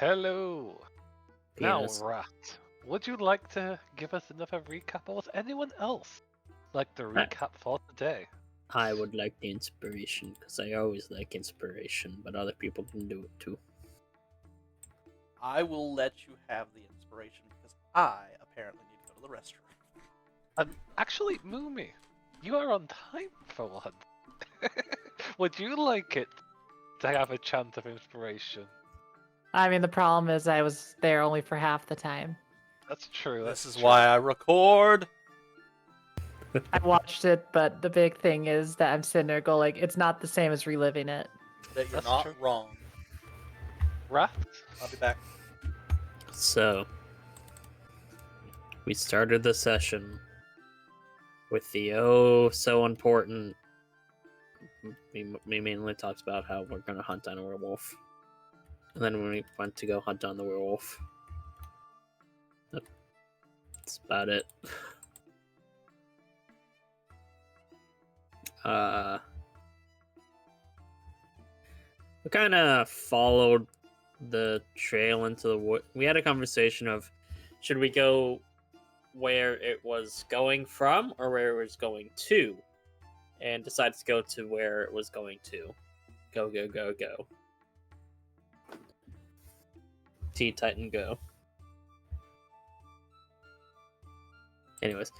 Hello. Now, Penis. Rat, would you like to give us another recap, or would anyone else like the I, recap for today? I would like the inspiration because I always like inspiration, but other people can do it too. I will let you have the inspiration because I apparently need to go to the restroom. Actually, Moomy, you are on time for once. Would you like it to have a chant of inspiration? I mean, the problem is I was there only for half the time. That's true. This That's is why I record. I watched it, but the big thing is that I'm sitting there going, it's not the same as reliving it. That you're That's not true. wrong. Rat. I'll be back. So, we started the session with the so important. We mainly talked about how we're going to hunt down a werewolf. And then we went to go hunt down the werewolf. That's about it. We kind of followed the trail into the wood. We had a conversation of should we go where it was going from or where it was going to, and decided to go to where it was going to. Go, go, go, go. T-Titan go. Anyways,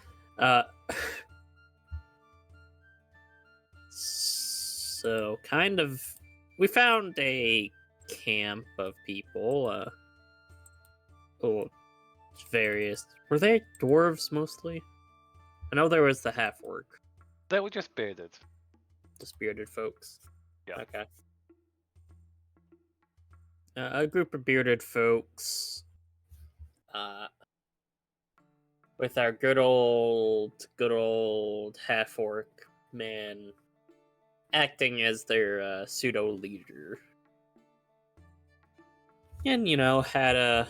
so kind of, we found a camp of people. Various. Were they dwarves mostly? I know there was the half-orc, They were just bearded. the bearded folks. Yeah. Okay. A group of bearded folks. With our good old half-orc man acting as their pseudo leader. And, had a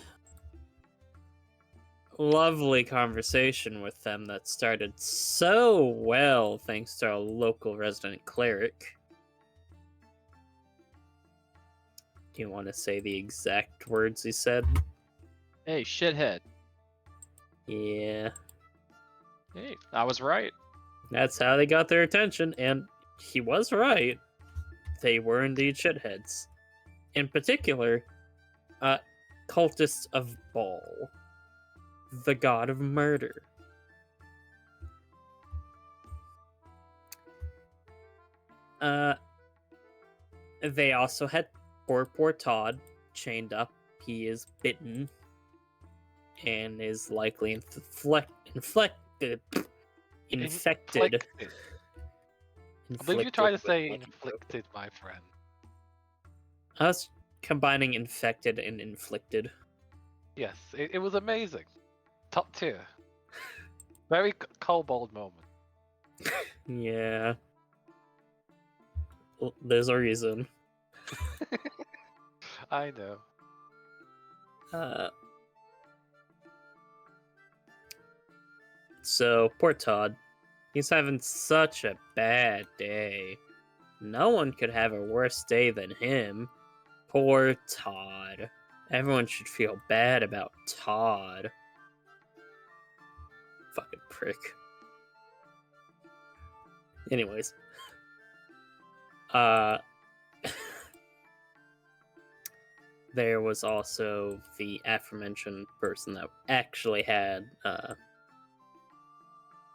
lovely conversation with them that started so well thanks to our local resident cleric. Do you want to say the exact words he said? Hey, shithead. Yeah. Hey, I was right. That's how they got their attention, and he was right. They were indeed shitheads. In particular, cultists of Baal, the god of murder. They also had poor Todd chained up. He is bitten and is likely infected. Inflicted. I believe you tried to say inflicted, my friend. Us combining infected and inflicted. Yes, it was amazing. Top tier. Very kobold moment. Yeah. Well, there's a reason. I know. So, poor Todd. He's having such a bad day. No one could have a worse day than him. Poor Todd. Everyone should feel bad about Todd. Fucking prick. Anyways. There was also the aforementioned person that actually had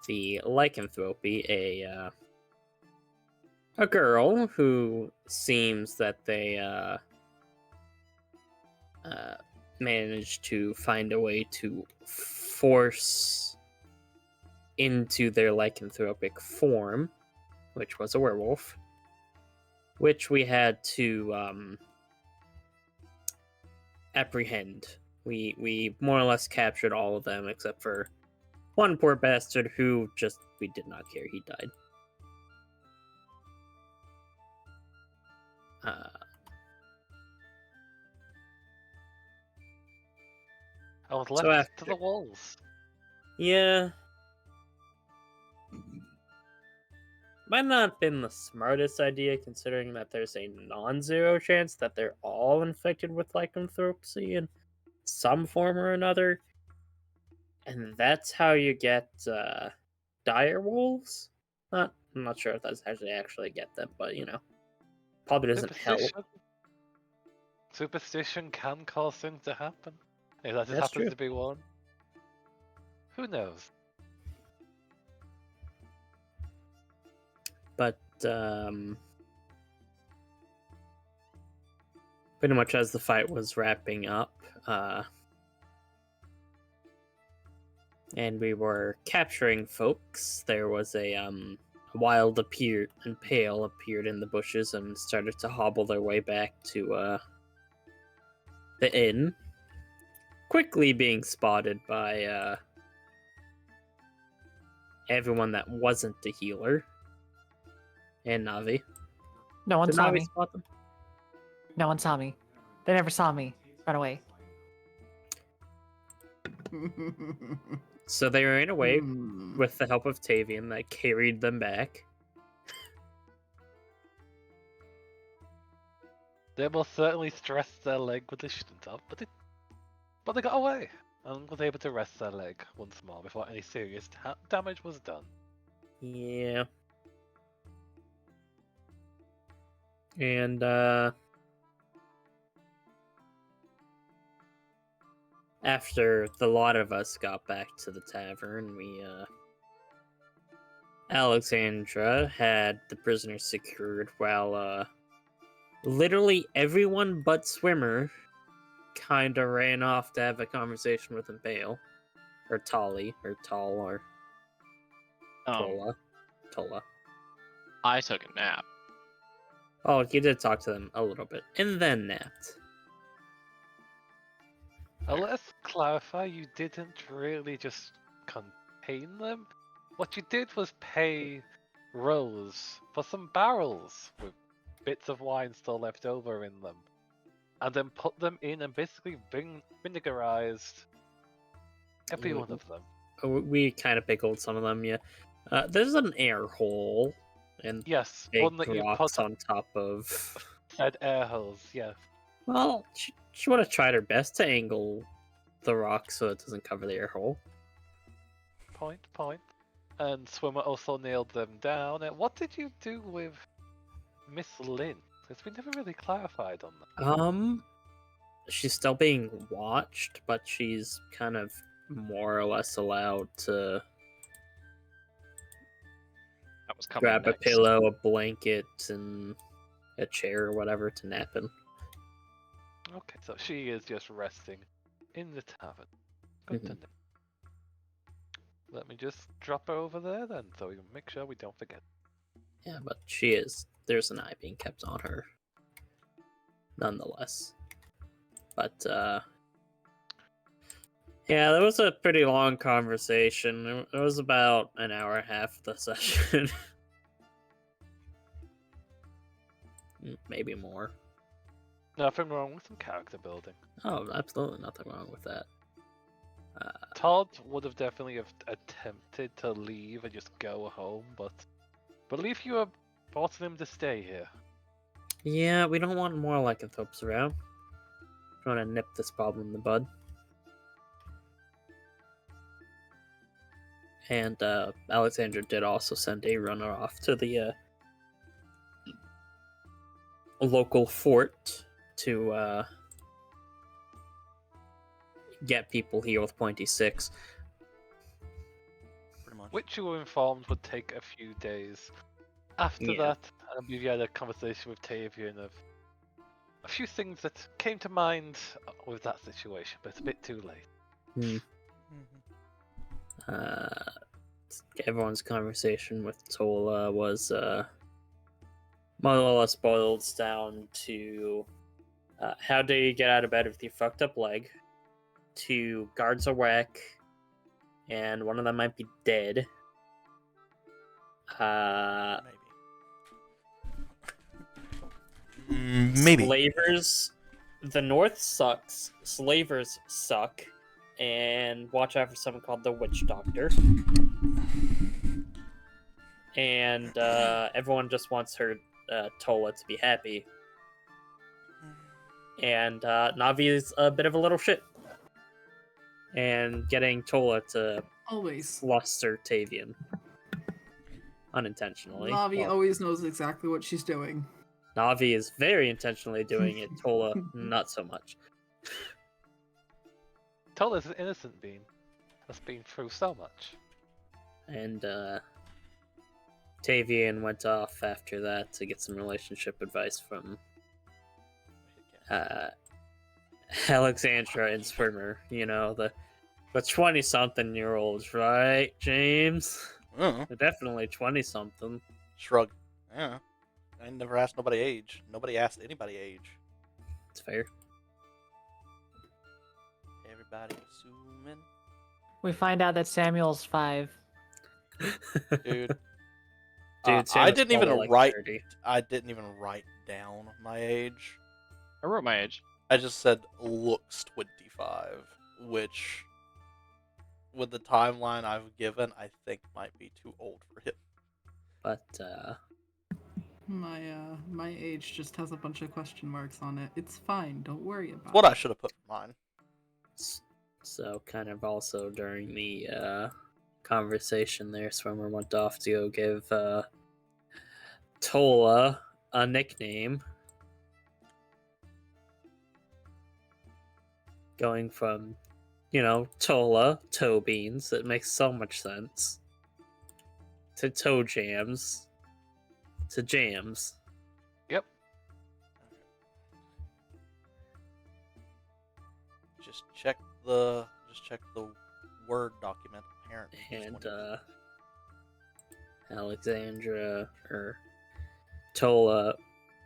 the lycanthropy, a girl who seems that they managed to find a way to force into their lycanthropic form, which was a werewolf, which we had to apprehend. We more or less captured all of them except for one poor bastard who just, we did not care. He died. I was So left after- to the walls. Yeah. might not have been the smartest idea, considering that there's a non-zero chance that they're all infected with lycanthropy in some form or another. And that's how you get dire wolves. I'm not sure if that's actually get them, but probably doesn't help. Superstition can cause things to happen. If that just That's happens true. to be one. Who knows? But pretty much as the fight was wrapping up, and we were capturing folks, there was a wild pale appeared in the bushes and started to hobble their way back to the inn, quickly being spotted by everyone that wasn't the healer and Navi. No one Did saw Navi me. spot them? No one saw me. They never saw me. Run away. So they ran away Hmm. with the help of Tavian that carried them back. They most certainly stressed their leg when they shouldn't have, but they got away and was able to rest their leg once more before any serious damage was done. Yeah. And after the lot of us got back to the tavern, Alexandra had the prisoners secured while literally everyone but Swimmer kinda ran off to have a conversation with Impale. Or Tolly, or Tall, or Tola. I took a nap. Oh, you did talk to them a little bit, and then napped. Let's clarify, you didn't really just contain them. What you did was pay Rose for some barrels with bits of wine still left over in them, and then put them in and basically vinegarized every one of them. We kind of pickled some of them, yeah. There's an air hole and Yes, big one that you rocks put on top of. at air holes, yes. Well, she would have tried her best to angle the rock so it doesn't cover the air hole. Point. And Swimmer also nailed them down. And what did you do with Miss Lynn? Because we never really clarified on that. She's still being watched, but she's kind of more or less allowed to That was coming grab next. a pillow, a blanket, and a chair or whatever to nap in. Okay, so she is just resting in the tavern. Good to Mhm. know. Let me just drop her over there then, so we can make sure we don't forget. Yeah, but she is. There's an eye being kept on her. Nonetheless. But, yeah, that was a pretty long conversation. It was about an hour and a half of the session. Maybe more. Nothing wrong with some character building. Oh, absolutely nothing wrong with that. Todd would have definitely attempted to leave and just go home, but believe you are forcing him to stay here. Yeah, we don't want more lycanthropes around. Trying to nip this problem in the bud. And Alexandra did also send a runner off to the local fort to get people healed with Pointy Six. Pretty much. Which you were informed would take a few days. After Yeah. that, I believe you had a conversation with Tavian of a few things that came to mind with that situation, but it's a bit too late. Everyone's conversation with Tola was more or less boils down to how do you get out of bed with your fucked up leg? 2 guards are whack, and one of them might be dead. Maybe. Slavers. The North sucks. Slavers suck. And watch out for someone called the Witch Doctor. and everyone just wants her Tola to be happy. And Navi is a bit of a little shit. And getting Tola to Always. fluster Tavian. Unintentionally. Navi Well, always knows exactly what she's doing. Navi is very intentionally doing it. Tola, not so much. Tola's an innocent being that's been through so much. And Tavian went off after that to get some relationship advice from Alexandra and Swimmer. You know, the 20-something-year-olds, right, James? Mm, They're definitely 20-something. shrug. Yeah. I never asked nobody age. Nobody asked anybody age. It's fair. Everybody assuming. We find out that Samuel's 5. Dude. Dude, I Samuel's didn't even probably like write. 30. I didn't even write down my age. I wrote my age. I just said looks 25, which, with the timeline I've given, I think might be too old for him. But My age just has a bunch of question marks on it. It's fine. Don't worry about What it. I should have put for mine. so kind of also during the conversation there, Swimmer went off to go give Tola a nickname. Going from, Tola, Toe Beans, that makes so much sense, to Toe Jams, to Jams. Yep. Just check the Word document. Apparently, it's And 20. Alexandra, or Tola,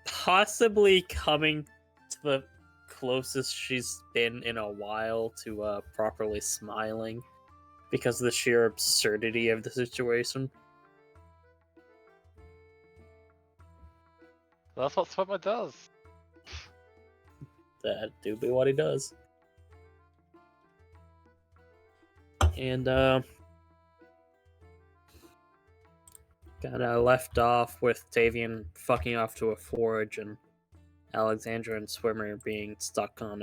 possibly coming to the closest she's been in a while to properly smiling because of the sheer absurdity of the situation. That's what Swimmer does. That do be what he does. And got left off with Tavian fucking off to a forge and Alexandra and Swimmer being stuck on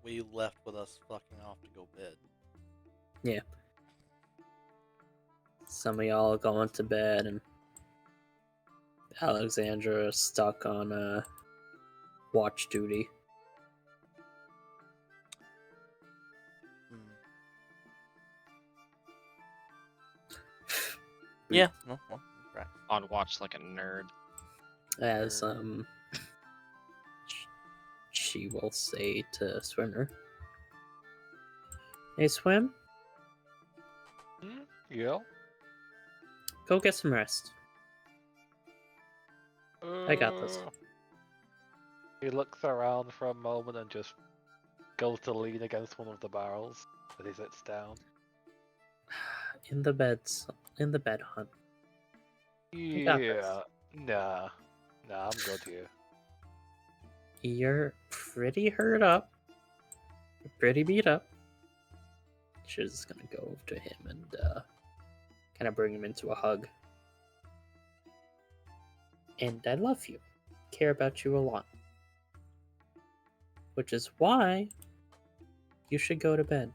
We left with us fucking off to go bed. some of y'all going to bed, and Alexandra stuck on watch duty. Hmm. Yeah, no, well, right. On watch like a nerd. As she will say to Swimmer, "Hey, Swim, Yeah. go get some rest. I got this." He looks around for a moment and just goes to lean against one of the barrels as he sits down. In the bed, hon. got this. Yeah. Nah, I'm good here. You're pretty hurt up. You're pretty beat up. She's just gonna go over to him and kind of bring him into a hug. And I love you. Care about you a lot. Which is why you should go to bed.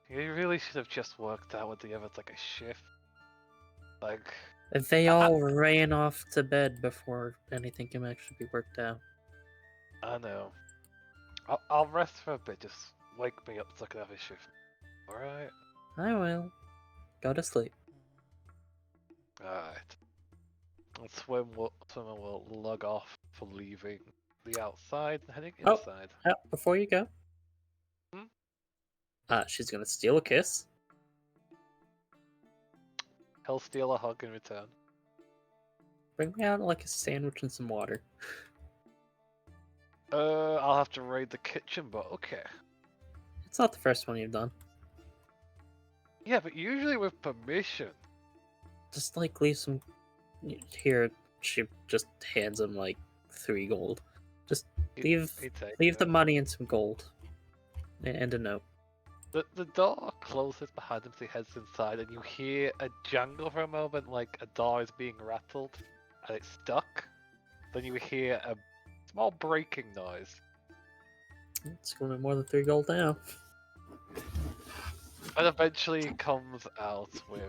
You really should have just worked out with the others like a shift. Like, They all ran off to bed before anything can actually be worked out. I know. I'll rest for a bit. Just wake me up so I can have a shift. Alright? I will. Go to sleep. Alright. And Swimmer will lug off for leaving the outside and heading Oh. inside. Before you go. Hmm? She's gonna steal a kiss. He'll steal a hug in return. Bring me out like a sandwich and some water. I'll have to raid the kitchen, but okay. It's not the first one you've done. Yeah, but usually with permission. Just like leave some. Here, she just hands him like 3 gold. Just He- leave he takes leave it. the money and some gold, and a note. The door closes behind him, so he heads inside, and you hear a jangle for a moment, like a door is being rattled, and it's stuck. Then you hear a small breaking noise, It's going to be more than 3 gold now. and eventually comes out with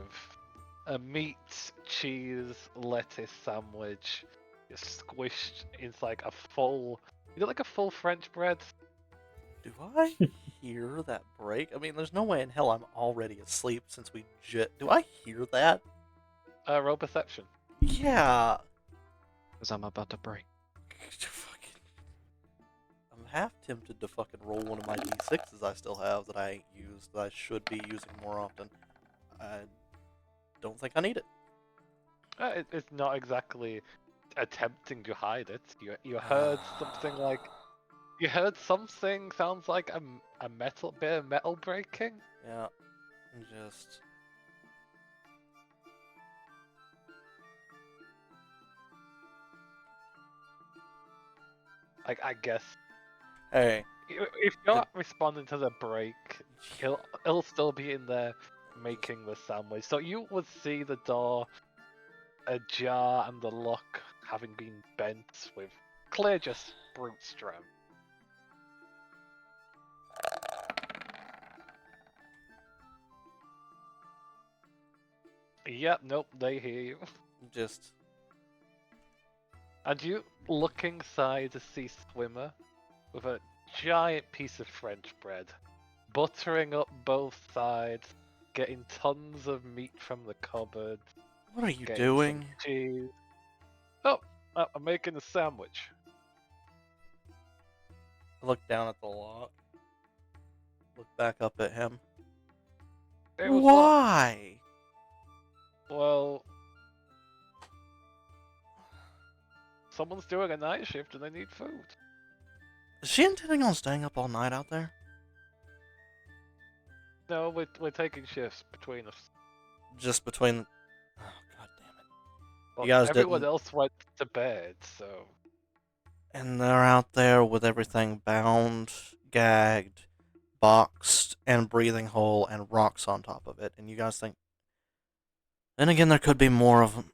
a meat, cheese, lettuce sandwich, just squished into like a full. You got like a full French bread. Do I hear that break? I mean, there's no way in hell I'm already asleep since we Do I hear that? Roll perception. Yeah. Because I'm about to break. I'm half tempted to fucking roll one of my d6s I still have that I ain't used, that I should be using more often. I don't think I need it. It's not exactly attempting to hide it. You heard something like. You heard something sounds like a metal bit of metal breaking. Yeah. Just. Like I guess Hey. if you're not responding to the break, it'll still be in there making the sandwich. So you would see the door ajar and the lock having been bent with clear just brute strength. Yep, nope, they hear you. Just. And you look inside to see Swimmer with a giant piece of French bread, buttering up both sides, getting tons of meat from the cupboard. What are you getting doing? some cheese. Oh, I'm making a sandwich. I look down at the lock. Look back up at him. It was locked. Why? Well, someone's doing a night shift and they need food. Is she intending on staying up all night out there? No, we're taking shifts between us. Just between. Oh, god damn it. Well, guys everyone didn't- else went to bed, so And they're out there with everything bound, gagged, boxed, and breathing hole, and rocks on top of it. And you guys think. Then again, there could be more of them.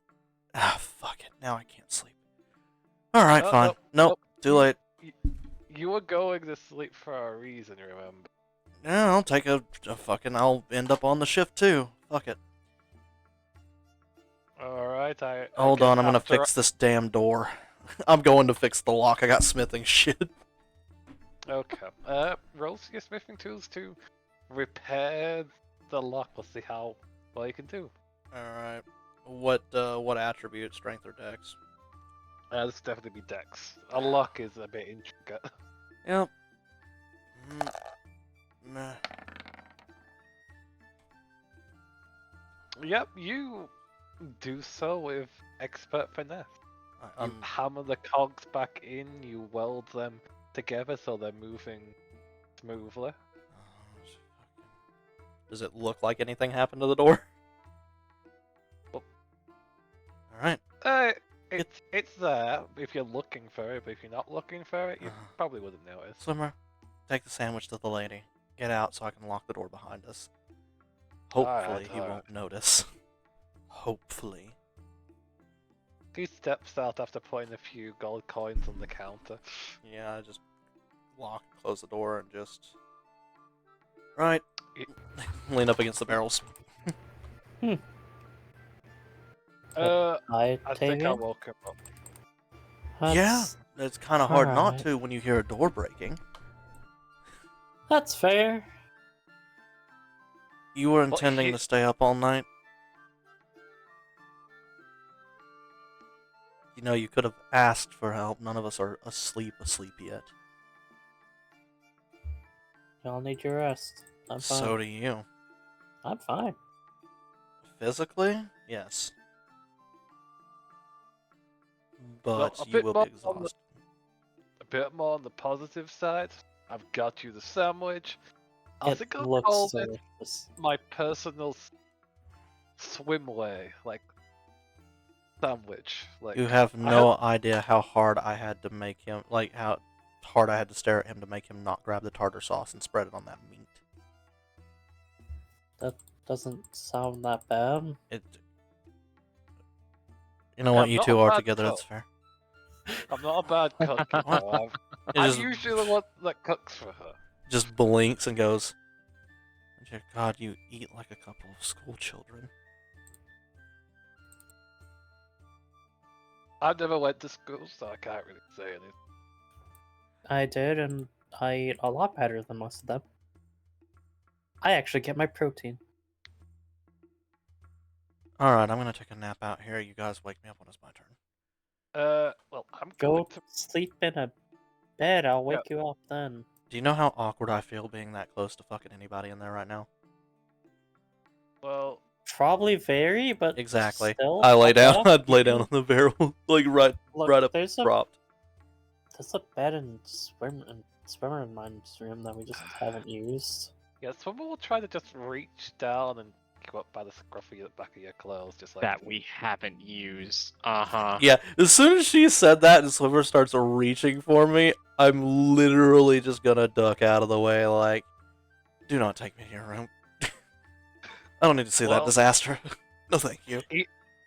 Ah, fuck it. Now I can't sleep. Alright, No, fine. Nope, too late. you were going to sleep for a reason, remember? Yeah, I'll take a fucking. I'll end up on the shift too. Fuck it. Alright, Hold guess on, I'm gonna after- fix this damn door. I'm going to fix the lock. I got smithing shit. Okay. Roll your smithing tools to repair the lock. We'll see how well you can do. Alright. What attribute? Strength or dex? This will definitely be Dex. A lock is a bit intricate. Yep. Meh. Yep, you do so with expert finesse. You I'm, hammer the cogs back in, you weld them together so they're moving smoothly. Does it look like anything happened to the door? Well- Alright. It's there if you're looking for it, but if you're not looking for it, you probably wouldn't notice. Swimmer, take the sandwich to the lady. Get out so I can lock the door behind us. Alright, Hopefully he alright. won't notice. Hopefully. He steps out after putting a few gold coins on the counter. Yeah, I just lock, close the door, and just... Right. Lean up against the barrels. I I think I woke him up. Yeah, it's kind of hard not Alright. to when you hear a door breaking. That's fair. You were Well, intending he- to stay up all night? You know, you could have asked for help. None of us are asleep yet. Y'all need your rest. I'm fine. So do you. I'm fine. Physically, yes. Well, But a you bit will more be on the- exhausted. A bit more on the positive side, I've got you the sandwich. I It think I'll looks call it delicious. my personal swimway, like sandwich. Like You have I no idea how hard I had to make him, how hard I had to stare at him to make him not grab the tartar sauce and spread it on that meat. That doesn't sound that bad. It. You know what? I'm You not two a are bad together. cook. That's fair. I'm not a bad cook, you What? know. It I'm just usually the one that cooks for her. just blinks and goes, "Dear God, you eat like a couple of school children." I never went to school, so I can't really say anything. I did, and I eat a lot better than most of them. I actually get my protein. All right, I'm gonna take a nap out here. You guys wake me up when it's my turn. Well, I'm Go going to. sleep in a bed. I'll Yeah. wake you up then. Do you know how awkward I feel being that close to fucking anybody in there right now? Well, Probably very, but Exactly. Still, I lay fuck down. off. I'd lay You down can- on the barrel, like right Look, up there's a propped. bed and swimmer in my room that we just haven't used. yeah, someone will try to just reach down and go up by the scruff of the back of your clothes, just like That we haven't used. Uh-huh. Yeah, as soon as she said that and Sliver starts reaching for me, I'm literally just gonna duck out of the way, like, do not take me to your room. I don't need to see that Well- disaster. No, thank you.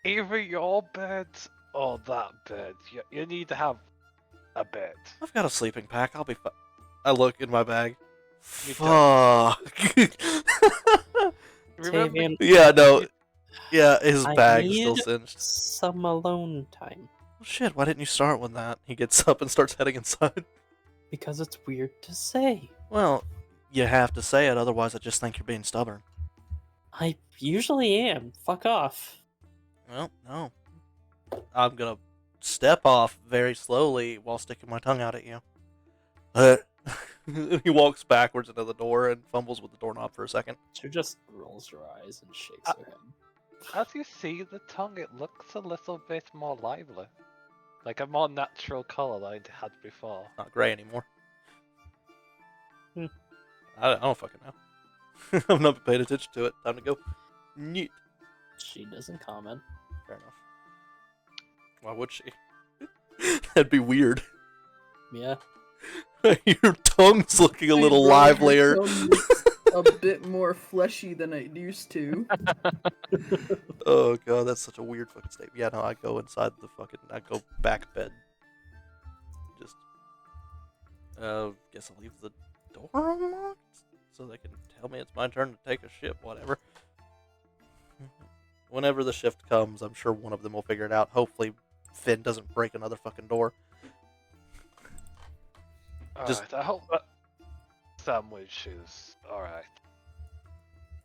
either your bed or that bed. You need to have a bed. I've got a sleeping pack. I'll be fine. I look in my bag. You Fuck. Remember, Tavian, Yeah, no. Yeah, his I bag's still need- cinched. some alone time. Well, shit, why didn't you start with that? He gets up and starts heading inside. Because it's weird to say. Well, you have to say it, otherwise I just think you're being stubborn. I usually am. Fuck off. Well, no. I'm gonna step off very slowly while sticking my tongue out at you. He walks backwards into the door and fumbles with the doorknob for a second. She just rolls her eyes and shakes her head. as you see the tongue, it looks a little bit more lively, like a more natural color than it had before. Not gray anymore. Hmm. I don't fucking know. I've not been paying attention to it. Time to go. Neat. She doesn't comment. Fair enough. Why would she? That'd be weird. Yeah. Your tongue's looking a Hey, little bro, your livelier. tongue looks a bit more fleshy than it used to. Oh god, that's such a weird fucking statement. Yeah, no, I go inside the fucking. I go back bed. Just. Guess I'll leave the door unlocked so they can tell me it's my turn to take a shit. Whatever. Whenever the shift comes, I'm sure one of them will figure it out. Hopefully, Finn doesn't break another fucking door. Just- Alright, I hope that sandwich is alright.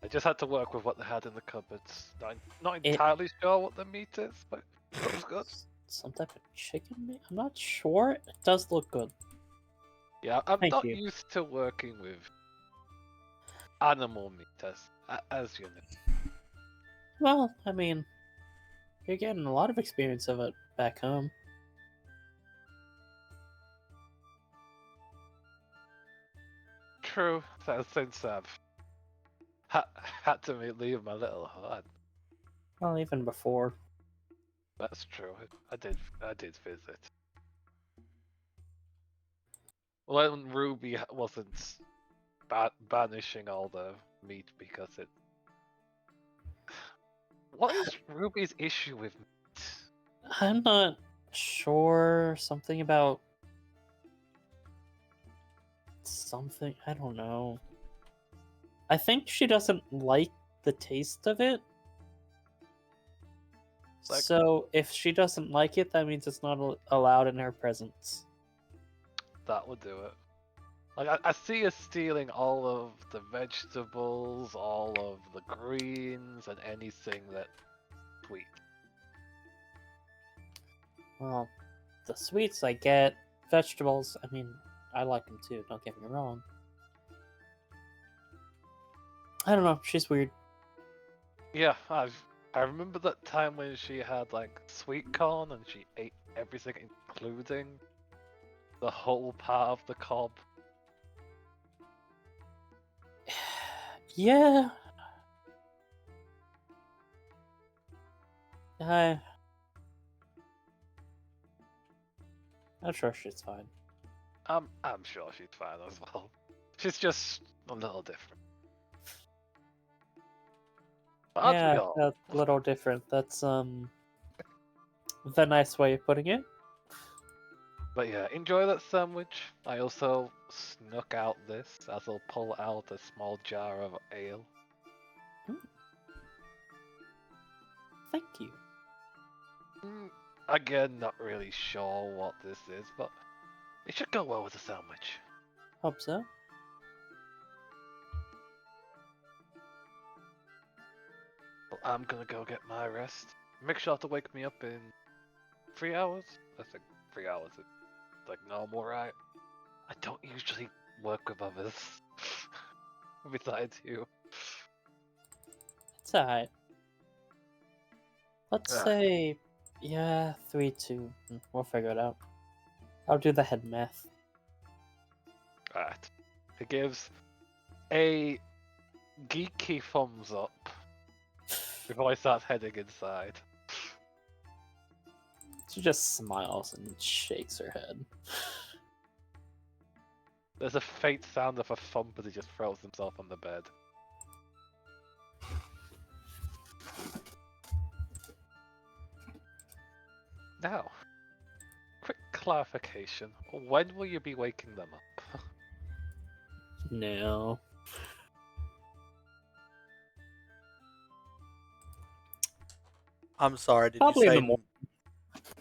I just had to work with what they had in the cupboards. Not It- entirely sure what the meat is, but it was good. Some type of chicken meat? I'm not sure. It does look good. Yeah, I'm Thank not you. used to working with animal meat, as you know. Well, I mean, you're getting a lot of experience of it back home. True, since I've had to leave my little hut. Well, even before. That's true. I did visit. When Ruby wasn't banishing all the meat because it. What is Ruby's issue with meat? I'm not sure. Something about. Something. I don't know. I think she doesn't like the taste of it. Like- So if she doesn't like it, that means it's not allowed in her presence. That would do it. Like I see her stealing all of the vegetables, all of the greens, and anything that's sweet. Well, the sweets I get, vegetables, I mean, I like them too, don't get me wrong. I don't know, she's weird. Yeah, I remember that time when she had like sweet corn and she ate everything, including the whole part of the cob. Yeah. I'm sure she's fine. I'm sure she's fine as well. She's just a little different. Aren't we Yeah, all? a little different. That's the nice way of putting it. But yeah, enjoy that sandwich. I also snuck out this, as I'll pull out a small jar of ale. Thank you. Again, not really sure what this is, but it should go well with the sandwich. Hope so. Well, I'm gonna go get my rest. Make sure to wake me up in 3 hours. I think 3 hours is like normal, right? I don't usually work with others. Besides you. It's alright. Let's Ah. say, yeah, 3, 2. We'll figure it out. I'll do the head math. Alright. He gives a geeky thumbs up before he starts heading inside. She just smiles and shakes her head. There's a faint sound of a thump as he just throws himself on the bed. Now, quick clarification. When will you be waking them up? No. I'm sorry. Probably in the morning.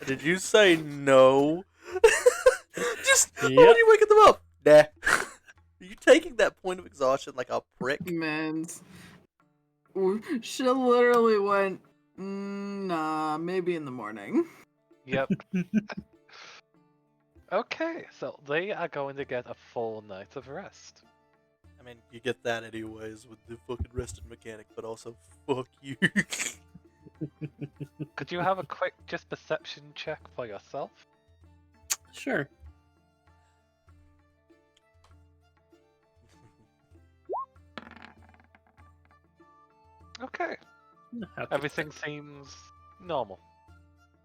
Did you say no? Just when Yep. are you waking them up? Nah. Are you taking that point of exhaustion like a prick? Man, she literally went, nah, maybe in the morning. Yep. Okay, so they are going to get a full night of rest. I mean, you get that anyways with the fucking rested mechanic, but also fuck you. Could you have a quick just perception check for yourself? Sure. Okay. How could- Everything seems normal.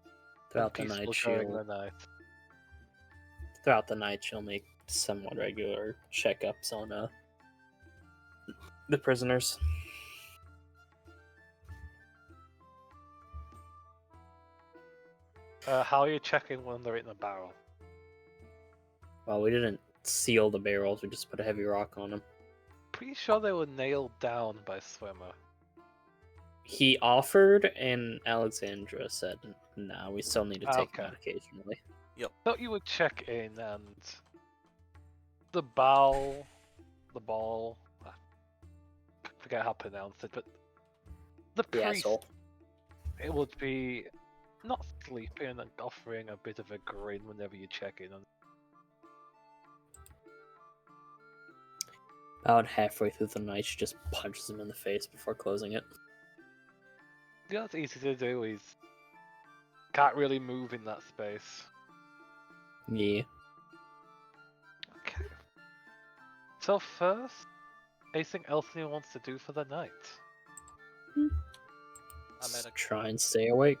and Throughout the night, peaceful during she'll the night. throughout the night she'll make somewhat regular checkups on the prisoners. How are you checking when they're in a barrel? Well, we didn't seal the barrels; we just put a heavy rock on them. Pretty sure they were nailed down by Swimmer. He offered, and Alexandra said, "Nah, we still need to take them Okay. out occasionally." Thought you would check in and the ball, I forget how to pronounce it, but the The priest, asshole. it would be not sleeping and offering a bit of a grin whenever you check in. About halfway through the night, she just punches him in the face before closing it. Yeah, it's easy to do. He's can't really move in that space. Yeah. Okay. So first, anything else anyone wants to do for the night? I made a Try and stay awake.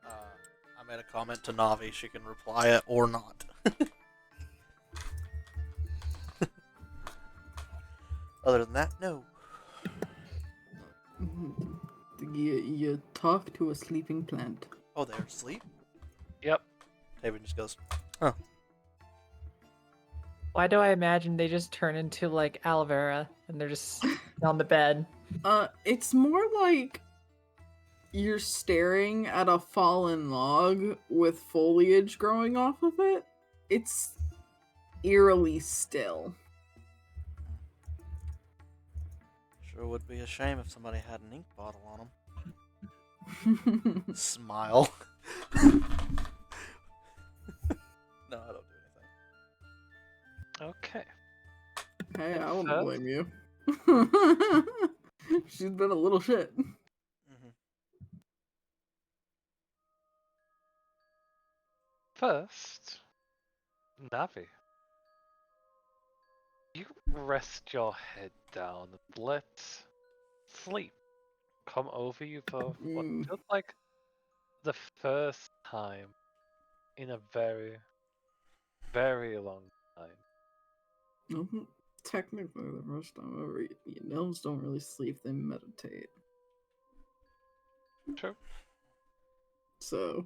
I made a comment to Navi. She can reply it or not. Other than that, no. You talk to a sleeping plant. Oh, they're asleep? Yep. Taven just goes, Why do I imagine they just turn into like aloe vera and they're just on the bed? It's more like you're staring at a fallen log with foliage growing off of it. It's eerily still. sure would be a shame if somebody had an ink bottle on them. Smile. No, I don't do anything. Okay. Hey, And I won't first- blame you. She's been a little shit. Mm-hmm. First, Navi. You rest your head down. Let sleep come over you for what Mm. feels like the first time in a very, very long time. Technically, the first time ever, elves don't really sleep, they meditate. True. So,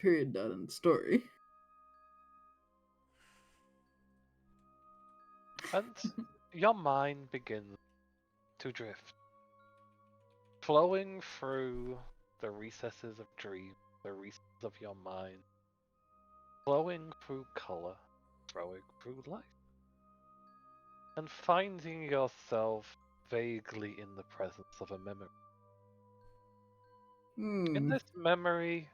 period, done, and story. And your mind begins to drift, flowing through the recesses of dreams, the recesses of your mind, flowing through color, flowing through light, and finding yourself vaguely in the presence of a memory. In this memory,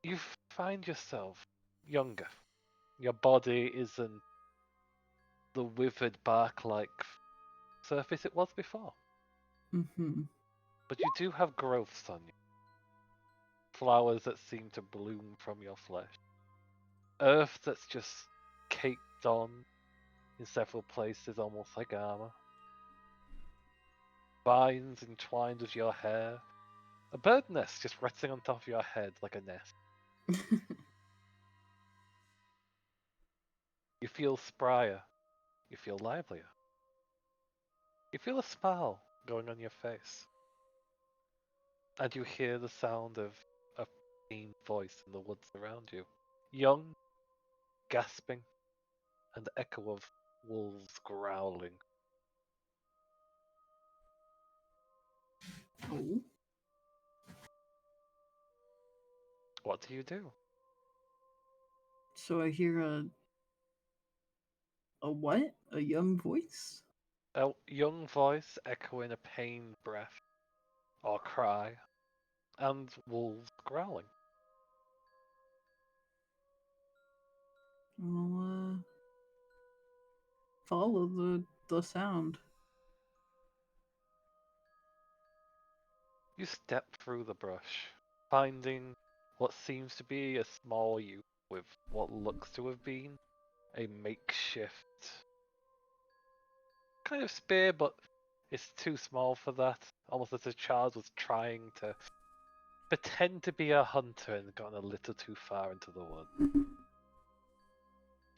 you find yourself younger. Your body isn't the withered bark-like surface it was before, Mm-hmm. but you do have growths on you. Flowers that seem to bloom from your flesh. Earth that's just caked on in several places, almost like armor. Vines entwined with your hair. A bird nest just resting on top of your head like a nest. You feel sprier. You feel livelier. You feel a smile going on your face. And you hear the sound of a faint voice in the woods around you. Young, gasping, and the echo of wolves growling. Oh. What do you do? So I hear a what? A young voice? A young voice echoing a pained breath or cry, and wolves growling. I'll follow the sound. You step through the brush, finding what seems to be a small youth with what looks to have been a makeshift kind of spear, but it's too small for that. Almost as if Charles was trying to pretend to be a hunter and gotten a little too far into the wood.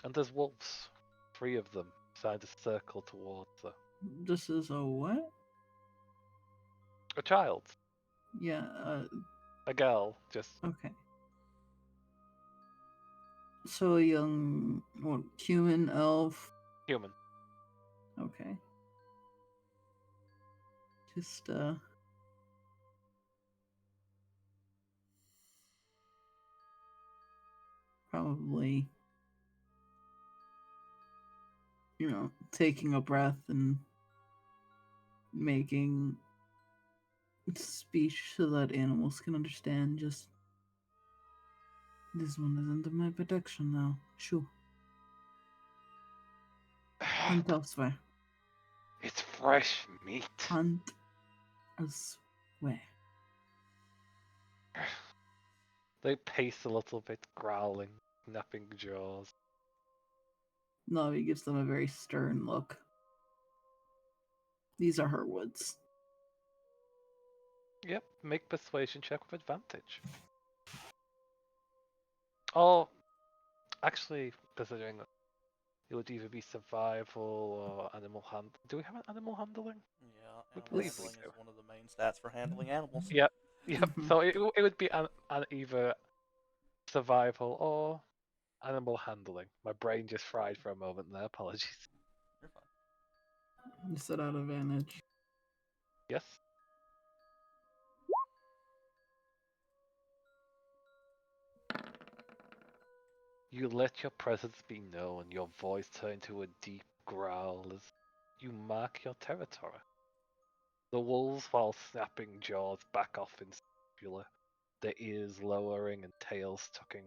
And there's wolves, 3 of them, starting to circle towards her. This is a what? A child, Yeah, a girl, just okay. So a young, what, human elf? human. Okay. Just, probably, taking a breath and making speech so that animals can understand. Just, this one is under my protection now. Shoo. Hunt elsewhere. It's fresh meat. Hunt elsewhere. They pace a little bit, growling, snapping jaws. Navi gives them a very stern look. These are her woods. Yep, make persuasion check with advantage. Oh, actually, considering it would either be survival or animal hand. Do we have an animal handling? Yeah, We animal believe we handling do. is one of the main stats for handling animals. Yep, yep. Mhm. So it would be an either survival or animal handling. My brain just fried for a moment there. Apologies. You're fine. You said out advantage. Yes. You let your presence be known, your voice turn to a deep growl as you mark your territory. The wolves, while snapping jaws, back off in circular, their ears lowering and tails tucking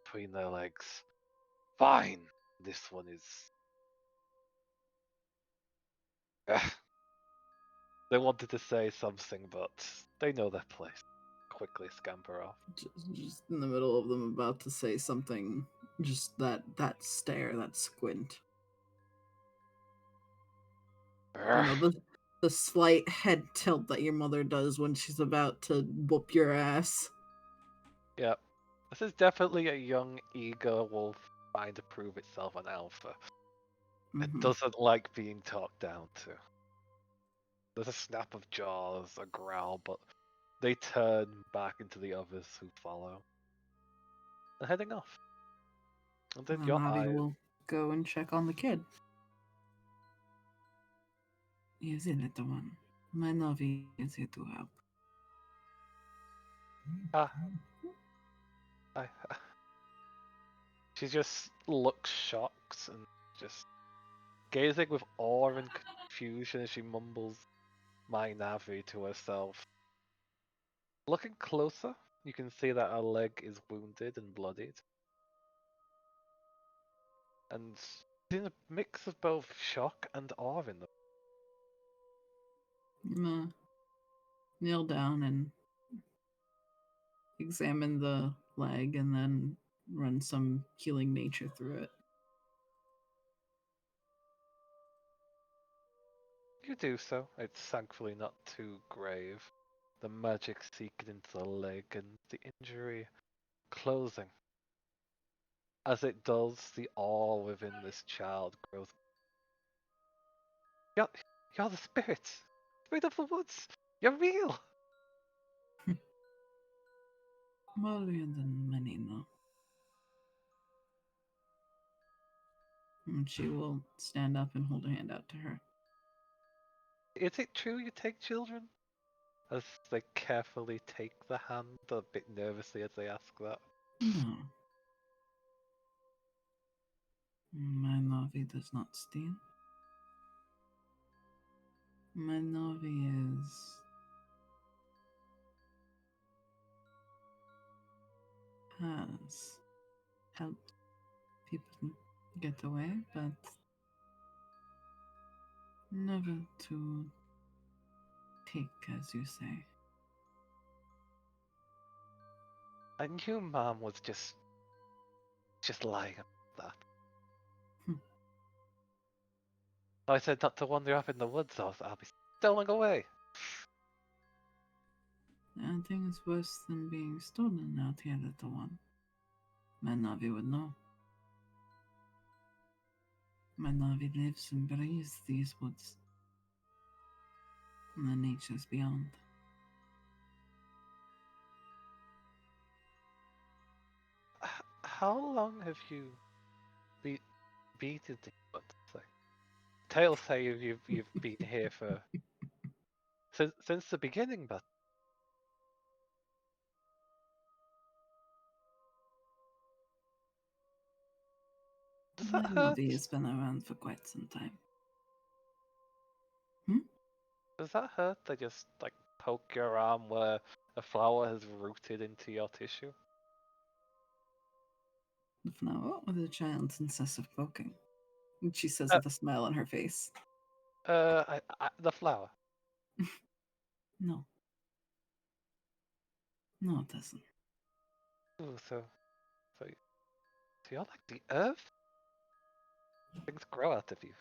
between their legs. Fine! This one is. They wanted to say something, but they know their place. Quickly scamper off. Just in the middle of them about to say something, just that stare, that squint. The slight head tilt that your mother does when she's about to whoop your ass. Yep. This is definitely a young, eager wolf trying to prove itself an alpha. It Mhm. doesn't like being talked down to. There's a snap of jaws, a growl, but they turn back into the others who follow. And heading off. And then Then your Avi eye. will go and check on the kid. Yes, little one. My Navi is here to help. Ah, I, she just looks shocked and just gazing with awe and confusion as she mumbles "my Navi" to herself. Looking closer, you can see that her leg is wounded and bloodied. And there's a mix of both shock and awe in them. Kneel down and examine the leg and then run some healing nature through it. You do so. It's thankfully not too grave. The magic seeped into the leg and the injury closing. As it does, the awe within this child grows. You're the spirit! Spirit of the woods! You're real! More real than many know. And she will stand up and hold a hand out to her. Is it true you take children? As they carefully take the hand, a bit nervously as they ask that. No. My Navi does not steal. My Navi has helped people get away, but never to take, as you say. I knew Mom was just lying about that. Hmm. I said not to wander off in the woods, or I'll be stolen away. Nothing is worse than being stolen out here, little one. My Navi would know. My Navi lives and breathes these woods and the natures beyond. How long have you been in the woods? Tales say you've been here for since the beginning, but does My that hurt? Navi has been around for quite some time. Does that hurt? They just poke your arm where a flower has rooted into your tissue. The flower or the child's incessant poking? And she says Uh, with a smile on her face. The flower. No. No, it doesn't. Ooh, so you're like the earth? Things grow out of you.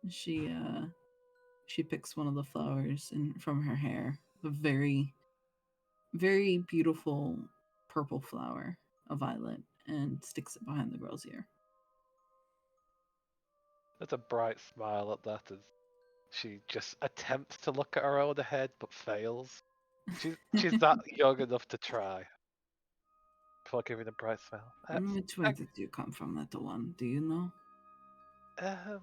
She picks one of the flowers from her hair. A very, very beautiful purple flower, a violet, and sticks it behind the girl's ear. There's a bright smile at that as she just attempts to look at her own head but fails. She's that young enough to try. Before giving a bright smile. Which way did you come from, little one? Do you know? Um,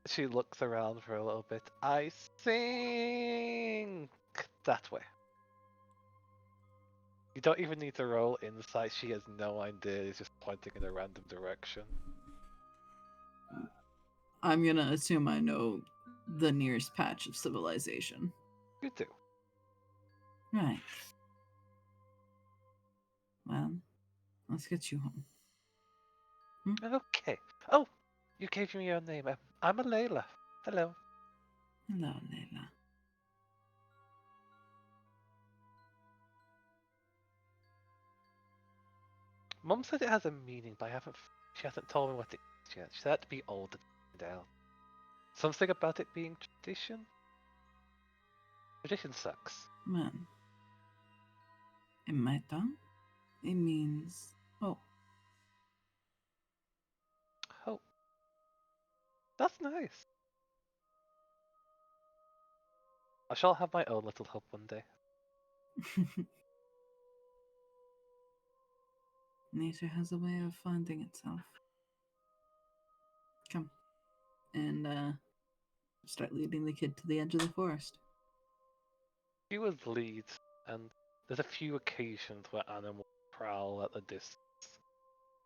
she looks around for a little bit. I think that way. You don't even need to roll insight. She has no idea. He's just pointing in a random direction. I'm gonna assume I know the nearest patch of civilization. You do. Right. Well, let's get you home. Okay. Oh, you gave me your name. I'm Alayla. Hello. Hello, Layla. Mum said it has a meaning, but she hasn't told me what it is yet. She said it to be old to find out. Something about it being tradition? Tradition sucks. Man. In my tongue, it means hope. Hope. That's nice. I shall have my own little hub one day. Nature has a way of finding itself. Come. And start leading the kid to the edge of the forest. She would lead, and there's a few occasions where animals prowl at the distance,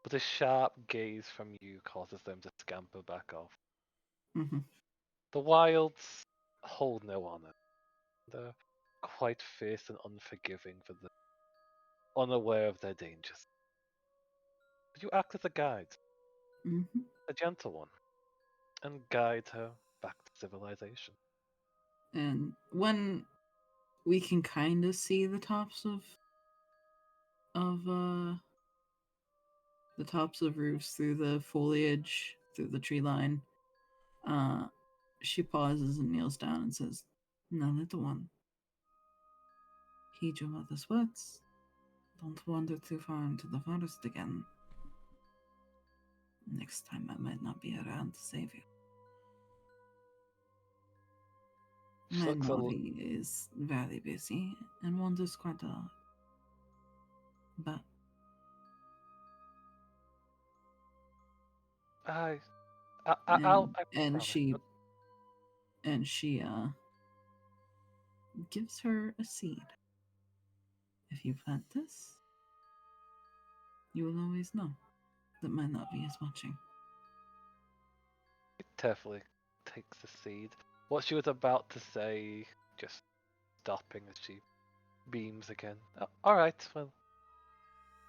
but a sharp gaze from you causes them to scamper back off. Mm-hmm. The wilds hold no honor. They're quite fierce and unforgiving for the unaware of their dangers. But you act as a guide, Mm-hmm. a gentle one, and guide her back to civilization. And when we can kind of see the tops of the tops of roofs through the foliage, through the tree line, she pauses and kneels down and says, "Now, little one, heed your mother's words. Don't wander too far into the forest again. Next time I might not be around to save you." She My looks a l- Novi is very busy and wanders quite a lot. But I, and, I and promise. she and she gives her a seed. If you plant this, you will always know that my Novi is watching. She carefully takes the seed. What she was about to say, just stopping as she beams again. All right, well,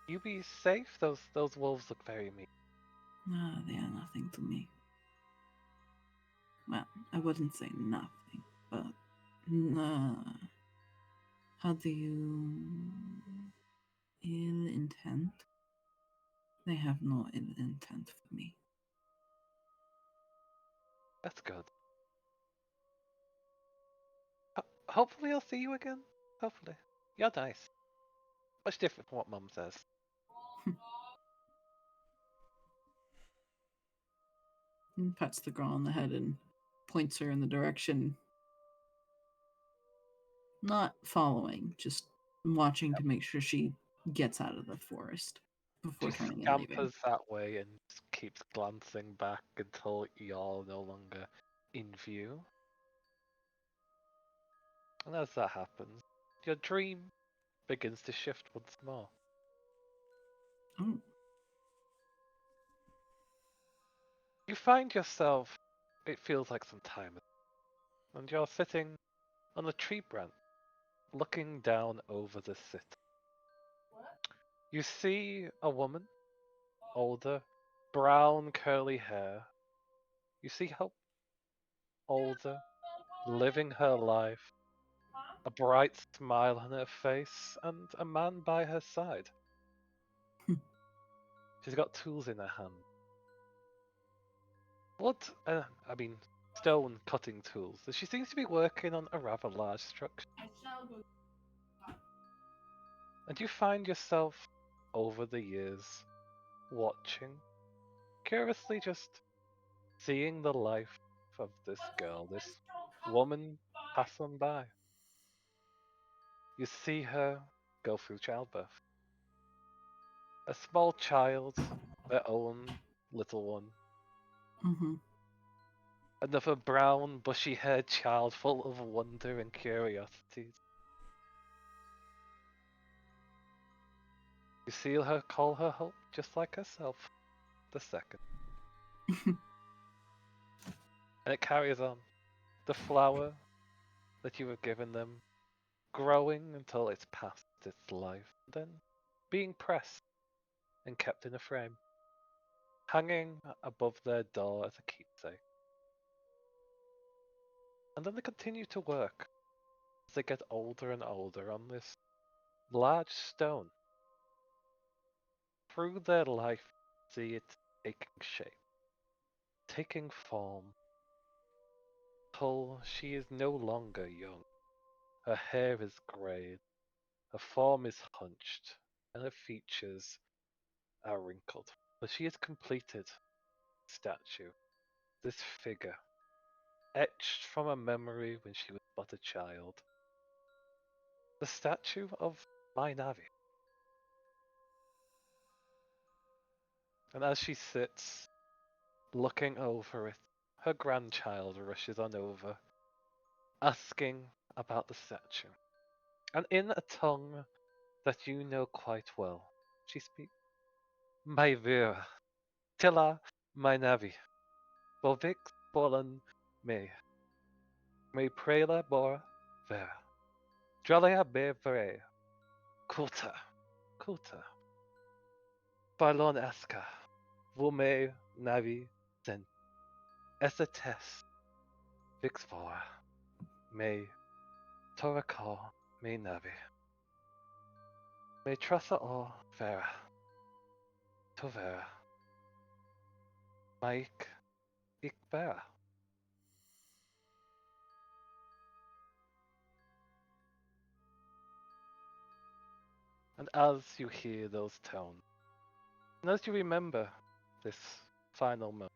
you be safe. Those wolves look very mean. Ah, they are nothing to me. Well, I wouldn't say nothing, but how do you ill intent? They have no ill intent for me. That's good. Hopefully, I'll see you again. Hopefully, you're nice. Much different from what Mum says. And pats the girl on the head and points her in the direction. Not following, just watching to make sure she gets out of the forest before She turning and leaving. scampers that way and just keeps glancing back until you're no longer in view. And as that happens, your dream begins to shift once more. Oh, You find yourself, it feels like some time, and you're sitting on a tree branch, looking down over the city. You see a woman, older, brown curly hair. You see Hope, older, living her life, a bright smile on her face, and a man by her side. She's got tools in her hand. Stone cutting tools. She seems to be working on a rather large structure. And you find yourself, over the years, watching, curiously just seeing the life of this girl, this woman pass on by. You see her go through childbirth. A small child, their own little one. mm-hmm. Another brown, bushy-haired child full of wonder and curiosity. You see her call her Hope, just like herself, the second. And it carries on. The flower that you have given them, growing until it's past its life, then being pressed and kept in a frame, hanging above their door as a keepsake. And then they continue to work as they get older and older on this large stone. Through their life, see it taking shape, taking form, till she is no longer young. Her hair is greyed, her form is hunched, and her features are wrinkled. But she is completed statue, this figure, etched from a memory when she was but a child. The statue of my Navi. And as she sits, looking over it, her grandchild rushes on over, asking about the statue. And in a tongue that you know quite well, she speaks. My Vera, Tilla, my Navi, Bovix Bolan me, me Prela Bor Vera, Dralia Be Vere, Kulta, Kulta, Balon Eska, Vume Navi Zen, Esates, Vixvora, me, Torakal, me Navi, me Tressa or Vera, Tovera, Mike, Ikbera. And as you hear those tones, and as you remember this final moment,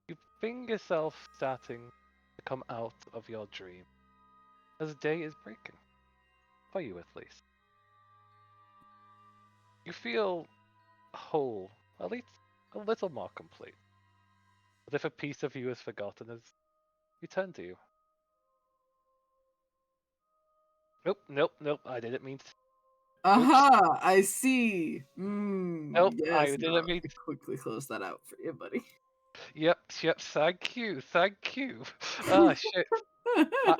you find yourself starting to come out of your dream as day is breaking. For you, at least. You feel whole, at least a little more complete. As if a piece of you is forgotten as returned to you. Nope, I didn't mean to. Aha! I see. Nope, Yes, I didn't no, mean I quickly close that out for you, buddy. Yep, thank you. Ah, shit. I,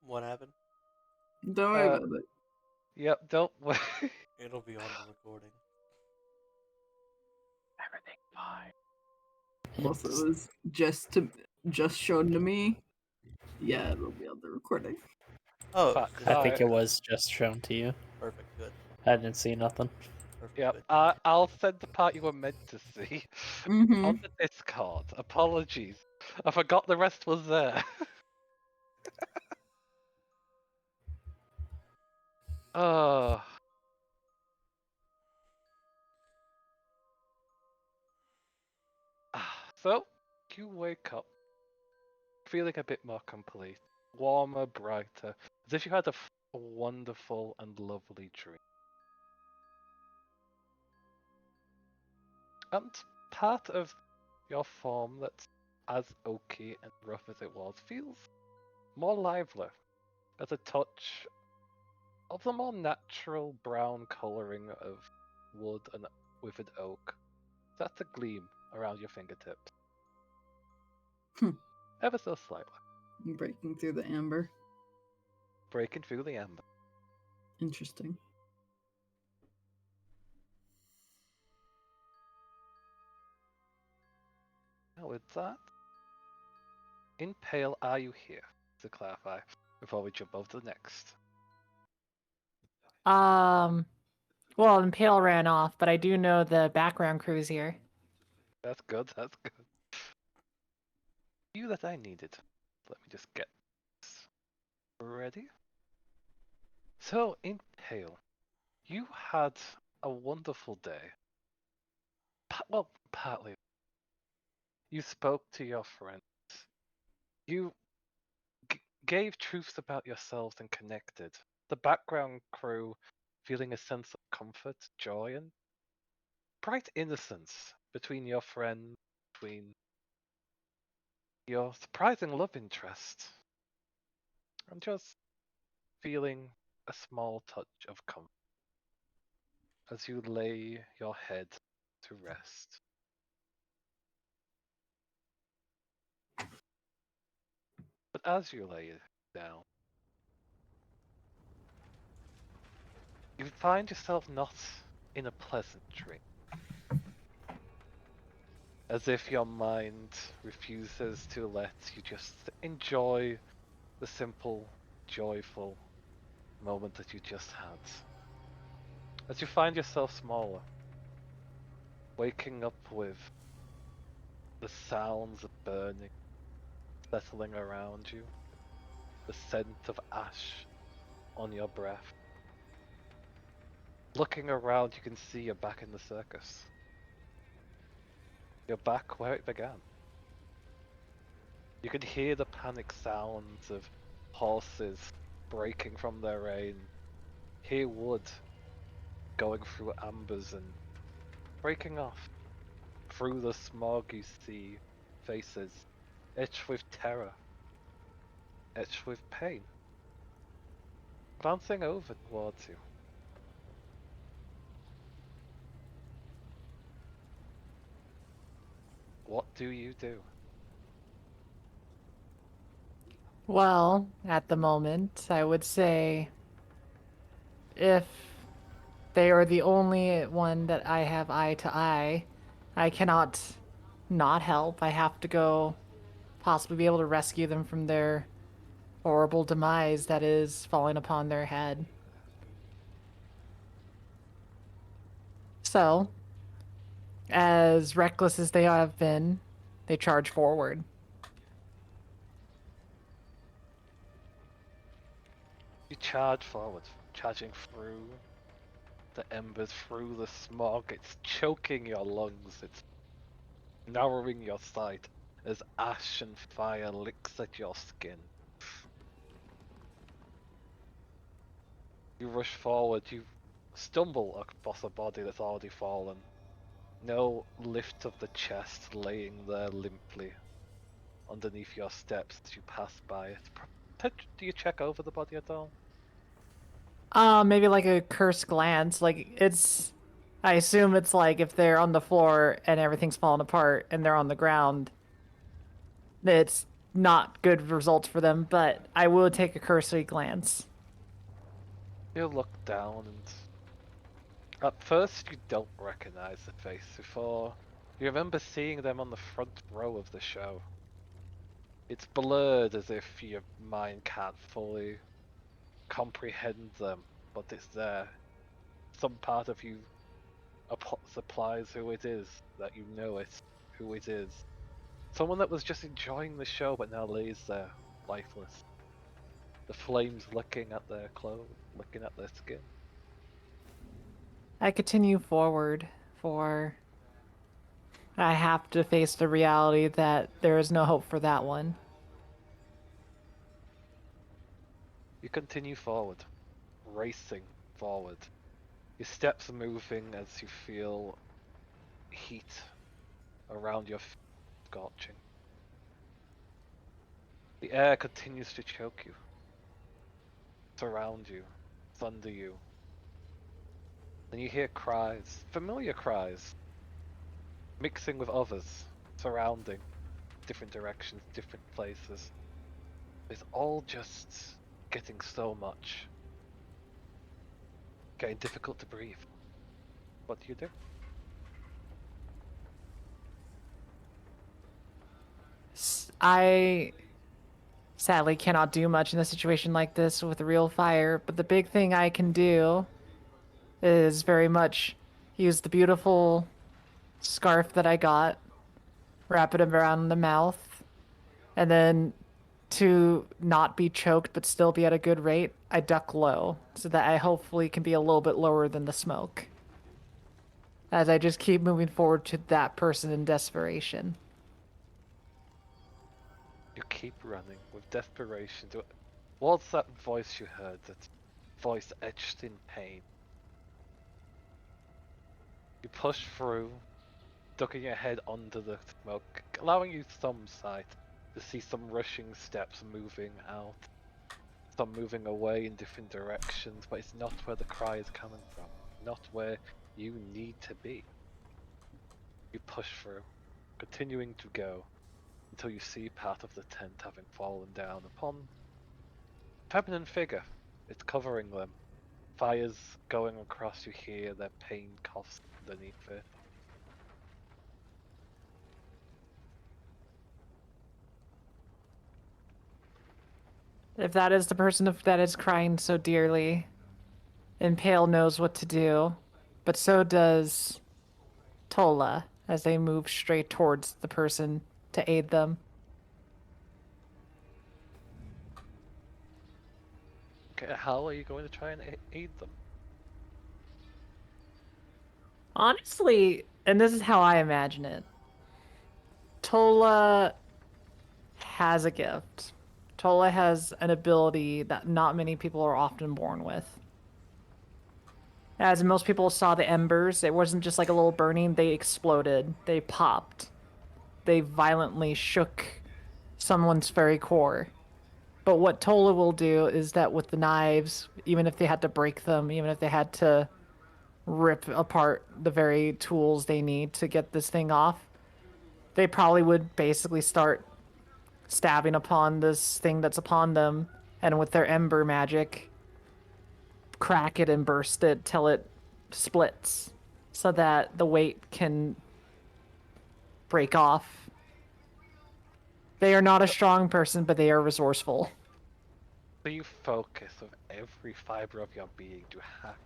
What happened? Don't worry about it. yep, don't worry. It'll be on the recording. Everything fine. Plus, it was just shown to me. Yeah, it'll be on the recording. Oh, Fuck, just- I think it Alright. was just shown to you. perfect. Good. I didn't see nothing. Perfect. Yep, Good. I'll send the part you were meant to see Mm-hmm. on the Discord. Apologies. I forgot the rest was there. Oh. So, you wake up feeling a bit more complete, warmer, brighter, as if you had a wonderful and lovely dream. And part of your form that's as oaky and rough as it was feels more lively, as a touch of the more natural brown colouring of wood and withered oak starts to gleam around your fingertips. Ever so slightly, Breaking through the amber. breaking through the amber. Interesting. Now with that, in Pale are you here? To clarify, before we jump over to the next. Well, Impale ran off, but I do know the background crew's here. That's good, that's good. You that I needed. Let me just get this ready. So, in Pale, you had a wonderful day. Well, partly. You spoke to your friends. You gave truths about yourselves and connected. The background crew feeling a sense of comfort, joy, and bright innocence between your friend, between your surprising love interest. I'm just feeling a small touch of comfort as you lay your head to rest. But as you lay down, you find yourself not in a pleasant dream. As if your mind refuses to let you just enjoy the simple, joyful moment that you just had. As you find yourself smaller, waking up with the sounds of burning settling around you, the scent of ash on your breath. Looking around, you can see you're back in the circus. You're back where it began. You can hear the panic sounds of horses breaking from their rein. Hear wood going through ambers and breaking off. Through the smog you see faces, etched with terror, etched with pain, glancing over towards you. What do you do? Well, at the moment, I would say if they are the only one that I have eye to eye, I cannot not help. I have to go possibly be able to rescue them from their horrible demise that is falling upon their head. So, as reckless as they have been, they charge forward. You charge forward, charging through the embers, through the smog. It's choking your lungs, it's narrowing your sight as ash and fire licks at your skin. You rush forward, you stumble across a body that's already fallen. No lift of the chest laying there limply underneath your steps as you pass by it. Do you check over the body at all? Maybe like a cursed glance. Like it's, I assume it's like if they're on the floor and everything's falling apart and they're on the ground, it's not good results for them. But I will take a cursory glance. You look down and at first you don't recognize the face before. You remember seeing them on the front row of the show. It's blurred as if your mind can't fully comprehend them, but it's there. Some part of you supplies who it is, that you know it, who it is. Someone that was just enjoying the show but now lays there, lifeless. The flames licking at their clothes, licking at their skin. I continue forward, for I have to face the reality that there is no hope for that one. You continue forward, racing forward. Your steps are moving as you feel heat around your feet scorching. The air continues to choke you, surround you, thunder you. Then you hear cries, familiar cries, mixing with others, surrounding, different directions, different places. It's all just getting so much. Getting difficult to breathe. What do you do? I sadly cannot do much in a situation like this with real fire, but the big thing I can do is very much use the beautiful scarf that I got, wrap it around the mouth, and then to not be choked but still be at a good rate, I duck low so that I hopefully can be a little bit lower than the smoke. As I just keep moving forward to that person in desperation. You keep running with desperation. What's that voice you heard? That voice etched in pain. You push through, ducking your head under the smoke, allowing you some sight to see some rushing steps moving out. Some moving away in different directions, but it's not where the cry is coming from. Not where you need to be. You push through, continuing to go, until you see part of the tent having fallen down upon a feminine figure. It's covering them. Fires going across, you hear their pain coughs underneath it. If that is the person that is crying so dearly, Impale knows what to do, but so does Tola as they move straight towards the person to aid them. Okay, how are you going to try and aid them? Honestly, and this is how I imagine it, Tola has a gift. Tola has an ability that not many people are often born with. As most people saw the embers, it wasn't just like a little burning, they exploded, they popped. They violently shook someone's very core. But what Tola will do is that with the knives, even if they had to break them, even if they had to rip apart the very tools they need to get this thing off, they probably would basically start stabbing upon this thing that's upon them, and with their ember magic, crack it and burst it till it splits, so that the weight can break off. They are not a strong person, but they are resourceful. So you focus with every fiber of your being to hack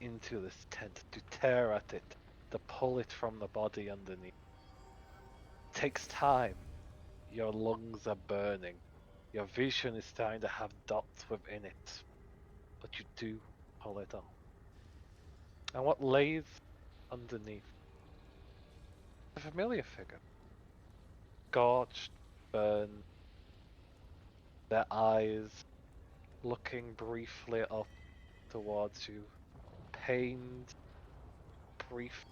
into this tent, to tear at it, to pull it from the body underneath. It takes time. Your lungs are burning. Your vision is starting to have dots within it. But you do pull it off. And what lays underneath? A familiar figure. Scorched, burned, their eyes looking briefly up towards you. Pained, brief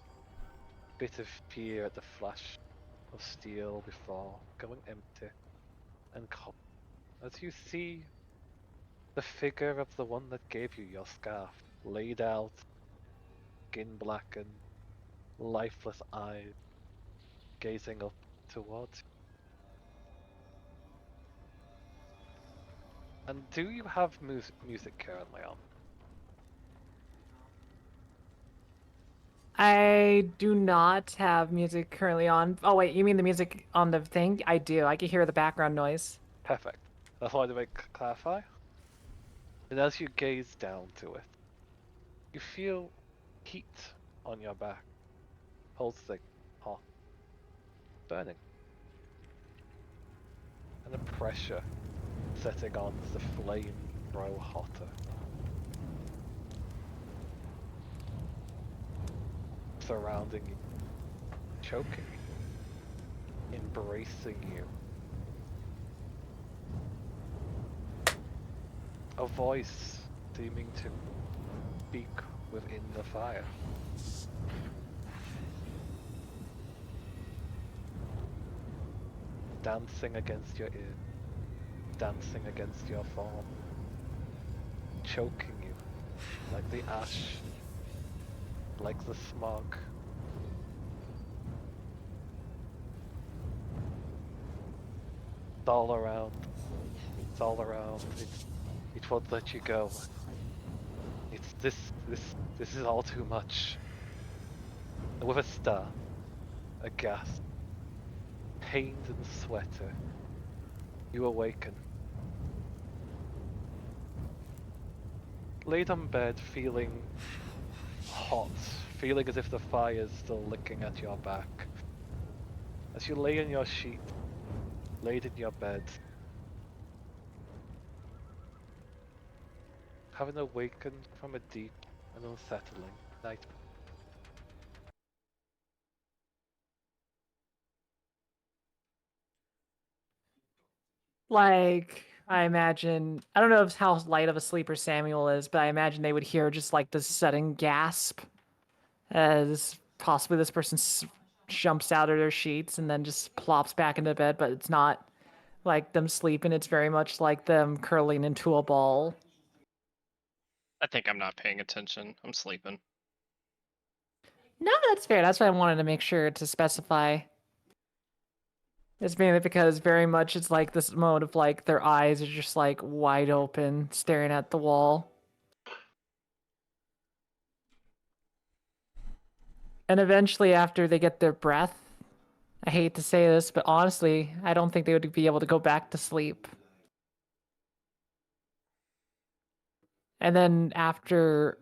bit of fear at the flash of steel before going empty and cold. As you see the figure of the one that gave you your scarf laid out, skin blackened, lifeless eyes gazing up towards you. And do you have music currently on? I do not have music currently on. Oh wait, you mean the music on the thing? I do. I can hear the background noise. Perfect. That's why I wanted to clarify. And as you gaze down to it, you feel heat on your back, pulsing, hot, burning, and the pressure setting on as the flame grow hotter. Surrounding you, choking you, embracing you. A voice seeming to speak within the fire. Dancing against your ear, dancing against your form, choking you like the ash, like the smog. It's all around. It's all around. It won't let you go. It's this is all too much. And with a start, a gasp, pained and sweater, you awaken. Laid on bed, feeling hot, feeling as if the fire's still licking at your back. As you lay in your sheet, laid in your bed, having awakened from a deep and unsettling night. Like, I imagine, I don't know if how light of a sleeper Samuel is, but I imagine they would hear just like this sudden gasp as possibly this person jumps out of their sheets and then just plops back into bed, but it's not like them sleeping, it's very much like them curling into a ball. I think I'm not paying attention. I'm sleeping. No, that's fair. That's why I wanted to make sure to specify. It's mainly because very much it's like this mode of like their eyes are just like wide open, staring at the wall. And eventually, after they get their breath, I hate to say this, but honestly, I don't think they would be able to go back to sleep. And then after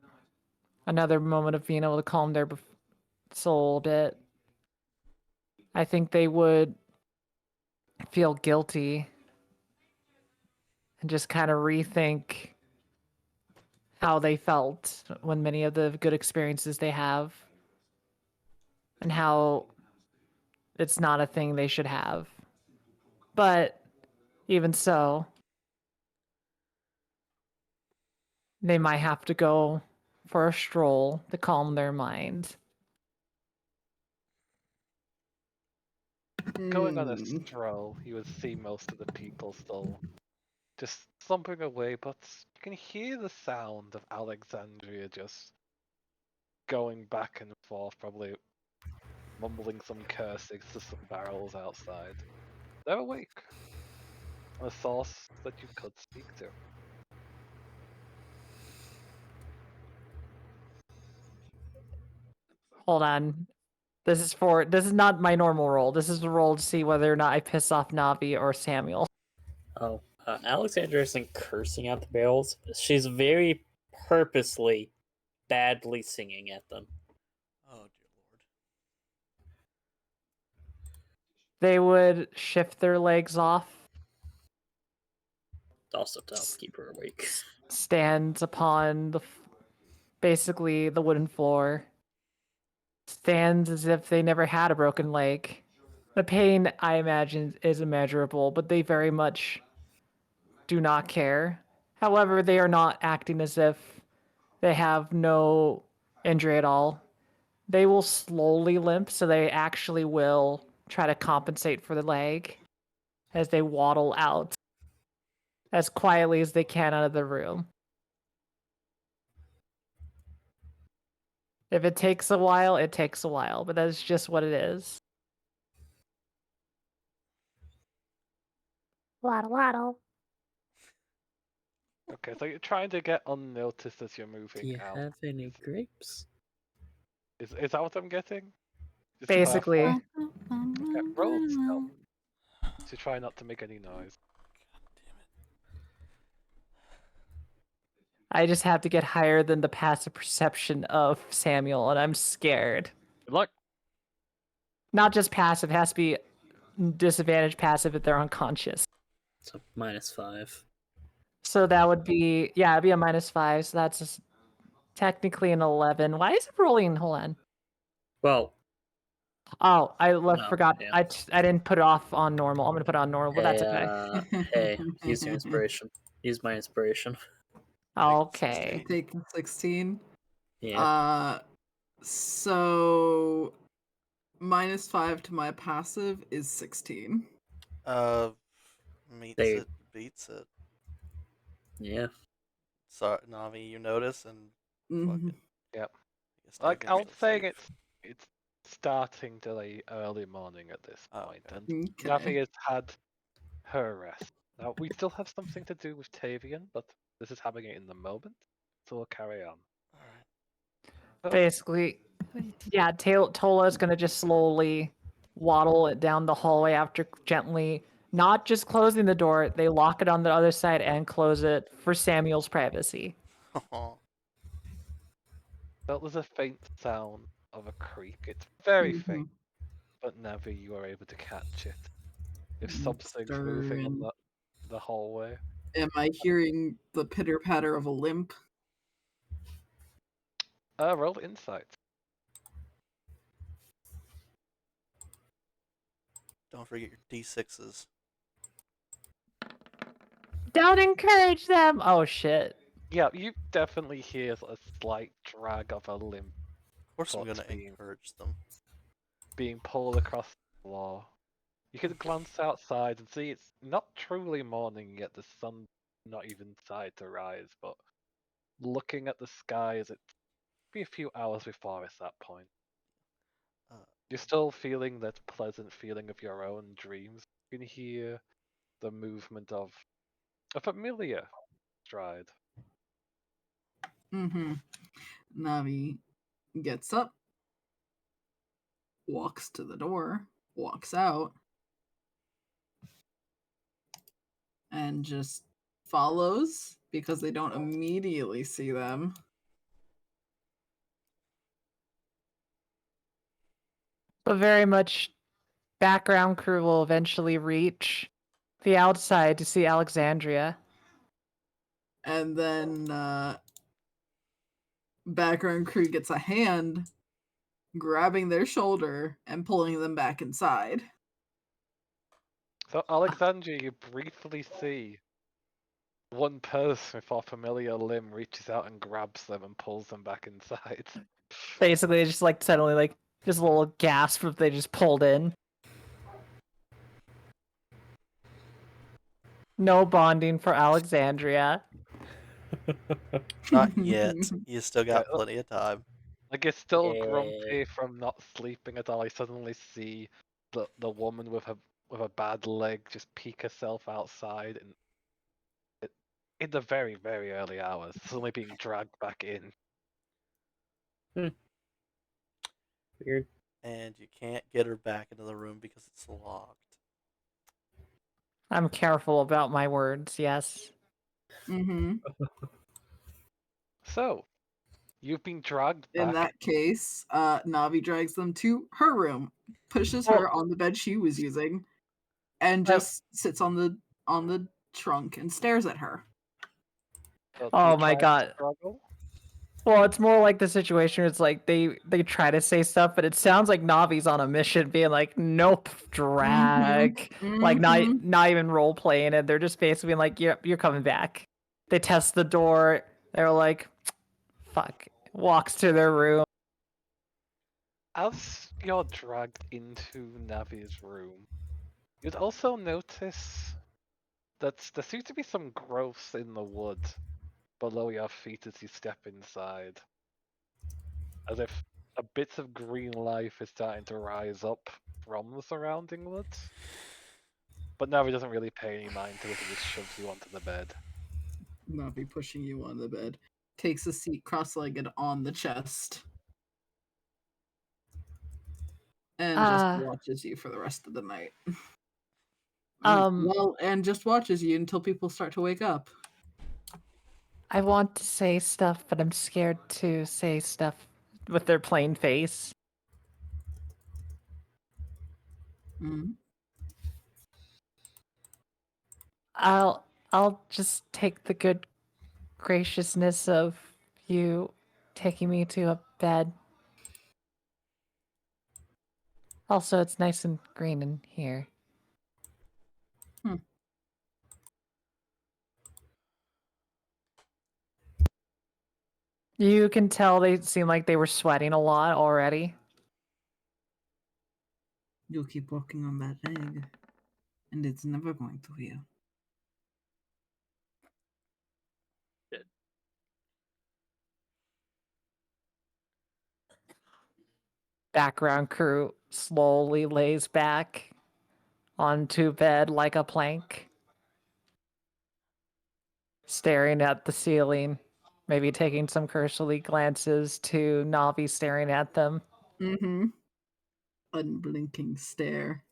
another moment of being able to calm their soul a bit, I think they would feel guilty and just kind of rethink how they felt when many of the good experiences they have and how it's not a thing they should have. But even so, they might have to go for a stroll to calm their mind. Going on a Hmm. stroll, you would see most of the people still just slumbering away, but you can hear the sound of Alexandria just going back and forth, probably mumbling some curses to some barrels outside. They're awake. A source that you could speak to. Hold on. This is not my normal roll. This is the roll to see whether or not I piss off Navi or Samuel. Oh, Alexandra isn't cursing at the barrels. She's very purposely badly singing at them. Oh dear lord. They would shift their legs off, Also to help keep her awake. stand upon basically the wooden floor, stands as if they never had a broken leg. The pain, I imagine, is immeasurable, but they very much do not care. However, they are not acting as if they have no injury at all. They will slowly limp, so they actually will try to compensate for the leg as they waddle out as quietly as they can out of the room. If it takes a while, it takes a while, but that's just what it is. Waddle waddle. Okay, so you're trying to get unnoticed as you're Do moving you out. have any grapes? Is that what I'm getting? Just to Basically, clarify. Okay, roll stealth to try not to make any noise. I just have to get higher than the passive perception of Samuel, and I'm scared. Good luck. Not just passive, it has to be disadvantage passive if they're unconscious. So -5. So that would be, yeah, it'd be a -5, so that's technically an 11. Why is it rolling? Hold on. Well, Oh, I No, forgot. yeah. I didn't put it off on normal. I'm gonna put it on normal, but hey, that's okay. hey, use your inspiration. Use my inspiration. Okay. Taking 16. Yeah. So -5 to my passive is 16. Meets They- it, beats it. Yeah. So Navi, you notice and Mhm. fucking. Yep. I guess Like I Davian's was still saying, safe. it's starting to the early morning at this Oh, point, okay. and Okay. Navi has had her rest. Now we still have something to do with Tavian, but this is happening in the moment, so we'll carry on. All right. Basically, yeah, Tola's gonna just slowly waddle it down the hallway after gently, not just closing the door, they lock it on the other side and close it for Samuel's privacy. Felt there's a faint sound of a creak. It's very Mhm. faint, but Navi, you are able to catch it. If I'm something's moving on stirring. the hallway. Am I hearing the pitter patter of a limp? Roll insight. Don't forget your D6s. Don't encourage them. Oh shit. Yeah, you definitely hear a slight drag of a limb Of course, I'm Thoughts gonna being- encourage them. being pulled across the floor. You can glance outside and see it's not truly morning yet. The sun's not even started to rise, but looking at the skies, it's be a few hours before it's that point. Uh, You're still feeling that pleasant feeling of your own dreams. You can hear the movement of a familiar stride. Mm-hmm. Navi gets up, walks to the door, walks out, and just follows because they don't immediately see them. But very much background crew will eventually reach the outside to see Alexandria. And then background crew gets a hand grabbing their shoulder and pulling them back inside. So, Alexandria, you briefly see one person with a familiar limb reaches out and grabs them and pulls them back inside. Basically, it's just like suddenly, like, just a little gasp if they just pulled in. No bonding for Alexandria. Not yet. You still got Yeah, plenty of time. Like, it's still Yeah. grumpy from not sleeping at all. I suddenly see the woman with a bad leg just peek herself outside, and in the very, very early hours, suddenly being dragged back in. Weird. And you can't get her back into the room because it's locked. I'm careful about my words, yes. Mm-hmm. So, you've been dragged In back. that case, Navi drags them to her room, pushes her on the bed she was using, and just sits on the trunk and stares at her. So, do Oh you my try and God. struggle? Well, it's more like the situation where it's like they try to say stuff, but it sounds like Navi's on a mission, being like, "Nope, drag," like Mhm. not even role playing it. They're just basically being like, "Yep, you're coming back." They test the door. They're like, "Fuck." Walks to their room. As you're dragged into Navi's room, you'd also notice that there seems to be some growths in the wood below your feet as you step inside. As if a bit of green life is starting to rise up from the surrounding woods. But Navi doesn't really pay any mind to it and just shoves you onto the bed. Navi pushing you on the bed. Takes a seat cross-legged on the chest. And just watches you for the rest of the night. And just watches you until people start to wake up. I want to say stuff, but I'm scared to say stuff with their plain face. Mhm. I'll just take the good graciousness of you taking me to a bed. Also, it's nice and green in here. You can tell they seem like they were sweating a lot already. You'll keep walking on that leg, and it's never going to heal. Background crew slowly lays back onto bed like a plank, staring at the ceiling, maybe taking some cursory glances to Navi staring at them. Mm-hmm. Unblinking stare.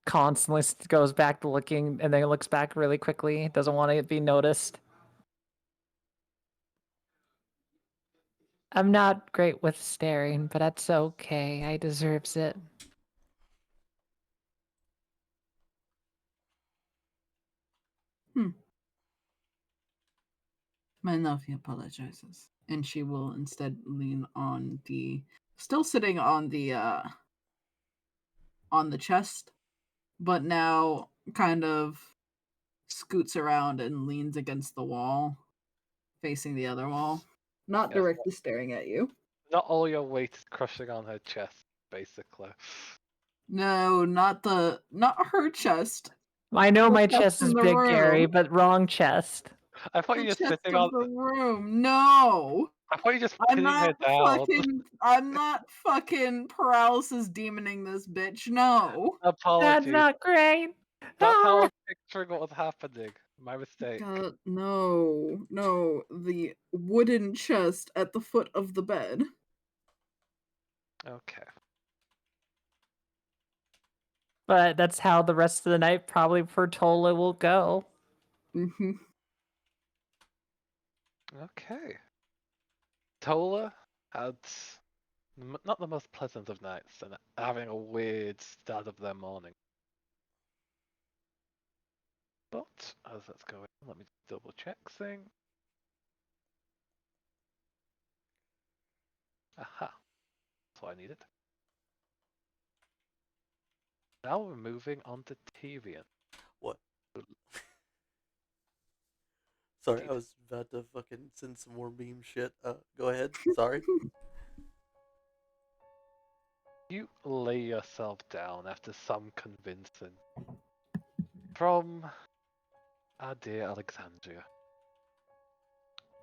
Constantly goes back to looking and then looks back really quickly. Doesn't want to be noticed. I'm not great with staring, but that's okay. I deserves it. My Navi apologizes, and she will instead lean on the, still sitting on the chest, but now kind of scoots around and leans against the wall, facing the other wall, not Yes. directly staring at you. Not all your weight is crushing on her chest, basically. No, not her chest. I know The my chest chest in is the big, Gary, room. but wrong chest. I thought The you were chest sitting of on. the room. No. I thought you were just I'm pinning her not down. fucking paralysis demoning this bitch. No. That's Apologies. not great. That's how I Ah! was picturing what was happening. My mistake. God, no. The wooden chest at the foot of the bed. Okay. But that's how the rest of the night probably for Tola will go. Mm-hmm. Okay. Tola had not the most pleasant of nights and having a weird start of their morning. But as that's going on, let me double check thing. Aha. That's what I needed. Now we're moving on to Tivian. What? Sorry, Indeed. I was about to fucking send some more meme shit. Go ahead. Sorry. You lay yourself down after some convincing from our dear Alexandria.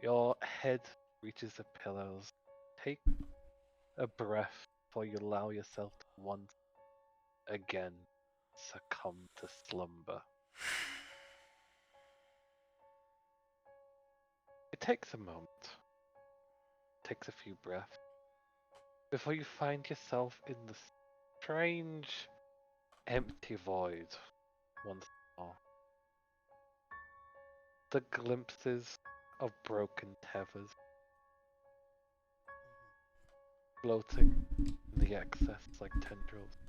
Your head reaches the pillows. Take a breath before you allow yourself to once again succumb to slumber. It takes a moment, takes a few breaths, before you find yourself in the strange, empty void once more. The glimpses of broken tethers floating in the excess like tendrils,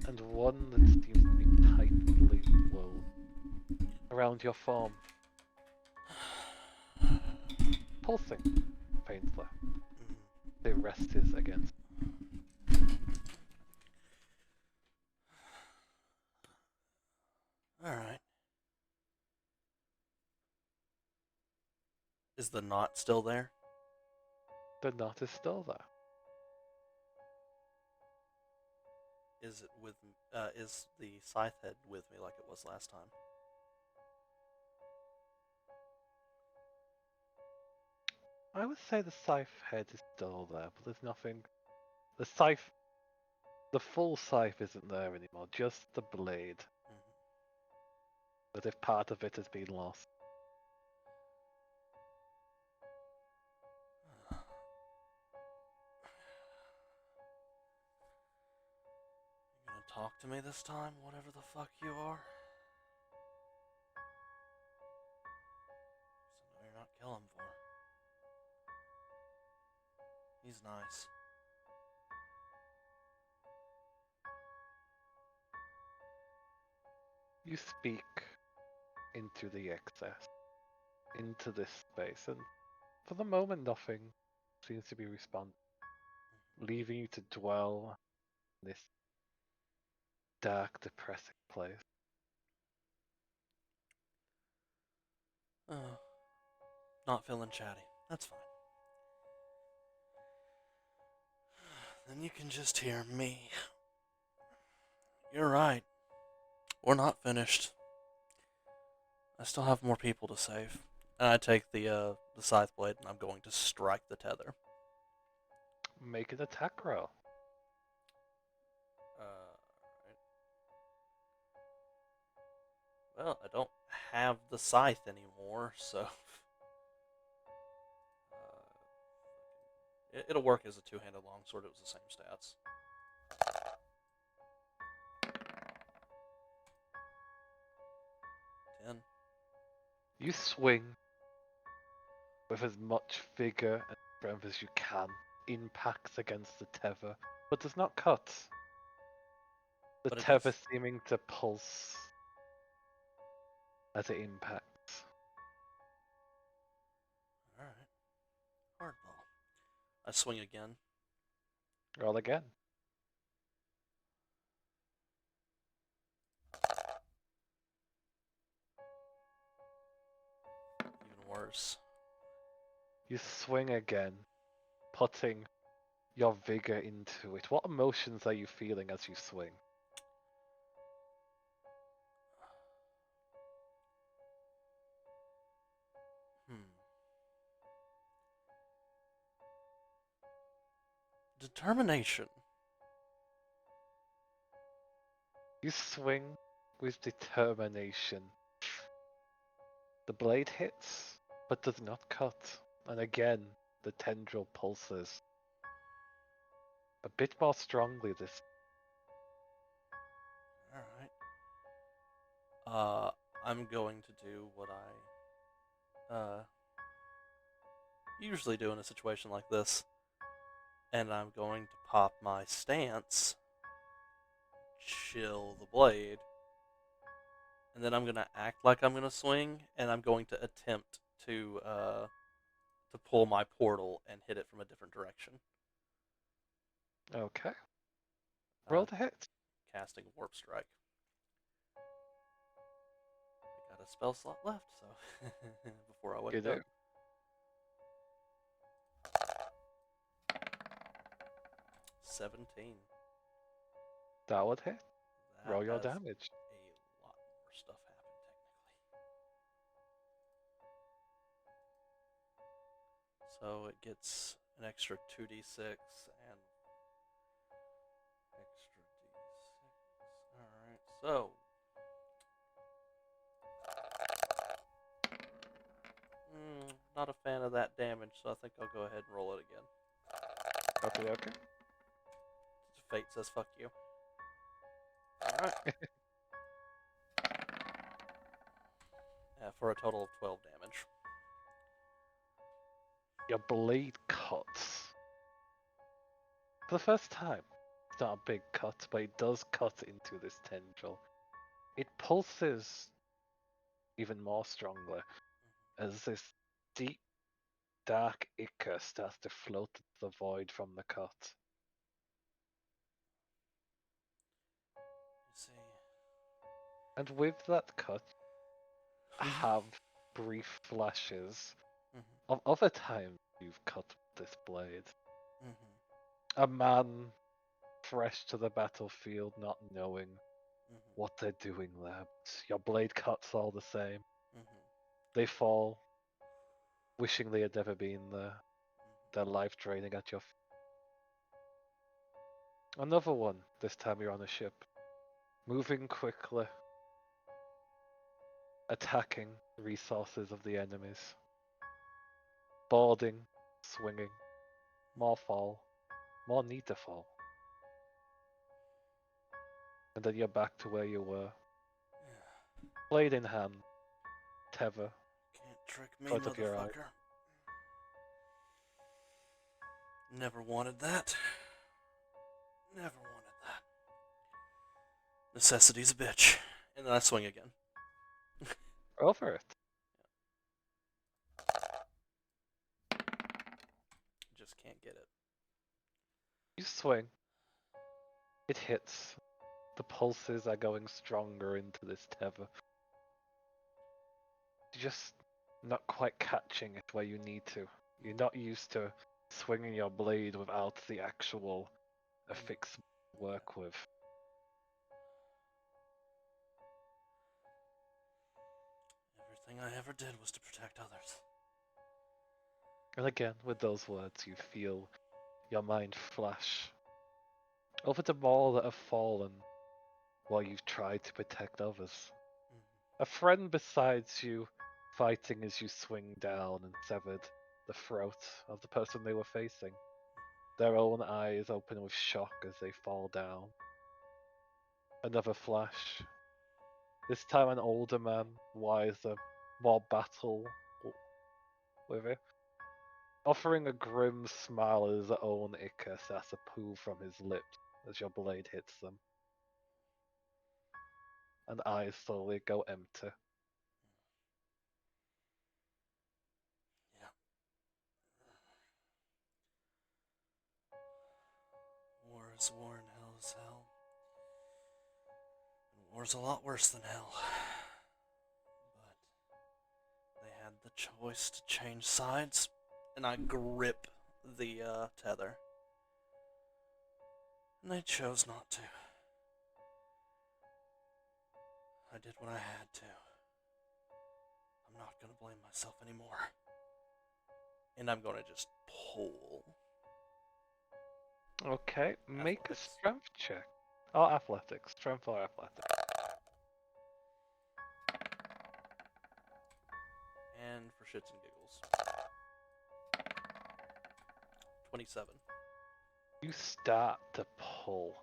and one that seems to be tightly wound around your form, pulsing faintly. It rests against. Alright. Is the knot still there? The knot is still there. Is it with is the scythe head with me like it was last time? I would say the scythe head is still there, but there's nothing. The scythe, the full scythe isn't there anymore, just the blade. As if part of it has been lost. You gonna talk to me this time, whatever the fuck you are? So no, you're not killing for. He's nice. You speak into the excess, into this space, and for the moment nothing seems to be responding, leaving you to dwell in this dark, depressing place. Oh, not feeling chatty. That's fine. Then you can just hear me. You're right. We're not finished. I still have more people to save. And I take the scythe blade and I'm going to strike the tether. Make an attack roll. Right. Well, I don't have the scythe anymore, so it'll work as a two-handed longsword. It was the same stats. You swing with as much vigor and strength as you can, impacts against the tether, but does not cut. The But it tether does. seeming to pulse as it impacts. Alright. Hardball. I swing again. Roll again. Even worse. You swing again, putting your vigor into it. What emotions are you feeling as you swing? Determination. You swing with determination. The blade hits, but does not cut. And again, the tendril pulses. A bit more strongly this. Alright. I'm going to do what I usually do in a situation like this. And I'm going to pop my stance, chill the blade, and then I'm gonna act like I'm gonna swing, and I'm going to attempt to pull my portal and hit it from a different direction. Okay. Roll to hit. Casting Warp Strike. I got a spell slot left, so before I went You go. do. 17. That would hit. That Roll your has damage. a lot more stuff happen technically. So it gets an extra 2d6 and extra d6. Alright, so. Not a fan of that damage, so I think I'll go ahead and roll it again. Okay. Fate says fuck you. Alright. For a total of 12 damage. Your blade cuts. For the first time. It's not a big cut, but it does cut into this tendril. It pulses even more strongly as this deep, dark ichor starts to float into the void from the cut. You see. And with that cut, have brief flashes of other times you've cut with this blade. A man fresh to the battlefield, not knowing what they're doing there. But your blade cuts all the same. They fall, wishing they had never been there. Their life draining at your feet. Another one, this time you're on a ship. Moving quickly. Attacking resources of the enemies. Boarding, swinging. More fall. More need to fall. And then you're back to where you were. Blade in hand. Tether. Can't trick me, Front of your eye. motherfucker. Never wanted that. Never wanted that. Necessity's a bitch. And then I swing again. Roll for it. Just can't get it. You swing. It hits. The pulses are going stronger into this tether. You're just not quite catching it where you need to. You're not used to swinging your blade without the actual affix to work with. Everything I ever did was to protect others. And again, with those words, you feel your mind flash over the more that have fallen while you've tried to protect others. A friend besides you fighting as you swing down and severed the throat of the person they were facing. Their own eyes open with shock as they fall down. Another flash. This time an older man, wiser, more battle with it. Offering a grim smile as his own ichor starts to pool from his lips as your blade hits them. And eyes slowly go empty. Yeah. War is war and hell is hell. And war's a lot worse than hell. But they had the choice to change sides, and I grip the tether. And they chose not to. I did what I had to. I'm not gonna blame myself anymore. And I'm gonna just pull. Okay, make a Athletics. strength check. Or athletics. Strength or athletics. And for shits and giggles. 27. You start to pull.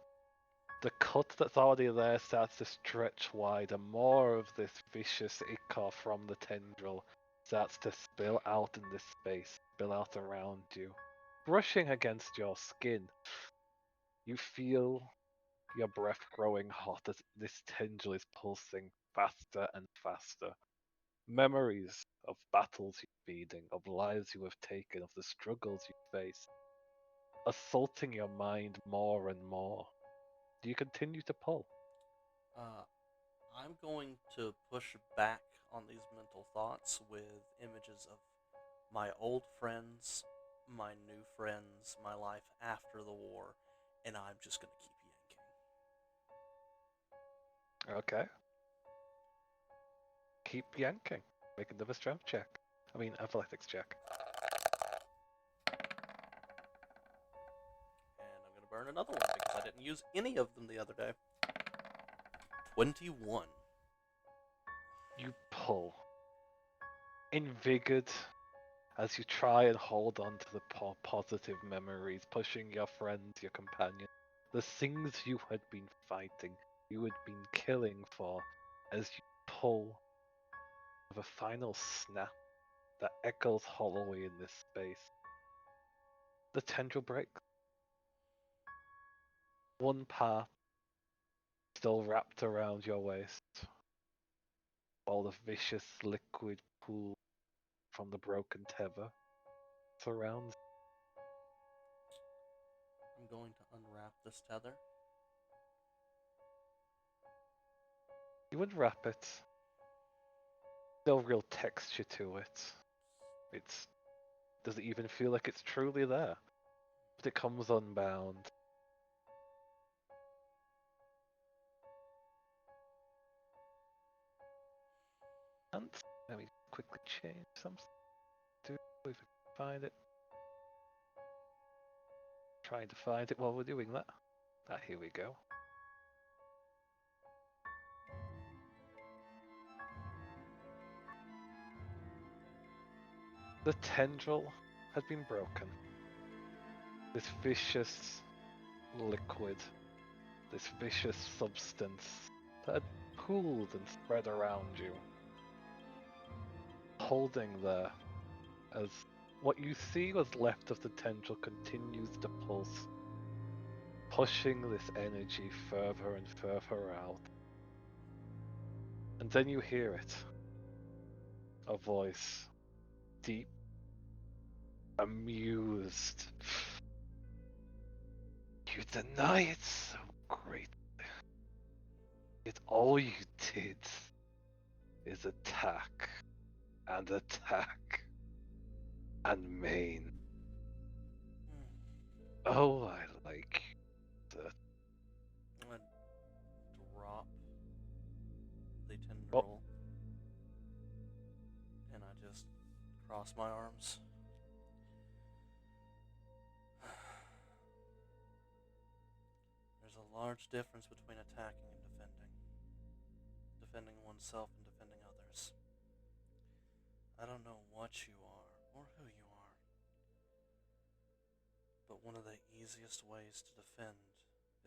The cut that's already there starts to stretch wide, and more of this vicious ichor from the tendril starts to spill out in this space, spill out around you, brushing against your skin. You feel your breath growing hot as this tendril is pulsing faster and faster. Memories of battles you're leading, of lives you have taken, of the struggles you faced, assaulting your mind more and more. Do you continue to pull? I'm going to push back on these mental thoughts with images of my old friends, my new friends, my life after the war, and I'm just going to keep yanking. Okay. Keep yanking. Make another strength check. I mean, athletics check. And I'm going to burn another one because I didn't use any of them the other day. 21. You pull. Invigorated as you try and hold on to the positive memories, pushing your friends, your companions, the things you had been fighting, you had been killing for, as you pull with a final snap that echoes hollowly in this space. The tendril breaks. One part still wrapped around your waist, while the vicious liquid pool from the broken tether surrounds. I'm going to unwrap this tether. You unwrap it. No real texture to it. It's doesn't even feel like it's truly there. But it comes unbound. And let me quickly change something. Do if I can find it. Trying to find it while we're doing that. Ah, here we go. The tendril had been broken. This vicious liquid, this vicious substance that had pooled and spread around you, holding there as what you see was left of the tendril continues to pulse, pushing this energy further and further out. And then you hear it. A voice, deep, amused. You deny it so greatly. Yet all you did is attack and attack and main. Oh, I like that. I'm going to drop the tendril. And I just cross my arms. There's a large difference between attacking and defending. Defending oneself and defending others. I don't know what you are or who you are, but one of the easiest ways to defend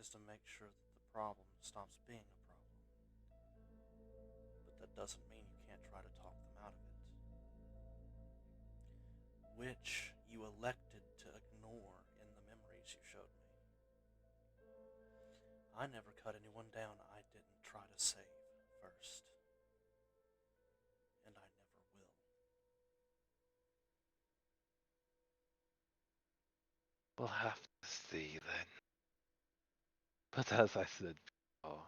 is to make sure that the problem stops being a problem. But that doesn't mean you can't try to talk them out of it. Which you elected to ignore in the memories you showed me. I never cut anyone down I didn't try to save first. And I never will. We'll have to see then. But as I said before,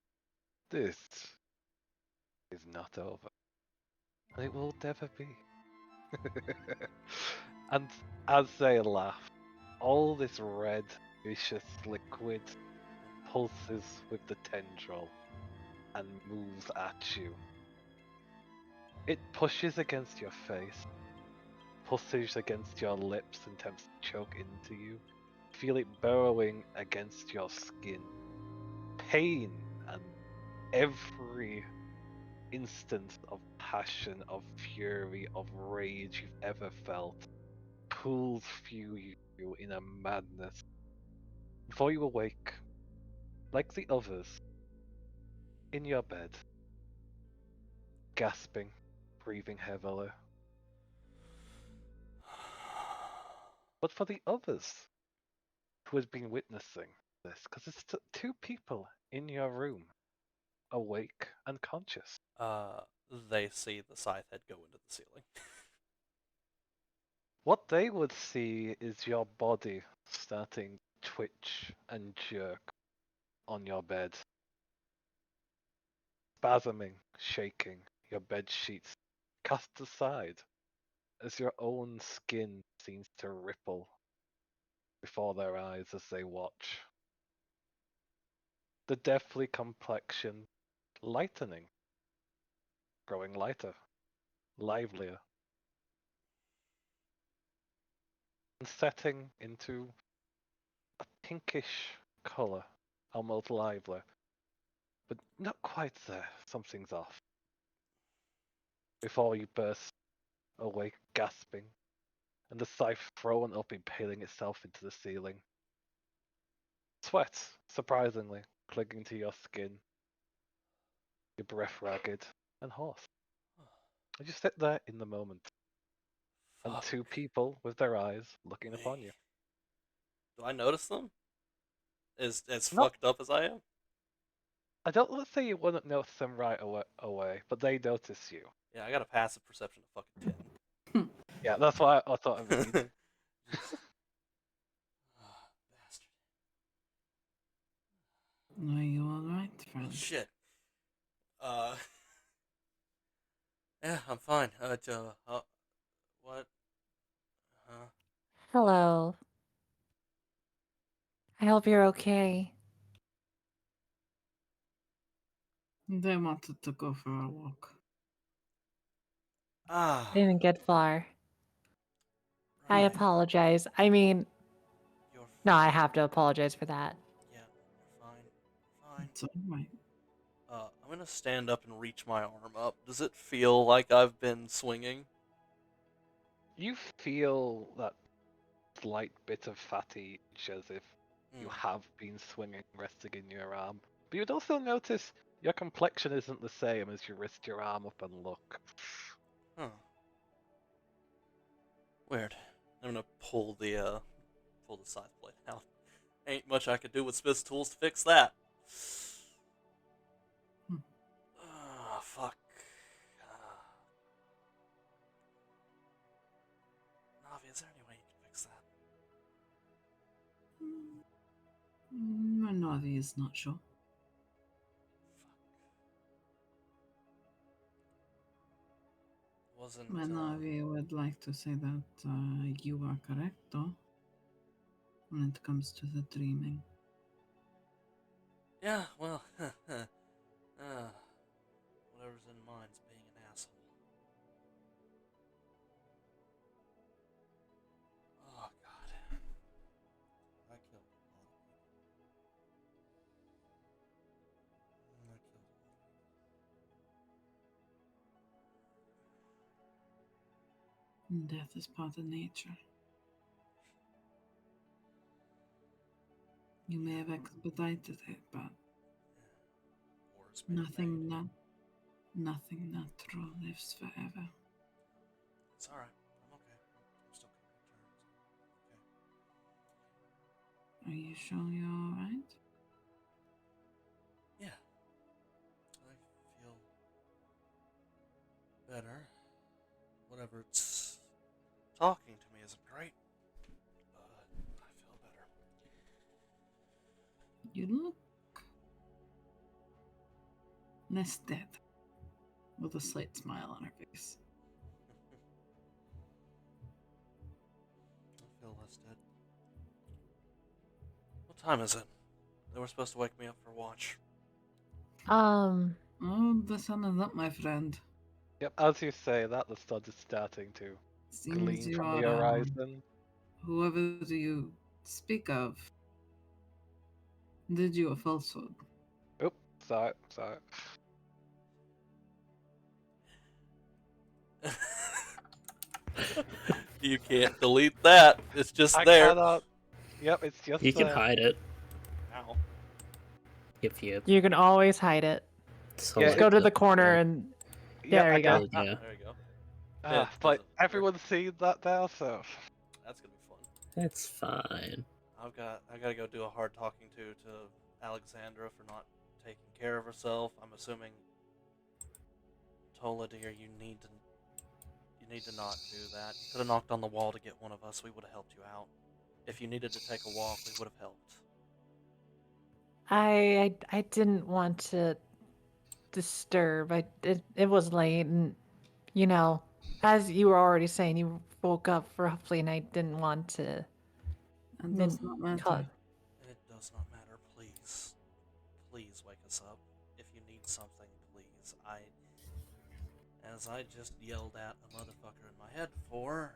this is not over. And it will never be. And as they laugh, all this red, vicious liquid pulses with the tendril and moves at you. It pushes against your face, pushes against your lips and attempts to choke into you. Feel it burrowing against your skin. Pain and every instant of passion, of fury, of rage you've ever felt pulls through you in a madness. Before you awake, like the others, in your bed, gasping, breathing heavily. But for the others who had been witnessing this because it's two people in your room, awake and conscious. They see the scythe head go into the ceiling. What they would see is your body starting to twitch and jerk on your bed. Spasming, shaking, your bed sheets cast aside as your own skin seems to ripple before their eyes as they watch. The deathly complexion lightening, growing lighter, livelier, and setting into a pinkish colour, almost lively. But not quite there, something's off. Before you burst awake, gasping, and the scythe thrown up, impaling itself into the ceiling. Sweat, surprisingly, clinging to your skin. Your breath ragged and hoarse. And you sit there in the moment, and Fuck two people with their eyes looking upon me. you. Do I notice them? As No. fucked up as I am? I don't let's say you wouldn't notice them right away, but they notice you. Yeah, I got a passive perception of fucking 10. Yeah, that's why I thought of it. Bastard. Are you alright, Oh, friend? shit. Yeah, I'm fine. What? Hello. I hope you're okay. They wanted to go for a walk. Ah. I didn't get far. I right. apologize. I mean, You're no, I have to apologize for that. Yeah, you're fine. Fine. It's alright. I'm gonna stand up and reach my arm up. Does it feel like I've been swinging? You feel that slight bit of fatty itch as if you have been swinging, resting in your arm. But you'd also notice your complexion isn't the same as you wrist your arm up and look. Huh. Weird. I'm gonna pull the scythe blade out. Ain't much I could do with Smith's tools to fix that. Ah, fuck. Navi, is there any way you can fix that? Navi is not sure. Wasn't. Navi would like to say that you are correct, though, when it comes to the dreaming. Yeah, well, whatever's in mine's being an asshole. Oh, God. I killed a lot of people. I killed a lot of people. Death is part of nature. You may have expedited it, but Wars being nothing made. nothing natural lives forever. It's alright. I'm okay. I'm still coming to terms. Okay. Are you sure you're alright? Yeah. I feel better. Whatever it's talking to me isn't great, but I feel better. You look less dead, with a slight smile on her face. I feel less dead. What time is it? They were supposed to wake me up for watch. Oh, the sun is up, my friend. Yep, as you say that, the sun is starting to Seems gleam you from the are horizon. whoever do you speak of? Did you a falsehood? Oop, sorry. You can't delete that. It's just I there. cannot. Yep, it's just You can there. hide it Ow. if you You can always hide it. Yeah, Just go to select the it. corner Yeah. and Yep, there I you go. got- Yeah, There you go. Ah, Yeah, but doesn't work. everyone's seen that now, so That's gonna be fun. that's fine. I gotta go do a hard talking to Alexandra for not taking care of herself. I'm assuming, Tola dear, you need to not do that. You could have knocked on the wall to get one of us. We would have helped you out. If you needed to take a walk, we would have helped. I didn't want to disturb. It was late, and you know, as you were already saying, you woke up roughly, and I didn't want to. It does not matter. It does not matter. Please, please wake us up. If you need something, please. As I just yelled at a motherfucker in my head before,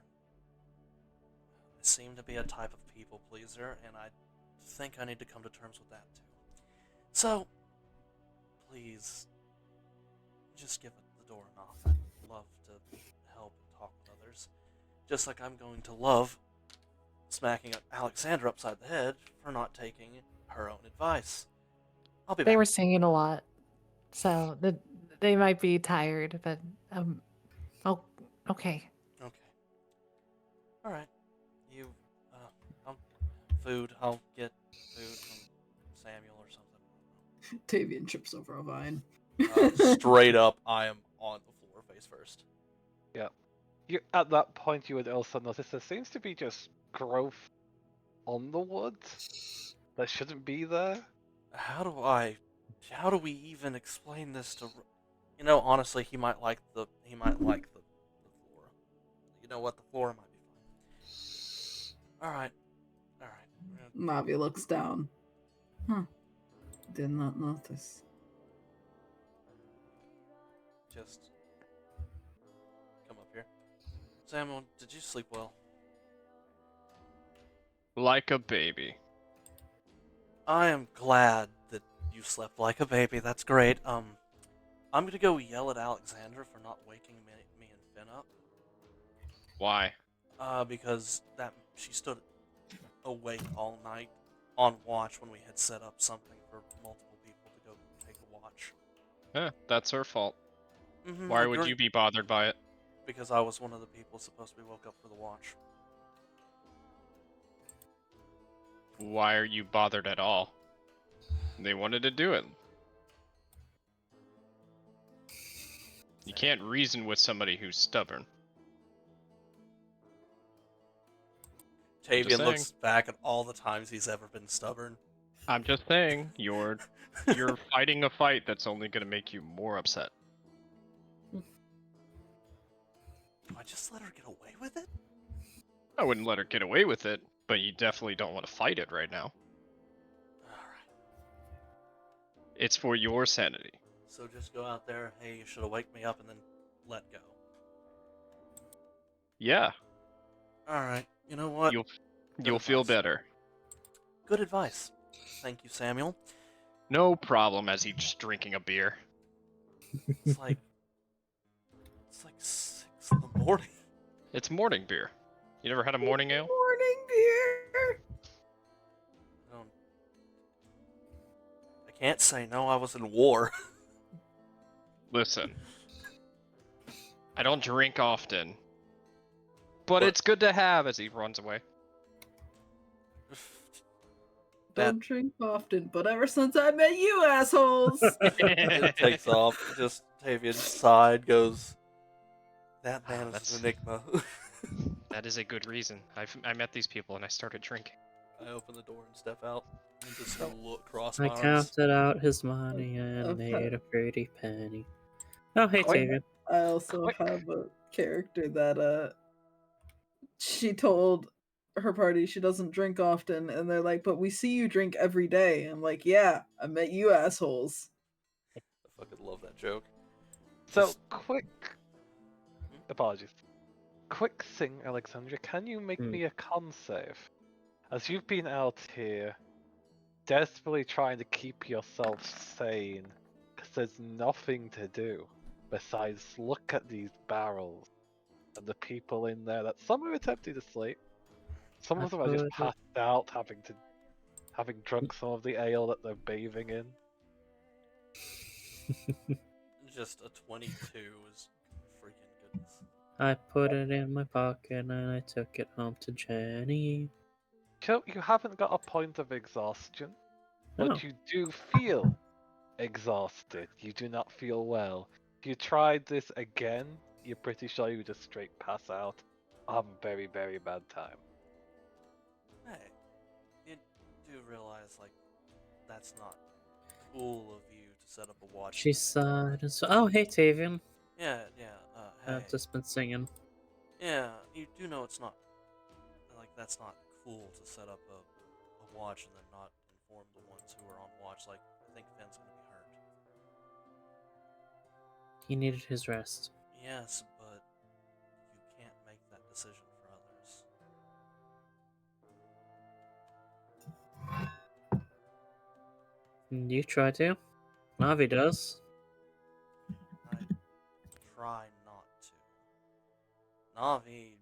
I seem to be a type of people pleaser, and I think I need to come to terms with that too. So, please, just give the door a knock. I'd love to help and talk with others. Just like I'm going to love smacking Alexandra upside the head for not taking her own advice. I'll be back. They were singing a lot, so they might be tired. But oh, okay. Okay. All right. You, food. I'll get food from Samuel or something. Tavian trips over a vine. Straight up, I am on the floor face first. At that point, you would also notice there seems to be just growth on the wood that shouldn't be there. How do we even explain this to? You know, honestly, he might like the flora. You know what? The flora might be fine. All right. Navi looks down. Huh. Did not notice. Just come up here. Samuel, did you sleep well? Like a baby. I am glad that you slept like a baby. That's great. I'm gonna go yell at Alexandra for not waking me and Finn up. Why? Because she stood awake all night on watch when we had set up something for multiple people to go take a watch. That's her fault. Mm-hmm, Why would you be bothered by it? Because I was one of the people supposed to be woke up for the watch. Why are you bothered at all? They wanted to do it. You can't reason with somebody who's stubborn. Tavian looks back at all the times he's ever been stubborn. I'm just saying, you're fighting a fight that's only gonna make you more upset. Do I just let her get away with it? I wouldn't let her get away with it, but you definitely don't want to fight it right now. Alright. It's for your sanity. So just go out there, hey, you should have waked me up, and then let go. Yeah, Alright, you know what? you'll feel better. Good advice. Thank you, Samuel. No problem, as he's drinking a beer. It's like 6 in the morning. It's morning beer. You never had a morning ale? Morning beer. I can't say no, I was in war. Listen, I don't drink often, but it's good to have, as he runs away. Don't drink often, but ever since I met you assholes. It takes off. Just Tavian's side goes, that man is an enigma. That is a good reason. I met these people and I started drinking. I open the door and step out and just look across my I arms. counted out his money and Okay. made a pretty penny. Oh, hey, Quick. Tavian. I also have a character that she told her party she doesn't drink often, and they're like, but we see you drink every day. I'm like, yeah, I met you assholes. I fucking love that joke. So, Just- quick. Apologies. Quick thing, Alexandra, can you make me a con save? As you've been out here, desperately trying to keep yourself sane, because there's nothing to do besides look at these barrels and the people in there that some are attempting to sleep, some of them are just Absolutely. passed out, having drunk some of the ale that they're bathing in. Just a 22 is freaking goodness. I put it in my pocket and I took it home to Jenny. You haven't got a point of exhaustion, but Oh. you do feel exhausted. You do not feel well. If you tried this again, you're pretty sure you would just straight pass out on very, very bad time. Hey, you do realize, like, that's not cool of you to set up a watch. She sighed and so. Oh, hey, Tavian. Yeah, hey. I've just been singing. Yeah, you do know it's not, like, that's not cool to set up a watch and then not inform the ones who are on watch. Like, I think Finn's gonna be hurt. He needed his rest. Yes, but you can't make that decision for others. You try to. Navi does. I try not to. Navi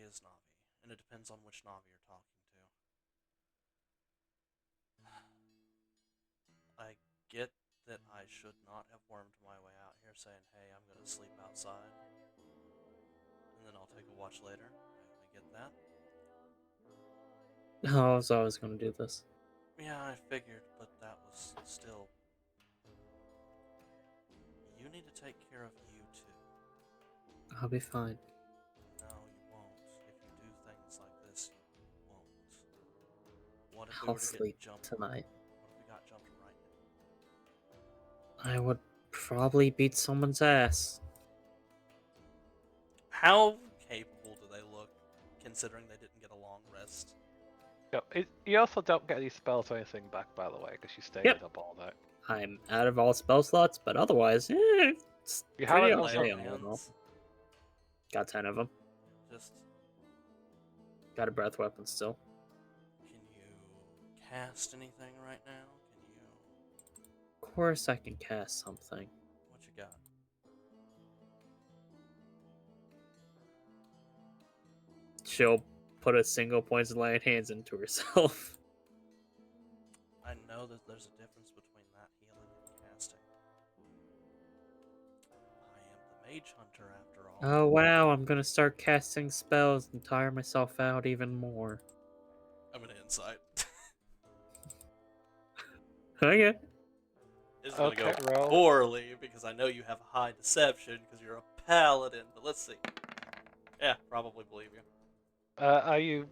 is Navi, and it depends on which Navi you're talking to. I get that I should not have wormed my way out here saying, hey, I'm gonna sleep outside, and then I'll take a watch later. I get that. Oh, I was always going to do this. Yeah, I figured, but that was still... You need to take care of you too. I'll be fine. No, you won't. If you do things like this, you won't. What if we I'll were to sleep get jumped? tonight. What if we got jumped right now? I would probably beat someone's ass. How capable do they look, considering they didn't get a long rest? You also don't get any spells or anything back, by the way, because you stayed Yep. up all night. I'm out of all spell slots, but otherwise, it's You pretty haven't okay also- on all in all. Got 10 of them. Just, Got a breath weapon still. can you cast anything right now? Can you... Of course I can cast something. What you got? She'll put a single points of laying hands into herself. I know that there's a difference between that healing and casting. I am the mage hunter after all. Oh wow, I'm gonna start casting spells and tire myself out even more. I'm an insight. Okay. It's gonna Okay, go roll. poorly because I know you have a high deception because you're a paladin. But let's see. Yeah, probably believe you. Are you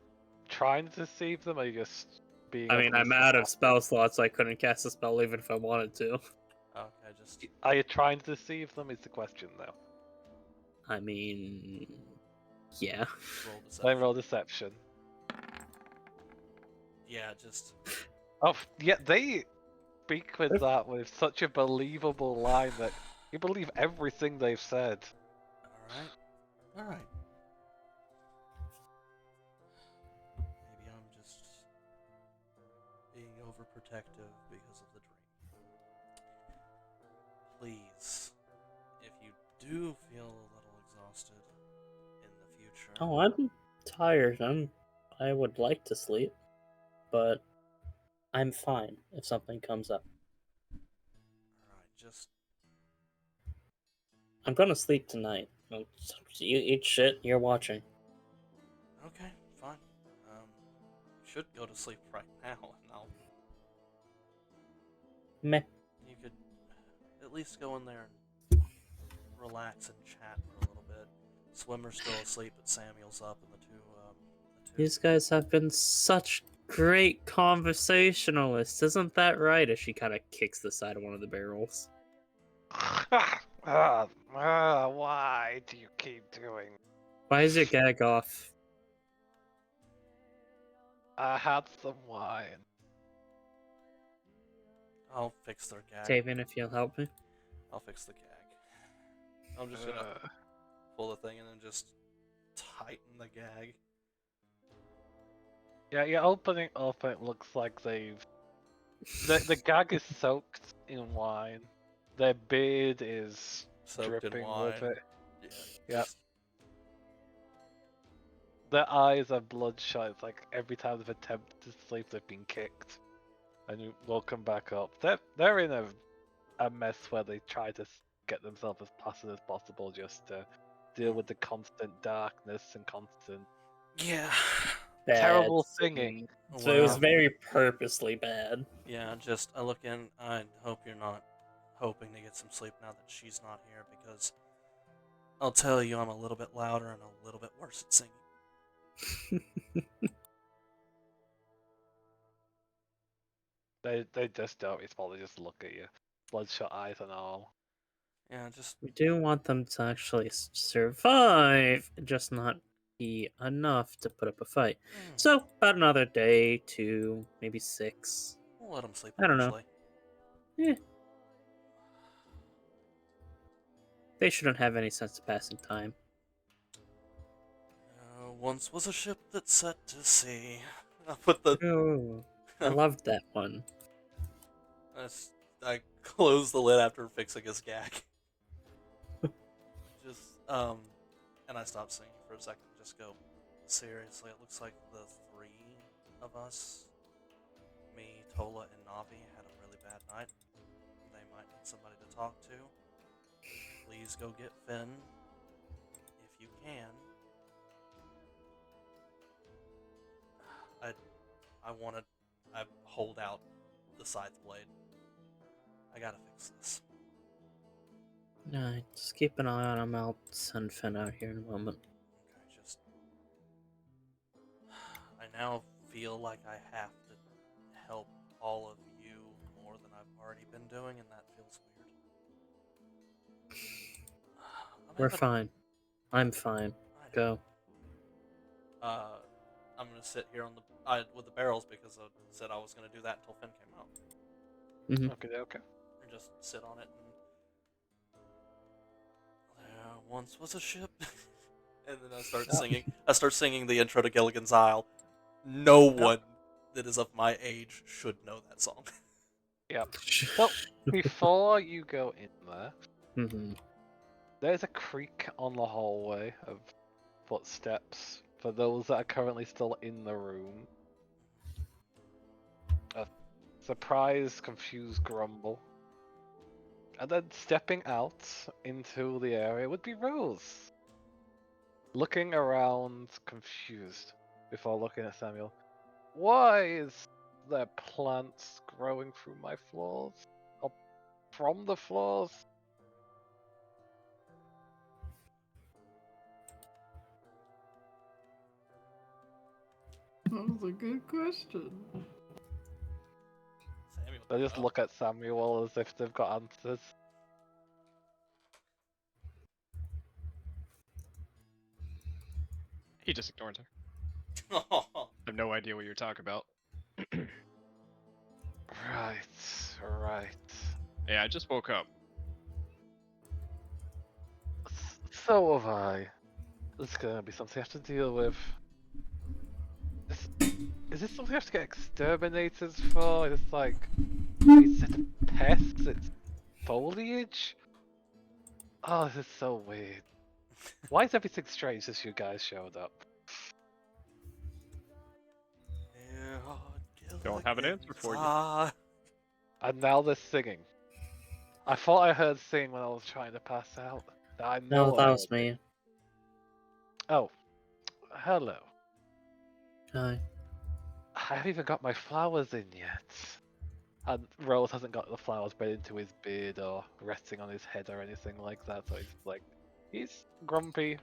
trying to deceive them, or are you just being... I mean, overly I'm out of sarcastic? spell slots, so I couldn't cast a spell even if I wanted to. Okay, just Are you trying to deceive them, is the question, though. I mean, yeah. roll deception. Then roll deception. Yeah, just Oh, yeah, they speak with that with such a believable line that you believe everything they've said. all right. Maybe I'm just being overprotective because of the dream. Please, if you do feel a little exhausted in the future, Oh, I'm tired. I would like to sleep, but I'm fine if something comes up. alright, just I'm gonna sleep tonight. You eat shit. You're watching. okay, fine. You should go to sleep right now, and I'll. Meh. You could at least go in there and relax and chat for a little bit. Swimmer's still asleep, but Samuel's up, and the two. These guys have been such great conversationalists, isn't that right? As she kind of kicks the side of one of the barrels. Why do you keep doing? Why is your gag off? I had some wine. I'll fix their gag. Tavian, if you'll help me. I'll fix the gag. I'm just gonna pull the thing and then just tighten the gag. Yeah, you're opening up and it looks like they've... The gag is soaked in wine. Their beard is Soaked dripping in wine. with it. Yeah. Yeah. just- Their eyes are bloodshot. It's like every time they've attempted to sleep, they've been kicked. And you welcome back up. They're in a mess where they try to get themselves as placid as possible just to deal with the constant darkness and constant... Yeah. bad terrible singing. So it was Well, very purposely bad. yeah, just I look in. I hope you're not hoping to get some sleep now that she's not here, because I'll tell you, I'm a little bit louder and a little bit worse at singing. They just don't respond. They just look at you, bloodshot eyes and all. Yeah, just We do want them to actually survive, just not be enough to put up a fight. So, about another day, 2, maybe 6. we'll let them sleep I don't know. eventually. Yeah. They shouldn't have any sense of passing time. Once was a ship that set to sea. I put the. Oh, I loved that one. I closed the lid after fixing his gag. Just and I stopped singing for a second. Just go. Seriously, it looks like the 3 of us, me, Tola, and Navi, had a really bad night. They might need somebody to talk to. Please go get Finn if you can. I hold out the scythe blade. I gotta fix this. Alright, just keep an eye on him. I'll send Finn out here in a moment. Okay, just. I now feel like I have to help all of you more than I've already been doing, and that feels weird. We're fine. I'm fine. Go. I'm gonna sit here on the with the barrels because I said I was gonna do that until Finn came out, Mhm. Okay. and just sit on it. And there once was a ship, and then I start singing. I start singing the intro to Gilligan's Isle. No one that is of my age should know that song. Yep. So before you go in there, Mm-hmm. there's a creak on the hallway of footsteps for those that are currently still in the room. A surprised, confused grumble. And then stepping out into the area would be Rose. Looking around, confused, before looking at Samuel. Why is there plants growing through my floors? Or from the floors? That was a good question. Samuel, They just look at Samuel as if they've got answers. He just ignores her. Oh, I have no idea what you're talking about. Right. Yeah, I just woke up. So have I. This is gonna be something I have to deal with. Is this something I have to get exterminators for? Is this like, instead of pests, it's foliage? Oh, this is so weird. Why is everything strange since you guys showed up? Don't have an answer for you. Ah. And now they're singing. I thought I heard singing when I was trying to pass out. I know No, I that was heard it. me. Oh, hello. Hi. I haven't even got my flowers in yet. And Rose hasn't got the flowers bred into his beard or resting on his head or anything like that, so he's grumpy,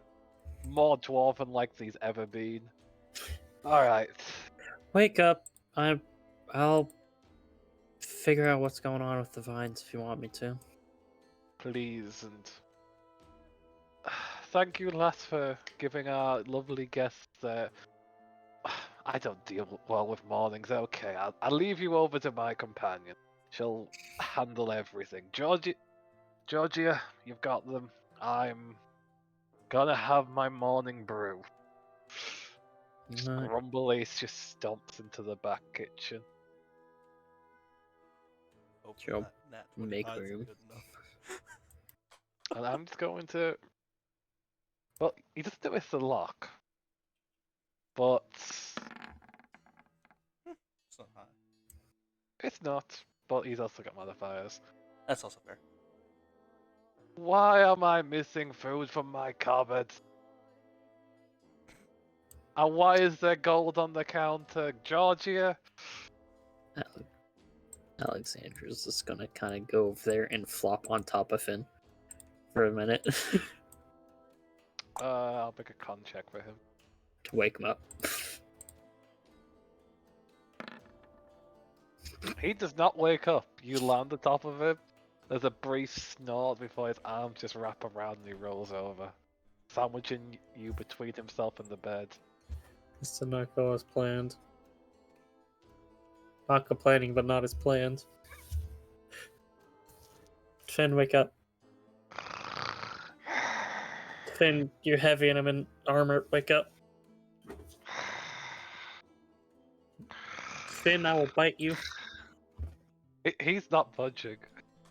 more dwarven like he's ever been. Alright. Wake up. I'll figure out what's going on with the vines if you want me to. Please, and thank you, lass, for giving our lovely guests I don't deal well with mornings. Okay, I'll leave you over to my companion. She'll handle everything. Georgia, you've got them. I'm gonna have my morning brew. Alright. Grumbly just stomps into the back kitchen. Hopefully Joe, that make 25 's room. good enough. And I'm just going to. Well, he doesn't do it with the lock. But. It's not high. It's not. But he's also got modifiers. That's also fair. Why am I missing food from my cupboard? And why is there gold on the counter, Georgia? Alexandra's just gonna kind of go over there and flop on top of Finn for a minute I'll make a con check for him. to wake him up. He does not wake up. You land on top of him. There's a brief snort before his arms just wrap around and he rolls over, sandwiching you between himself and the bed. This did not go as planned. Not complaining, but not as planned. Finn, wake up. Finn, you're heavy and I'm in armor. Wake up. Finn, I will bite you. He's not budging.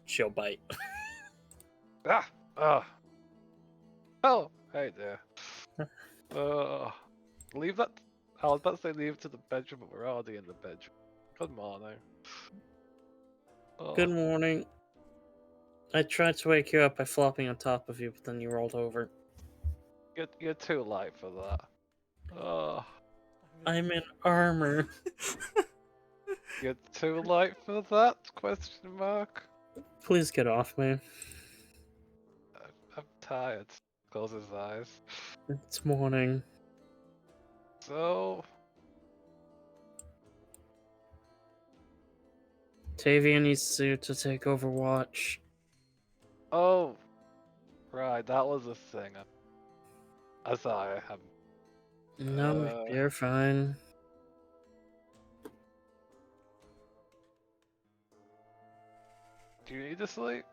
She'll bite. Ah! Oh! Hey there. Leave that. I was about to say leave it to the bedroom, but we're already in the bedroom. Good morning. Oh, Good morning. I tried to wake you up by flopping on top of you, but then you rolled over. You're too light for that. Oh, I'm in armor. you're too light for that? Question mark. Please get off me. I'm tired. Close his eyes. It's morning. So, Tavia needs to take Overwatch. oh, right, that was a thing. I'm sorry. No, you're fine. Do you need to sleep?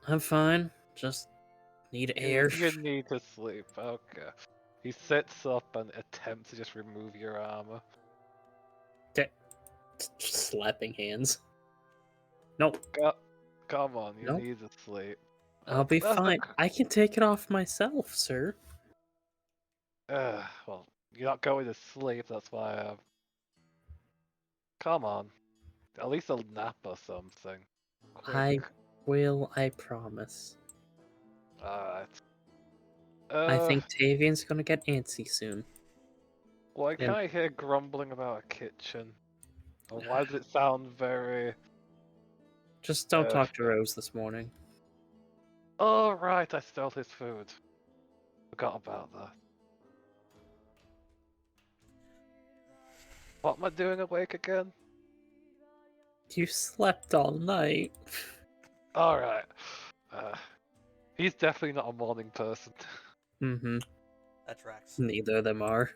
I'm fine. Just need air. You need to sleep. Okay. He sits up and attempts to just remove your armor. Slapping hands. Nope. Come on, you Nope. need to sleep. I'll be That's the fine. I can take it off myself, sir. Well, you're not going to sleep, that's why Come on. At least a nap or something. I Quick. will, I promise. Alright. I think Tavian's gonna get antsy soon. Why Yeah. can I hear grumbling about a kitchen? Or why does it sound very... Just don't talk to Rose this morning. Oh, right, I stole his food. Forgot about that. What am I doing awake again? You slept all night. Alright. He's definitely not a morning person. Mm-hmm. That tracks. Neither of them are.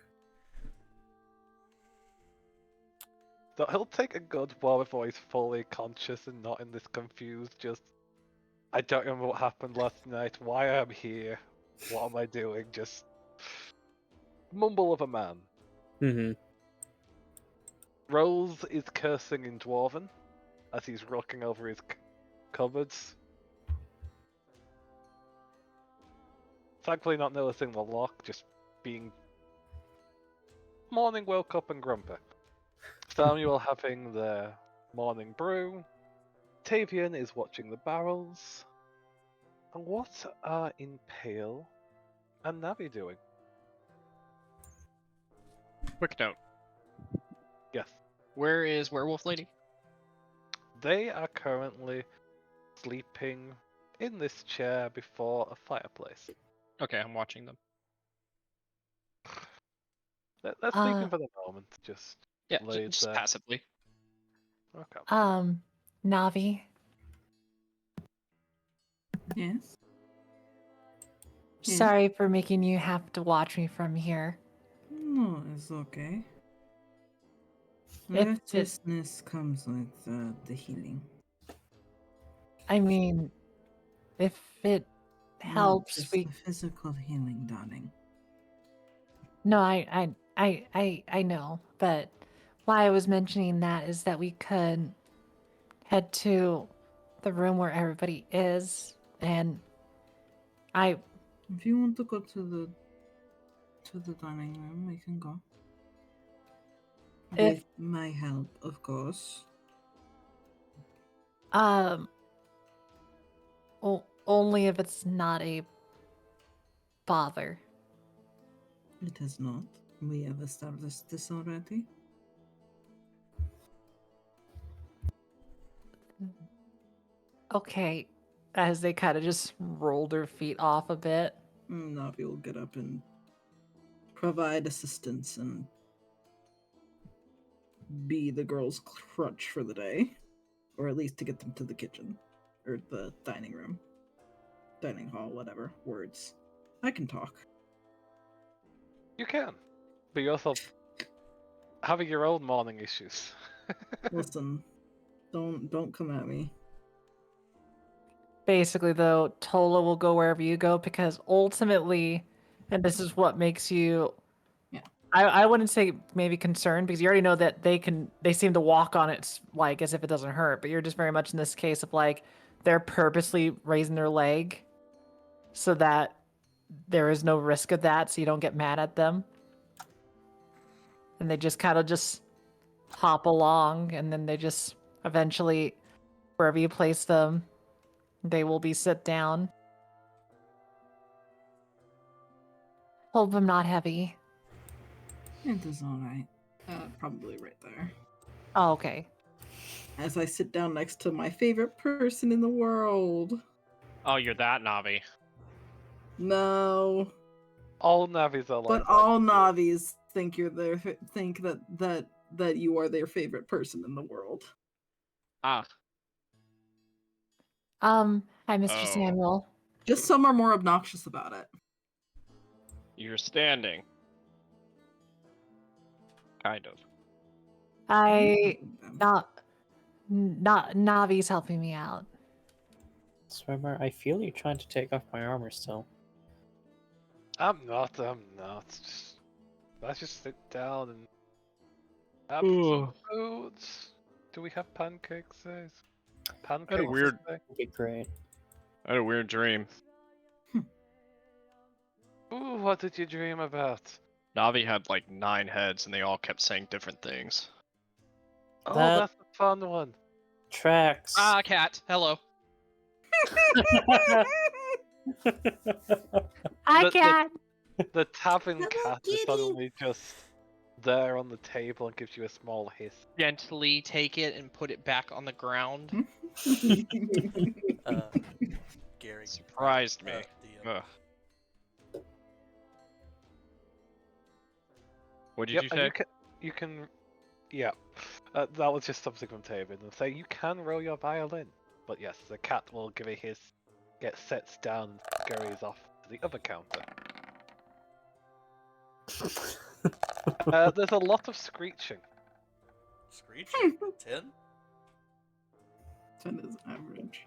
So he'll take a good while before he's fully conscious and not in this confused, just... I don't remember what happened last night, why I'm here, what am I doing, just... Mumble of a man. Mm-hmm. Rose is cursing in Dwarven as he's rocking over his cupboards. Thankfully not noticing the lock, just being... Morning woke up and grumpy. Samuel having their morning brew. Tavian is watching the barrels. And what are Impale and Navi doing? Quick note. Yes. Where is Werewolf Lady? They are currently sleeping in this chair before a fireplace. Okay, I'm watching them. They're sleeping for the moment, just Yeah, laid just there. passively. Okay. Navi, Yes. Yes. sorry for making you have to watch me from here. No, it's okay. If it- Restlessness comes with the healing. I mean, if it Not helps, just we. the physical healing, darling. No, I know, but why I was mentioning that is that we could head to the room where everybody is, and I. If you want to go to the dining room, we can go. If- With my help, of course. Only if it's not a bother. It is not. We have established this already. Okay. As they kind of just roll their feet off a bit. Navi will get up and provide assistance and be the girl's crutch for the day. Or at least to get them to the kitchen. Or the dining room. Dining hall, whatever. Words. I can talk. You can, but you're also having your own morning issues. Listen, don't come at me. Basically, though, Tola will go wherever you go because ultimately, and this is what makes you. Yeah. I wouldn't say maybe concerned because you already know that they seem to walk on it like as if it doesn't hurt, but you're just very much in this case of like they're purposely raising their leg so that there is no risk of that, so you don't get mad at them. And they just kind of just hop along, and then they just eventually, wherever you place them, they will be sit down. Hold them not heavy. It is alright. Probably right there. Oh, okay. As I sit down next to my favorite person in the world. Oh, you're that Navi. No. All Navis are like But that. all Navis think you're their think that you are their favorite person in the world. Ah, Hi, Mr. Oh. Samuel. Just some are more obnoxious about it. you're standing. Kind of. Not Navi's helping me out. Swimmer, I feel you trying to take off my armor still. I'm not. Let's just sit down and have Ooh. some foods. Do we have pancakes? Pancakes. I had a weird, That'd be great. I had a weird dream. Ooh, what did you dream about? Navi had like 9 heads, and they all kept saying different things. Oh, That- that's a fun one. Tracks. Ah, cat. Hello. Hi, The- cat. The tavern Hello, cat is kitty. suddenly just there on the table and gives you a small hiss. Gently take it and put it back on the ground. Gary Surprised me. DM. Ugh. What did Yep, you and say? you can, yeah. That was just something from Taven. They'll say you can roll your violin, but yes, the cat will give a hiss, get sets down, and scurries off to the other counter. There's a lot of screeching. Screeching? 10? 10 is average.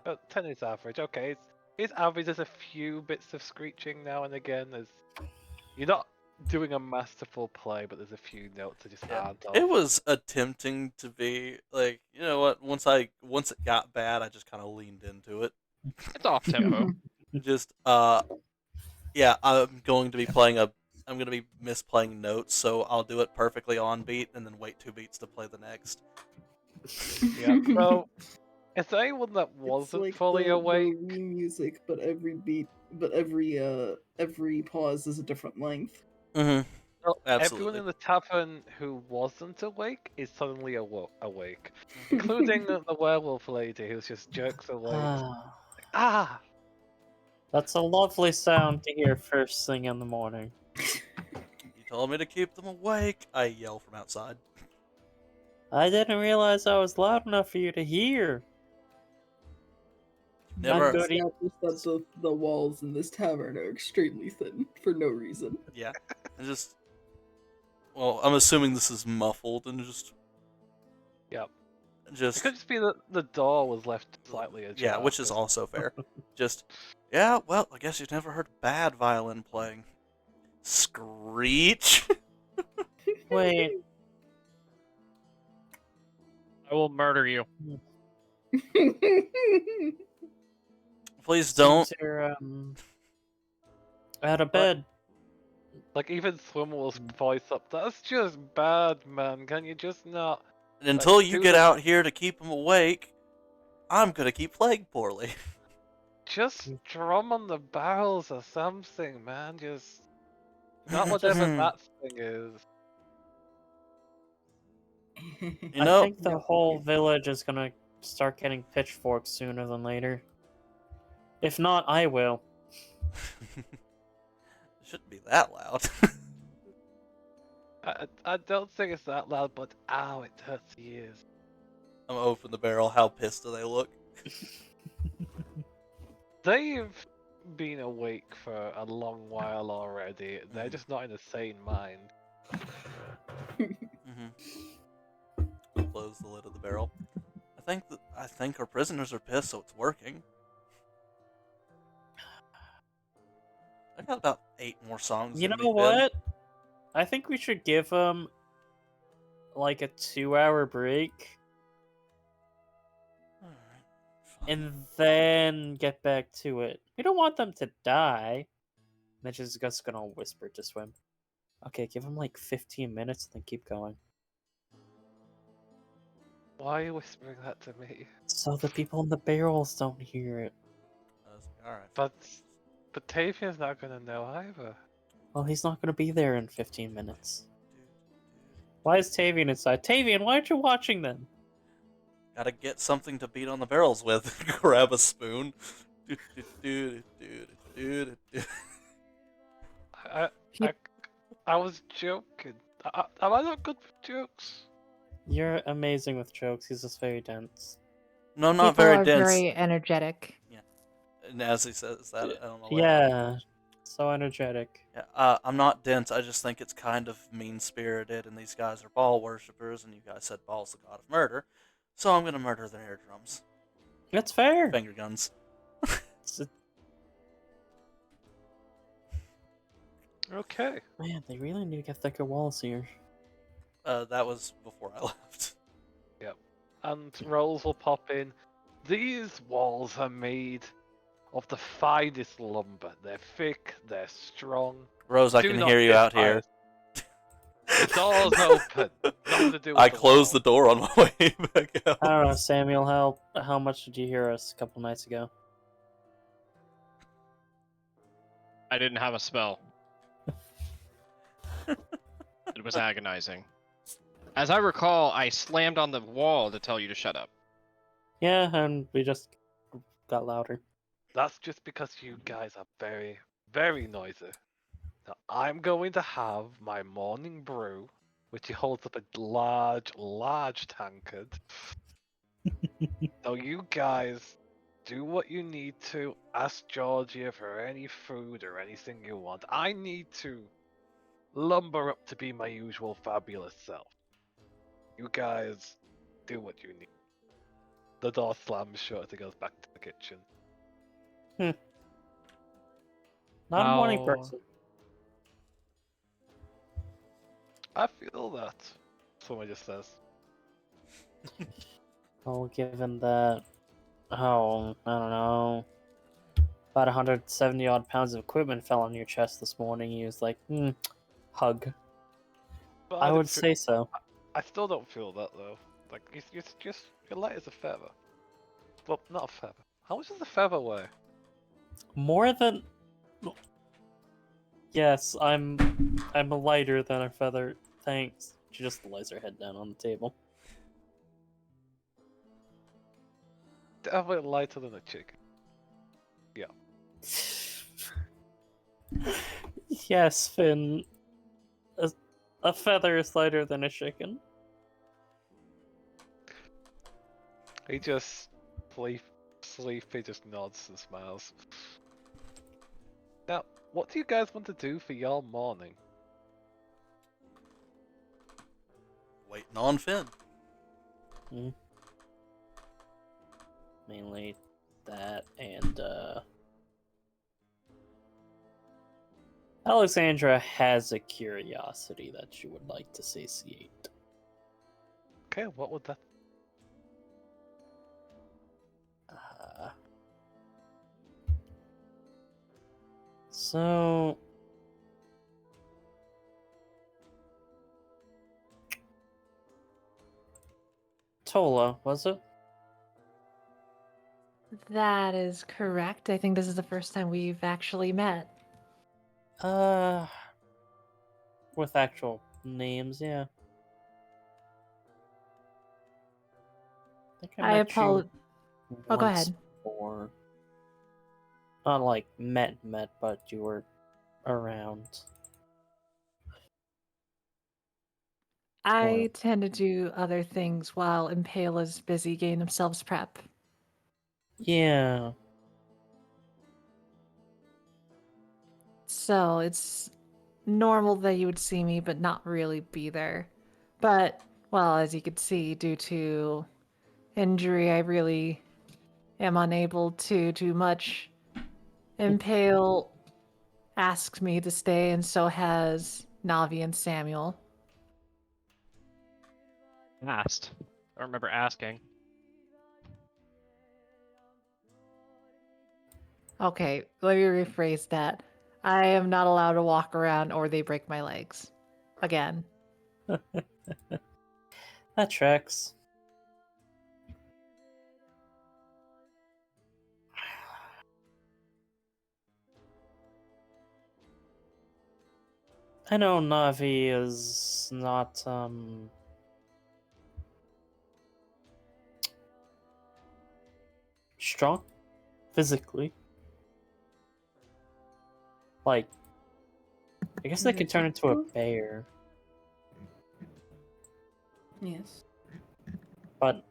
Yeah. 10 is average. Okay, it's average. There's a few bits of screeching now and again. You're not doing a masterful play, but there's a few notes that just aren't. It was attempting to be like, you know what? Once it got bad, I just kind of leaned into it. It's off tempo. Just yeah, I'm going to be misplaying notes, so I'll do it perfectly on beat and then wait 2 beats to play the next. Yeah. So, is there anyone that It's wasn't like fully the awake? Wii music, but every pause is a different length. Mm-hmm. Well, everyone Absolutely. in the tavern who wasn't awake is suddenly awake, including the werewolf lady who's just jerks awake. Ah, Ah! that's a lovely sound to hear first thing in the morning. You told me to keep them awake. I yell from outside. I didn't realize I was loud enough for you to hear. Never. Good. Established that the walls in this tavern are extremely thin for no reason. Yeah. And just. Well, I'm assuming this is muffled and just. Yep. It Just. could just be that the door was left slightly ajar. Yeah, which is also fair. Just. Yeah, well, I guess you've never heard bad violin playing. Screech? Wait, I will murder you. Please don't. since you're out of bed. Like, even Swimmel's voice up. That's just bad, man. Can you just not? And until you do get the- out here to keep them awake, I'm gonna keep playing poorly. Just drum on the barrels or something, man. Just. Not whatever that thing is. You I know, think the whole village is gonna start getting pitchforks sooner than later. If not, I will. it shouldn't be that loud. I don't think it's that loud, but ow, it hurts the ears. I'm open the barrel. How pissed do they look? They've been awake for a long while already. They're Mhm. just not in a sane mind. Close the lid of the barrel. I think our prisoners are pissed, so it's working. I got about 8 more songs. You in me, know Finn. what? I think we should give them like a 2-hour break Alright, fine. and then get back to it. We don't want them to die. Mitch is just gonna whisper to Swim. Okay, give him like 15 minutes, then keep going. Why are you whispering that to me? So the people in the barrels don't hear it. Alright. But Batavian's not gonna know either. Well, he's not gonna be there in 15 minutes. Why is Tavian inside? Tavian, why aren't you watching them? Gotta get something to beat on the barrels with. Grab a spoon. I was joking. Am I not good with jokes? You're amazing with jokes. He's just very dense. No, I'm not People very are dense. very energetic. And as he says that, I don't know why. Yeah, so energetic. Yeah, I'm not dense. I just think it's kind of mean-spirited, and these guys are Baal worshippers, and you guys said Baal's the god of murder, so I'm gonna murder their eardrums, That's fair. finger guns. Okay. Man, they really need to get thicker walls here. That was before I left. And rolls will pop in. These walls are made of the finest lumber. They're thick, they're strong. Rose, I Do can not hear you get out here. fired. The door's open. Nothing to do with I the closed the wall. door on my way back out. I don't know, Samuel, how much did you hear us a couple nights ago? I didn't have a spell. It was agonizing. As I recall, I slammed on the wall to tell you to shut up. Yeah, and we just got louder. That's just because you guys are very, very noisy. Now, I'm going to have my morning brew, which he holds up a large tankard. So you guys do what you need to. Ask Georgia for any food or anything you want. I need to lumber up to be my usual fabulous self. You guys do what you need. The door slams shut as he goes back to the kitchen. Not a morning How- person. I feel that. Someone just says. Well, given that, I don't know, about 170 odd pounds of equipment fell on your chest this morning, he was like, hug. But I didn't would fe- say so. I still don't feel that though. Like you're light as a feather. Well, not a feather. How much does a feather weigh? More than. Yes, I'm lighter than a feather. Thanks. She just lays her head down on the table. Definitely lighter than a chicken. Yes, Finn. A feather is lighter than a chicken. He just sleepy just nods and smiles. Now, what do you guys want to do for your morning? Waiting on Finn. Mainly that and Alexandra has a curiosity that she would like to satiate. Okay, what would that? So Tola, was it? That is correct. I think this is the first time we've actually met. with actual names, yeah. I think I I met apologize. you Oh, go once ahead. before. Not like met, but you were around. I Well, tend to do other things while Impale is busy getting themselves prep. yeah. So it's normal that you would see me, but not really be there. But, well, as you could see, due to injury, I really am unable to do much. Impale asked me to stay, and so has Navi and Samuel. Asked. I don't remember asking. Okay, let me rephrase that. I am not allowed to walk around or they break my legs. Again. That tracks. I know Navi is not strong physically. Like, I guess they could turn into a bear, Yes. but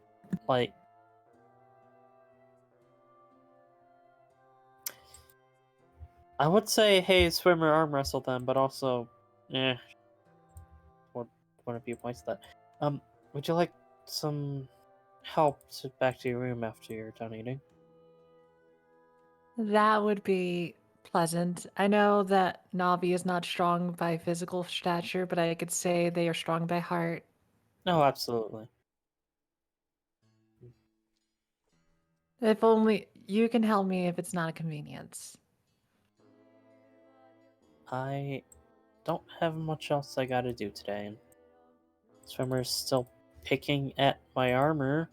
like, I would say, hey, swimmer arm wrestle them, but also, eh, what one of you points to that. Would you like some help to back to your room after you're done eating? That would be pleasant. I know that Navi is not strong by physical stature, but I could say they are strong by heart. No, absolutely. If only you can help me if it's not a convenience. I don't have much else I gotta do today. And swimmer's still picking at my armor.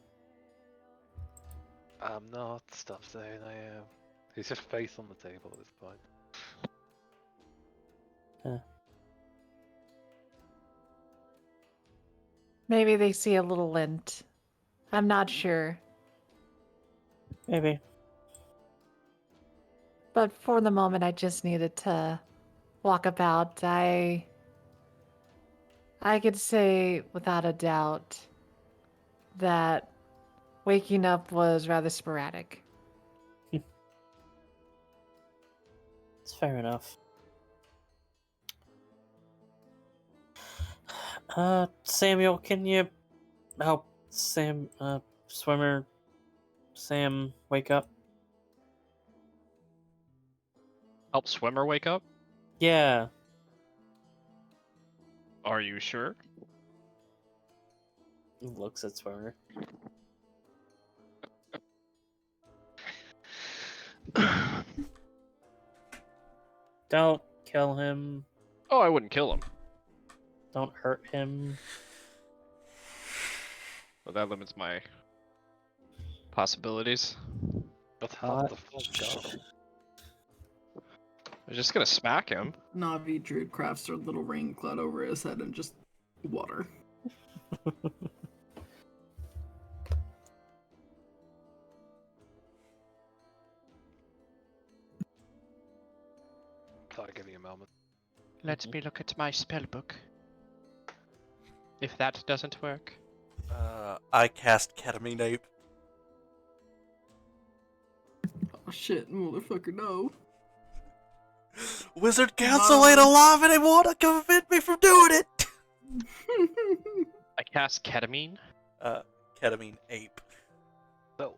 I'm not. Stop saying I am. He's just face on the table at this point. Maybe they see a little lint. I'm not sure. Maybe. But for the moment, I just needed to walk about. I could say without a doubt that waking up was rather sporadic. It's fair enough. Samuel, can you help swimmer Sam wake up? Help swimmer wake up? Yeah. Are you sure? Looks at swimmer. Don't kill him. Oh, I wouldn't kill him. Don't hurt him. But that limits my possibilities. But half the full gone. I'm just gonna smack him. Navi Druid crafts a little rain cloud over his head and just water. Sorry, give me a moment. Let me look at my spellbook. If that doesn't work. I cast Ketamine Ape. Oh shit, motherfucker, no. Wizard Council ain't alive anymore to prevent me from doing it! I cast ketamine. Ketamine Ape. So,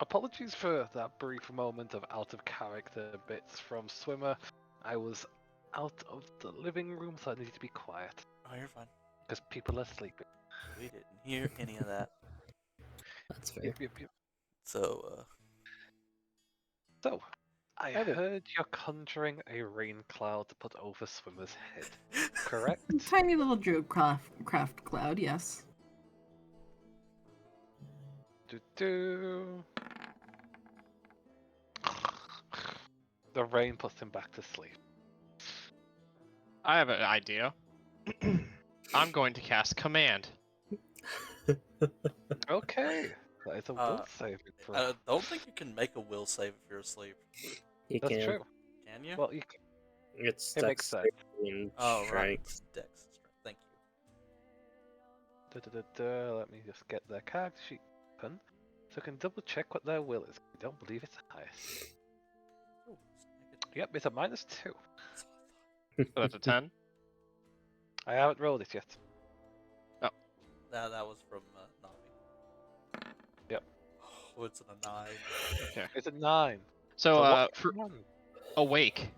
apologies for that brief moment of out of character bits from Swimmer. I was out of the living room, so I need to be quiet. Oh, you're fine. Because people are sleeping. We didn't hear any of that. That's fair. Yep. So, So, I Hey there. heard you're conjuring a rain cloud to put over Swimmer's head, correct? Tiny little druid craft cloud, yes. Do. The rain puts him back to sleep. I have an idea. I'm going to cast command. Okay, that is a will Uh, saving throw. I don't think you can make a will save if you're asleep. You That's can. true. Can you? Well, you It's it makes sense. and Oh, right. strength. It's Dex. Thank you. Let me just get their character sheet open so I can double check what their will is. I don't believe it's the highest. Ooh, Yep, it's a -2. that's what So that's a 10. I haven't rolled it yet. I thought. That was from Navi. Yep. Oh, it's a 9. Okay. It's a 9. So, what- for awake.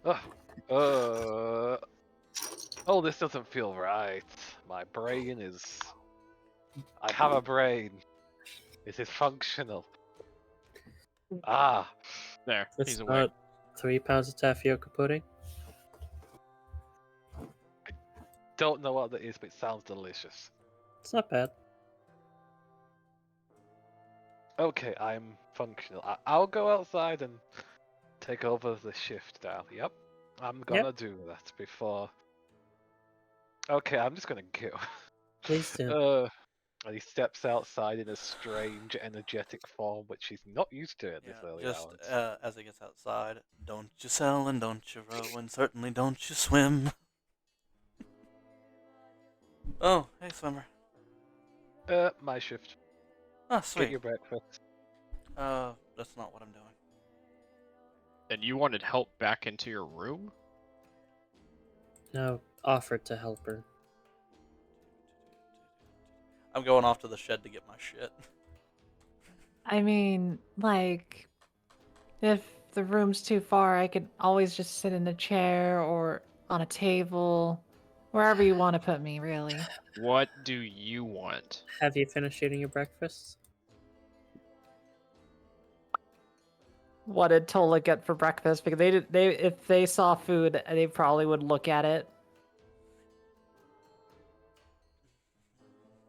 Uh, oh, this doesn't feel right. My brain is. I have a brain. It is functional. Ah, There, It's he's awake. not 3 pounds of tapioca pudding. don't know what that is, but it sounds delicious. It's not bad. Okay, I'm functional. I'll go outside and take over the shift now. Yep, I'm gonna do that before. Okay, I'm just gonna go. Please do. And he steps outside in a strange, energetic form, which he's not used to at this early just hours. as it gets outside, don't you sail and don't you row and certainly don't you swim. Oh, hey swimmer. My shift. Ah, Get sweet. your breakfast. That's not what I'm doing. And you wanted help back into your room? No, offered to help her. I'm going off to the shed to get my shit. I mean, like, if the room's too far, I could always just sit in a chair or on a table, wherever you want to put me, really. What do you want? Have you finished eating your breakfast? What did Tola get for breakfast? Because if they saw food, they probably would look at it.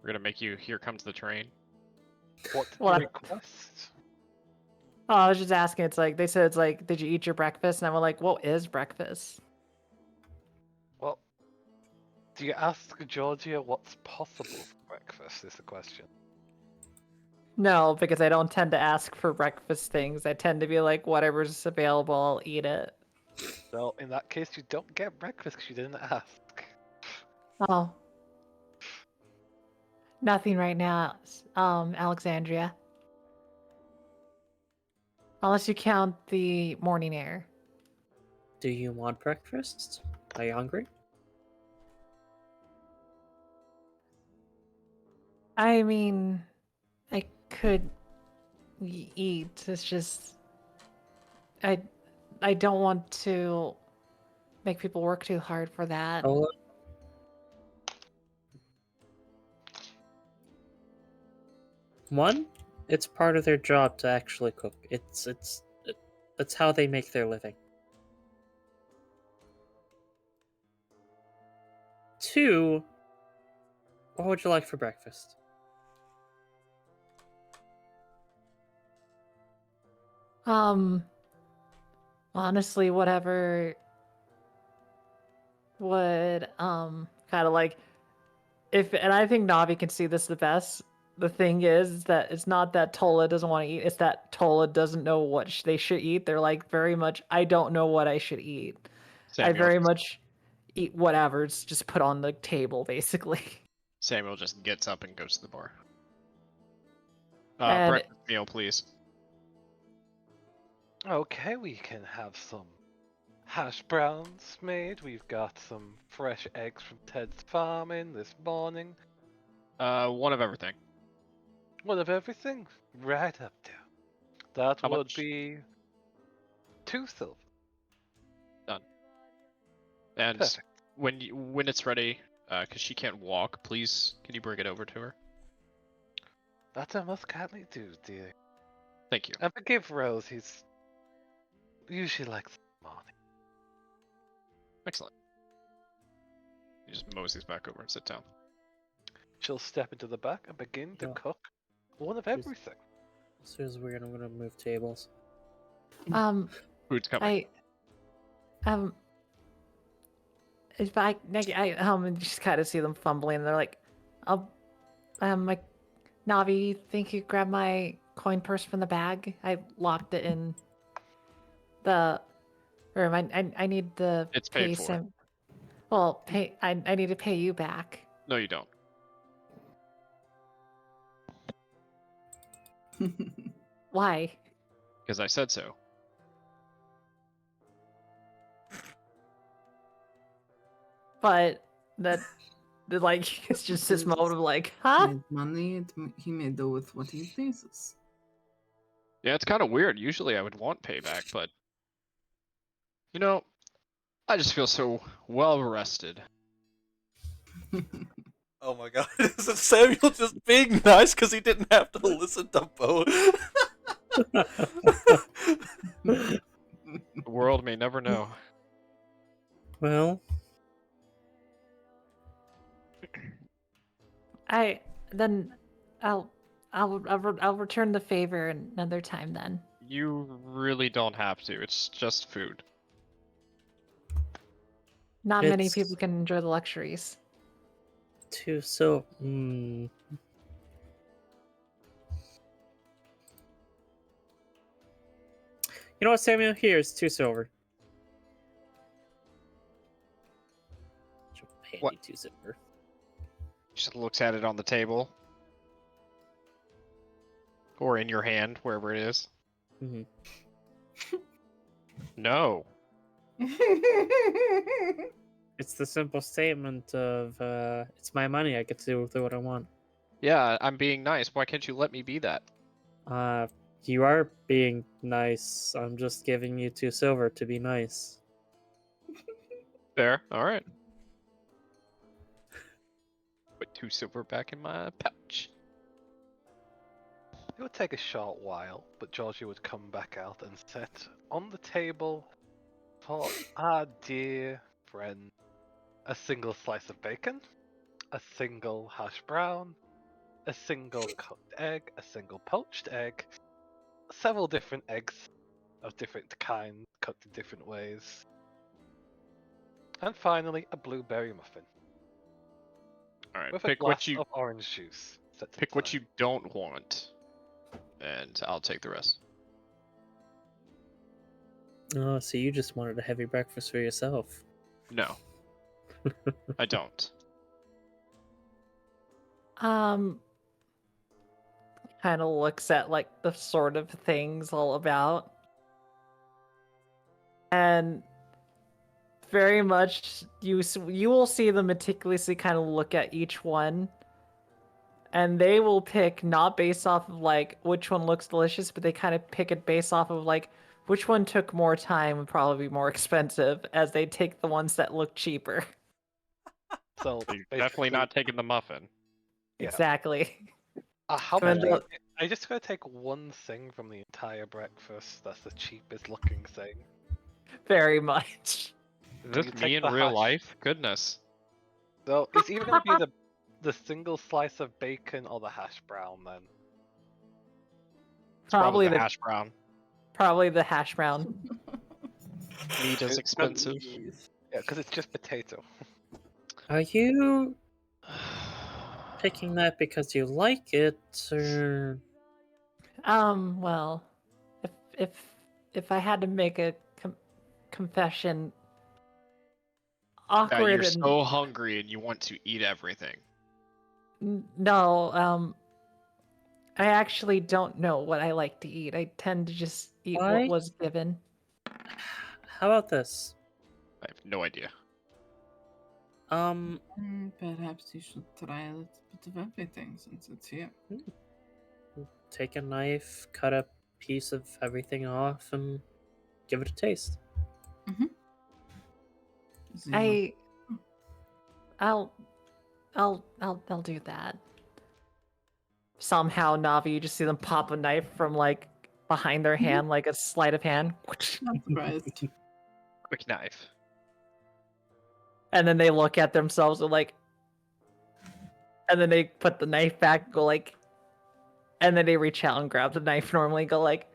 We're gonna make you here comes the train. What did Well, you request? Oh, I was just asking. It's like they said. It's like, did you eat your breakfast? And I'm like, what is breakfast? Well, do you ask Georgia what's possible for breakfast? Is the question. No, because I don't tend to ask for breakfast things. I tend to be like, whatever's available, I'll eat it. Well, in that case, you don't get breakfast because you didn't ask. Oh, nothing right now, Alexandria. Unless you count the morning air. Do you want breakfast? Are you hungry? I mean, I could eat. It's just I don't want to make people work too hard for that. Oh, one, it's part of their job to actually cook. That's how they make their living. Two, what would you like for breakfast? Honestly, whatever would kind of like if, and I think Navi can see this the best. The thing is that it's not that Tola doesn't want to eat, it's that Tola doesn't know what they should eat. They're like very much, I don't know what I should eat. I Samuel, very much eat whatever's just put on the table, basically. Samuel just gets up and goes to the bar. And- Breakfast meal, please. Okay, we can have some hash browns made. We've got some fresh eggs from Ted's farming this morning. One of everything. One of everything, right up there. That How would much? be 2 silver. And Perfect. when it's ready, because she can't walk, please can you bring it over to her? That I most kindly do, dear. Thank you. And forgive Rose, he's usually likes the morning. Excellent. You just moseys back over and sit down. She'll step into the back and begin to Yeah. cook one of Yes. everything. This is weird. I'm gonna move tables. Food's coming. I if I just kind of see them fumbling. And they're like, "Oh, like, Navi, think you grab my coin purse from the bag? I locked it in the room. I need the It's pay paid for. some. Well, pay. I need to pay you back. No, you don't. Why? Because I said so. But that, like, it's just this moment of like, huh? Made money, he may do with what he pleases. Yeah, it's kind of weird. Usually I would want payback, but you know, I just feel so well rested. Oh my god, is it Samuel just being nice because he didn't have to listen to Bo? The world may never know. Well, I'll return the favor another time then. You really don't have to. It's just food. Not many It's- people can enjoy the luxuries. too so. You know what, Samuel? Here's 2 silver. She'll pay What? me 2 silver. Just looks at it on the table. Or in your hand, wherever it is. Mhm. No. It's the simple statement of, it's my money. I get to do with it what I want. Yeah, I'm being nice. Why can't you let me be that? You are being nice. I'm just giving you 2 silver to be nice. Fair. Alright. Put 2 silver back in my pouch. It would take a short while, but Georgie would come back out and set on the table for our dear friend a single slice of bacon, a single hash brown, a single cooked egg, a single poached egg, several different eggs of different kinds cooked in different ways, and finally a blueberry muffin Alright, with a pick glass what you of orange juice. Set to the pick what side. you don't want. And I'll take the rest. Oh, so you just wanted a heavy breakfast for yourself. No. I don't. Kind of looks at like the sort of things all about, and very much you will see them meticulously kind of look at each one, and they will pick not based off of like which one looks delicious, but they kind of pick it based off of like which one took more time and probably be more expensive, as they take the ones that look cheaper. So So you're definitely not taking the muffin. Yeah. Exactly. How Come much? in the- I just gotta take one thing from the entire breakfast. That's the cheapest looking thing. Very much. Is this You me take in the real hash. Life? Goodness. So it's either gonna be the single slice of bacon or the hash brown then. It's probably Probably the the hash brown. probably the hash brown. Meat is expensive. Yeah, because it's just potato. Are you picking that because you like it, or Well, if if I had to make a confession, That awkward you're and so hungry and you want to eat everything. no, I actually don't know what I like to eat. I tend to just eat Why? what was given. how about this? I have no idea. Perhaps you should try a little bit of everything since it's here. Take a knife, cut a piece of everything off, and give it a taste. See I'll do that. Somehow, Navi, you just see them pop a knife from like behind their hand, like a sleight of hand, Not surprised. Quick knife. and then they look at themselves and like, and then they put the knife back, go like, and then they reach out and grab the knife normally, go like,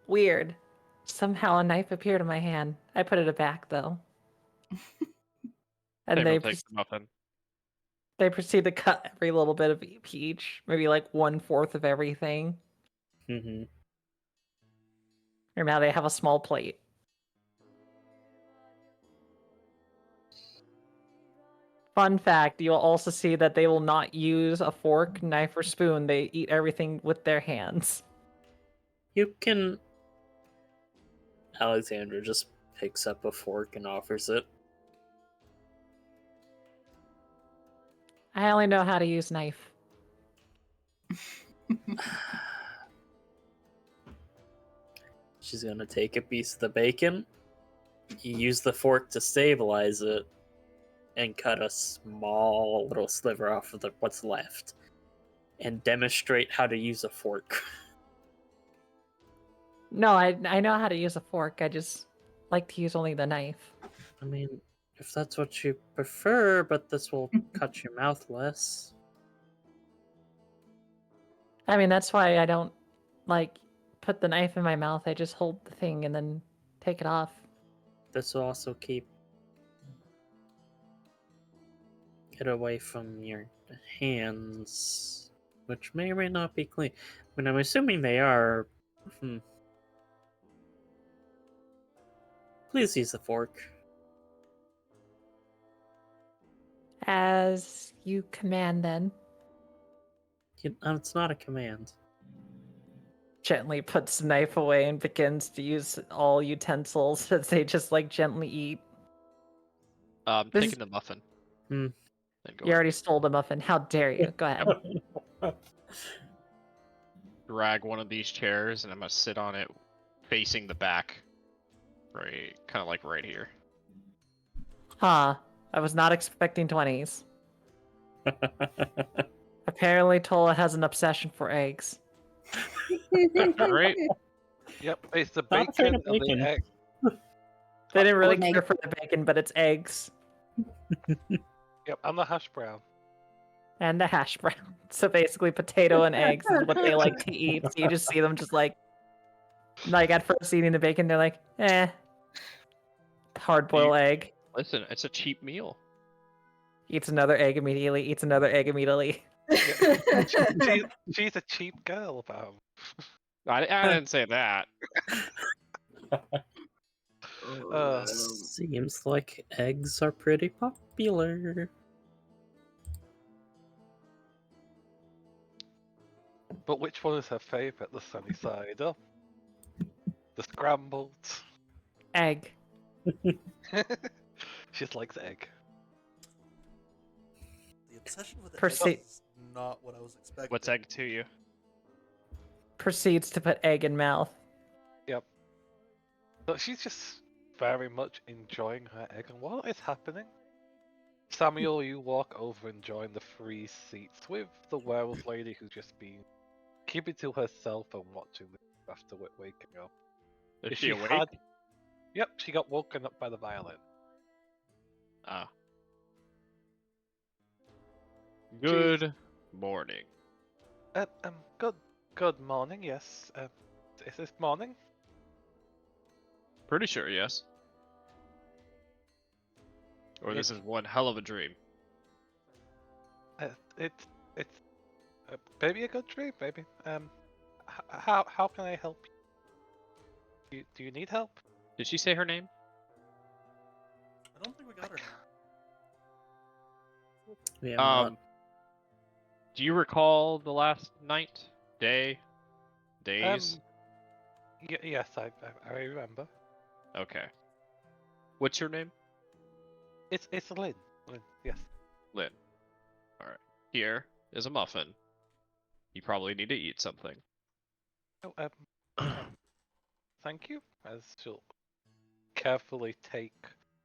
weird. Somehow a knife appeared in my hand. I put it back though. And They they will take the muffin. they proceed to cut every little bit of each, maybe like 1/4 of everything. Mm-hmm. Or now they have a small plate. Fun fact, you'll also see that they will not use a fork, knife, or spoon. They eat everything with their hands. You can. Alexandra just picks up a fork and offers it. I only know how to use knife. She's gonna take a piece of the bacon, use the fork to stabilize it, and cut a small little sliver off of what's left, and demonstrate how to use a fork. No, I know how to use a fork. I just like to use only the knife. I mean, if that's what you prefer, but this will cut your mouth less. I mean, that's why I don't like put the knife in my mouth. I just hold the thing and then take it off. This will also keep it away from your hands, which may or may not be clean. I mean, I'm assuming they are. Please use the fork. As you command, then It's not a command. gently puts the knife away and begins to use all utensils as they just like gently eat. This Taking is- the muffin. Hmm. Then go You already stole the muffin. How dare you? Go ahead. drag one of these chairs, and I'm gonna sit on it, facing the back. Right, kind of like right here. Huh. I was not expecting 20s. Apparently, Tola has an obsession for eggs. Right? Yep, it's the Not afraid bacon of and bacon. the egg. They didn't really What care for the bacon, but it's eggs Yep, and the hash brown. and the hash brown. So basically, potato and eggs is what they like to eat. So you just see them just like at first eating the bacon, they're like, eh. Hard boiled egg. Listen, it's a cheap meal. Eats another egg immediately. Eats another egg immediately. She's a cheap girl, Pam. I didn't say that. Seems like eggs are pretty popular. But which one is her favourite? The sunny side up? The scrambled? Egg. She just likes egg. The obsession with Percy- eggs is not what I was expecting. What's egg to you? Proceeds to put egg in mouth. So she's just very much enjoying her egg. And what is happening? Samuel, you walk over and join the free seats with the werewolf lady who's just been keeping to herself and watching this after waking up. Is If she awake? Yep, she got woken up by the violin. Ah. Good morning. Good morning, yes. Is this morning? Pretty sure, yes. Or Yeah. this is one hell of a dream. It's maybe a good dream, maybe. How can I help you? Do you need help? Did she say her name? I don't think we got her. Yeah. Do you recall the last night, day, days? Yes, I remember. Okay. What's your name? It's Lynn. Lynn, yes. Lynn. Alright. Here is a muffin. You probably need to eat something. Oh, thank you. As she'll carefully take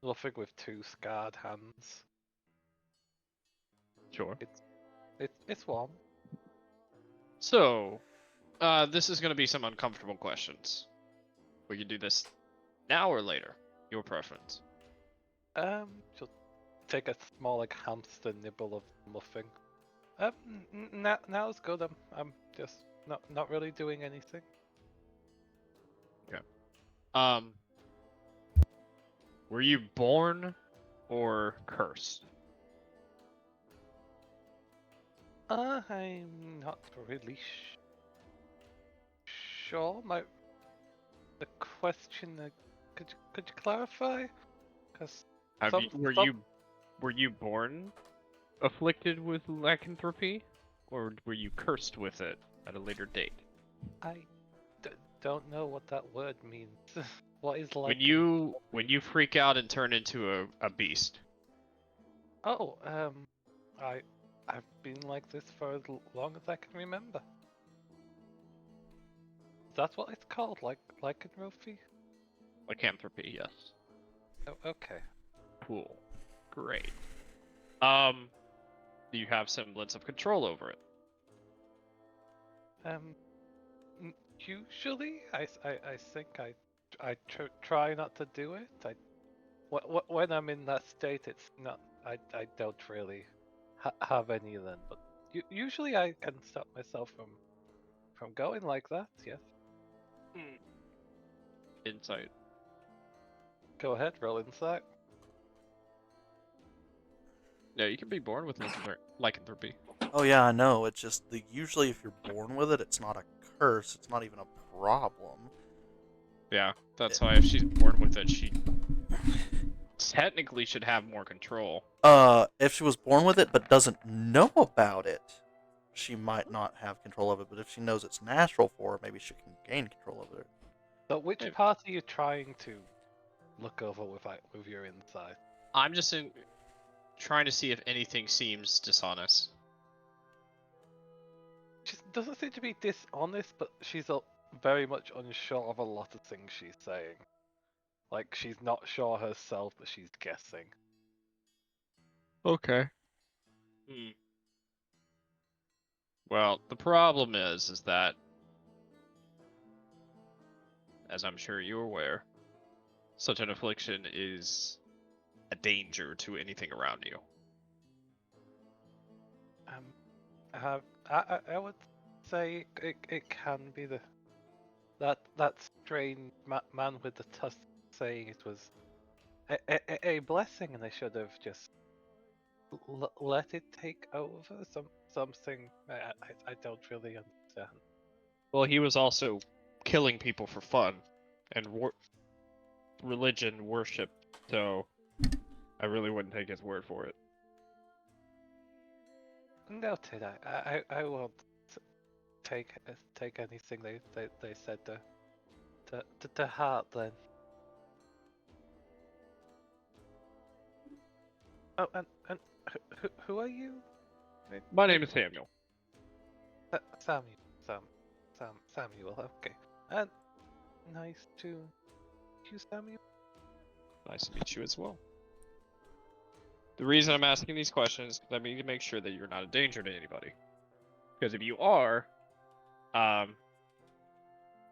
nothing with two scarred hands. Sure. It's warm. So, this is going to be some uncomfortable questions. We can do this now or later. Your preference. She'll take a small like hamster nibble of muffin. Now's good. I'm just not really doing anything. Were you born or cursed? I'm not really sure. The question. Could you clarify? Because Were you born afflicted with lycanthropy, or were you cursed with it at a later date? I don't know what that word means. What is like? When you freak out and turn into a beast. Oh, I've been like this for as long as I can remember. That's what it's called, like lycanthropy. Lycanthropy, yes. Oh, okay. Cool. Great. Do you have semblance of control over it? Usually, I think I try not to do it. When I'm in that state, it's not. I don't really have any then. But usually, I can stop myself from going like that. Yes. Insight. Go ahead, roll insight. Yeah, you can be born with lycanthropy. Oh yeah, I know. It's just usually if you're born with it, it's not a curse. It's not even a problem. Yeah, that's why if she's born with it, she technically should have more control. If she was born with it but doesn't know about it, she might not have control of it. But if she knows it's natural for her, maybe she can gain control of it. So which Maybe. part are you trying to look over with your insight? I'm just trying to see if anything seems dishonest. She doesn't seem to be dishonest, but she's very much unsure of a lot of things she's saying. Like, she's not sure herself, but she's guessing. Okay. Well, the problem is that, as I'm sure you're aware, such an affliction is a danger to anything around you. I would say it can be that strange man with the tusk saying it was a blessing, and I should have just let it take over. Something I don't really understand. Well, he was also killing people for fun and religion worship, so I really wouldn't take his word for it. Noted. I won't take anything they said to heart then. Oh, and who are you? My name is Samuel. Samuel. Okay. And nice to meet you, Samuel. Nice to meet you as well. The reason I'm asking these questions is because I need to make sure that you're not a danger to anybody. Because if you are,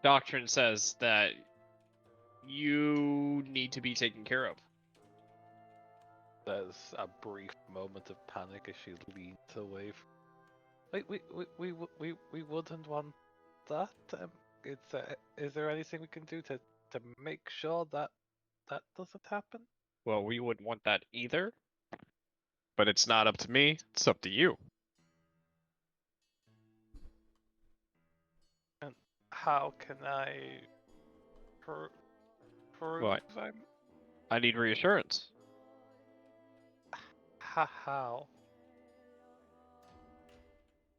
doctrine says that you need to be taken care of. There's a brief moment of panic as she leans away. We wouldn't want that. Is there anything we can do to make sure that doesn't happen? Well, we wouldn't want that either. But it's not up to me, it's up to you. And how can I prove What? I'm... I need reassurance. How?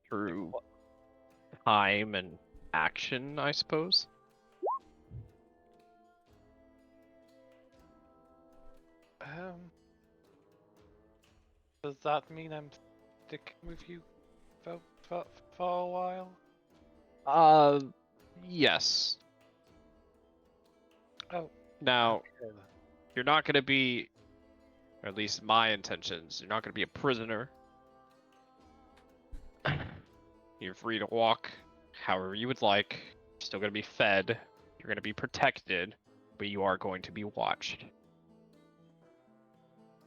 Through time and action, I suppose. Does that mean I'm sticking with you for a while? Yes. Oh. Now, Okay, then. you're not gonna be, or at least my intentions, you're not gonna be a prisoner. You're free to walk however you would like. You're still gonna be fed. You're gonna be protected, but you are going to be watched.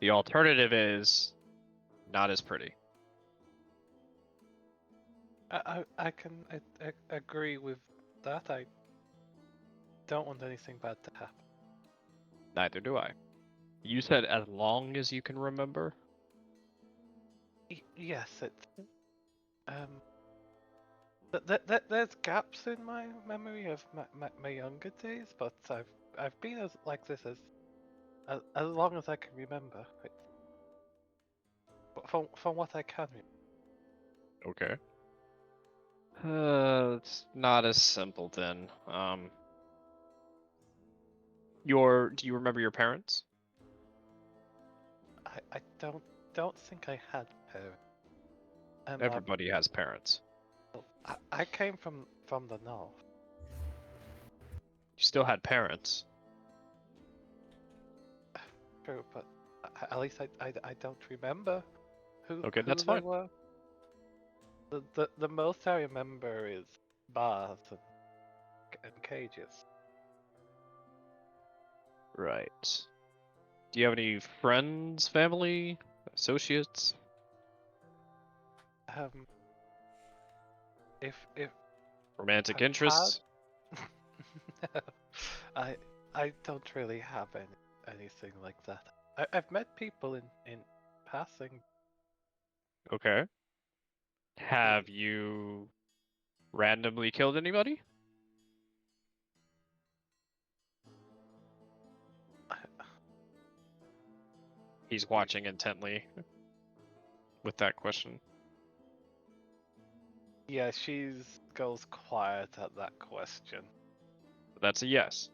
The alternative is not as pretty. I can agree with that. I don't want anything bad to happen. Neither do I. You said as long as you can remember? Yes, it's there's gaps in my memory of my younger days, but I've been like this as long as I can remember. From what I can remember. Okay. It's not as simple then. Do you remember your parents? I don't think I had parents. Everybody has parents. I came from the north. You still had parents. True, but at least I don't remember who Okay, that's they fine. were. The most I remember is bars and cages. Right. Do you have any friends, family, associates? Um, if Romantic I've interests? I don't really have anything like that. I've met people in passing. Okay. Have you randomly killed anybody? He's watching intently with that question. Yeah, she's goes quiet at that question. That's a yes.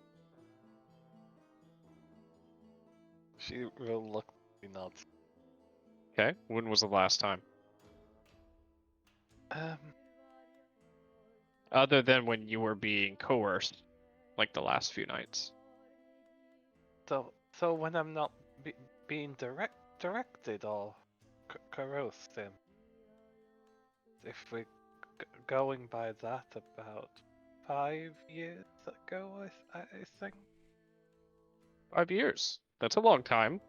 She reluctantly nods. Okay. When was the last time? Um, Other than when you were being coerced, like the last few nights. so when I'm not being directed or coerced, if we're going by that, about 5 years ago, I think. 5 years. That's a long time.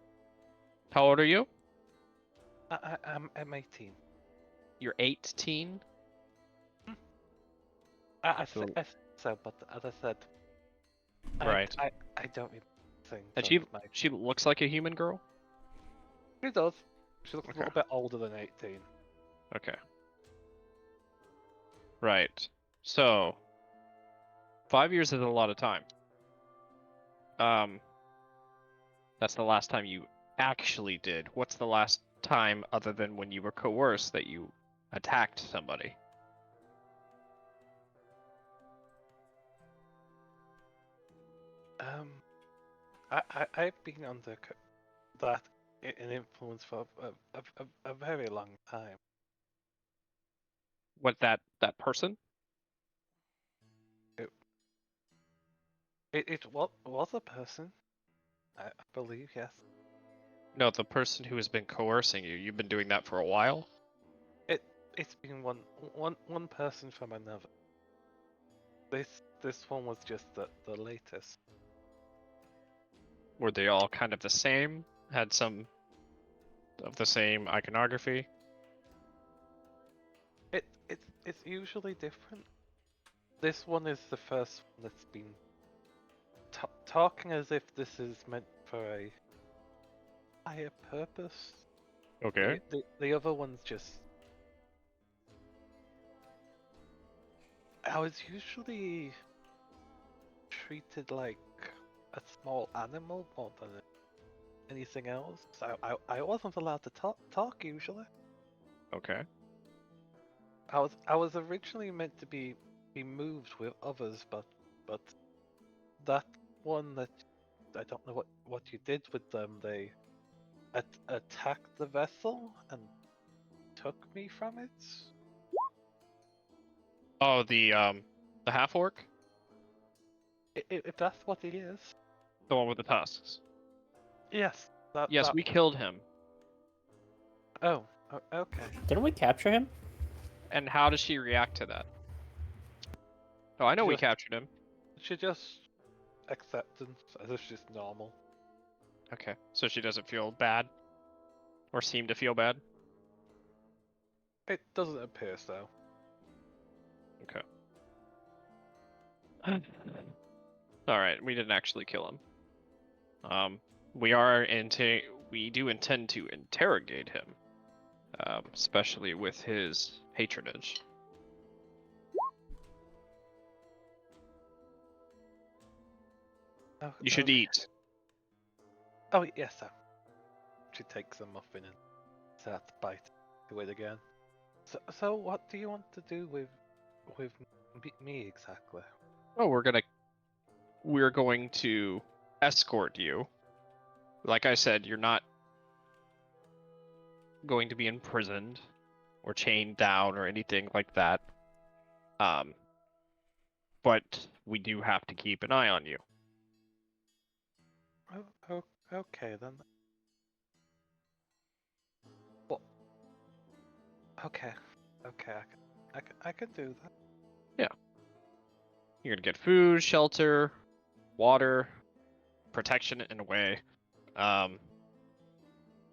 How old are you? I'm 18. You're 18? I So- think so, but as I said, Right. I don't really think And of my. she looks like a human girl? She does. She looks a Okay. little bit older than 18. Okay. Right. So, 5 years is a lot of time. That's the last time you actually did. What's the last time other than when you were coerced that you attacked somebody? I've been under that an influence for a very long time. What, that person? It was a person, I believe, yes. No, the person who has been coercing you. You've been doing that for a while? It's been one person from another. This one was just the latest. Were they all kind of the same? Had some of the same iconography? It's usually different. This one is the first one that's been talking as if this is meant for a higher purpose. Okay. The other one's just. I was usually treated like a small animal more than anything else. So I wasn't allowed to talk usually. Okay. I was originally meant to be moved with others, but that one that I don't know what you did with them. They attacked the vessel and took me from it. Oh, the half orc? If that's what it is. The one with the tusks. Yes. Yes, we killed him. Oh, okay. Didn't we capture him? And how does she react to that? Oh, I know we Just- captured him. She just acceptance as if she's normal. Okay, so she doesn't feel bad? Or seem to feel bad? It doesn't appear so. Okay. Alright, we didn't actually kill him. we do intend to interrogate him, especially with his patronage. Oh, You should okay. eat. Oh, yes, sir. She takes a muffin and starts biting to it again. So what do you want to do with me exactly? Oh, we're going to escort you. Like I said, you're not going to be imprisoned or chained down or anything like that. But we do have to keep an eye on you. Oh, okay then. Well, okay, I can do that. You're gonna get food, shelter, water, protection in a way. Um,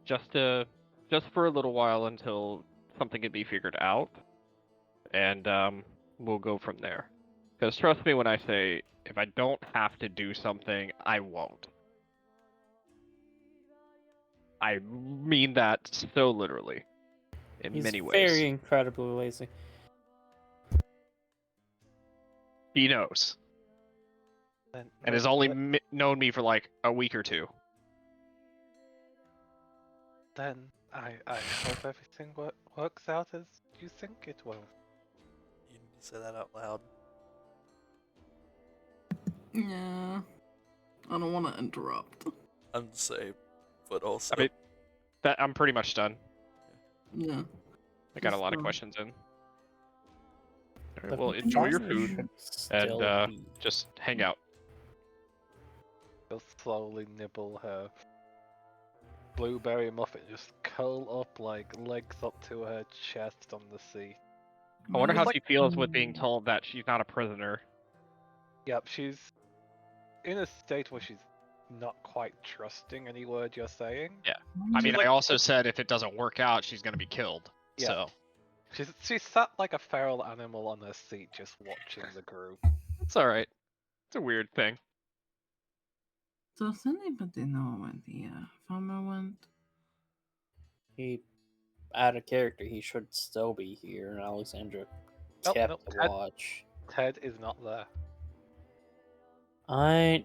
just for a little while until something can be figured out, and we'll go from there. Because trust me when I say, if I don't have to do something, I won't. I mean that so literally, in He's many ways. very incredibly lazy. He knows, Then, and has only known me for like a week or two. Then I hope everything works out as you think it will. You need to say that out loud. Yeah. I don't want to interrupt. Unsafe, but also. I mean, that I'm pretty much done. Yeah. I got a Just, lot of questions in. Alright, well, The enjoy your farmer food should and still be- just hang out. She'll slowly nibble her blueberry muffin, just curl up like legs up to her chest on the seat. I wonder how like- she feels with being told that she's not a prisoner. Yep, she's in a state where she's not quite trusting any word you're saying. Yeah. I mean, like- I also said if it doesn't work out, she's gonna be killed. Yeah. So She's sat like a feral animal on her seat, just watching the group. it's all right. It's a weird thing. Does anybody know where the farmer went? He, out of character, he should still be here. And Alexandra Nope, kept nope, the Ted- watch. Ted is not there. I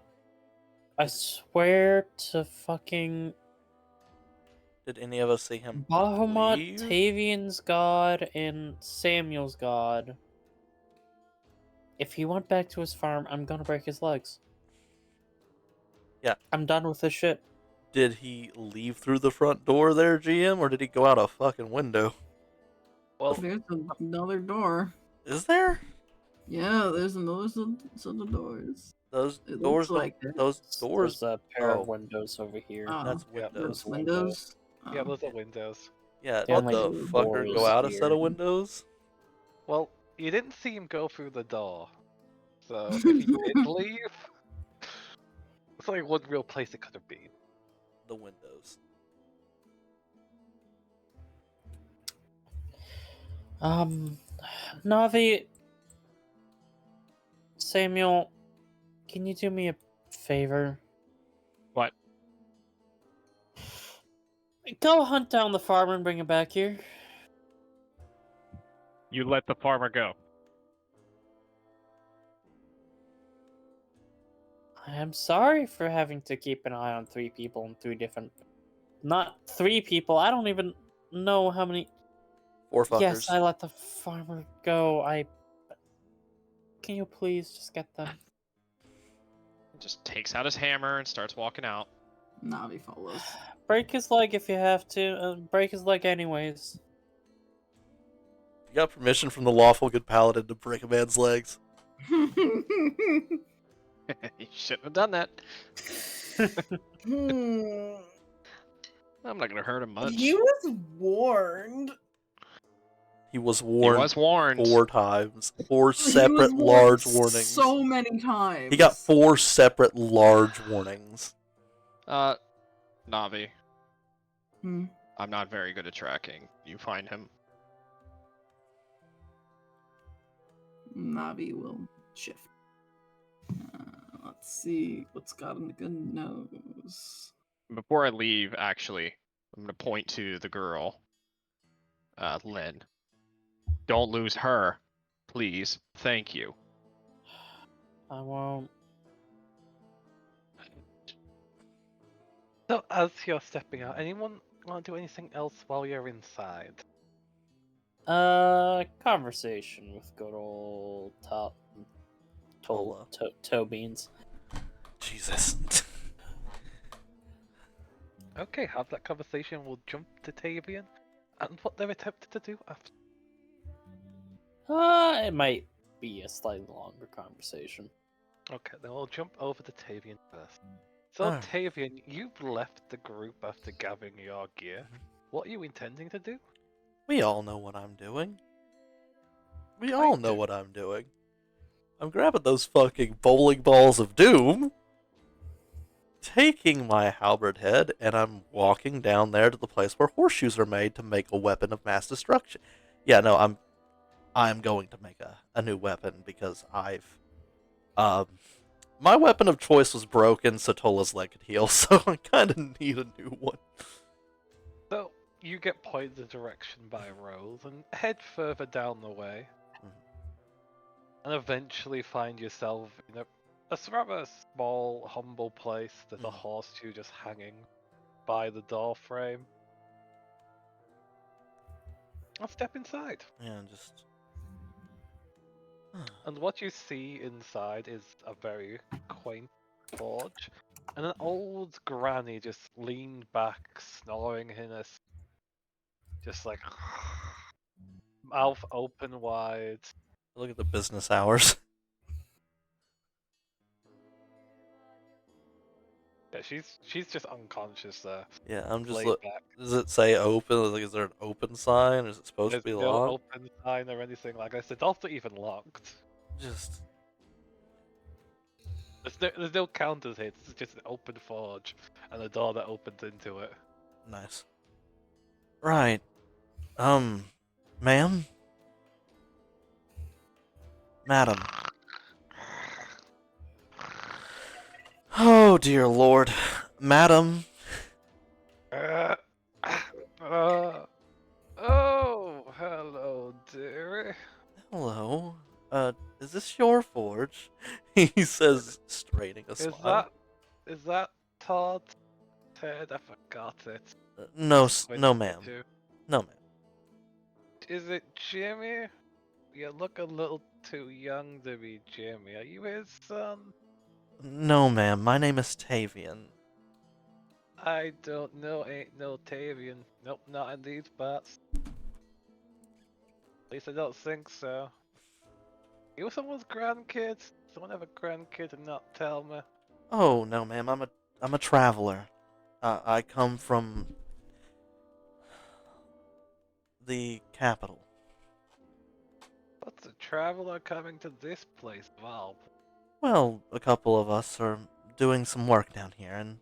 swear to fucking Did any of us see him Bahamut, leave? Tavian's god, and Samuel's god. If he went back to his farm, I'm gonna break his legs. Yeah. I'm done with this shit. Did he leave through the front door there, GM, or did he go out a fucking window? Well, There's another door. Is there? Yeah, there's another set of doors. Those It doors looks like it. those doors. There's a pair oh. of windows over here. Oh, That's yeah, windows. There's windows. yeah, Oh. those are windows. Yeah, The did only the door fucker is go out a set here. of windows? Well, you didn't see him go through the door. So if he did leave, it's only one real place it could have been. The windows. Navi, Samuel, can you do me a favor? What? Go hunt down the farmer and bring him back here. You let the farmer go. I am sorry for having to keep an eye on 3 people in 3 different... Not 3 people, I don't even know how many... 4 fuckers. Yes, I let the farmer go. Can you please just get them? Just takes out his hammer and starts walking out. Navi follows. Break his leg if you have to. Break his leg anyways. You got permission from the lawful good paladin to break a man's legs. You shouldn't have done that. I'm not gonna hurt him much. He was warned. He was He warned was warned. 4 times. 4 He was separate warned large warnings. So many times. He got 4 separate large warnings. Navi. Hmm. I'm not very good at tracking. You find him. Navi will shift. Let's see what's got him the good nose. Before I leave, actually, I'm gonna point to the girl, Lynn. Don't lose her, please. Thank you. I won't. So as you're stepping out, anyone want to do anything else while you're inside? Conversation with good old Tola. toe beans. Jesus. Okay, have that conversation. We'll jump to Tavian and what they're attempting to do after. It might be a slightly longer conversation. Okay, then we'll jump over to Tavian first. So Alright. Tavian, you've left the group after gathering your gear. What are you intending to do? We all know what I'm doing. We I all know do. what I'm doing. I'm grabbing those fucking bowling balls of doom, taking my halberd head, and I'm walking down there to the place where horseshoes are made to make a weapon of mass destruction. Yeah, no, I'm going to make a new weapon because my weapon of choice was broken so Tola's leg could heal, so I kind of need a new one. So you get pointed the direction by Rose and head further down the way, and eventually find yourself in a rather small, humble place. There's a Mhm. horseshoe just hanging by the door frame. I'll step inside. Yeah, just. And what you see inside is a very quaint forge, and an old granny just leaned back, snoring in a just like mouth open wide. Look at the business hours. Yeah, she's just unconscious there, Yeah, I'm just laid back. Does it say open? Like, is there an open sign? Is it supposed There's to be no locked? open sign or anything like this. The door's not even locked. Just There's no counters here. It's just an open forge and a door that opens into it. nice. Right. Ma'am? Madam. Oh, dear lord. Madam. Uh, oh, hello, dearie. Hello. Is this your forge? He says, straining a smile. Is that Todd? Ted? I forgot it. No, Which no, of the ma'am. two? No, ma'am. Is it Jimmy? You look a little too young to be Jimmy. Are you his son? No, ma'am. My name is Tavian. I don't know. Ain't no Tavian. Nope, not in these parts. At least I don't think so. You someone's grandkid? Someone have a grandkid and not tell me? Oh, no, ma'am. I'm a traveler. I come from the capital. What's a traveler coming to this place, Val? Well, a couple of us are doing some work down here, and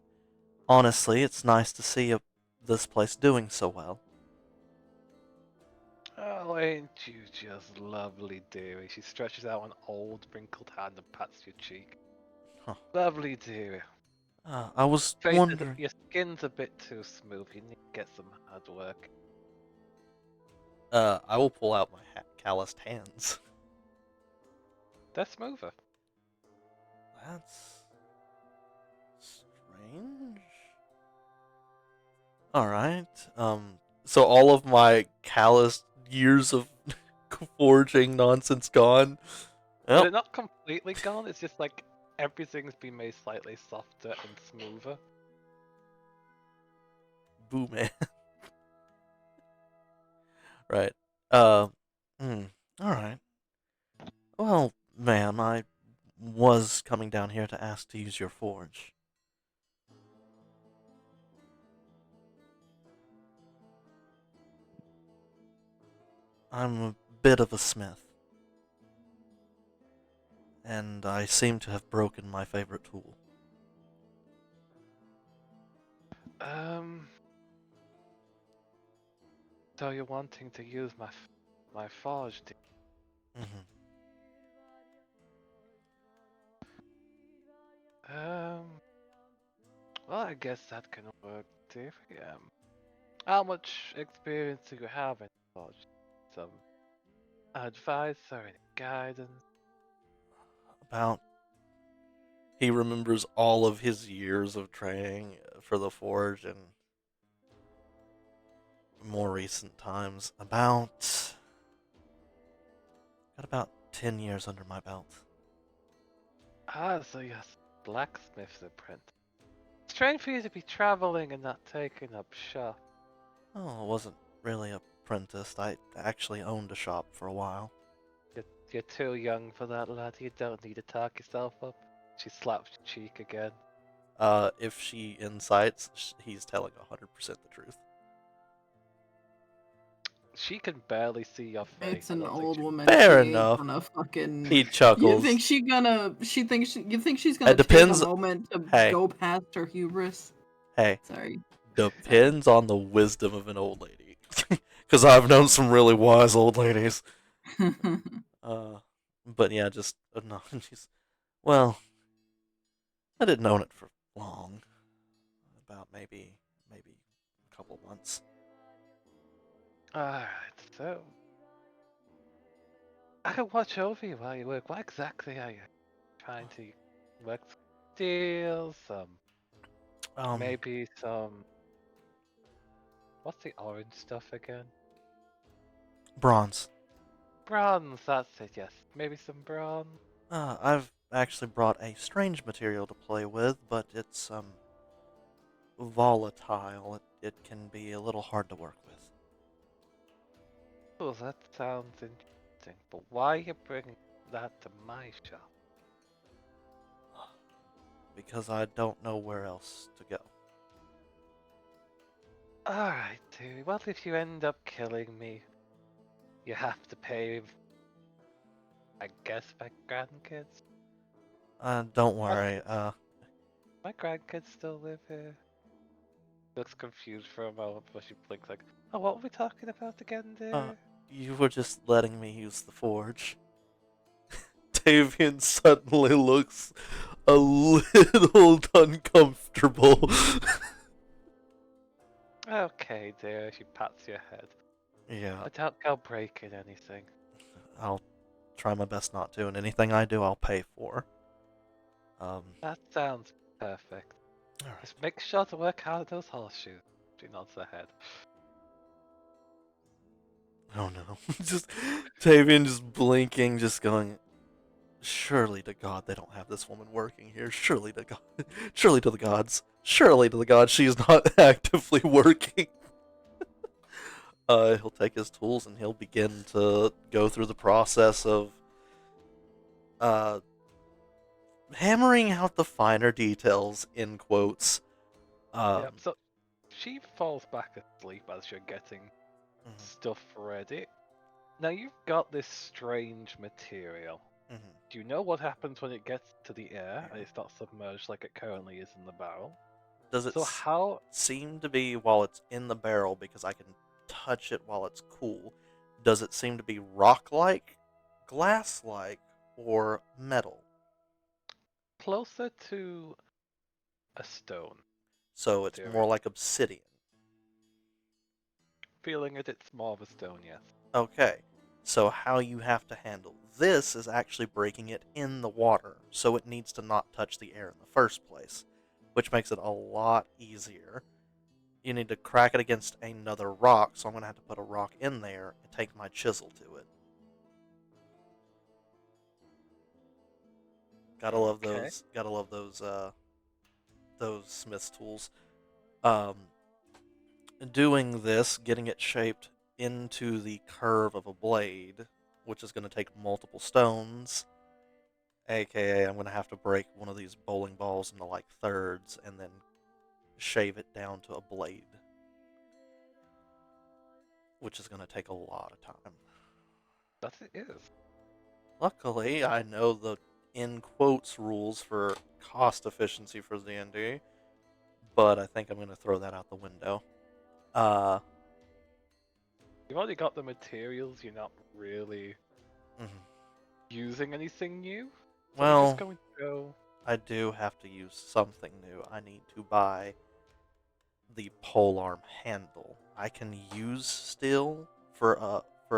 honestly, it's nice to see this place doing so well. Oh, ain't you just lovely, dearie? She stretches out an old, wrinkled hand and pats your cheek. Huh. Lovely, dearie. I was Face wondering. your skin's a bit too smooth. You need to get some hard work. I will pull out my calloused hands. They're smoother. That's strange. All right. So all of my calloused years of forging nonsense gone. But Yep. it's not completely gone. It's just like everything's been made slightly softer and smoother. Boo man. Right. Uh. All right. Well, ma'am, I was coming down here to ask to use your forge. I'm a bit of a smith, and I seem to have broken my favorite tool. So you're wanting to use my forge? Mm-hmm. Um, Well, I guess that can work too. How much experience do you have in Forge? Some advice or any guidance? About he remembers all of his years of training for the Forge and more recent times. Got about 10 years under my belt. Ah, so yes, blacksmith's apprentice. Strange for you to be traveling and not taking up shop. Oh, I wasn't really apprenticed. I actually owned a shop for a while. You're too young for that, lad. You don't need to talk yourself up. She slaps your cheek again. If she incites, he's telling 100% the truth. She can barely see your face. It's an I don't think old she- woman. Fair She ain't enough. gonna fucking. He You chuckles. think you think she's gonna It depends- take a moment to hey. go past her hubris? Hey, Sorry. depends on the wisdom of an old lady. Because I've known some really wise old ladies. But yeah, just no. She's well. I didn't own it for long. About maybe a couple months. Alright, so. I can watch over you while you work. What exactly are you trying to work? Deal some. Maybe some. What's the orange stuff again? Bronze. Bronze, that's it, yes. Maybe some bronze. I've actually brought a strange material to play with, but it's volatile. It can be a little hard to work with. Oh, that sounds interesting. But why are you bringing that to my shop? Because I don't know where else to go. Alright, dude. Well, if you end up killing me, you have to pay, I guess, my grandkids. Don't worry. My grandkids still live here. Looks confused for a moment, but she blinks like, oh, what were we talking about again, dear? You were just letting me use the forge. Tavian suddenly looks a little uncomfortable. Okay, dear. She pats your head. Yeah, I doubt I'll break it anything. I'll try my best not to, and anything I do, I'll pay for. That sounds perfect. Alright. Just make sure to work out of those horseshoes. She nods her head. Oh no. Just Tavian just blinking, just going, surely to God they don't have this woman working here. Surely to God. Surely to the gods. Surely to the gods she is not actively working. He'll take his tools and he'll begin to go through the process of hammering out the finer details, in quotes. Yep, so she falls back asleep as you're getting Mhm. stuff ready. Now you've got this strange material. Mhm. Do you know what happens when it gets to the air and it's not submerged like it currently is in the barrel? Does it So how? seem to be while it's in the barrel, because I can touch it while it's cool, does it seem to be rock-like, glass-like, or metal? Closer to a stone. So it's more like obsidian. Feeling it, it's more of a stone, yes. Okay, so how you have to handle this is actually breaking it in the water, so it needs to not touch the air in the first place, which makes it a lot easier. You need to crack it against another rock, so I'm going to have to put a rock in there and take my chisel to it. Gotta love Okay. those. Gotta love those smith's tools. Doing this, getting it shaped into the curve of a blade, which is going to take multiple stones. AKA, I'm going to have to break one of these bowling balls into like thirds and then shave it down to a blade, which is going to take a lot of time. That it is. Luckily, I know the in quotes rules for cost efficiency for D&D, but I think I'm going to throw that out the window. You've already got the materials, you're not really Mhm. using anything new. So we're Well, just going to go I do have to use something new. I need to buy the polearm handle. I can use steel for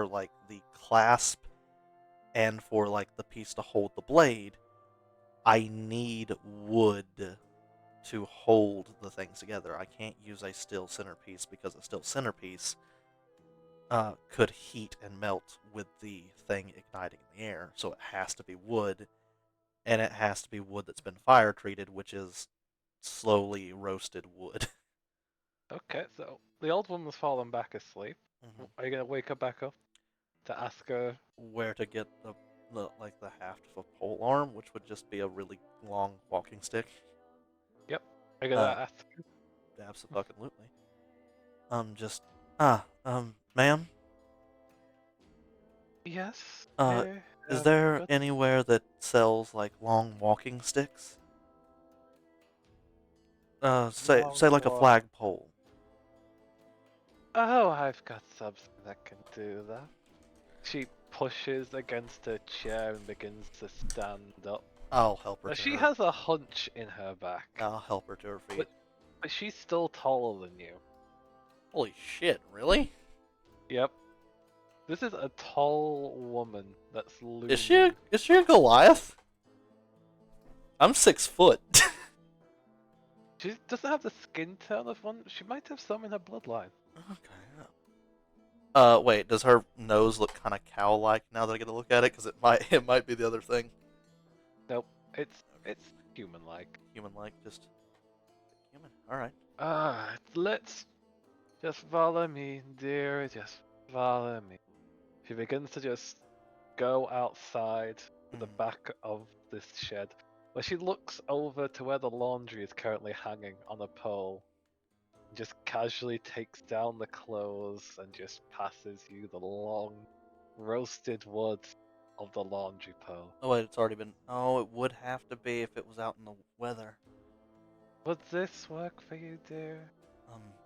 like the clasp and for like the piece to hold the blade. I need wood to hold the things together. I can't use a steel centerpiece because a steel centerpiece could heat and melt with the thing igniting in the air. So it has to be wood, and it has to be wood that's been fire treated, which is slowly roasted wood. Okay, so the old woman's fallen back asleep. Mhm. Are you gonna wake her back up to ask her? Where to get the like the haft of a pole arm, which would just be a really long walking stick. Yep. Are you gonna Uh, ask? Absolutely. Just ma'am, Yes. uh, May I is have there what? anywhere that sells like long walking sticks? Say Long like a walk. flagpole. Oh, I've got something that can do that. She pushes against her chair and begins to stand up. I'll help her Now, to she her. has a hunch in her back, I'll help her to her feet. but she's still taller than you. Holy shit! Really? Yep. This is a tall woman that's looming. Is she a Goliath? I'm 6 foot. She doesn't have the skin tone of one. She might have some in her bloodline. Okay. Wait. Does her nose look kind of cow-like now that I get to look at it? Because it might be the other thing. Nope. It's human-like. Human-like, just human. All right. Let's just follow me, dear. Just follow me. She begins to just go outside to the Mhm. back of this shed, where she looks over to where the laundry is currently hanging on a pole. And just casually takes down the clothes and just passes you the long, roasted wood of the laundry pole. Oh wait, it's already been. Oh, it would have to be if it was out in the weather. Would this work for you, dear?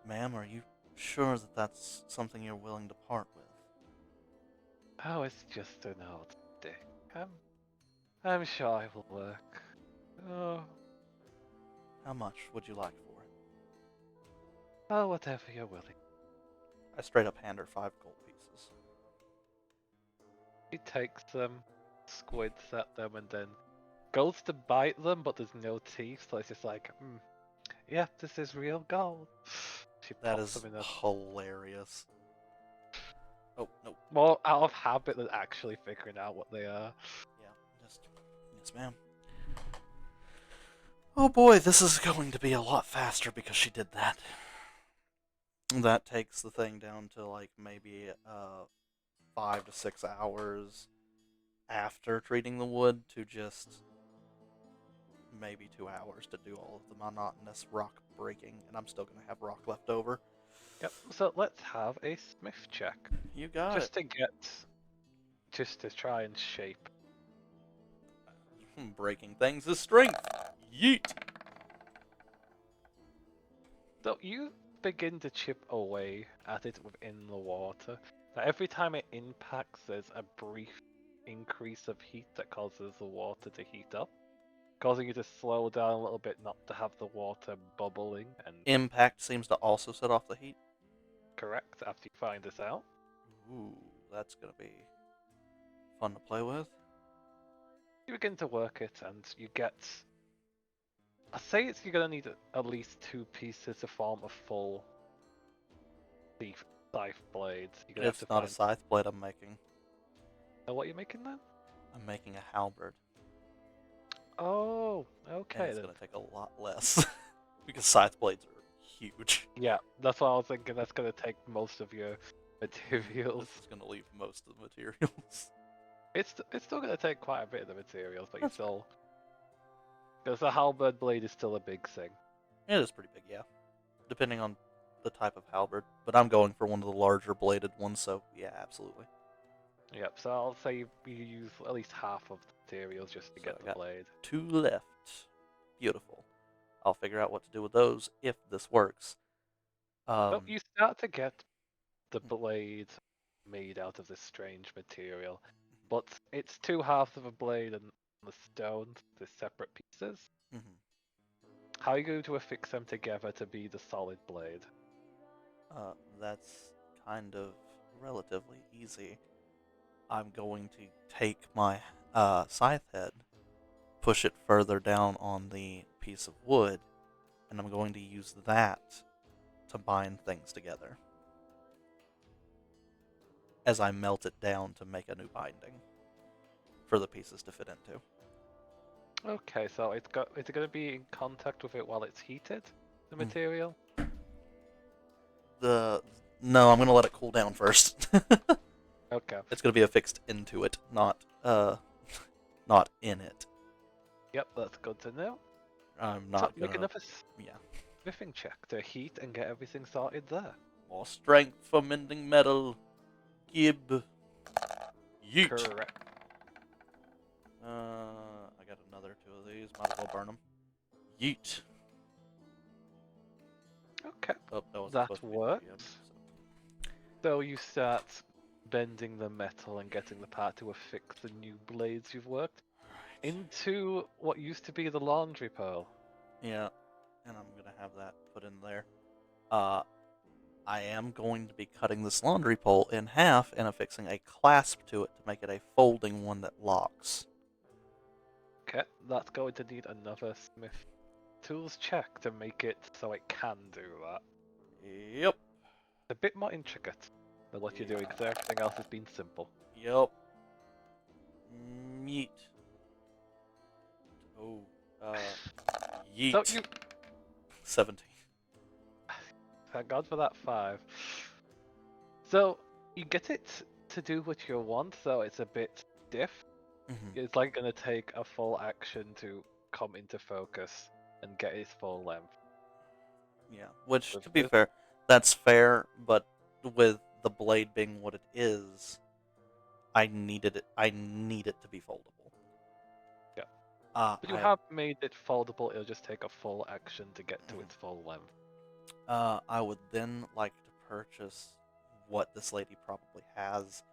Ma'am, are you sure that that's something you're willing to part with? Oh, it's just an old stick. I'm sure it will work. Oh, How much would you like for it? oh, whatever you're willing. I straight up hand her 5 gold pieces. He takes them, squints at them, and then goes to bite them, but there's no teeth, so it's just like, yeah, this is real gold. She That pops is them in a hilarious. Oh no. more out of habit than actually figuring out what they are. Yeah. Just yes, ma'am. Oh boy, this is going to be a lot faster because she did that. That takes the thing down to like maybe 5 to 6 hours after treating the wood to just maybe 2 hours to do all of the monotonous rock breaking, and I'm still gonna have rock left over. Yep, so let's have a smith check. You got Just to get. Just to try and shape. it. Breaking things is strength. Yeet. So you begin to chip away at it within the water. Now, every time it impacts, there's a brief increase of heat that causes the water to heat up, causing you to slow down a little bit, not to have the water bubbling and Impact seems to also set off the heat. correct after you find this out. Ooh, that's gonna be fun to play with. You begin to work it, and you get. I say it's you're gonna need at least 2 pieces to form a full scythe blade. You're gonna have It's to not find. a scythe blade I'm making. What are you making then? I'm making a halberd, Oh, and okay it's then. gonna take a lot less because scythe blades are huge. Yeah, that's what I was thinking. That's gonna take most of your materials. This is gonna leave most of the materials. It's still gonna take quite a bit of the materials, but you That's still because the halberd blade is still a big thing. It is pretty big, yeah. Depending on the type of halberd, but I'm going for one of the larger bladed ones, so yeah, absolutely. Yep. So I'll say you use at least half of the materials just to So get I the got blade. 2 left. Beautiful. I'll figure out what to do with those if this works. So you start to get the blade made out of this strange material, but it's 2 halves of a blade, and the stone, the separate pieces. Mhm. How are you going to affix them together to be the solid blade? That's kind of relatively easy. I'm going to take my scythe head, push it further down on the piece of wood, and I'm going to use that to bind things together as I melt it down to make a new binding for the pieces to fit into. Okay, so is it going to be in contact with it while it's heated, the Mm. material? No, I'm gonna let it cool down first. Okay. It's gonna be affixed into it, not not in it. Yep, that's good to know. I'm So not make gonna. another Yeah. smithing check to heat and get everything sorted there. More strength for mending metal. Gib. Yeet. Correct. I got another two of these. Might as well burn them. Yeet. Okay, Oh, that was that supposed to be works. GM, So you start bending the metal and getting the part to affix the new blades you've worked into what used to be the laundry pole. Yeah, and I'm gonna have that put in there. I am going to be cutting this laundry pole in half and affixing a clasp to it to make it a folding one that locks. Okay, that's going to need another smith tools check to make it so it can do that. Yep. A bit more intricate than what you're doing, because everything else has been simple. Yep. Meat. Oh. Yeet. So you 17. thank God for that 5. So you get it to do what you want, so it's a bit stiff. Mhm. It's like gonna take a full action to come into focus and get its full length. Yeah. Which, With to be this- fair, that's fair, but with the blade being what it is, I need it to be foldable. Yeah. But you I have made it foldable, it'll just take a full action to get to Mhm. its full length. I would then like to purchase what this lady probably has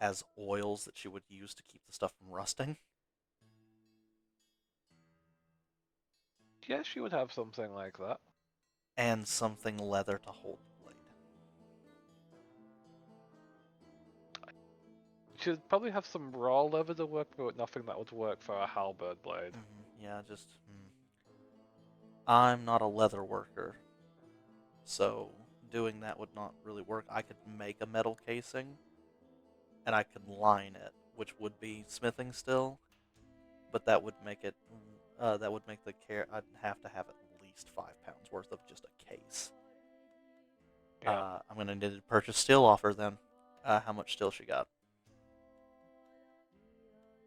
as oils that she would use to keep the stuff from rusting. Yes, you would have something like that. And something leather to hold the blade. You should probably have some raw leather to work, but nothing that would work for a halberd blade. Yeah, I'm not a leather worker, so doing that would not really work. I could make a metal casing, and I could line it, which would be smithing still, but that would make it. That would make the care. I'd have to have at least 5 pounds worth of just a case. Yeah. I'm gonna need to purchase steel off her then. How much steel she got?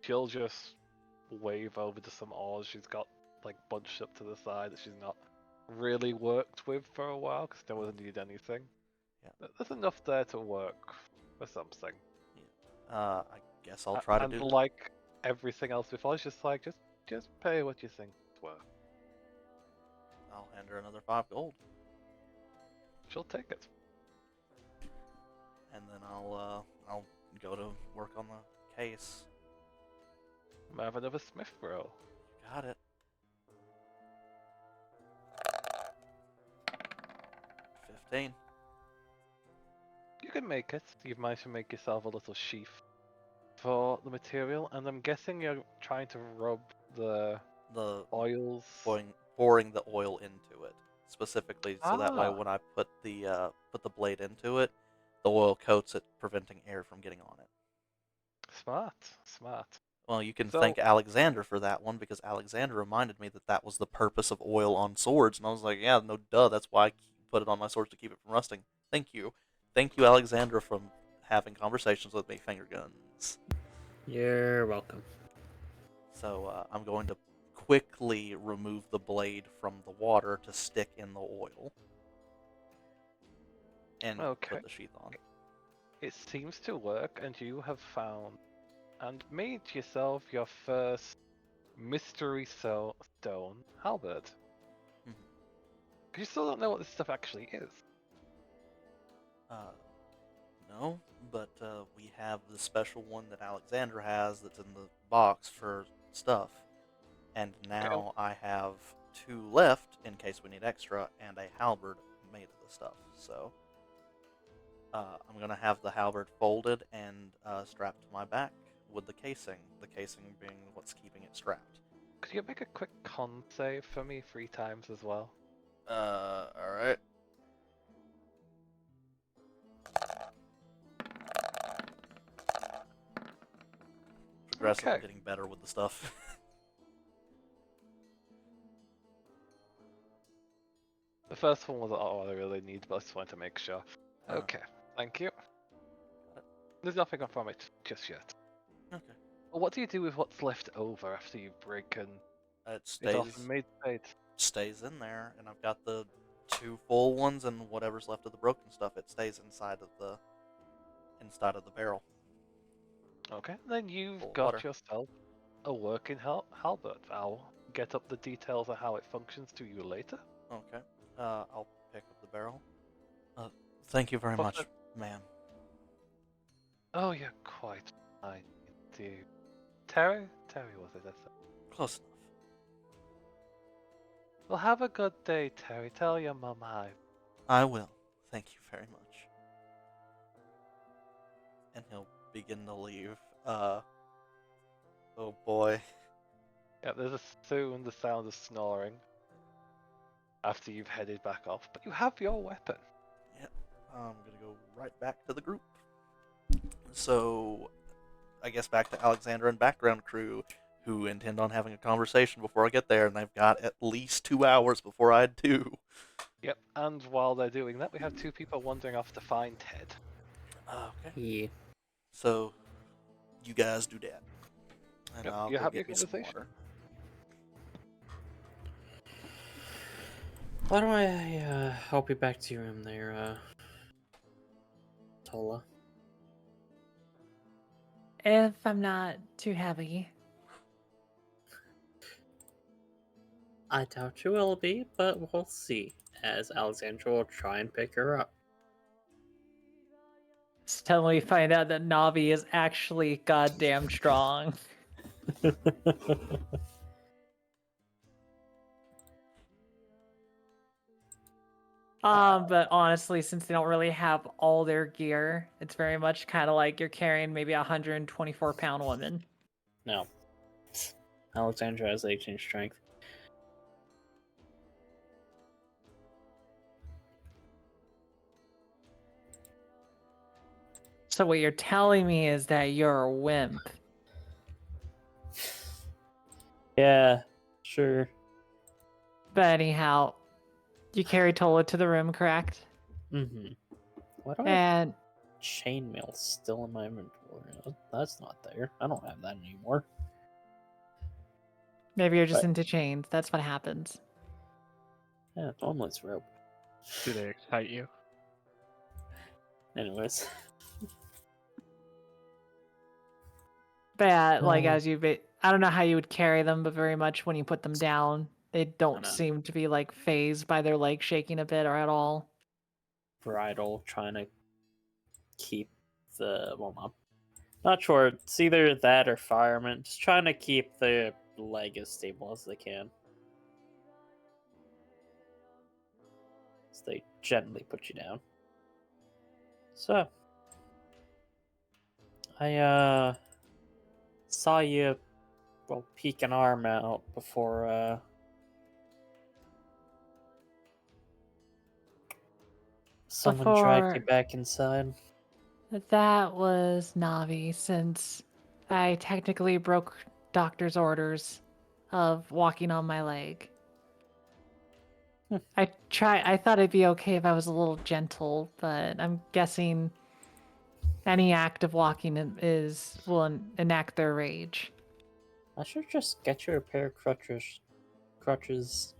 She'll just wave over to some ores she's got like bunched up to the side that she's not really worked with for a while because there wasn't need anything. Yeah. There's enough there to work for something. I guess I'll try to And do that. like everything else before, it's just like just pay what you think it's worth. I'll hand her another 5 gold, She'll take it. and then I'll go to work on the case. I have another smith roll. Got it. 15. You can make it. You've managed to make yourself a little sheath for the material, and I'm guessing you're trying to rub the The oils. pouring the oil into it specifically, so that way Ah. when I put the blade into it, the oil coats it, preventing air from getting on it. Smart. Well, you can So- thank Alexander for that one, because Alexander reminded me that was the purpose of oil on swords, and I was like, yeah, no duh, that's why I put it on my swords to keep it from rusting. Thank you, Alexander, from having conversations with me, finger guns. You're welcome. So I'm going to quickly remove the blade from the water to stick in the oil, and Okay. put the sheath on. It seems to work, and you have found and made yourself your first mystery stone halberd. Mhm. You still don't know what this stuff actually is. No, but we have the special one that Alexander has that's in the box for stuff. And now I have 2 left in case we need extra, and a halberd made of the stuff. So I'm going to have the halberd folded and strapped to my back with the casing being what's keeping it strapped. Could you make a quick con save for me 3 times as well? Alright. Progressively Okay. getting better with the stuff. The first one wasn't all I really need, but I just wanted to make sure. Oh. Okay, thank you. There's nothing from it just yet. Okay. Well, what do you do with what's left over after you've broken It it off and made spades? stays in there, and I've got the 2 full ones and whatever's left of the broken stuff. It stays inside of the barrel. Okay, then you've Full got water. yourself a working halberd. I'll get up the details of how it functions to you later. Okay. I'll pick up the barrel. Thank you very much, ma'am. Oh, you're quite fine indeed. Terry? Terry was it? Close enough. Well, have a good day, Terry. Tell your mum hi. I will. Thank you very much. And he'll begin to leave. Oh boy. Yeah, there's soon the sound of snoring after you've headed back off, but you have your weapon. I'm gonna go right back to the group. So, I guess back to Alexandra and background crew, who intend on having a conversation before I get there, and they've got at least 2 hours before I do. Yep, and while they're doing that, we have 2 people wandering off to find Ted. Okay. Yeah. So, you guys do that. And Yep, I'll you go have get your me some conversation. water. Why don't I help you back to your room there, Tola? If I'm not too heavy. I doubt you will be, but we'll see, as Alexandra will try and pick her up. Suddenly find out that Navi is actually goddamn strong. But honestly, since they don't really have all their gear, it's very much kind of like you're carrying maybe a 124-pound woman. No. Alexandra has 18 strength. So what you're telling me is that you're a wimp. Yeah, sure. But anyhow, you carry Tola to the room, correct? Mm-hmm. Why do I have And chainmail still in my inventory? That's not there. I don't have that anymore. maybe you're just Right. into chains. That's what happens. Yeah, normally it's rope. Do they excite you? Anyways. But yeah, like Oh. as I don't know how you would carry them, but very much when you put them down, they don't know. seem to be like phased by their legs shaking a bit or at all. Bridle trying to keep the not sure, it's either that or fireman, just trying to keep the leg as stable as they can, so they gently put you down. So I saw you peek an arm out before someone dragged you Before- back inside. That was Navi, since I technically broke doctor's orders of walking on my leg. I thought it'd be okay if I was a little gentle, but I'm guessing any act of walking will enact their rage. I should just get you a pair of crutches.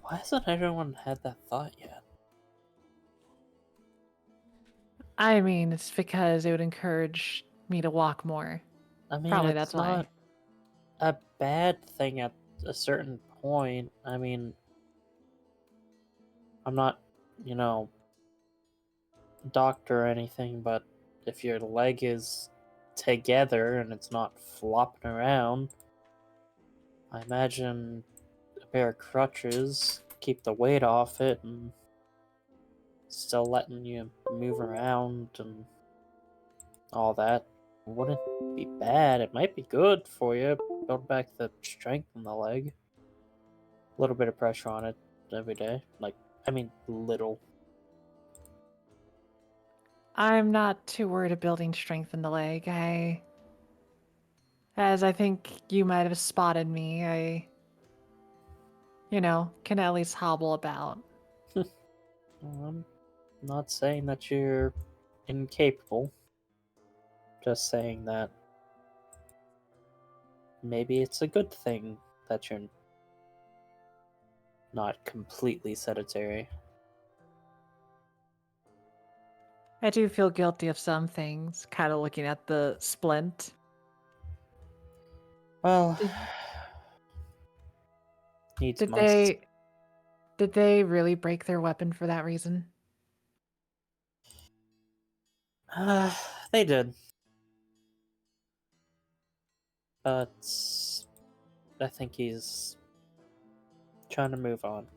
Why hasn't everyone had that thought yet? I mean, it's because it would encourage me to walk more. I mean, Probably it's that's why. not a bad thing at a certain point. I mean, I'm not, a doctor or anything, but if your leg is together and it's not flopping around. I imagine a pair of crutches keep the weight off it and still letting you move around and all that wouldn't be bad. It might be good for you. Build back the strength in the leg. A little bit of pressure on it every day. Little. I'm not too worried of building strength in the leg. As I think you might have spotted me, can at least hobble about. I'm not saying that you're incapable. Just saying that maybe it's a good thing that you're not completely sedentary. I do feel guilty of some things, kind of looking at the splint. Well, Did- needs Did must. they really break their weapon for that reason? They did. But I think he's trying to move on.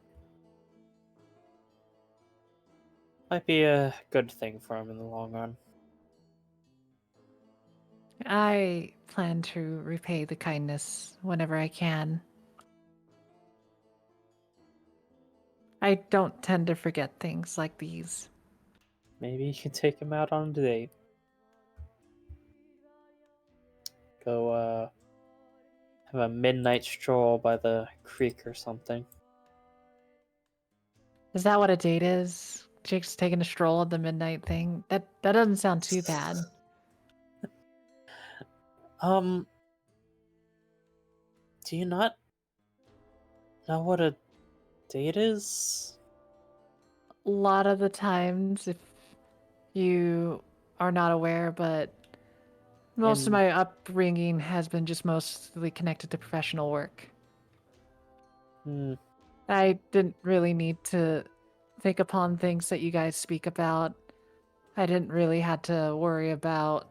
Might be a good thing for him in the long run. I plan to repay the kindness whenever I can. I don't tend to forget things like these. Maybe you can take him out on a date. Go, have a midnight stroll by the creek or something. Is that what a date is? Jake's taking a stroll at the midnight thing? That doesn't sound too bad. Do you not know what a date is? A lot of the times, if you are not aware, but most of And- my upbringing has been just mostly connected to professional work. Hmm. I didn't really need to think upon things that you guys speak about. I didn't really have to worry about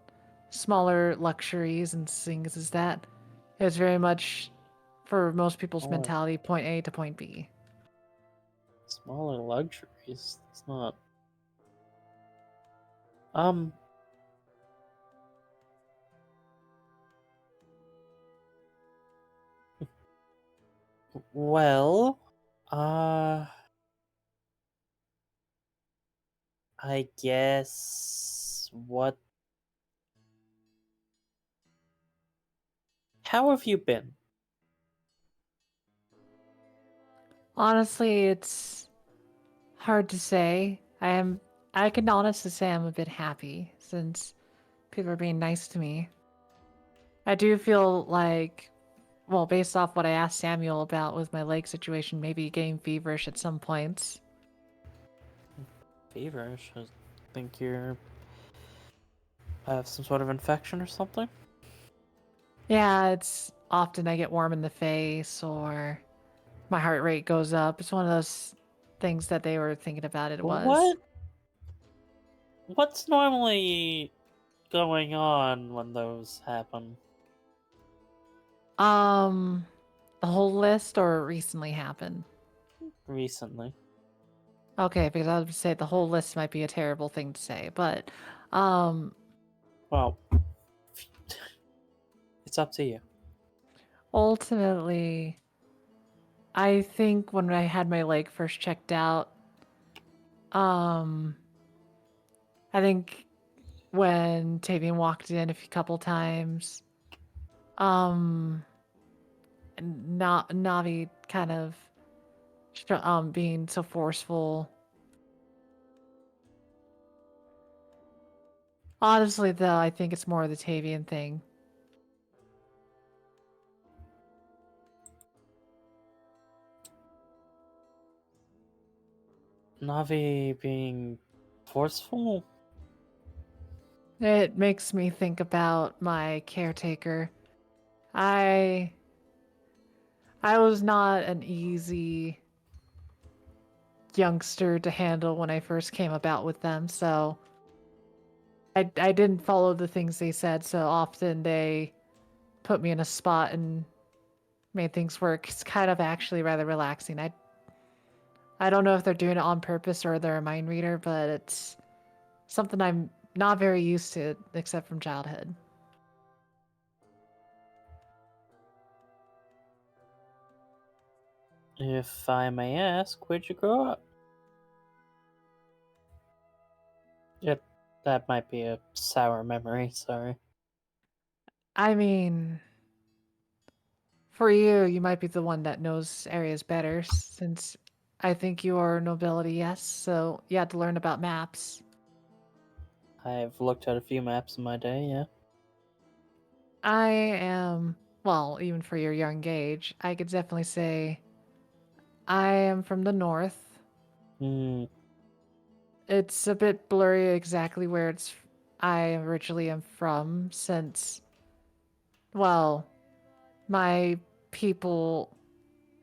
smaller luxuries and things as that. It was very much, for most people's Smaller. mentality, point A to point B. Smaller luxuries. It's not. Um. Well, I guess what. How have you been? Honestly, it's hard to say. I can honestly say I'm a bit happy since people are being nice to me. I do feel like, well, based off what I asked Samuel about with my leg situation, maybe getting feverish at some points. Feverish. I think you're have some sort of infection or something. Yeah, it's often I get warm in the face or my heart rate goes up. It's one of those things that they were thinking about it was. What? What's normally going on when those happen? The whole list or recently happened? Recently. Okay, because I would say the whole list might be a terrible thing to say, but Well, it's up to you. ultimately, I think when I had my leg first checked out, I think when Tavian walked in a couple times, and Navi kind of being so forceful. Honestly, though, I think it's more the Tavian thing. Navi being forceful? It makes me think about my caretaker. I was not an easy youngster to handle when I first came about with them, so I didn't follow the things they said, so often they put me in a spot and made things work. It's kind of actually rather relaxing. I don't know if they're doing it on purpose or they're a mind reader, but it's something I'm not very used to, except from childhood. If I may ask, where'd you grow up? Yep, that might be a sour memory, sorry. I mean, for you, you might be the one that knows areas better, since I think you are nobility, yes, so you had to learn about maps. I've looked at a few maps in my day, yeah. I am, well, even for your young age, I could definitely say I am from the north. Hmm, It's a bit blurry exactly where I originally am from, since, well, my people,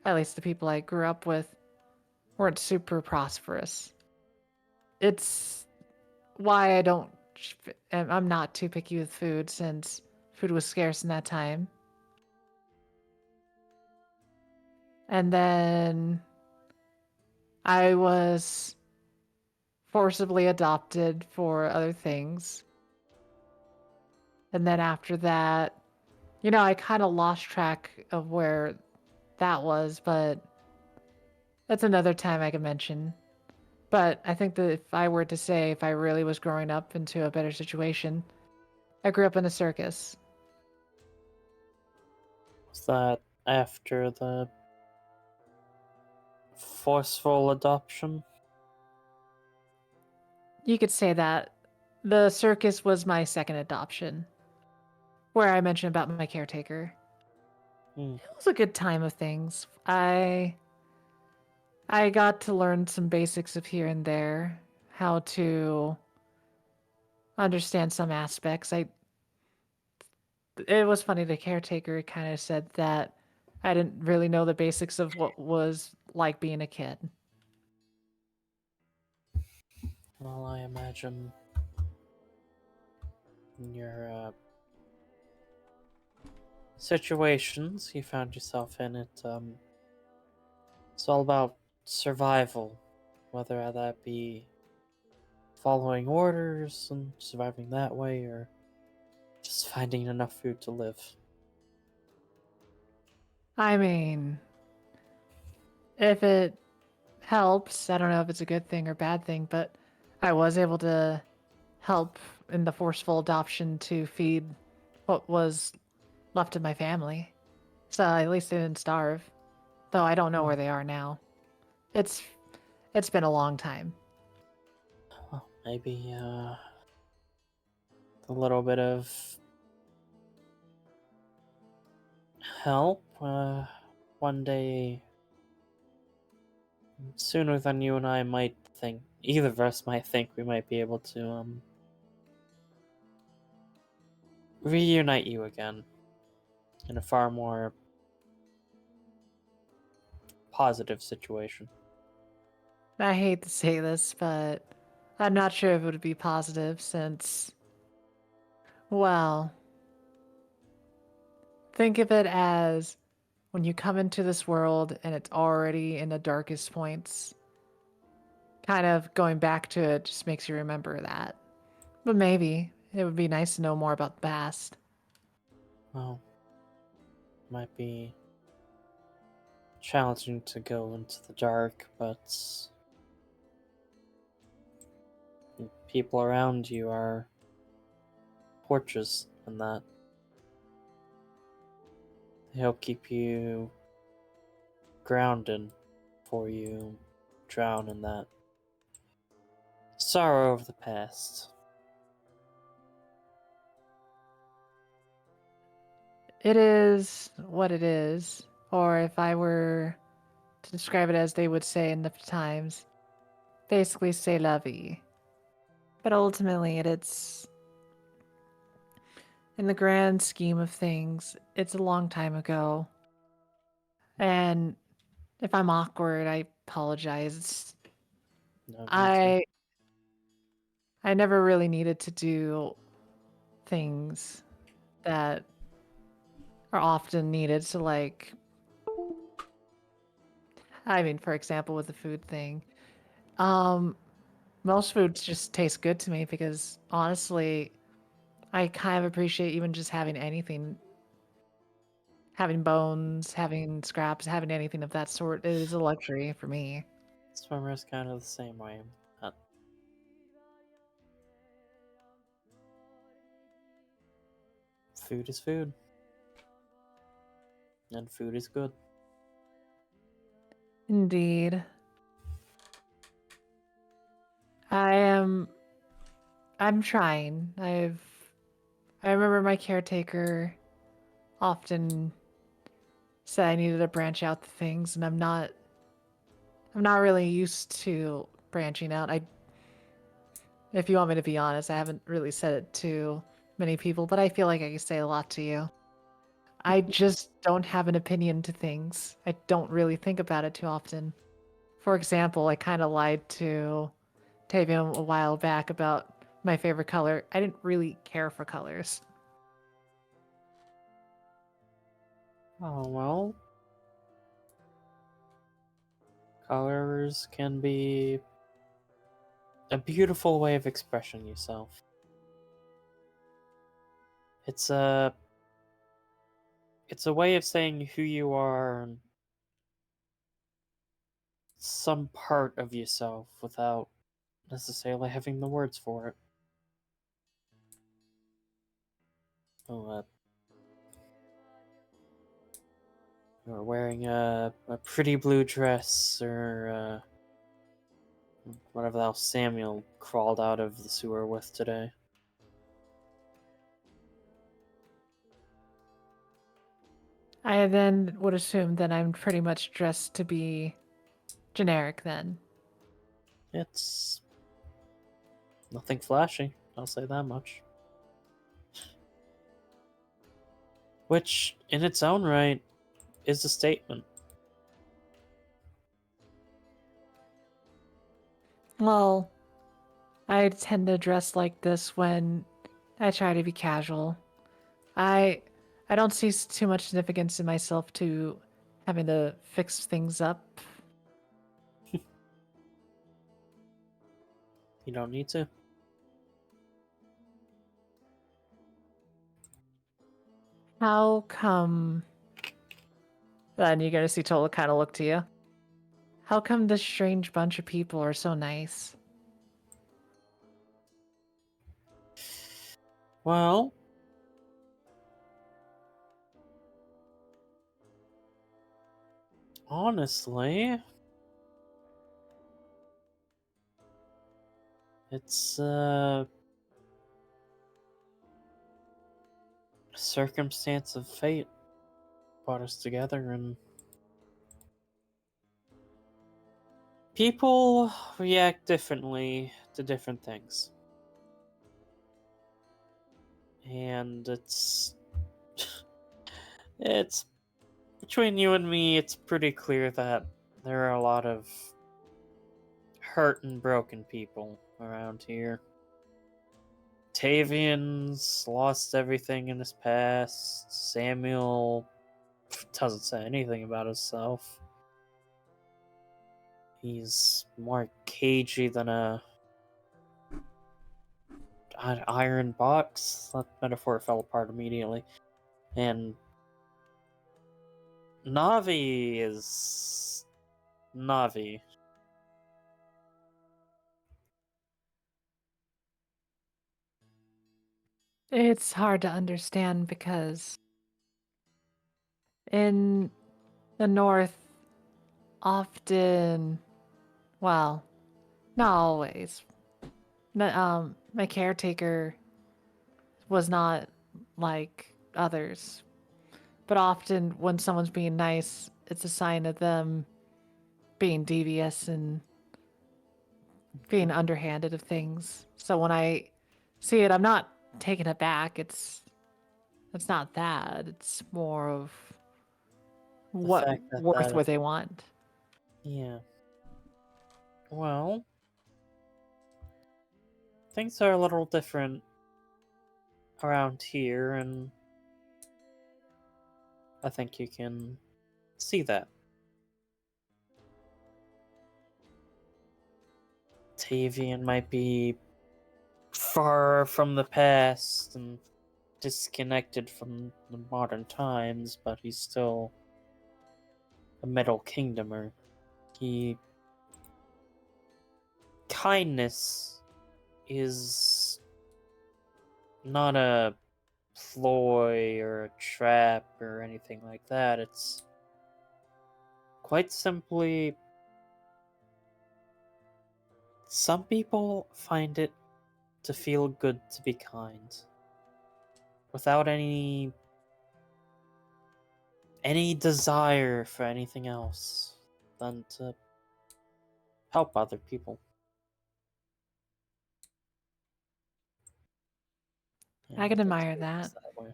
at least the people I grew up with, weren't super prosperous. It's why I don't, I'm not too picky with food, since food was scarce in that time. And then I was forcibly adopted for other things. And then after that, I kind of lost track of where that was, but that's another time I could mention. But I think that if I were to say if I really was growing up into a better situation, I grew up in a circus. was that after the forceful adoption? You could say that. The circus was my second adoption, where I mentioned about my caretaker. Hmm. It was a good time of things. I got to learn some basics of here and there, how to understand some aspects. It was funny, the caretaker kind of said that I didn't really know the basics of what was like being a kid. Well, I imagine in your situations you found yourself in, it's all about survival, whether that be following orders and surviving that way, or just finding enough food to live. I mean, if it helps, I don't know if it's a good thing or bad thing, but I was able to help in the forceful adoption to feed what was left of my family. So at least they didn't starve. Though I don't know where they are now. It's it's been a long time. Well, maybe a little bit of help one day, sooner than you and I might think. Either of us might think we might be able to reunite you again in a far more positive situation. I hate to say this, but I'm not sure if it would be positive since, well, think of it as when you come into this world and it's already in the darkest points. Kind of going back to it just makes you remember that. But maybe it would be nice to know more about the past. Well, might be challenging to go into the dark, but people around you are torches, and that they help keep you grounded before you drown in that sorrow of the past. It is what it is, or if I were to describe it as they would say in the times, basically c'est la vie. But ultimately, it's in the grand scheme of things, it's a long time ago. And if I'm awkward, I apologize. No need to. I I never really needed to do things that are often needed to like I mean, for example, with the food thing. Um most foods just taste good to me because honestly, I kind of appreciate even just having anything, having bones, having scraps, having anything of that sort. It is a luxury for me. Swimmer's kind of the same way. Uh, Food is food, and food is good. Indeed. I am I'm trying. I remember my caretaker often said I needed to branch out the things and I'm not really used to branching out. If you want me to be honest, I haven't really said it to many people, but I feel like I can say a lot to you. I just don't have an opinion to things. I don't really think about it too often. For example, I kind of lied to Tavium a while back about my favorite color. I didn't really care for colors. Oh well. Colors can be a beautiful way of expressing yourself. It's a way of saying who you are and some part of yourself without necessarily having the words for it. Oh, you're wearing a pretty blue dress or whatever else Samuel crawled out of the sewer with today. I then would assume that I'm pretty much dressed to be generic then. It's nothing flashy, I'll say that much. Which, in its own right, is a statement. Well, I tend to dress like this when I try to be casual. I I don't see too much significance in myself to having to fix things up. You don't need to. How come? Then you're gonna see Tola kind of look to you. How come this strange bunch of people are so nice? Well, honestly, it's a circumstance of fate brought us together, and people react differently to different things. And it's between you and me, it's pretty clear that there are a lot of hurt and broken people around here. Tavian's lost everything in his past. Samuel doesn't say anything about himself. He's more cagey than an iron box. That metaphor fell apart immediately. And Navi is Navi. It's hard to understand because in the north, often, well, not always. My caretaker was not like others, but often when someone's being nice, it's a sign of them being devious and being underhanded of things. So when I see it, I'm not taken aback. It's not that. It's more of The what fact that worth what they want. yeah. Well, things are a little different around here, and I think you can see that. Tavian might be far from the past and disconnected from the modern times, but he's still a Middle Kingdomer. Kindness is not a ploy or a trap or anything like that. It's quite simply, some people find it to feel good to be kind without any desire for anything else than to help other people. I can And admire it's that. way.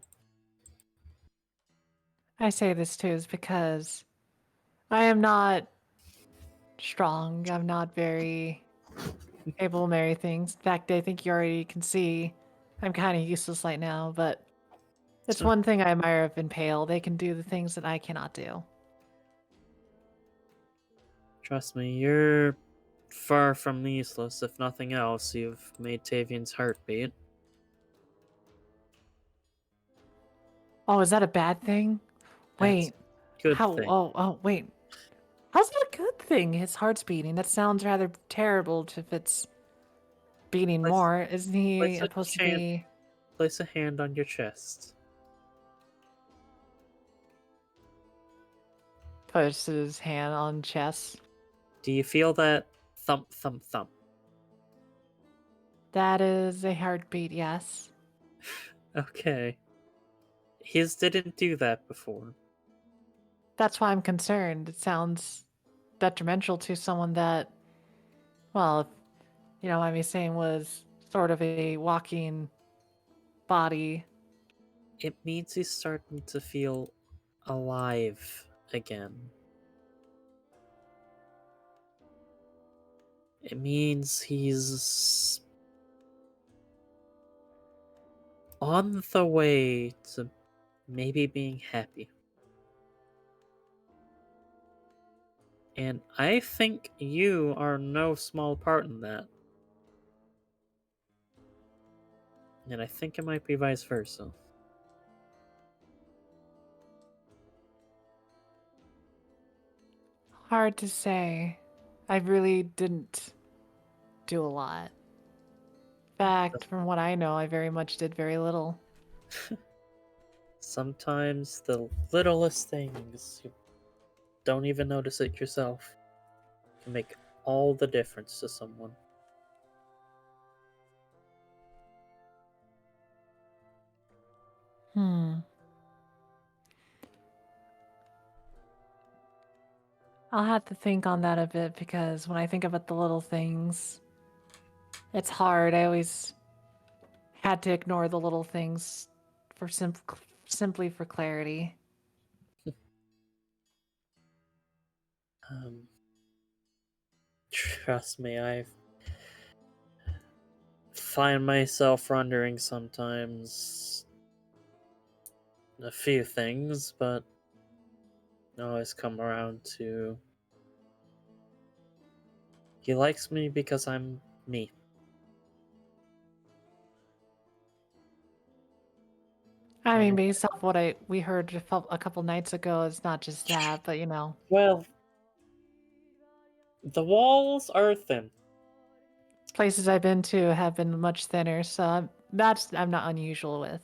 I say this too is because I am not strong. I'm not very able to marry things. In fact, I think you already can see I'm kind of useless right now, but it's So- one thing I admire of Impale. They can do the things that I cannot do. Trust me, you're far from useless. If nothing else, you've made Tavian's heart beat. Oh, is that a bad thing? That's Wait, a good how? thing. Oh, wait. How's that a good thing? His heart's beating. That sounds rather terrible if it's beating Place- more. Isn't he place a supposed to chant- be? Place a hand on your chest. Puts his hand on chest. Do you feel that thump, thump, thump? That is a heartbeat, yes. Okay. His didn't do that before. That's why I'm concerned. It sounds detrimental to someone that, well, if you know what I'm saying, was sort of a walking body. It means he's starting to feel alive again. It means he's on the way to maybe being happy. And I think you are no small part in that. And I think it might be vice versa. Hard to say. I really didn't do a lot. In fact, from what I know, I very much did very little. Sometimes the littlest things, you don't even notice it yourself, can make all the difference to someone. Hmm. I'll have to think on that a bit because when I think about the little things, it's hard. I always had to ignore the little things for simply for clarity. Trust me, I find myself wondering sometimes a few things, but I always come around to he likes me because I'm me. I mean, And, based off what we heard a couple nights ago, it's not just that, but you know, well, the walls are thin. places I've been to have been much thinner, so I'm not unusual with.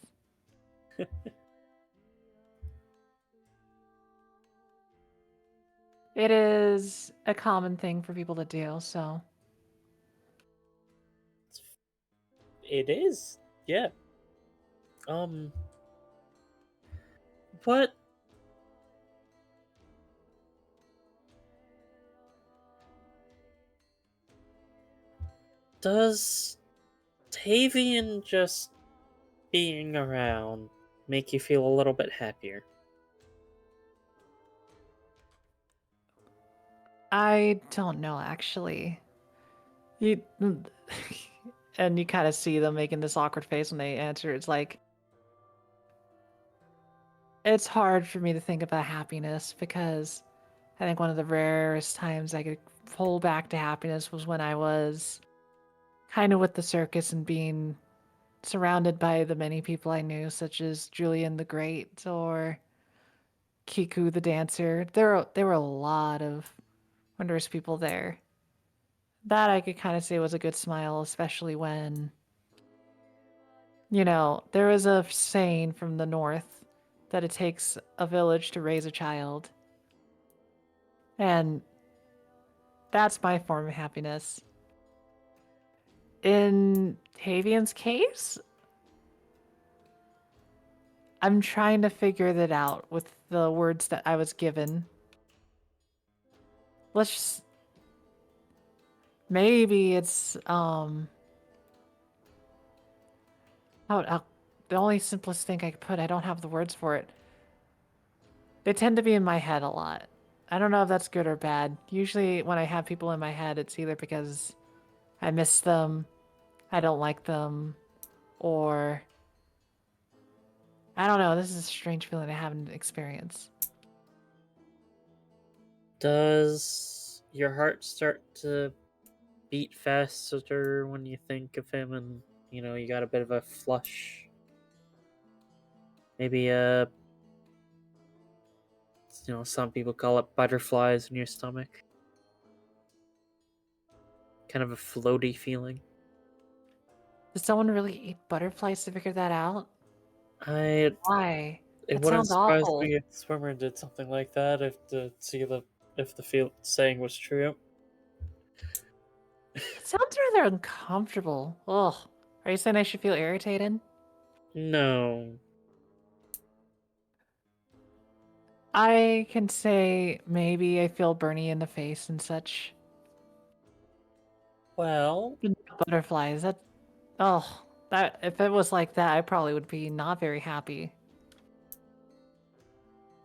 It is a common thing for people to do, so It is, yeah. What does Tavian just being around make you feel a little bit happier? I don't know actually. You, And you kind of see them making this awkward face when they answer. It's like, it's hard for me to think about happiness because I think one of the rarest times I could pull back to happiness was when I was kind of with the circus and being surrounded by the many people I knew, such as Julian the Great or Kiku the dancer. There were a lot of wondrous people there. That I could kind of say was a good smile, especially when, there was a saying from the north that it takes a village to raise a child. And that's my form of happiness. In Tavian's case, I'm trying to figure that out with the words that I was given. Let's just, maybe it's the only simplest thing I could put, I don't have the words for it. They tend to be in my head a lot. I don't know if that's good or bad. Usually when I have people in my head, it's either because I miss them, I don't like them, or I don't know. This is a strange feeling I haven't experienced. Does your heart start to beat faster when you think of him and, you got a bit of a flush? Maybe, some people call it butterflies in your stomach. Kind of a floaty feeling. Did someone really eat butterflies to figure that out? It Why? That wouldn't sounds surprise awful. me if Swimmer did something like that if the saying was true. It sounds rather uncomfortable. Ugh. Are you saying I should feel irritated? No. I can say maybe I feel burny in the face and such. Well, Butterflies. That if it was like that, I probably would be not very happy.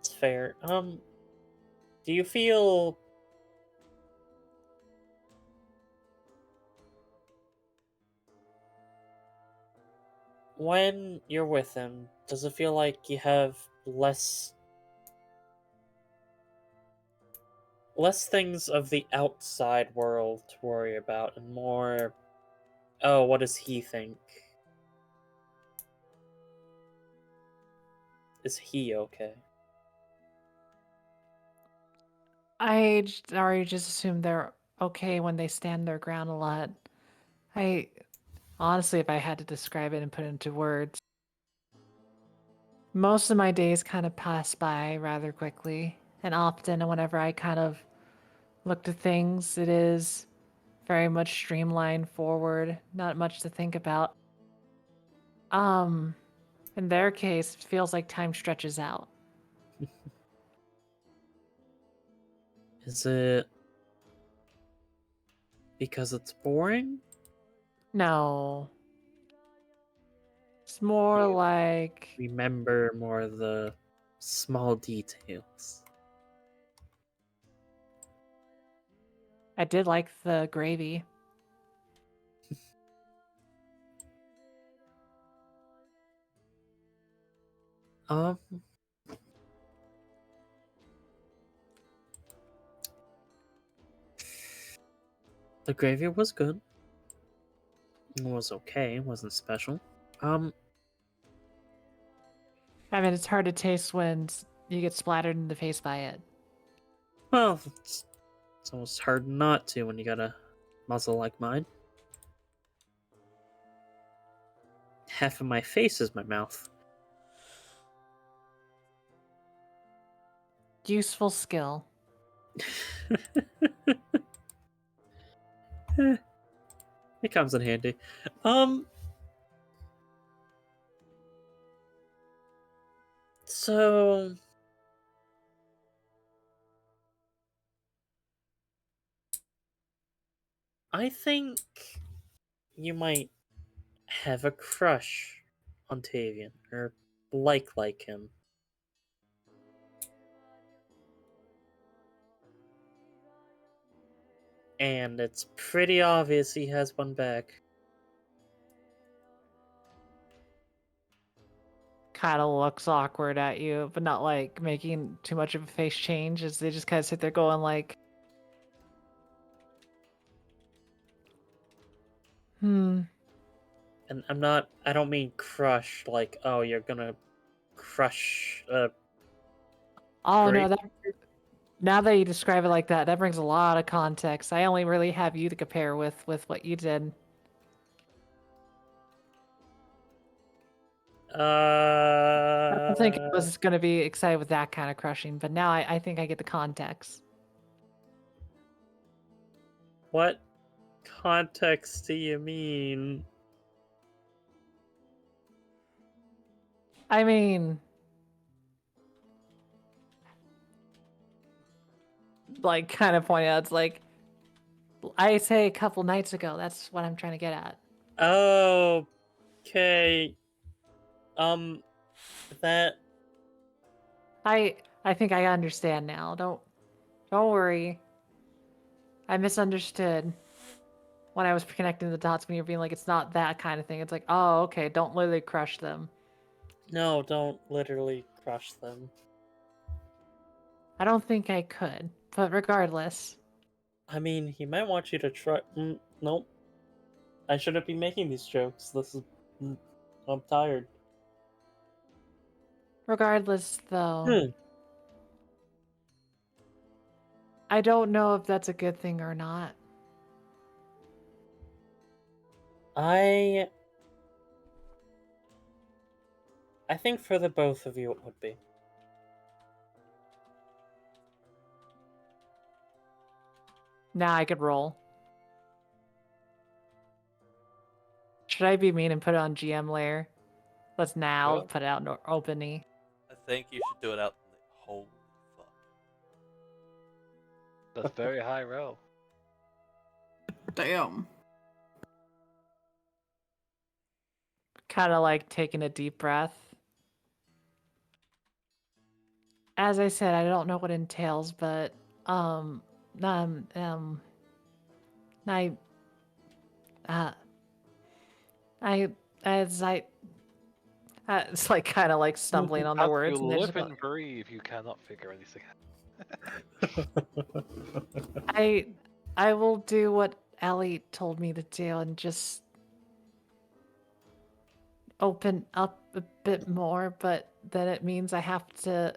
it's fair. Do you feel when you're with him, does it feel like you have less things of the outside world to worry about and more, oh, what does he think? Is he okay? Already just assume they're okay when they stand their ground a lot. I honestly, if I had to describe it and put it into words, most of my days kind of pass by rather quickly, and often whenever I kind of look to things, it is very much streamlined forward, not much to think about. In their case, it feels like time stretches out. Is it because it's boring? No. It's more You like remember more of the small details. I did like the gravy. Um, the gravy was good. It was okay. It wasn't special. I mean, it's hard to taste when you get splattered in the face by it. Well, it's almost hard not to when you got a muzzle like mine. Half of my face is my mouth. Useful skill. It comes in handy. So I think you might have a crush on Tavian, or like him. And it's pretty obvious he has one back. kind of looks awkward at you, but not like making too much of a face change, as they just kind of sit there going like, hmm. And I don't mean crush like, oh, you're gonna crush Oh no, grape. that now that you describe it like that, that brings a lot of context. I only really have you to compare with what you did. I don't think I was gonna be excited with that kind of crushing, but now I think I get the context. What context do you mean? I mean, like, kind of point out, it's like, I say a couple nights ago. That's what I'm trying to get at. Okay. That I think I understand now. Don't worry. I misunderstood when I was connecting the dots when you're being like, it's not that kind of thing. It's like, oh, okay, don't literally crush them. no, don't literally crush them. I don't think I could, but regardless. I mean, he might want you to try. Nope. I shouldn't be making these jokes. I'm tired. Regardless, though, Hmm. I don't know if that's a good thing or not. I think for the both of you it would be. Now I could roll. Should I be mean and put it on GM layer? Let's now Sure. put it out in openly. I think you should do it out in the holy fuck. That's very high roll. Damn. Kind of like taking a deep breath. As I said, I don't know what it entails, but um, I, uh, I, as I, it's like kind of like stumbling on the As words, you and then live just and breathe, you cannot figure anything out. I will do what Ellie told me to do and just open up a bit more, but then it means I have to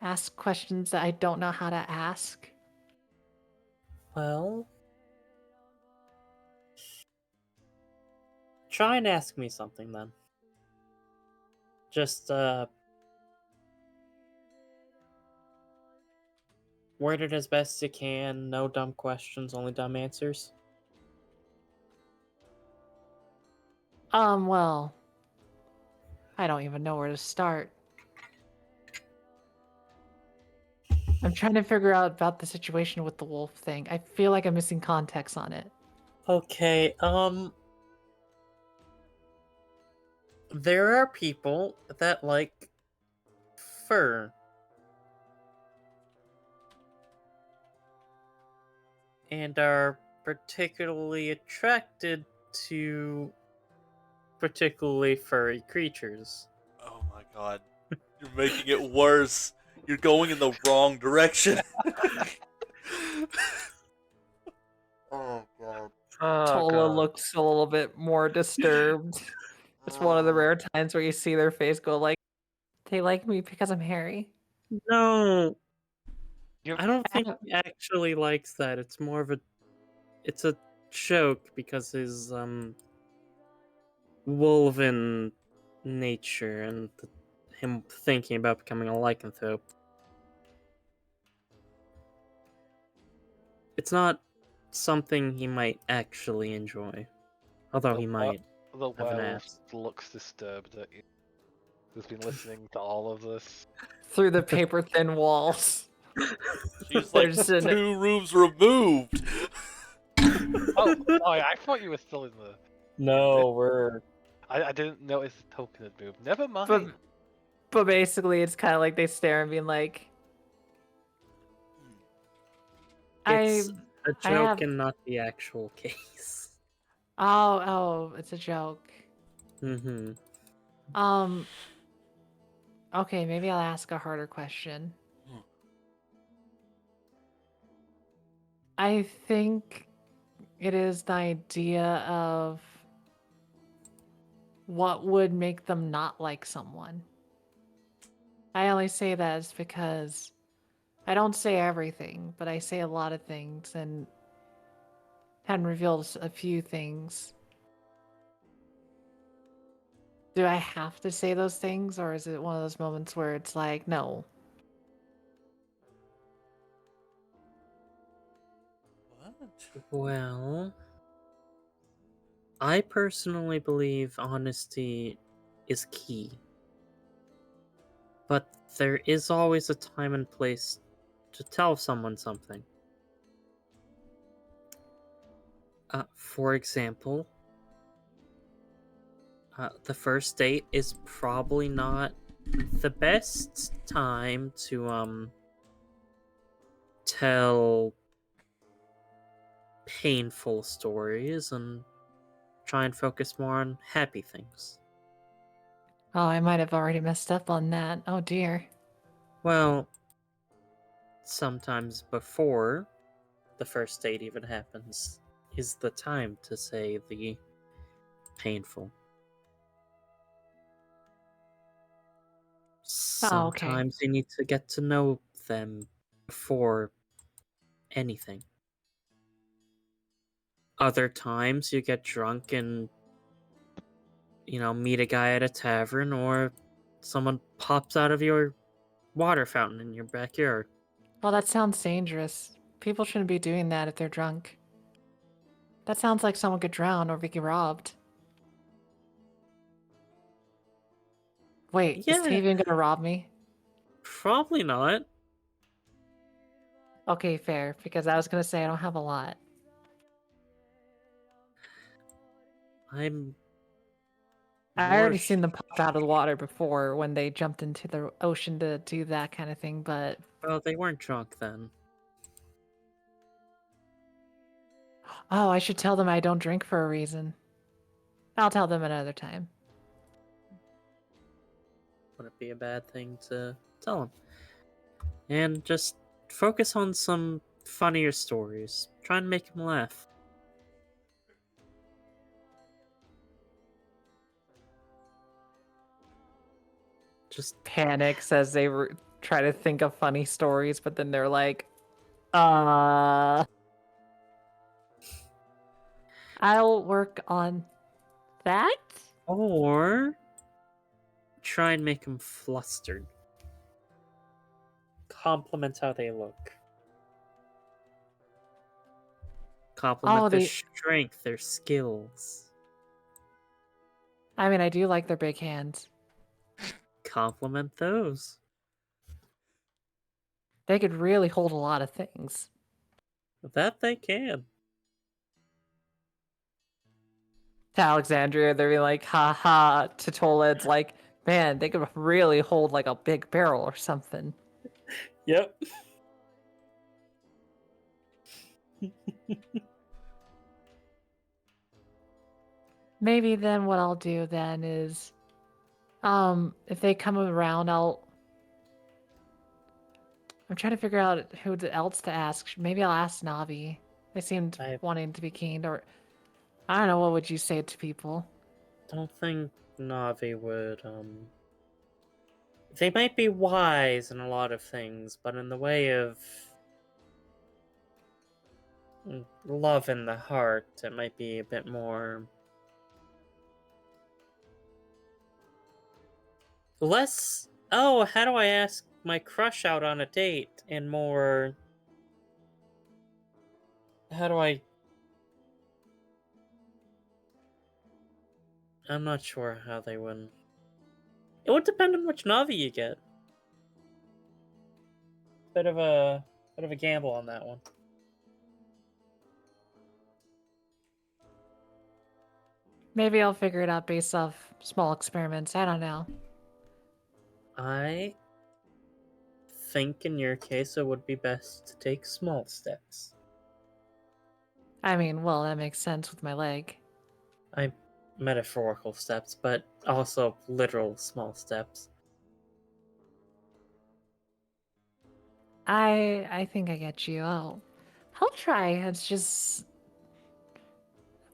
ask questions that I don't know how to ask. Well, try and ask me something then. Just word it as best you can. No dumb questions, only dumb answers. Well, I don't even know where to start. I'm trying to figure out about the situation with the wolf thing. I feel like I'm missing context on it. Okay, there are people that like fur. And are particularly attracted to particularly furry creatures. Oh my god. You're making it worse. You're going in the wrong direction. Oh god. Tola looks a little bit more disturbed. It's one of the rare times where you see their face go like, they like me because I'm hairy. No, You're I don't think he actually likes that. It's more of it's a joke because his wolven nature and him thinking about becoming a lycanthrope. It's not something he might actually enjoy, although he might. The have an werewolf ass. looks disturbed at you. Who's been listening to all of this? Through the paper thin walls. She's like There's an- 2 rooms removed. Oh, I thought you were still in the. No, we're I didn't notice the token had moved. Never mind. But basically, it's kind of like they stare and being like, it's a I joke have- and not the actual case. oh, it's a joke. Mm-hmm. Okay, maybe I'll ask a harder question. Hmm. I think it is the idea of what would make them not like someone. I only say that is because I don't say everything, but I say a lot of things and had revealed a few things. Do I have to say those things, or is it one of those moments where it's like, no? What? Well, I personally believe honesty is key. But there is always a time and place to tell someone something. For example, the first date is probably not the best time to tell painful stories and try and focus more on happy things. Oh, I might have already messed up on that. Oh dear. Well, sometimes before the first date even happens is the time to say the painful. Oh, okay. Sometimes you need to get to know them before anything. Other times you get drunk and, meet a guy at a tavern, or someone pops out of your water fountain in your backyard. Well, that sounds dangerous. People shouldn't be doing that if they're drunk. That sounds like someone could drown or be robbed. Wait, is Yeah, Tavian gonna rob me? probably not. Okay, fair, because I was gonna say I don't have a lot. I'm I already more. seen them pop out of the water before when they jumped into the ocean to do that kind of thing, but Well, they weren't drunk then. oh, I should tell them I don't drink for a reason. I'll tell them another time. Wouldn't be a bad thing to tell them. And just focus on some funnier stories. Try and make them laugh. Just Panics as they try to think of funny stories, but then they're like, I'll work on that? or try and make them flustered. Compliment how they look. Compliment Oh, their they. strength, their skills. I mean, I do like their big hands. Compliment those. They could really hold a lot of things. That they can. To Alexandria, they're like, ha ha. To Toled's like, man, they could really hold like a big barrel or something. Yep. Maybe then what I'll do then is, if they come around, I'm trying to figure out who else to ask. Maybe I'll ask Navi. They seemed I wanting to be keen, or I don't know. What would you say to people? don't think Navi would, They might be wise in a lot of things, but in the way of love in the heart, it might be a bit more. Less, oh, how do I ask my crush out on a date? And more, how do I. I'm not sure how they would. It would depend on which Navi you get. Bit of a gamble on that one. Maybe I'll figure it out based off small experiments. I don't know. I think in your case it would be best to take small steps. I mean, well, that makes sense with my leg. Metaphorical steps, but also literal small steps. I think I get you. I'll try. It's just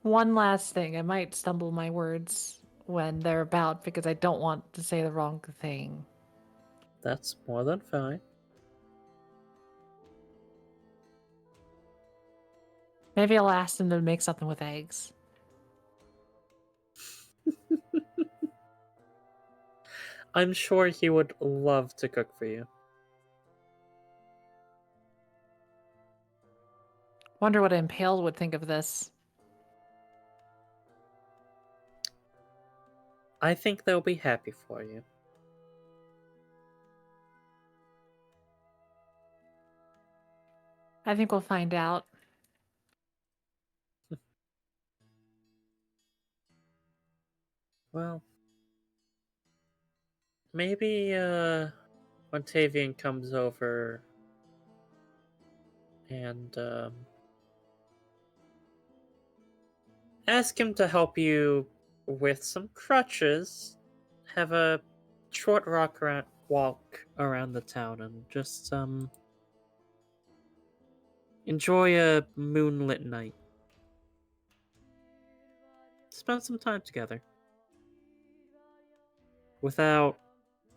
one last thing. I might stumble my words when they're about because I don't want to say the wrong thing. That's more than fine. Maybe I'll ask them to make something with eggs. I'm sure he would love to cook for you. Wonder what Impaled would think of this. I think they'll be happy for you. I think we'll find out. Well, maybe when Tavian comes over and ask him to help you with some crutches, have a short walk around the town and just enjoy a moonlit night. Spend some time together. Without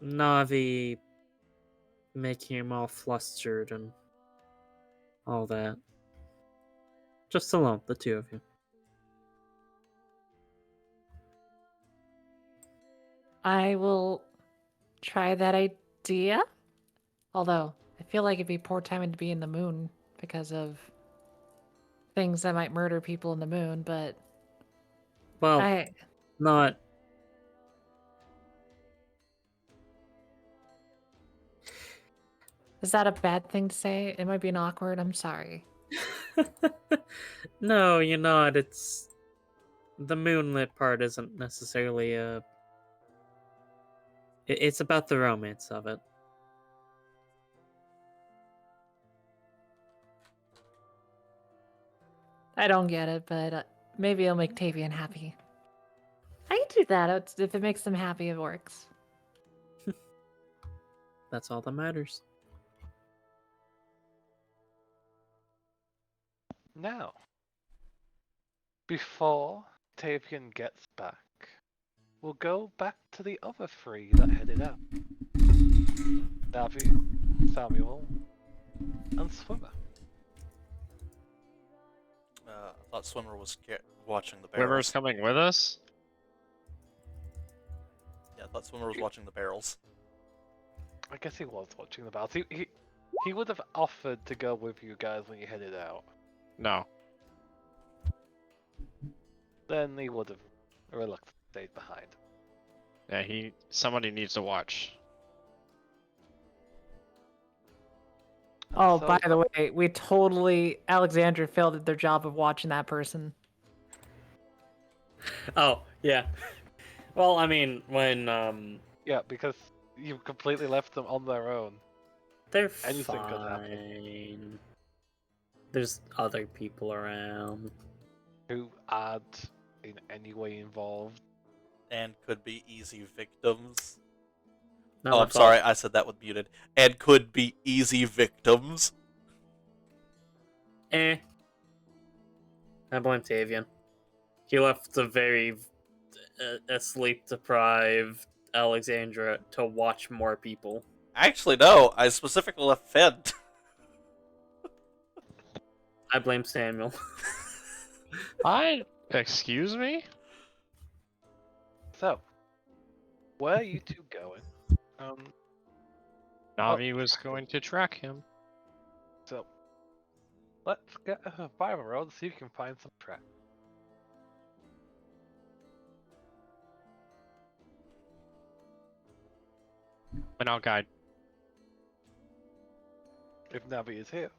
Navi making him all flustered and all that. Just alone, the two of you. I will try that idea. Although, I feel like it'd be poor timing to be in the moon because of things that might murder people in the moon, but Well, I not. is that a bad thing to say? It might be an awkward. I'm sorry. No, you're not. It's. The moonlit part isn't necessarily a. It's about the romance of it. I don't get it, but maybe it'll make Tavian happy. I can do that. If it makes them happy, it works. That's all that matters. Now, before Tavian gets back, we'll go back to the other three that headed out. Navi, Samuel, and Swimmer. I thought Swimmer was watching the Whoever's barrels. coming with us? Yeah, I thought Swimmer was watching the barrels. I guess he was watching the battles. He would have offered to go with you guys when you headed out. No. Then he would have reluctantly stayed behind. Yeah, somebody needs to watch. And Oh, so- by the way, Alexandria failed at their job of watching that person. Oh, yeah. Well, I mean, when Yeah, because you completely left them on their own. they're Anything could happen. fine. There's other people around. Who aren't in any way involved. And could be easy victims. No, Oh, I'm that's all. sorry, I said that with muted. And could be easy victims. I blame Tavian. He left a very sleep-deprived Alexandra to watch more people. Actually, no, I specifically left Fed. I blame Samuel. Excuse me? So, where are you two going? Navi was going to track him. So, let's get a survival roll to see if you can find some track. And I'll guide. If Navi is here.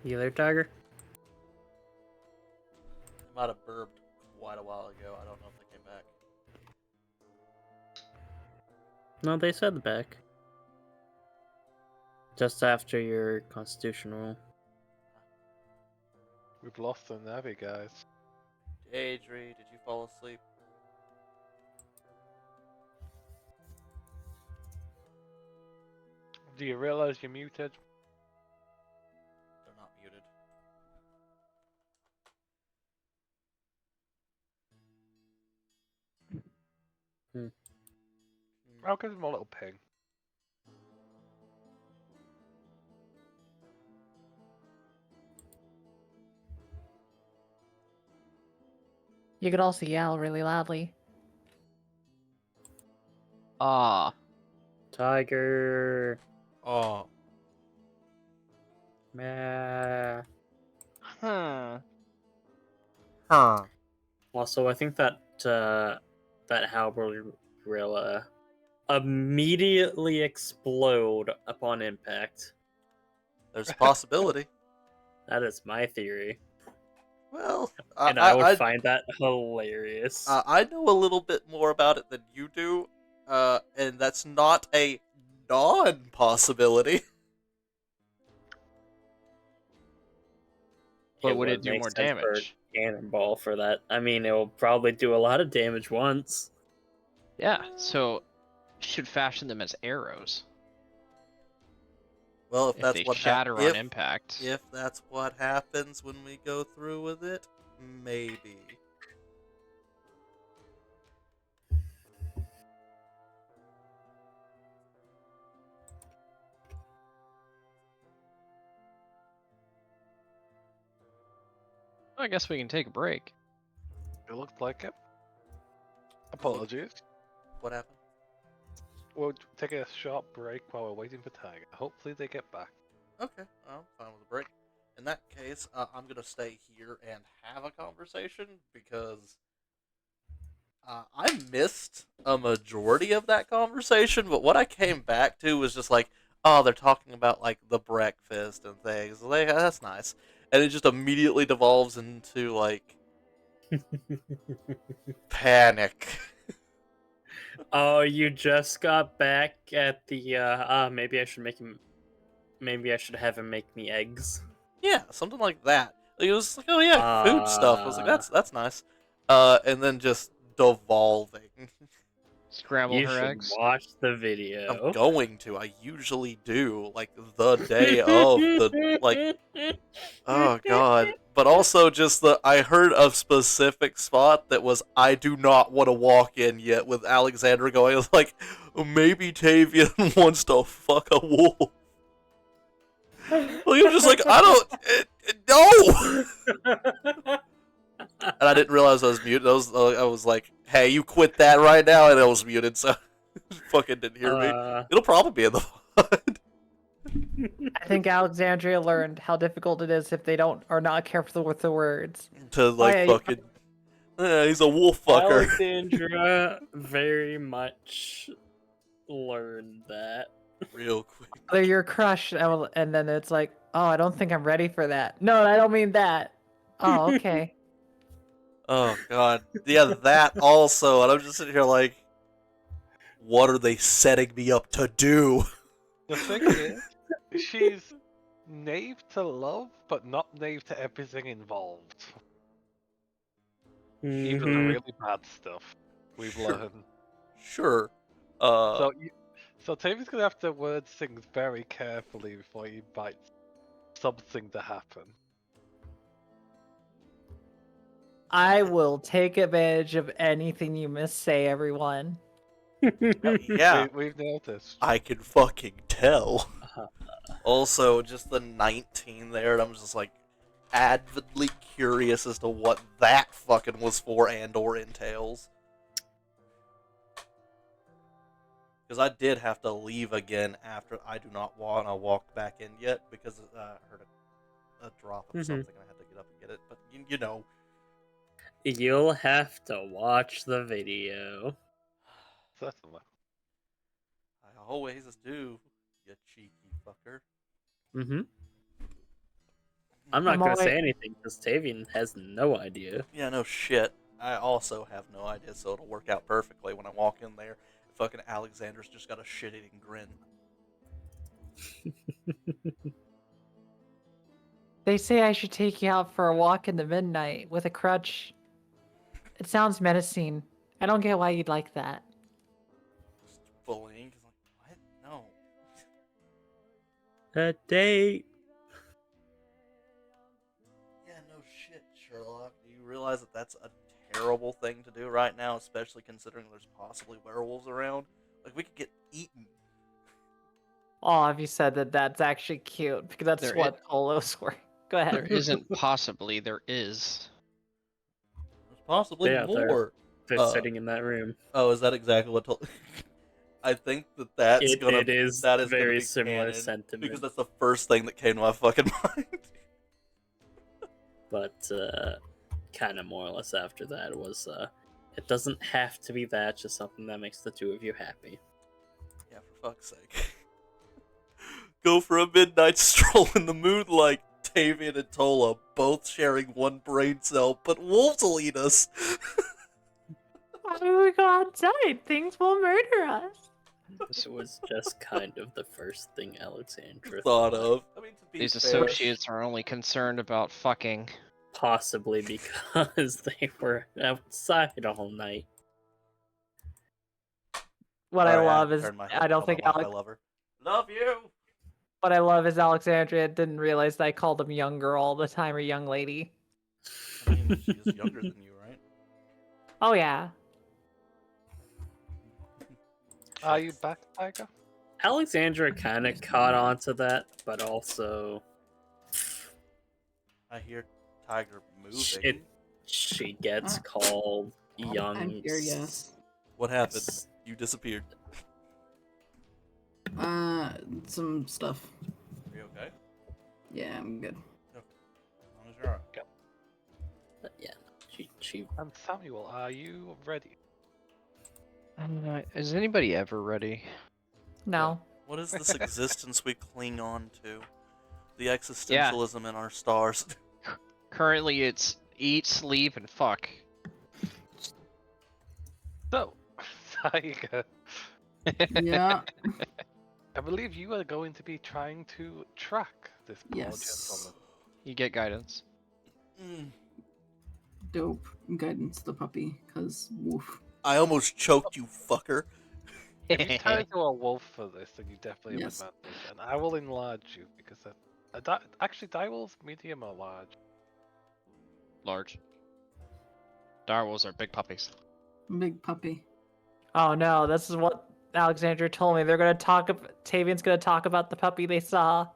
You there, Tiger? They might have burped quite a while ago. I don't know if they came back. No, they said back. Just after your constitution roll. We've lost the Navi, guys. Adri, did you fall asleep? Do you realize you're muted? They're not muted. I'll give them a little ping. You could also yell really loudly. Ah. Tiger. Oh, Meh. Huh. huh. Also, I think that that Halberd will immediately explode upon impact. There's a possibility. That is my theory, Well, and I would find that hilarious. I know a little bit more about it than you do, and that's not a non-possibility. But would it do make more sense for damage? Cannonball for that. I mean, it will probably do a lot of damage once. Yeah, so should fashion them as arrows. Well, if If that's they what shatter if, on impact. if that's what happens when we go through with it, maybe. I guess we can take a break. It looked like it. Apologies. What happened? We'll take a short break while we're waiting for Tiger. Hopefully they get back. Okay, I'm fine with a break. In that case, I'm gonna stay here and have a conversation because I missed a majority of that conversation. But what I came back to was just like, oh, they're talking about like the breakfast and things. Like, that's nice, and it just immediately devolves into like panic. Oh, you just got back at the maybe I should make him. Maybe I should have him make me eggs. Yeah, something like that. Like, it was like, oh yeah, food stuff. I was like, that's nice. And then just devolving. Scramble You her should eggs. watch the video. I'm going to. I usually do, like the day of the like. Oh god! But also just I heard a specific spot that was I do not want to walk in yet. With Alexandra going, it's like maybe Tavian wants to fuck a wolf. Like, I'm just like I don't no. And I didn't realize I was muted. I was like, hey, you quit that right now, and I was muted, so fucking didn't hear me. It'll probably be in the pod. I think Alexandria learned how difficult it is if they don't are not careful with the words. To like yeah, you- fucking. He's a wolf fucker. Alexandra very much learned that. Real quick. They're your crush, and then it's like, oh, I don't think I'm ready for that. No, I don't mean that. Oh, okay. Oh god. Yeah, that also. And I'm just sitting here like, what are they setting me up to do? The thing is, she's naive to love, but not naive to everything involved. Even the Mhm. really bad stuff we've Sure. learned. Sure. So Tavi's gonna have to word things very carefully before he invites something to happen. I will take advantage of anything you missay, everyone. Yeah, We've noticed. I can fucking tell. Also, just the 19 there, and I'm just like avidly curious as to what that fucking was for and/or entails. Because I did have to leave again after I do not want to walk back in yet because I heard a drop of something and I had to get up and get it. But you know. You'll have to watch the video. Certainly. I always do, you cheeky fucker. Mm-hmm. I'm not I'm gonna say alright. anything because Tavian has no idea. Yeah, no shit. I also have no idea, so it'll work out perfectly when I walk in there. Fucking Alexander's just got a shit-eating grin. They say I should take you out for a walk in the midnight with a crutch. It sounds menacing. I don't get why you'd like that. Just bullying. 'Cause like, what? No. A date. Yeah, no shit, Sherlock. Do you realize that that's a terrible thing to do right now, especially considering there's possibly werewolves around? Like, we could get eaten. Oh, have you said that that's actually cute? Because that's There what Polo's were. Go ahead. There isn't possibly, there is. There's possibly Yeah, more. They're Uh, sitting in that room. Oh, is that exactly what told? I think that's It gonna is that is very gonna be similar canon, sentiment. because that's the first thing that came to my fucking mind. But kind of more or less after that was it doesn't have to be that, just something that makes the two of you happy. Yeah, for fuck's sake. Go for a midnight stroll in the moonlight. Tavian and Tola both sharing one brain cell, but wolves will eat us. Why do we go outside? Things will murder us. This was just kind of the first thing Alexandra Thought of. I mean, to be These fair, associates are only concerned about fucking. Possibly because they were outside all night. What Sorry, I had love to is turn my I don't headphone think off. I Alex. love her. Love you. What I love is Alexandria didn't realize that I called him young girl all the time or young lady. I mean, she's younger than you, right? Oh yeah. Are you back, Tiger? Alexandra kind of caught on to that, but also I hear Tiger moving. she gets Ah. called young. I'm here, yes. What happened? You disappeared. Some stuff. Are you okay? Yeah, I'm good. As long as you're alright. But yeah, she And Samuel, are you ready? Is anybody ever ready? No. What is this existence we cling on to? The existentialism in our stars. Currently, it's eat, sleep, and fuck. So, Tiger, Yeah. I believe you are going to be trying to track this poor Yes. gentleman. You get guidance. Mm. Dope. Guidance the puppy, cause woof. I almost choked you, fucker. If you turn into a wolf for this, then you definitely have Yes. advantage, and I will enlarge you because actually direwolves medium or large. Large. Direwolves are big puppies. Big puppy. Oh no, this is what Alexandra told me. They're gonna talk. Tavian's gonna talk about the puppy they saw.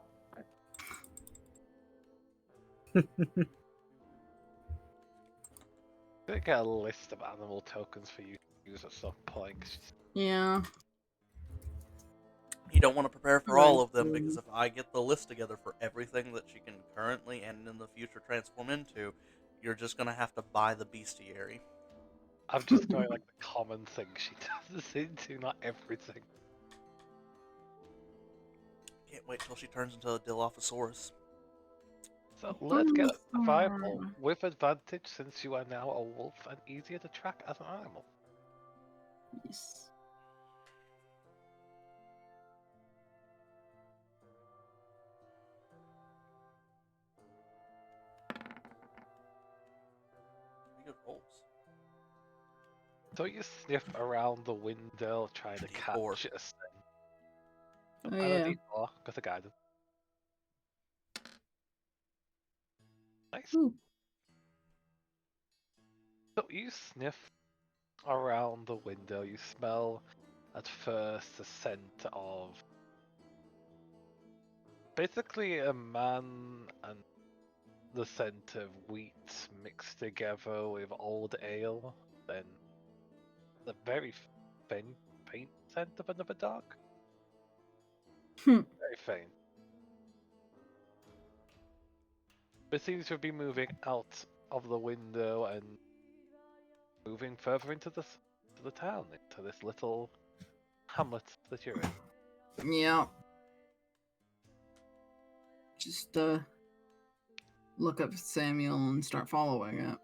I'm gonna get a list of animal tokens for you to use at some point. 'Cause Yeah. You don't want to prepare for all of them, Right. because if I get the list together for everything that she can currently and in the future transform into, you're just gonna have to buy the bestiary. I'm just going like the common thing she turns into, not everything. Can't wait till she turns into a Dilophosaurus. So let's get a survival with advantage since you are now a wolf and easier to track as an animal. Yes. Pretty good rolls. So you sniff around the window trying to D4. catch a scent. Oh, And yeah. a D4, got a guidance. Nice. Ooh. So you sniff around the window, you smell at first the scent of basically a man and the scent of wheat mixed together with old ale, then the very faint scent of another dog. Hmm. Very faint. But seems to be moving out of the window and moving further into the town, into this little hamlet that you're in. Yeah. Just look up Samuel and start following it.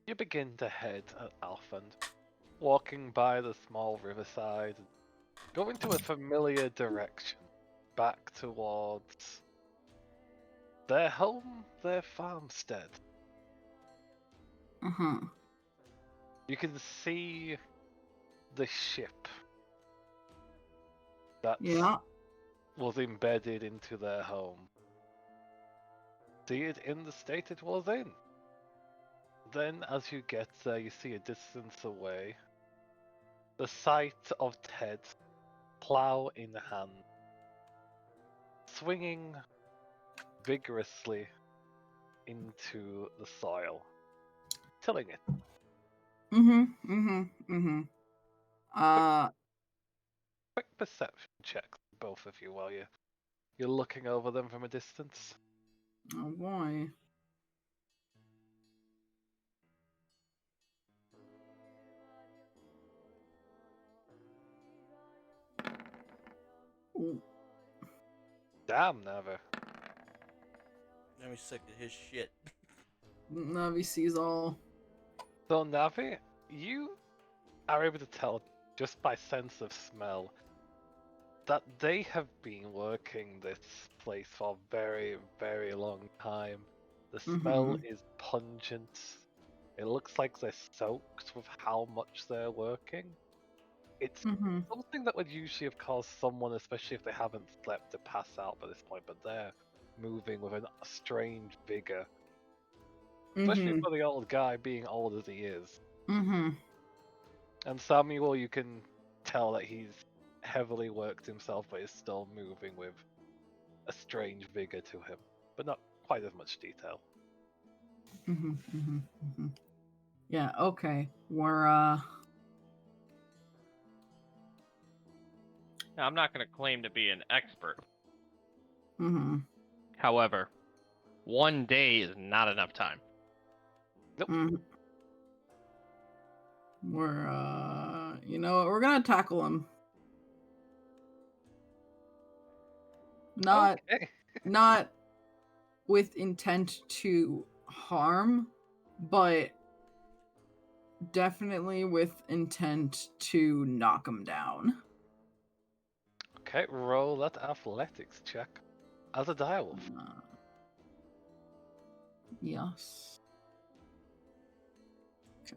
You begin to head at Alfand, walking by the small riverside, going to a familiar direction, back towards their home, their farmstead. Uh-huh. You can see the ship that Yeah. was embedded into their home. See it in the state it was in. Then, as you get there, you see a distance away the sight of Ted, plough in hand, swinging vigorously into the soil, tilling it. Uh, Quick perception check, both of you, while you're looking over them from a distance. oh boy. Ooh. Damn, Never. Let me sick of his shit. Navi sees all. So, Navi, you are able to tell just by sense of smell that they have been working this place for a very, very long time. The smell is pungent. It looks like they're soaked with how much they're working. It's something that would usually have caused someone, especially if they haven't slept, to pass out by this point, but they're moving with a strange vigor. Especially for the old guy being old as he is. And Samuel, you can tell that he's heavily worked himself, but is still moving with a strange vigor to him, but not quite as much detail. Yeah, okay. We're, Now, I'm not going to claim to be an expert. mm-hmm. However, 1 day is not enough time. Nope. Mm-hmm. We're, you know what? We're gonna tackle him. Not, Okay. not with intent to harm, but definitely with intent to knock him down. Okay, roll that athletics check as a direwolf. Yes. Okay.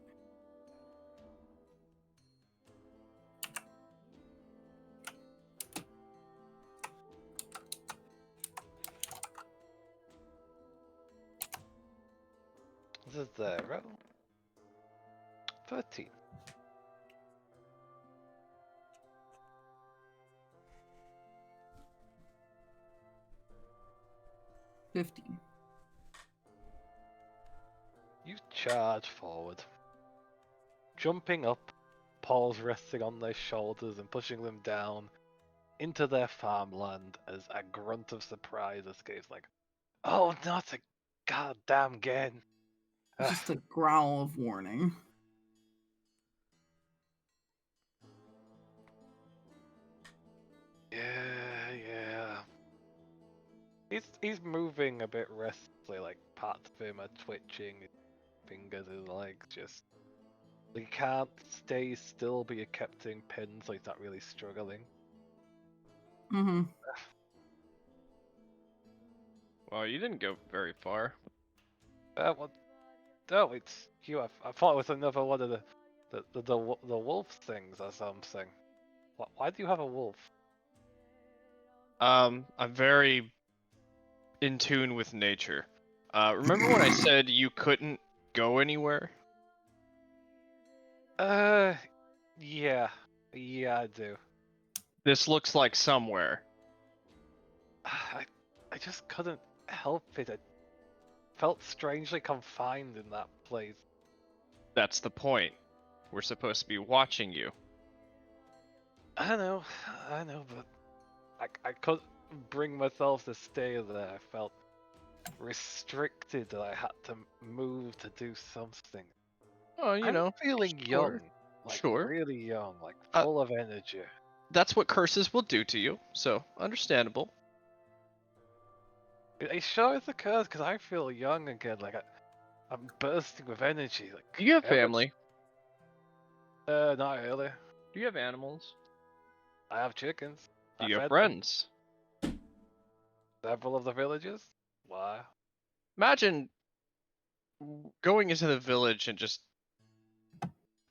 This is the roll. 13. 15. You charge forward, jumping up, paws resting on their shoulders and pushing them down into their farmland as a grunt of surprise escapes, like, "Oh, not a goddamn again!" Just a growl of warning. Yeah. He's moving a bit restlessly, like parts of him are twitching, his fingers, his legs, just like he can't stay still, but you're kept in pins, so he's not really struggling. Well, you didn't go very far. What? No, it's you. I thought it was another one of the wolf things or something. Why do you have a wolf? I'm very in tune with nature. Remember when I said you couldn't go anywhere? Yeah, I do. This looks like somewhere. I just couldn't help it. I felt strangely confined in that place. That's the point. We're supposed to be watching you. I know, but I couldn't bring myself to stay there. I felt restricted that I had to move to do something. Oh, I'm feeling young, like Sure. really young, like Uh, full of energy. That's what curses will do to you, so understandable. It sure is a curse because I feel young again. Like I'm bursting with energy. Like Do you have family? Not really. Do you have animals? I have chickens. Do I you have fed them. friends? Several of the villages. Why? Imagine going into the village and just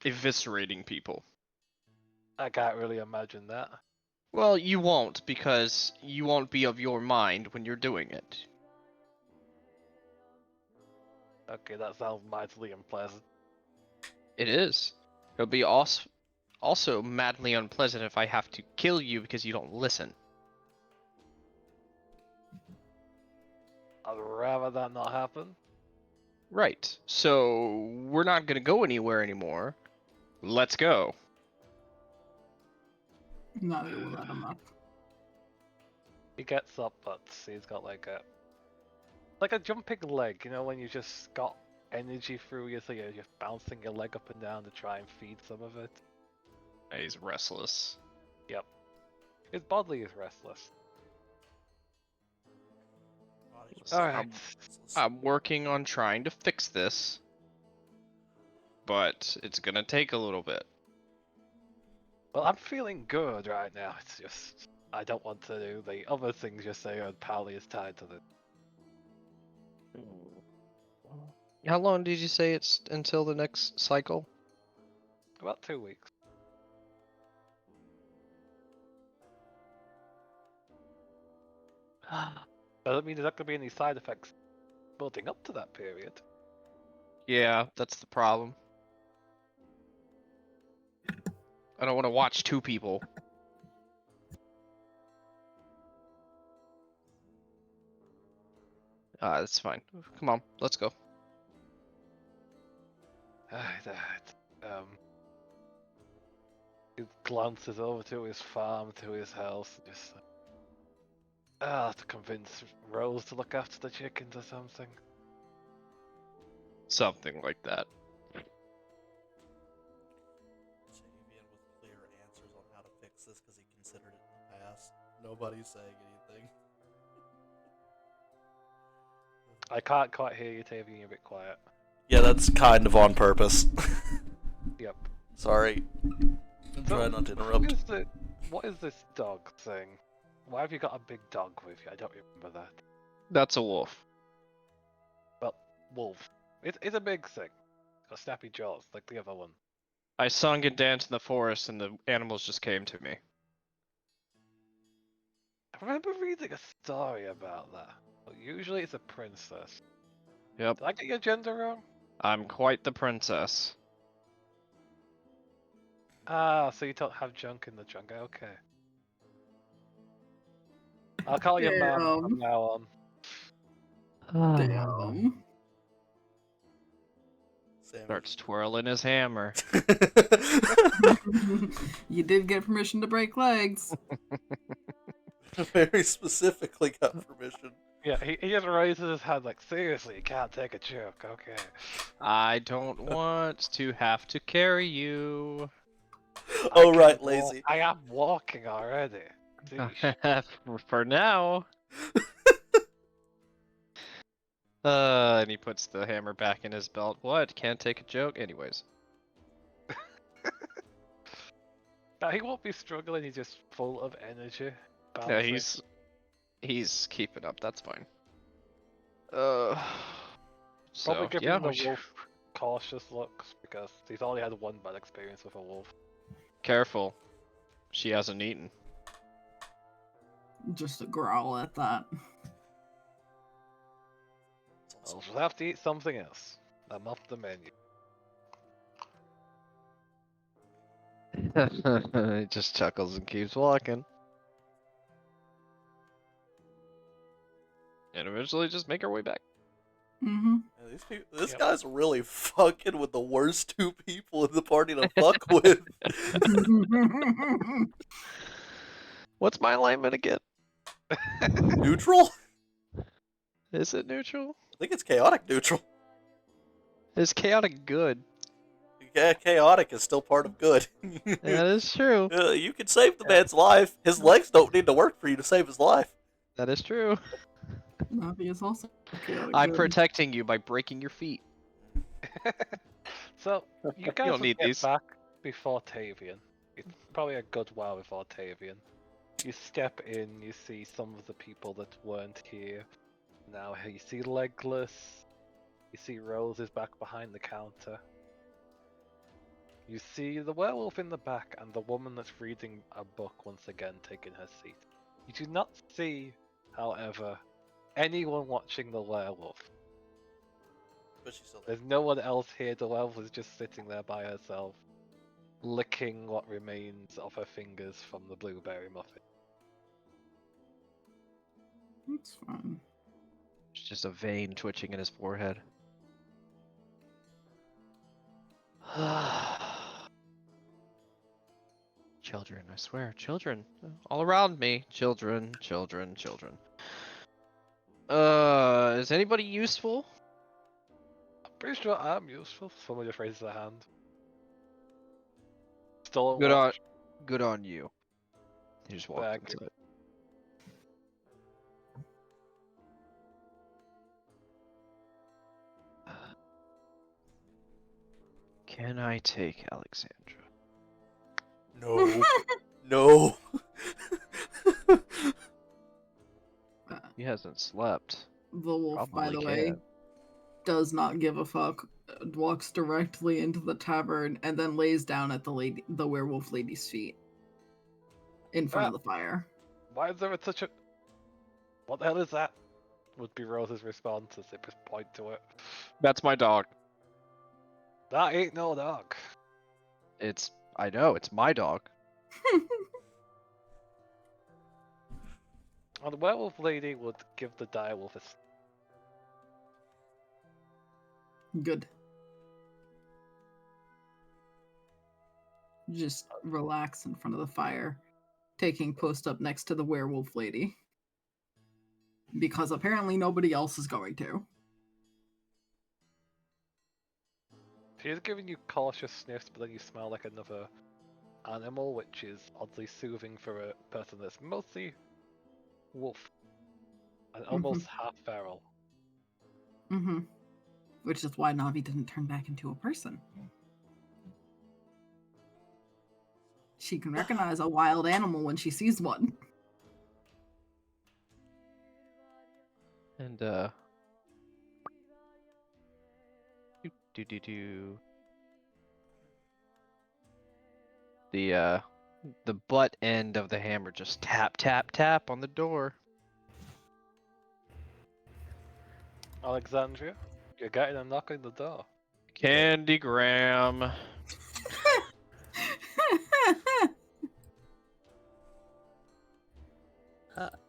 eviscerating people. I can't really imagine that. Well, you won't, because you won't be of your mind when you're doing it. Okay, that sounds mightily unpleasant. It is. It'll be also madly unpleasant if I have to kill you because you don't listen. I'd rather that not happen. Right. So we're not gonna go anywhere anymore. Let's go. Not gonna let him up. He gets up, but he's got like a jumping leg, you know, when you just got energy through you, so you're just bouncing your leg up and down to try and feed some of it. He's restless. Yep. His body is restless. Alright. I'm working on trying to fix this, but it's gonna take a little bit. Well, I'm feeling good right now. It's just I don't want to do the other things you're saying, and Pally is tied to this. How long did you say it's until the next cycle? About 2 weeks. Doesn't mean there's not going to be any side effects building up to that period. Yeah, that's the problem. I don't want to watch two people. That's fine. Come on, let's go. He glances over to his farm, to his house, and just to convince Rose to look after the chickens or something. Something like that. Savian with clear answers on how to fix this because he considered it in the past. Nobody's saying anything. I can't quite hear you, Tavian, you're a bit quiet. Yeah, that's kind of on purpose. Yep. Sorry. I'm trying not to interrupt. What is this dog thing? Why have you got a big dog with you? I don't remember that. That's a wolf. Well, wolf. It's a big thing. It's got snappy jaws, like the other one. I sung and danced in the forest, and the animals just came to me. I remember reading a story about that. But usually it's a princess. Yep. Did I get your gender wrong? I'm quite the princess. Ah, so you don't have junk in the junk. Okay. I'll call you ma'am from Damn. now on. Damn. Sammy. Starts twirling his hammer. You did get permission to break legs. Very specifically got permission. Yeah, he just raises his hand like, seriously, you can't take a joke. Okay. I don't want to have to carry you. Oh, I right, can lazy. I am walking already. Sheesh. For now. And he puts the hammer back in his belt. What? Can't take a joke? Anyways. No, he won't be struggling. He's just full of energy. Yeah, bouncing. he's keeping up. That's fine. Probably So giving yeah, the wolf cautious looks because he's only had one bad experience with a wolf. careful. She hasn't eaten. Just a growl at that. I'll just have to eat something else. I'm off the menu. He just chuckles and keeps walking. And eventually just make our way back. Mm-hmm. Yeah, this Yep. guy's really fucking with the worst two people in the party to fuck with. What's my alignment again? Neutral? Is it neutral? I think it's chaotic neutral. Is chaotic good? Yeah, chaotic is still part of good. That is true. You can save the man's life. His legs don't need to work for you to save his life. That is true. Navi is also chaotic I'm good. protecting you by breaking your feet. So, you guys don't will need get these. back before Tavian. It's probably a good while before Tavian. You step in, you see some of the people that weren't here. Now you see Legless. You see Rose is back behind the counter. You see the werewolf in the back and the woman that's reading a book once again taking her seat. You do not see, however, anyone watching the werewolf. But she's still there. There's no one else here. The werewolf is just sitting there by herself, licking what remains of her fingers from the blueberry muffin. That's fine. It's just a vein twitching in his forehead. Children, I swear, children. All around me. Children, children, children. Is anybody useful? I'm pretty sure I'm useful. Someone just raises their hand. Still Good on, watch. good on you. He just walked Thank you. inside. Can I take Alexandra? No. No. He hasn't slept. The wolf, by Probably the way, can. does not give a fuck. Walks directly into the tavern and then lays down at the werewolf lady's feet, in front of the fire. Why is there such a... What the hell is that? Would be Rose's response as they just point to it. That's my dog. That ain't no dog. I know, it's my dog. And the werewolf lady would give the direwolf a... Good. Just relax in front of the fire, taking post up next to the werewolf lady. Because apparently nobody else is going to. She's giving you cautious sniffs, but then you smell like another animal, which is oddly soothing for a person that's mostly wolf. And almost half feral. Mm-hmm. Which is why Navi didn't turn back into a person. She can recognize a wild animal when she sees one. And do. The butt end of the hammer just tap tap tap on the door. Alexandria, you're getting a knock on the door. Candy Graham.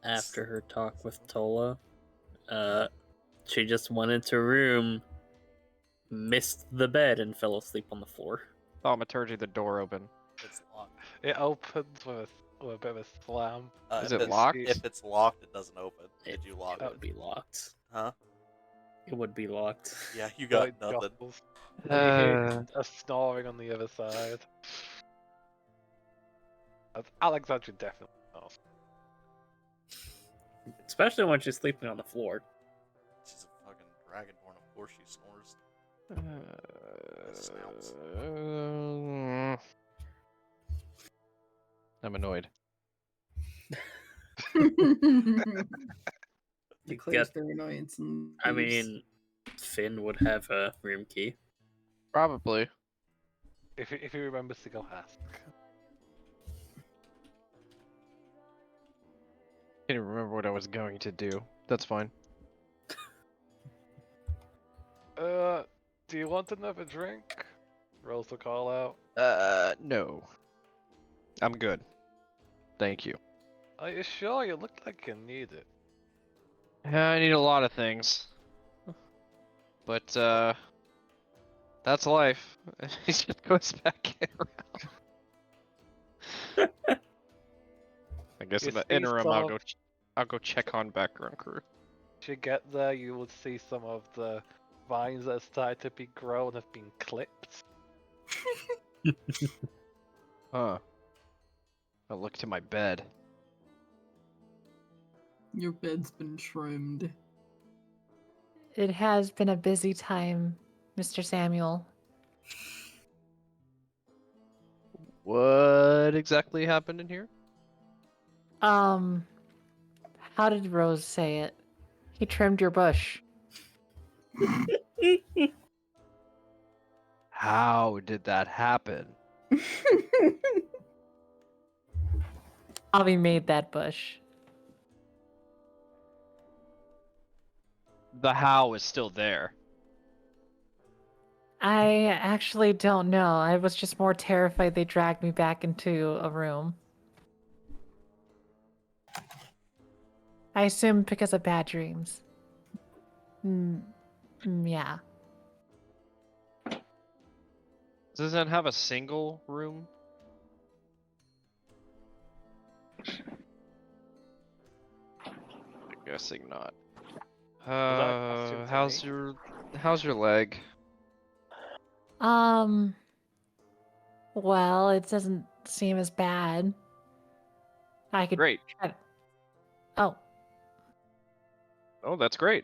After her talk with Tola, she just went into her room, missed the bed, and fell asleep on the floor. Thaumaturgy, the door open. It's locked. It opens with a bit of a slam. Is if it it's- locked? If it's locked, it doesn't open. Did you lock It it? would be locked. Huh? It would be locked. Yeah, you got It nothing. jostles. And you hear a snoring on the other side. Alexandria definitely knows. Especially when she's sleeping on the floor. She's a fucking dragonborn. Of course she snores. I'm annoyed. Declares their annoyance. And I leaves. mean, Finn would have a room key. Probably. If he remembers to go ask. Can't even remember what I was going to do. That's fine. Do you want another drink? Rose will call out. No. I'm good. Thank you. Are you sure? You look like you need it. I need a lot of things. But, that's life. He just goes back around. I guess You in the see interim, some- I'll go check on background crew. As you get there, you will see some of the vines that have started to be grown have been clipped. Huh. I'll look to my bed. Your bed's been trimmed. It has been a busy time, Mr. Samuel. What exactly happened in here? How did Rose say it? He trimmed your bush. How did that happen? Bobby made that bush. The how is still there. I actually don't know. I was just more terrified they dragged me back into a room. I assume because of bad dreams. Yeah. Does it have a single room? I'm guessing not. costume How's thingy? how's your leg? Well, it doesn't seem as bad. I could Great. try to... Oh, Oh, that's great.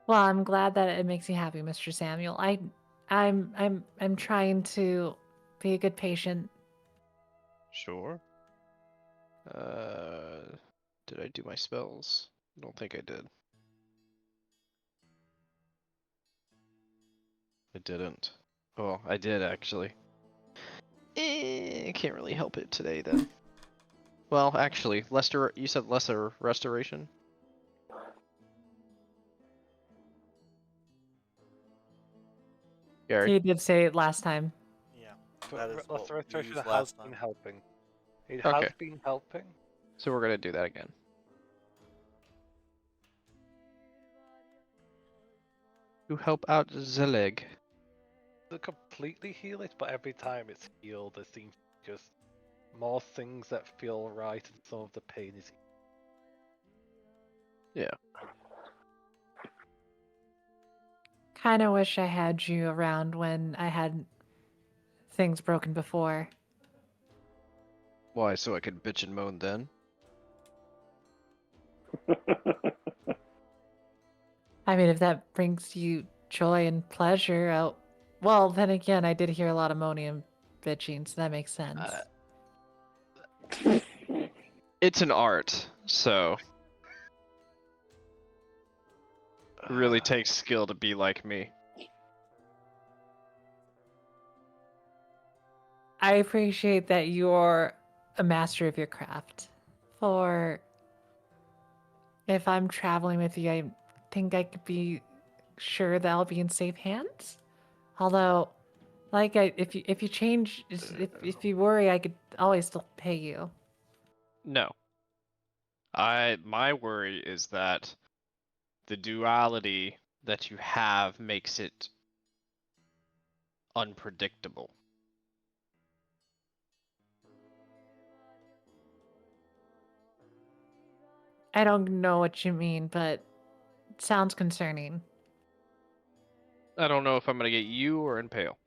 well, I'm glad that it makes you happy, Mr. Samuel. I'm trying to be a good patient. Sure. Did I do my spells? I don't think I did. I didn't. Oh, I did actually. I can't really help it today then. Well, actually, Lester, you said lesser restoration? Gary. You did say it last time. Yeah, But that is what we restoration used has last been time. helping. It Okay. has been helping. So we're gonna do that again. To help out the leg. To completely heal it, but every time it's healed, there seems just more things that feel right, and some of the pain is. Yeah. Kind of wish I had you around when I had things broken before. Why? So I could bitch and moan then? I mean, if that brings you joy and pleasure, well, then again, I did hear a lot of moaning and bitching, so that makes sense. It's an art, so it really takes skill to be like me. I appreciate that you're a master of your craft. For if I'm traveling with you, I think I could be sure that I'll be in safe hands. Although, if you change, if you worry, I could always still pay you. No. My worry is that the duality that you have makes it unpredictable. I don't know what you mean, but it sounds concerning. I don't know if I'm gonna get you or Impale.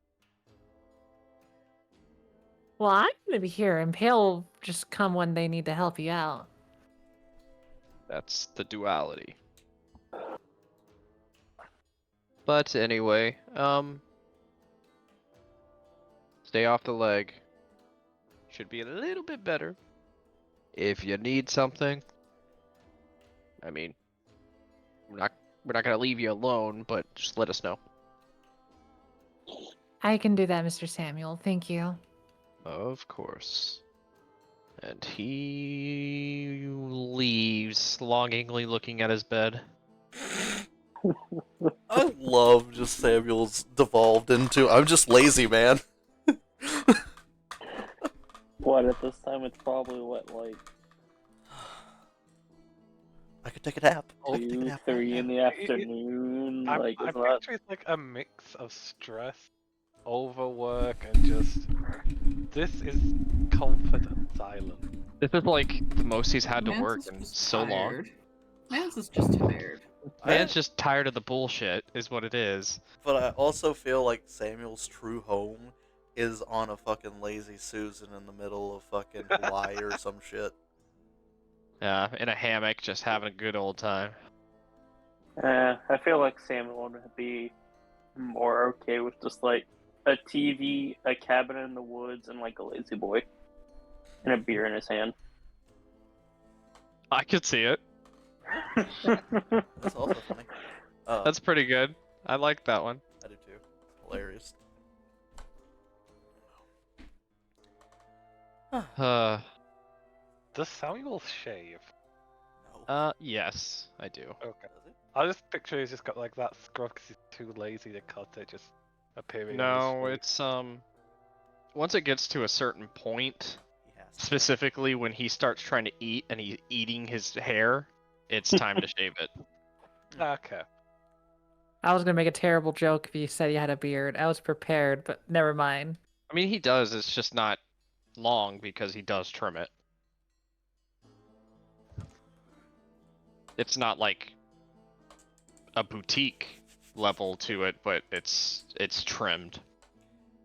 Well, I'm gonna be here, and Pale will just come when they need to help you out. That's the duality. But anyway, stay off the leg. Should be a little bit better. If you need something, I mean, we're not gonna leave you alone, but just let us know. I can do that, Mr. Samuel. Thank you. Of course. And he leaves, longingly looking at his bed. I love just Samuel's devolved into I'm just lazy, man. What, at this time it's probably what, like I could take a nap. I could take a 2, nap. 3 in the It- afternoon? I'm Like, is that... picturing like a mix of stress, overwork, and just this is comfort and silence. This is like the most he's had to Mance work is in just so long. tired. Mance is just tired. Man's just tired of the bullshit, is what it is. But I also feel like Samuel's true home is on a fucking lazy Susan in the middle of fucking Hawaii or some shit. Yeah, in a hammock, just having a good old time. I feel like Samuel would be more okay with just like a TV, a cabin in the woods, and like a lazy boy. And a beer in his hand. I could see it. That's also funny. That's pretty good. I like that one. I do too. Hilarious. Uh, Does Samuel shave? No. yes, I do. Okay. Does it? I just picture he's just got like that scruff because he's too lazy to cut it, just appearing on No, his it's once it gets to a certain point, He has to. specifically when he starts trying to eat and he's eating his hair, it's time to shave it. Okay. I was gonna make a terrible joke if you said he had a beard. I was prepared, but never mind. I mean, he does. It's just not long because he does trim it. It's not like a boutique level to it, but it's trimmed.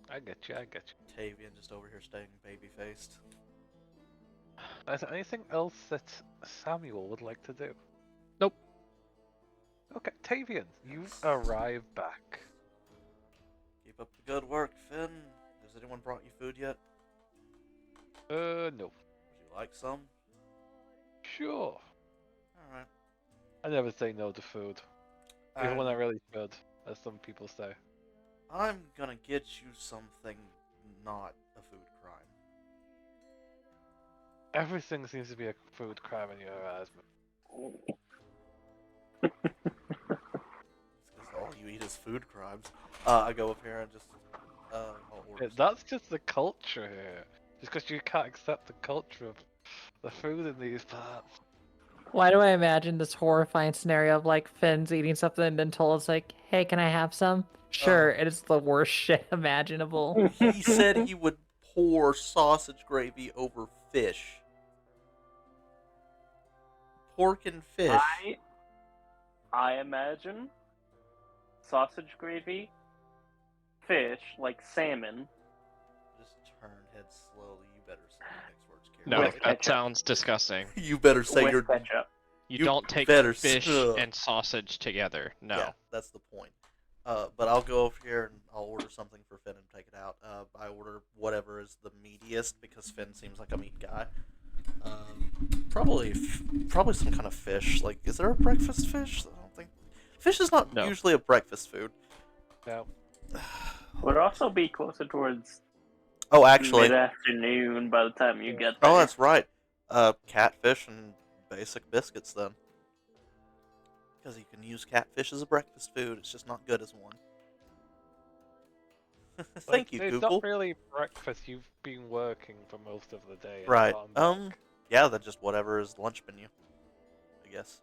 I get you, I get you. Tavian just over here staying baby faced. Is there anything else that Samuel would like to do? Nope. Okay, Tavian, you've arrived back. Keep up the good work, Finn. Has anyone brought you food yet? No. Would you like some? Sure. Alright. I never say no to food. Even when I really should, as some people say. I'm gonna get you something not a food crime. Everything seems to be a food crime in your eyes. It's because all you eat is food crimes. I go up here and just I'll order Yeah, some. that's just the culture here. Just because you can't accept the culture of the food in these parts. Why do I imagine this horrifying scenario of like Finn's eating something and then Tola's like, "Hey, can I have some?" Sure, it is the worst shit imaginable. He said he would pour sausage gravy over fish. Pork and fish. I imagine sausage gravy, fish like salmon. Just turn head slowly. You better say your next words carefully. No, With that ketchup. sounds disgusting. You better say with your. ketchup. You You don't take better fish ugh. and sausage together. No. Yeah, that's the point. But I'll go over here and I'll order something for Finn and take it out. I order whatever is the meatiest because Finn seems like a meat guy. Probably some kind of fish. Like, is there a breakfast fish? I don't think. Fish is not No. usually a breakfast food. No. Would also be closer towards Oh, actually. mid-afternoon by the time you get there. Oh, that's right. Catfish and basic biscuits then. Because you can use catfish as a breakfast food. It's just not good as one. Thank Like, you, it's Google. not really breakfast. You've been working for most of the day. and Right. gotten back. Yeah, then just whatever is lunch menu. I guess.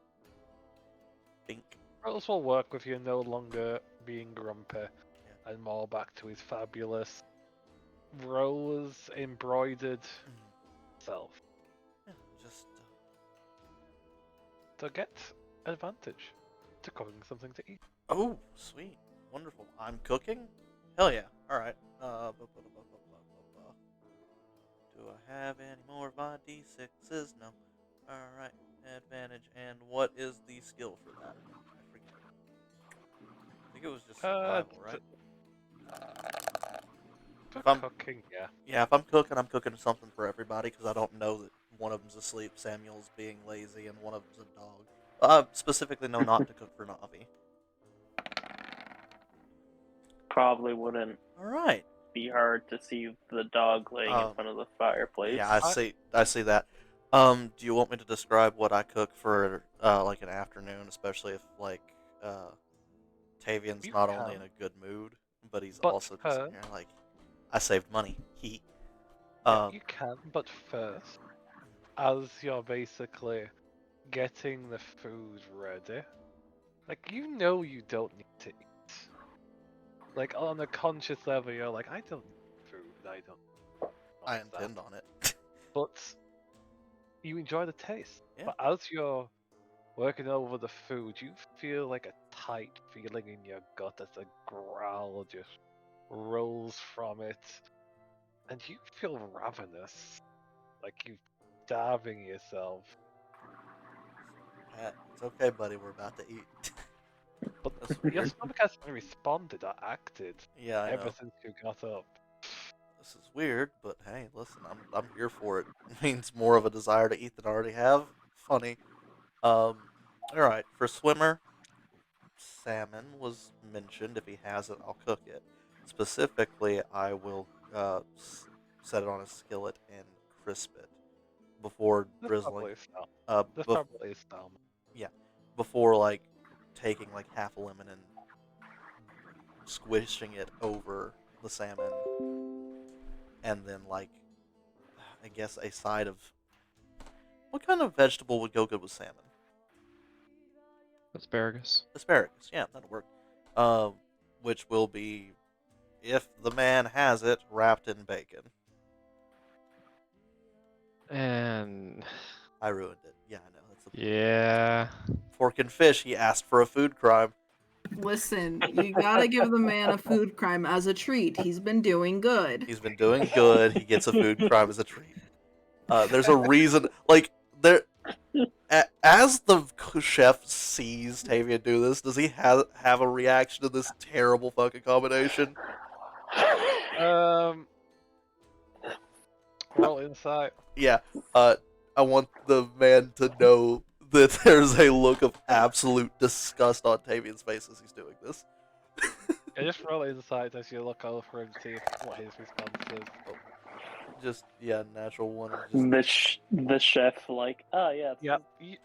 Think. Rose will work with you no longer being grumpy and more back to his fabulous rose embroidered self. Yeah, just. To get advantage to cooking something to eat. Oh, sweet. Wonderful. I'm cooking? Hell yeah. Alright. Do I have any more of my D6s? No. Alright. Advantage. And what is the skill for that? I forget. I think it was just survival, right? For If I'm- cooking, yeah. Yeah, if I'm cooking something for everybody because I don't know that one of them's asleep, Samuel's being lazy, and one of them's a dog. I specifically know not to cook for Navi. Probably wouldn't Alright. be hard to see the dog laying in front of the fireplace. Yeah, I see that. Do you want me to describe what I cook for like an afternoon, especially if like Tavian's You not only can. in a good mood, but he's But also just her- here like I saved money. He. Yeah, you can, but first, as you're basically getting the food ready, like you know you don't need to eat. Like on a conscious level, you're like, I don't need food. I don't. I want that." intend on it. But you enjoy the taste. Yeah. But as you're working over the food, you feel like a tight feeling in your gut as a growl just rolls from it. And you feel ravenous. Like you're starving yourself. Pat, it's okay, buddy. We're about to eat. But That's your weird. stomach hasn't responded or acted Yeah, I ever know. since you got up. This is weird, but hey, listen, I'm here for it. It means more of a desire to eat than I already have. Funny. All right, for swimmer, salmon was mentioned. If he has it, I'll cook it. Specifically, I will set it on a skillet and crisp it before There's drizzling. probably salmon. Uh, There's bef- probably salmon. yeah, before like taking like half a lemon and squishing it over the salmon, and then like I guess a side of what kind of vegetable would go good with salmon? Asparagus. Asparagus. Yeah, that'll work. Which will be, if the man has it, wrapped in bacon. And I ruined it. Yeah, I know. That's the yeah, fork and fish. He asked for a food crime. Listen, you gotta give the man a food crime as a treat. He's been doing good. He's been doing good. He gets a food crime as a treat. There's a reason. Like there, as the chef sees Tavian do this, does he have a reaction to this terrible fucking combination? Roll insight. Yeah. I want the man to know that there's a look of absolute disgust on Tavian's face as he's doing this. Yeah, just roll insight as you look over and see what his response is. Just natural one. Just, The chef, like, oh yeah. Yeah,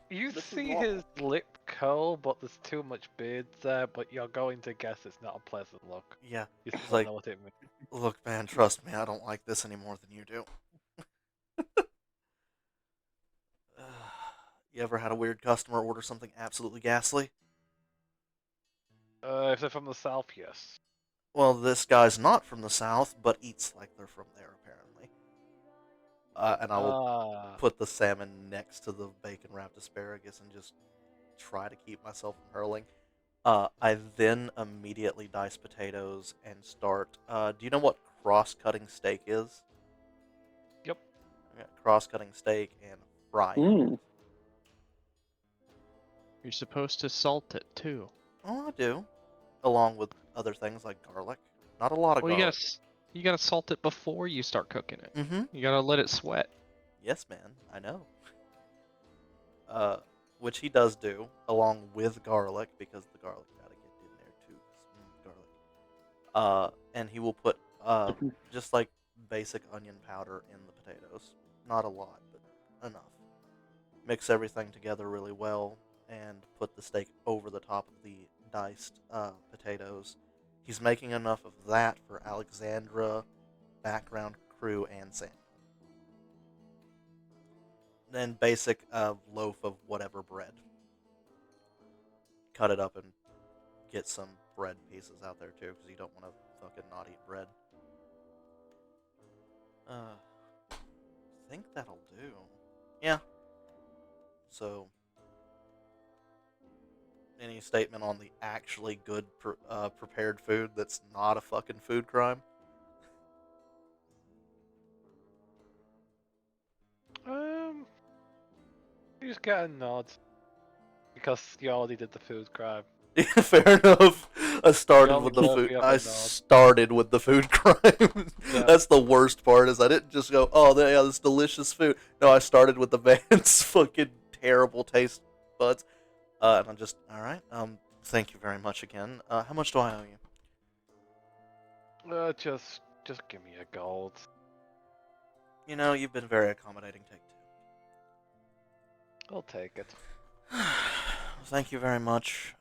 you This is see normal. his lip curl, but there's too much beard there. But you're going to guess it's not a pleasant look. yeah. You It's still like, know what it means. look, man, trust me, I don't like this any more than you do. You ever had a weird customer order something absolutely ghastly? If they're from the south, yes. Well, this guy's not from the south, but eats like they're from there, apparently. And I will put the salmon next to the bacon-wrapped asparagus and just try to keep myself from hurling. I then immediately dice potatoes and start... do you know what cross-cutting steak is? Yep. Yeah, cross-cutting steak and frying. Mm. you're supposed to salt it too. Oh, I do. Along with other things like garlic. Not a lot of Well, garlic. you gotta salt it before you start cooking it. Mm-hmm. You gotta let it sweat. Yes, man. I know. Which he does do, along with garlic, because the garlic gotta get in there too. Garlic. And he will put just like basic onion powder in the potatoes. Not a lot, but enough. Mix everything together really well, and put the steak over the top of the diced potatoes. He's making enough of that for Alexandra, background crew, and Sam. Then basic loaf of whatever bread. Cut it up and get some bread pieces out there too, because you don't want to fucking not eat bread. I think that'll do. Yeah. So, any statement on the actually good prepared food that's not a fucking food crime? You just get a nod because you already did the food crime. Fair enough. I started Y'all with the both food. have a I nod. started with the food crime. Yeah. That's the worst part. Is I didn't just go, "Oh, yeah, this delicious food." No, I started with the man's fucking terrible taste buds. And I'm just, all right. Thank you very much again. How much do I owe you? Just give me a gold. You know, you've been very accommodating. Take I'll take it. 2. Thank you very much.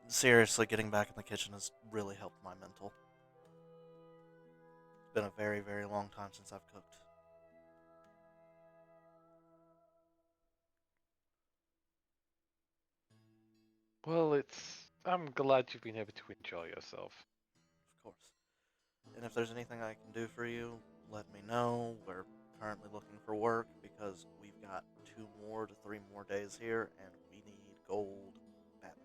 Seriously, getting back in the kitchen has really helped my mental. It's been a very, very long time since I've cooked. Well, I'm glad you've been able to enjoy yourself. Of course. And if there's anything I can do for you, let me know. We're currently looking for work because we've got 2 more to 3 more days here, and we need gold badly.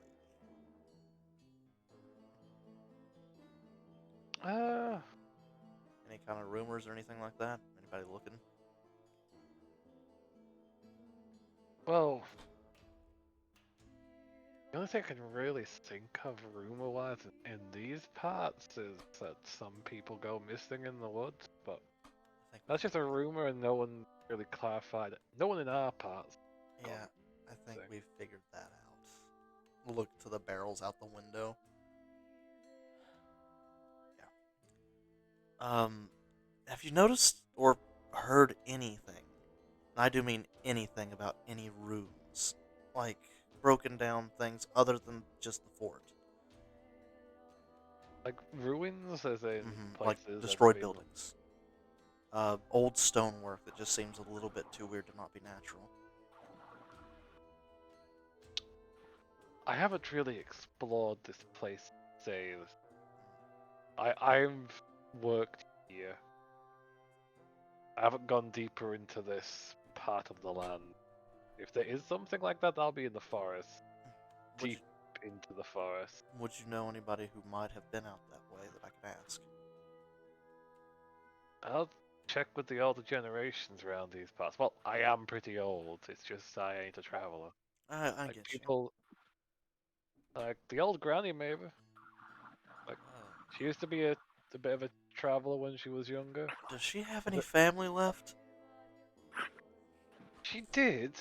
Any kind of rumors or anything like that? Anybody looking? Well, the only thing I can really think of rumor-wise in these parts is that some people go missing in the woods, but I think that's just a rumor and no one really clarified it. No one in our parts. Yeah, I think thing. we've figured that out. look to the barrels out the window. Yeah. Have you noticed or heard anything? I do mean anything about any ruins, like broken down things other than just the fort. Like ruins, as in Like places that have destroyed been- buildings. Old stonework that just seems a little bit too weird to not be natural. I haven't really explored this place. Say, I've worked here. I haven't gone deeper into this part of the land. If there is something like that, I'll be in the forest, Would you, deep into the forest. would you know anybody who might have been out that way that I could ask? I'll check with the older generations around these parts. Well, I am pretty old. It's just I ain't a traveler. I Like get you. people, like the old granny, maybe. She used to be a bit of a traveler when she was younger. Does she have any family left? She did,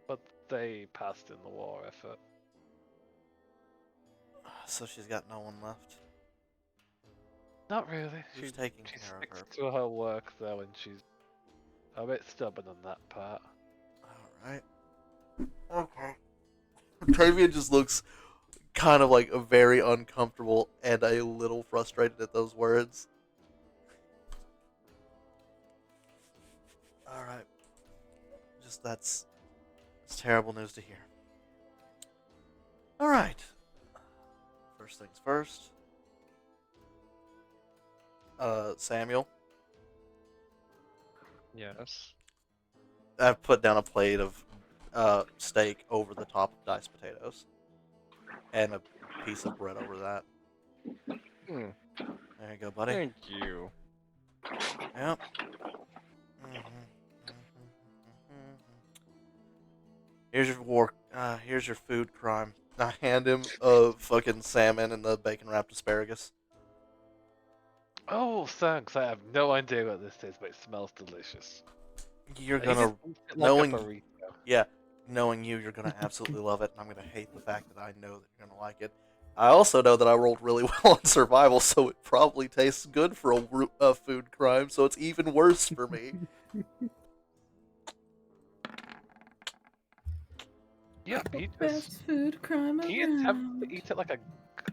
but they passed in the war effort. So she's got no one left. Not really. Who's She taking she care of sticks her? to her work though, and she's a bit stubborn on that part. Alright. Okay. Tavian just looks kind of like very uncomfortable and a little frustrated at those words. Alright. Just it's terrible news to hear. Alright. First things first. Samuel, Yes. I've put down a plate of steak over the top of diced potatoes. And a piece of bread over that. Hmm. There you go, buddy. Thank you. Yep. Here's your food crime. I hand him a fucking salmon and the bacon wrapped asparagus. Oh, thanks. I have no idea what this is, but it smells delicious. You're I think gonna, it's like knowing- a burrito. yeah, knowing you're gonna absolutely love it, and I'm gonna hate the fact that I know that you're gonna like it. I also know that I rolled really well on survival, so it probably tastes good for a food crime, so it's even worse for me. Yeah, he just Best food crime he attempts around. to eat it like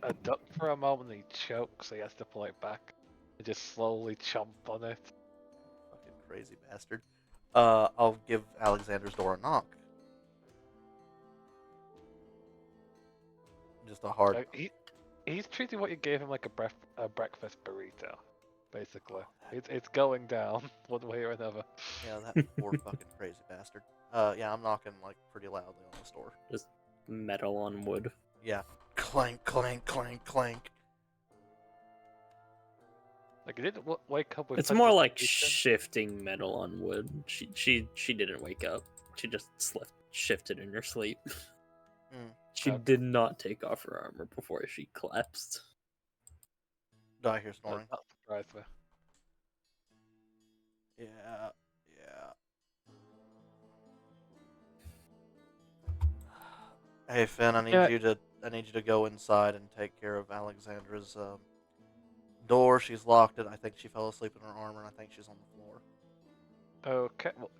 a duck for a moment, and he chokes, so he has to pull it back and just slowly chomp on it. Fucking crazy bastard. I'll give Alexander's door a knock. Just a hard. Like, he's treating what you gave him like a breakfast burrito, basically. It's going down one way or another. Yeah, that poor fucking crazy bastard. Yeah, I'm knocking like pretty loudly on this door. Metal on wood. Yeah, clank, clank, clank, clank. Like he didn't wake up with. It's more like sensation. shifting metal on wood. She didn't wake up. She just shifted in her sleep. Hmm. She Okay. did not take off her armor before she collapsed. Do I hear That snoring? surprised me. Yeah, yeah. Hey Finn, I need Yeah. you to go inside and take care of Alexandra's door. She's locked it. I think she fell asleep in her armor, and I think she's on the floor. Okay, well,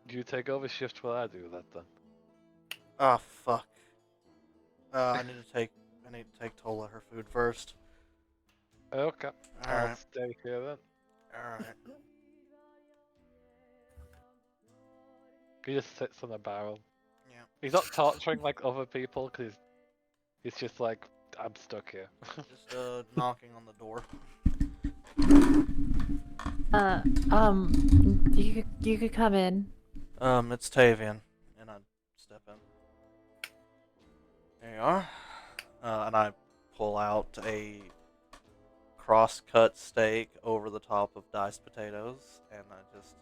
you take over shift while I do that then. Ah, fuck. I need to take Tola her food first. Okay, I'll Alright, stay here then. alright. He just sits on a barrel. Yeah. He's not torturing like other people, because he's just like, I'm stuck here. Just knocking on the door. You could come in. It's Tavian, and I step in. There you are. And I pull out a cross-cut steak over the top of diced potatoes, and I just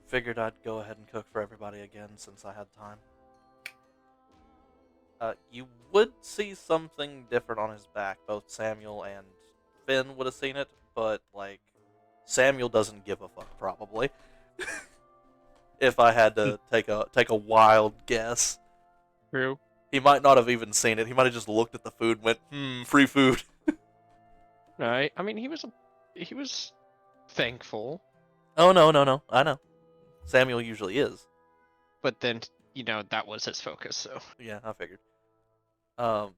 figured I'd go ahead and cook for everybody again since I had time. You would see something different on his back. Both Samuel and Finn would have seen it, but like Samuel doesn't give a fuck probably. If I had to take a wild guess. True. He might not have even seen it. He might have just looked at the food and went, free food. Right? I mean, he was thankful, Oh, no. I know. Samuel usually is. but then that was his focus. So Yeah, I figured. Um.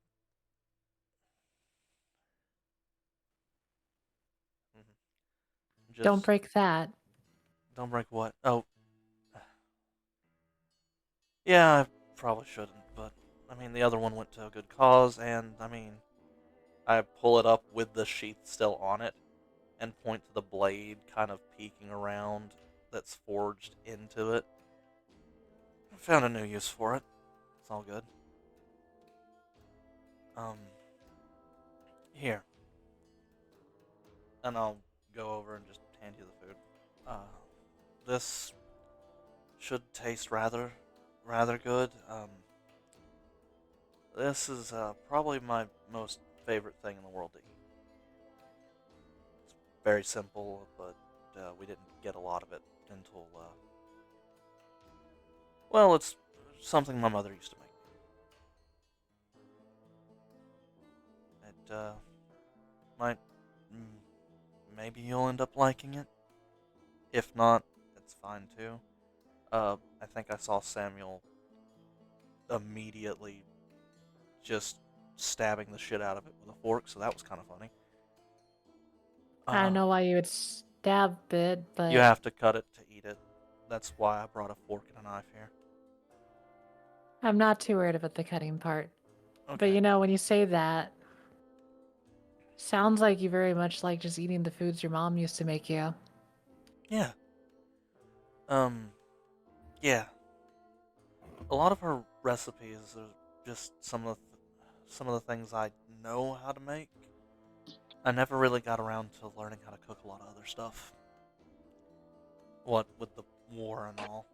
Don't Just break that. don't break what? Oh, yeah, I probably shouldn't, but I mean, the other one went to a good cause, and I mean, I pull it up with the sheath still on it and point to the blade kind of peeking around that's forged into it. I found a new use for it. It's all good. Um, here. And I'll go over and just hand you the food. This should taste rather good. This is probably my most favorite thing in the world to eat. It's very simple, but we didn't get a lot of it until, well, it's something my mother used to make. It might, maybe you'll end up liking it. If not, it's fine too. I think I saw Samuel immediately just stabbing the shit out of it with a fork, so that was kind of funny. I don't know why you would stab it, but You have to cut it to eat it. That's why I brought a fork and a knife here. I'm not too worried about the cutting part. Okay. But you know, when you say that, sounds like you very much like just eating the foods your mom used to make you. Yeah. Yeah. A lot of her recipes are just some of the things I know how to make. I never really got around to learning how to cook a lot of other stuff. What with the war and all.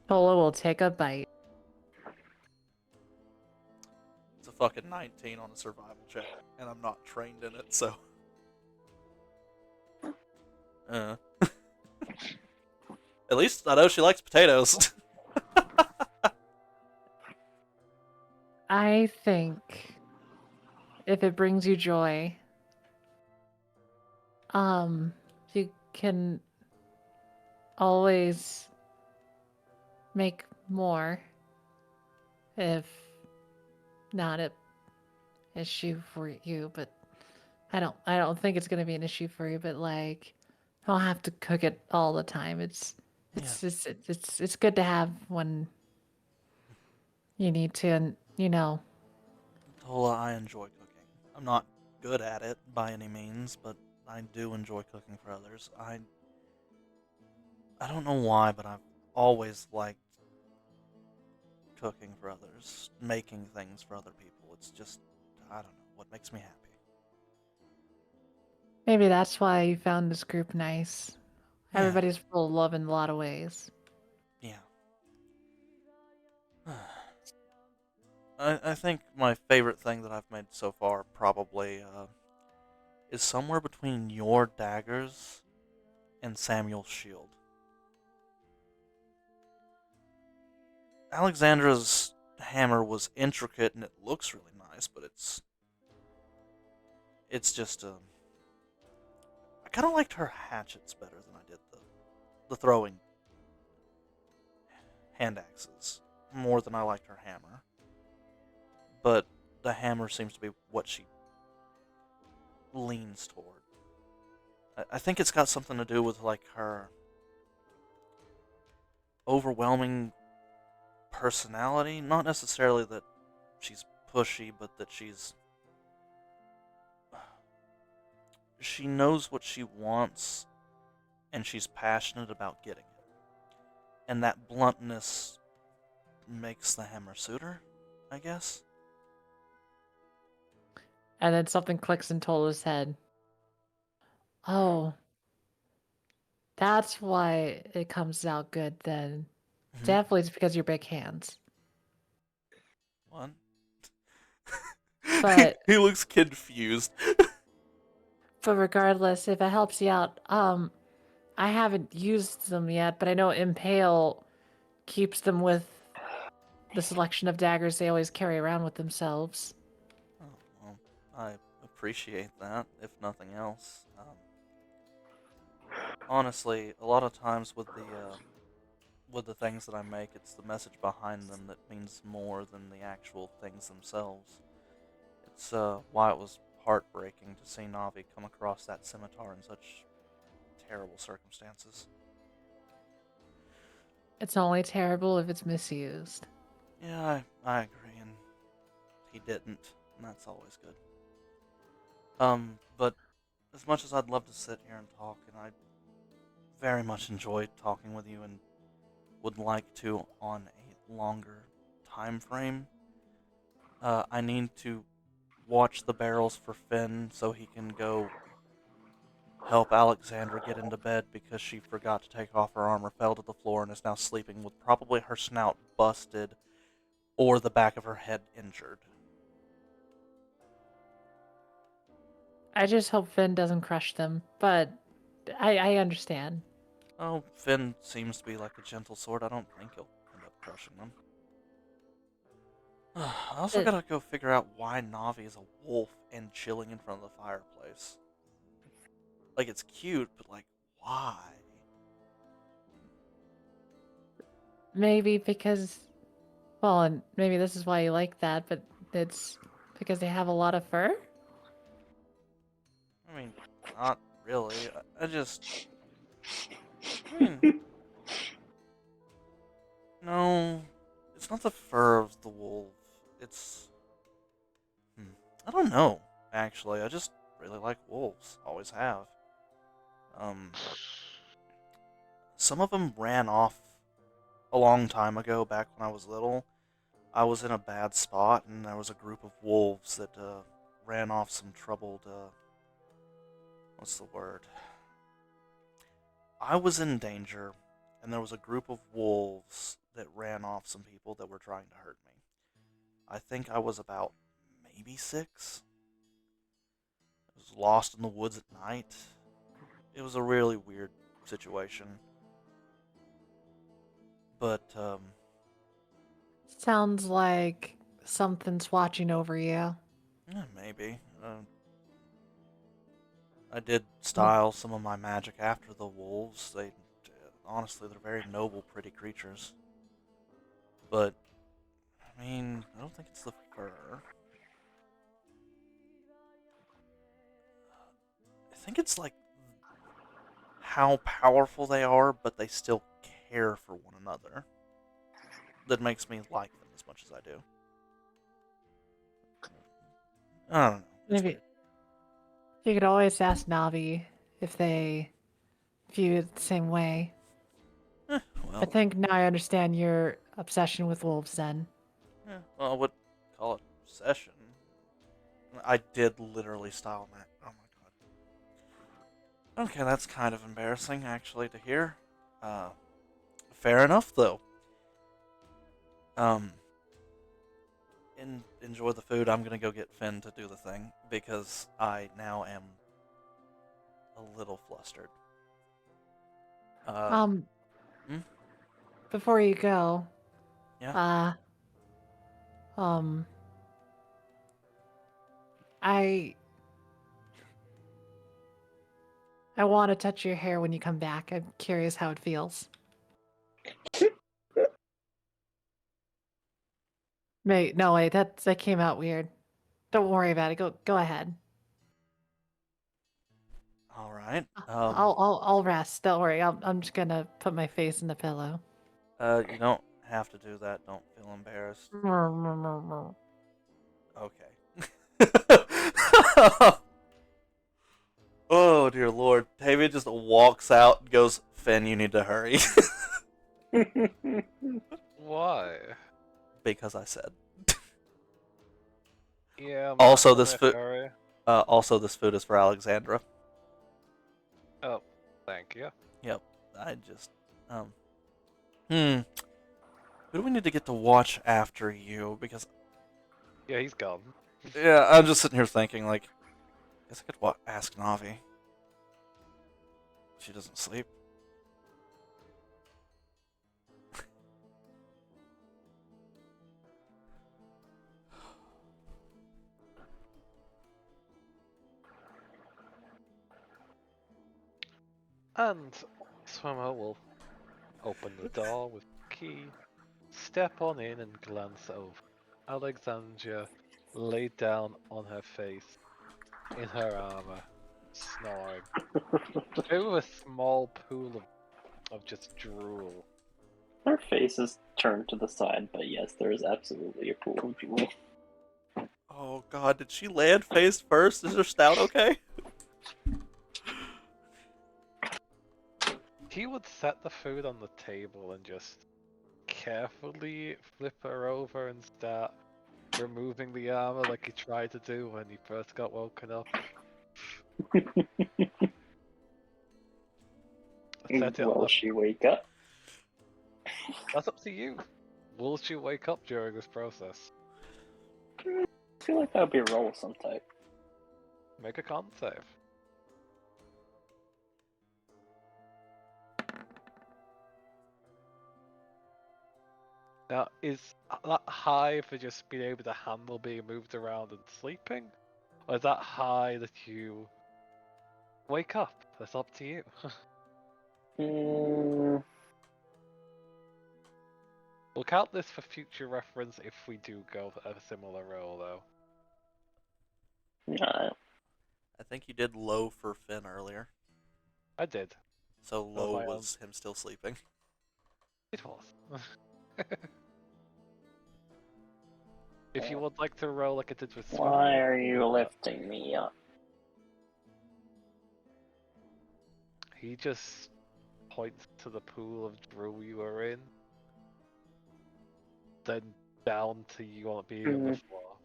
Polo will take a bite. It's a fucking 19 on a survival check, and I'm not trained in it, so. At least I know she likes potatoes. I think if it brings you joy, you can always make more if not an issue for you, but I don't think it's gonna be an issue for you, but like I don't have to cook it all the time. It's good to have when you need to, and Tola, I enjoy cooking. I'm not good at it by any means, but I do enjoy cooking for others. I don't know why, but I've always liked cooking for others, making things for other people. It's just, I don't know, what makes me happy. maybe that's why you found this group nice. Yeah. Everybody's full of love in a lot of ways. Yeah. I think my favorite thing that I've made so far probably is somewhere between your daggers and Samuel's shield. Alexandra's hammer was intricate and it looks really nice, but it's just I kind of liked her hatchets better than I did the throwing hand axes, more than I liked her hammer. But the hammer seems to be what she leans toward. I think it's got something to do with like her overwhelming personality. Not necessarily that she's pushy, but that she knows what she wants and she's passionate about getting it. And that bluntness makes the hammer suit her, I guess. And then something clicks in Tola's head. Oh, that's why it comes out good then. Mhm. Definitely it's because of your big hands. What? But- he looks confused. But regardless, if it helps you out, I haven't used them yet, but I know Impale keeps them with the selection of daggers they always carry around with themselves. Oh, well, I appreciate that, if nothing else. Honestly, a lot of times with the things that I make, it's the message behind them that means more than the actual things themselves. It's why it was heartbreaking to see Navi come across that scimitar in such terrible circumstances. It's only terrible if it's misused. Yeah, I agree, and he didn't, and that's always good. But as much as I'd love to sit here and talk, and I very much enjoyed talking with you and would like to on a longer time frame, I need to watch the barrels for Finn so he can go help Alexandra get into bed because she forgot to take off her armor, fell to the floor, and is now sleeping with probably her snout busted or the back of her head injured. I just hope Finn doesn't crush them, but I understand. Oh, Finn seems to be like a gentle sort. I don't think he'll end up crushing them. I also Uh, gotta go figure out why Navi is a wolf and chilling in front of the fireplace. Like, it's cute, but like, why? Maybe because, well, and maybe this is why you like that, but it's because they have a lot of fur? I mean, not really. I just. I mean, no. It's not the fur of the wolf. It's. I don't know, actually. I just really like wolves. Always have. Some of them ran off a long time ago, back when I was little. I was in a bad spot, and there was a group of wolves that ran off some troubled. What's the word? I was in danger, and there was a group of wolves that ran off some people that were trying to hurt me. I think I was about maybe 6. I was lost in the woods at night. It was a really weird situation. But, Sounds like something's watching over you. yeah, maybe. I did style some of my magic after the wolves. Honestly, they're very noble, pretty creatures. But, I mean, I don't think it's the fur. I think it's like how powerful they are, but they still care for one another. That makes me like them as much as I do. I don't know. It's Maybe weird. you could always ask Navi if they view it the same way. I Well, think now I understand your obsession with wolves then. I would call it obsession. I did literally style that. Oh my god. Okay, that's kind of embarrassing, actually, to hear. Fair enough, though. Enjoy the food. I'm gonna go get Finn to do the thing because I now am a little flustered. Um, hmm? before you go, Yeah. um, I want to touch your hair when you come back. I'm curious how it feels. Wait, that came out weird. Don't worry about it. Go ahead. All right. I'll rest. Don't worry. I'm just gonna put my face in the pillow. You don't have to do that. Don't feel embarrassed. Okay. Oh dear lord. Tavia just walks out and goes, Finn, you need to hurry. Why? Because I said. Yeah. I'm Also, not this in a food. hurry. Also, this food is for Alexandra. Oh, thank you. Yep. I just. Who do we need to get to watch after you? Because Yeah, he's gone. yeah, I'm just sitting here thinking like, I guess I could ask Navi. She doesn't sleep. And Swimmer will open the door with the key, step on in and glance over. Alexandria laid down on her face, in her armor, snoring. Over a small pool of just drool. Her face is turned to the side, but yes, there is absolutely a pool of drool. Oh god, did she land face first? Is her stout okay? He would set the food on the table and just carefully flip her over and start removing the armor like he tried to do when he first got woken up. Set it on Will the... she wake up? That's up to you. Will she wake up during this process? I feel like that would be a roll of some type. Make a con save. Now, is that high for just being able to handle being moved around and sleeping? Or is that high that you wake up? That's up to you. Mm, We'll count this for future reference if we do go for a similar roll, though. nah, I think you did low for Finn earlier. I did. So low my own. was him still sleeping. It was. If you would like to roll like it did with Swimmer, why are you lifting me up? he just points to the pool of drool you were in, then down to you on being on the floor.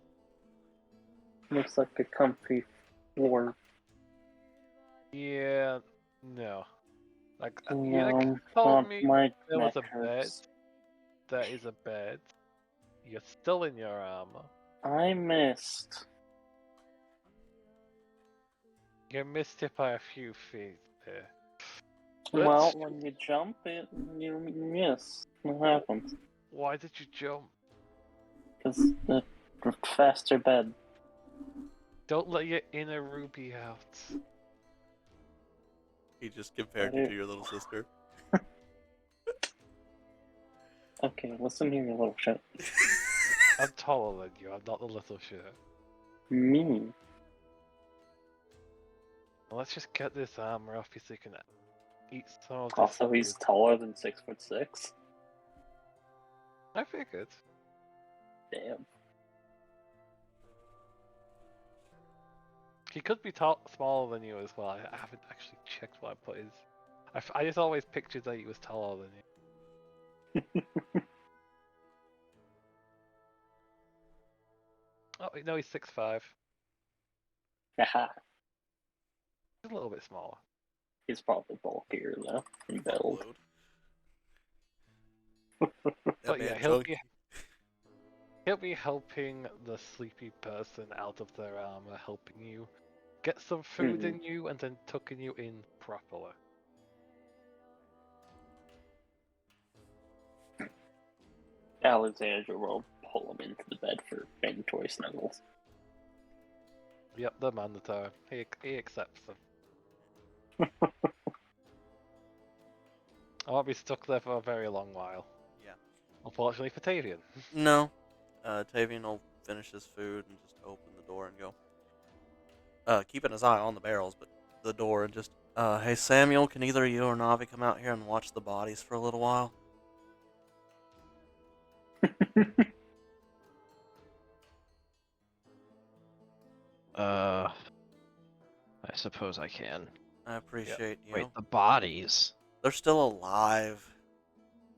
Looks like a comfy floor. Yeah, no. Like, you No, told not me my there was neck a bed. hurts. There is a bed. You're still in your armor. I missed. You missed it by a few feet there. Well, Let's- when you jump, you miss. What happens? Why did you jump? Because the faster bed. Don't let your inner Ruby out. He just compared you to your little sister. Okay, listen here, you little shit. I'm taller than you. I'm not the little shit. Me. Well, let's just get this armor off you so you can eat some of this. Also, he's food. taller than 6'6". I figured. Damn. He could be smaller than you as well. I haven't actually checked what I put his. I just always pictured that he was taller than you. Oh no, he's 6'5". Haha. He's a little bit smaller. He's probably bulkier though. In build. But man, yeah, he'll be helping the sleepy person out of their armor, helping you get some food in you, and then tucking you in properly. Alexandra will pull him into the bed for mandatory snuggles. Yep, they're mandatory. He accepts them. I won't be stuck there for a very long while. Yeah. Unfortunately for Tavian. No. Tavian will finish his food and just open the door and go. Keeping his eye on the barrels, but the door and just, hey Samuel, can either you or Navi come out here and watch the bodies for a little while? I suppose I can. I appreciate you. Wait, the bodies. They're still alive.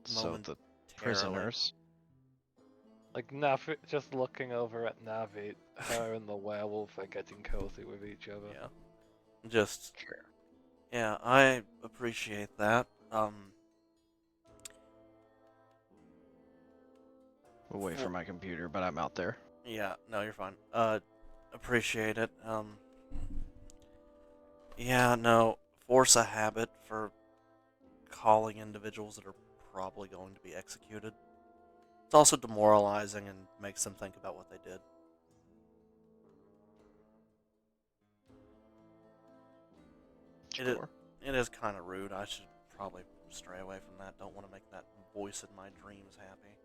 So the momentarily. prisoners. Like Navi, just looking over at Navi, her and the werewolf are getting cozy with each other. Yeah. Just, Sure. yeah, I appreciate that. We'll wait for my computer, but I'm out there. Yeah, no, you're fine. Appreciate it. Yeah, no, force a habit for calling individuals that are probably going to be executed. It's also demoralizing and makes them think about what they did. Sure. It is kind of rude. I should probably stray away from that. Don't want to make that voice in my dreams happy.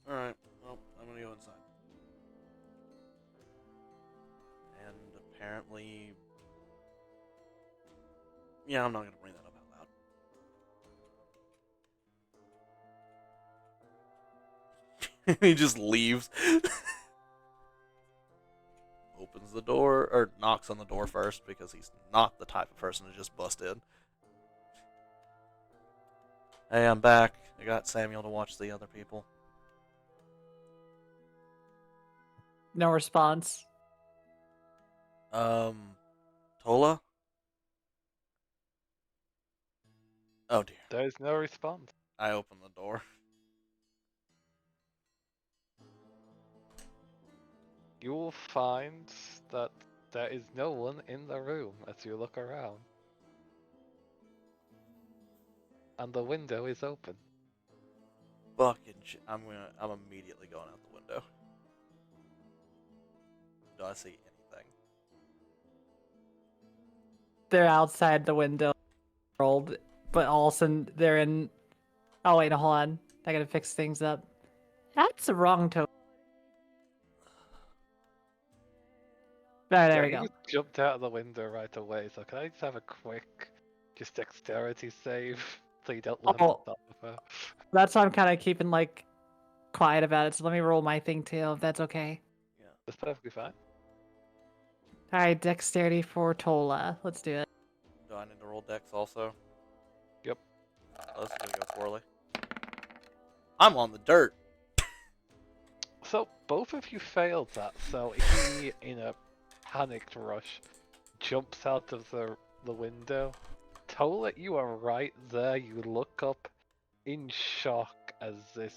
Alright, well, I'm gonna go inside. And apparently... Yeah, I'm not gonna bring that up out loud. He just leaves. Opens the door, or knocks on the door first, because he's not the type of person to just bust in. Hey, I'm back. I got Samuel to watch the other people. No response. Tola? Oh dear. There is no response. I open the door. You will find that there is no one in the room as you look around. And the window is open. Fucking shit. I'm immediately going out the window. Do I see anything? They're outside the window, rolled, but all of a sudden they're in. Oh wait, hold on. I gotta fix things up. That's the wrong token. There we You go. just jumped out of the window right away, so can I just have a quick, just dexterity save, so you don't land Oh. on top of her? That's why I'm kind of keeping like quiet about it. So let me roll my thing too, if that's okay. That's perfectly fine. All right, dexterity for Tola. Let's do it. Do I need to roll dex also? Yep. Let's go swirly. I'm on the dirt. So both of you failed that, so he, in a panicked rush, jumps out of the window. Tola, you are right there. You look up in shock as this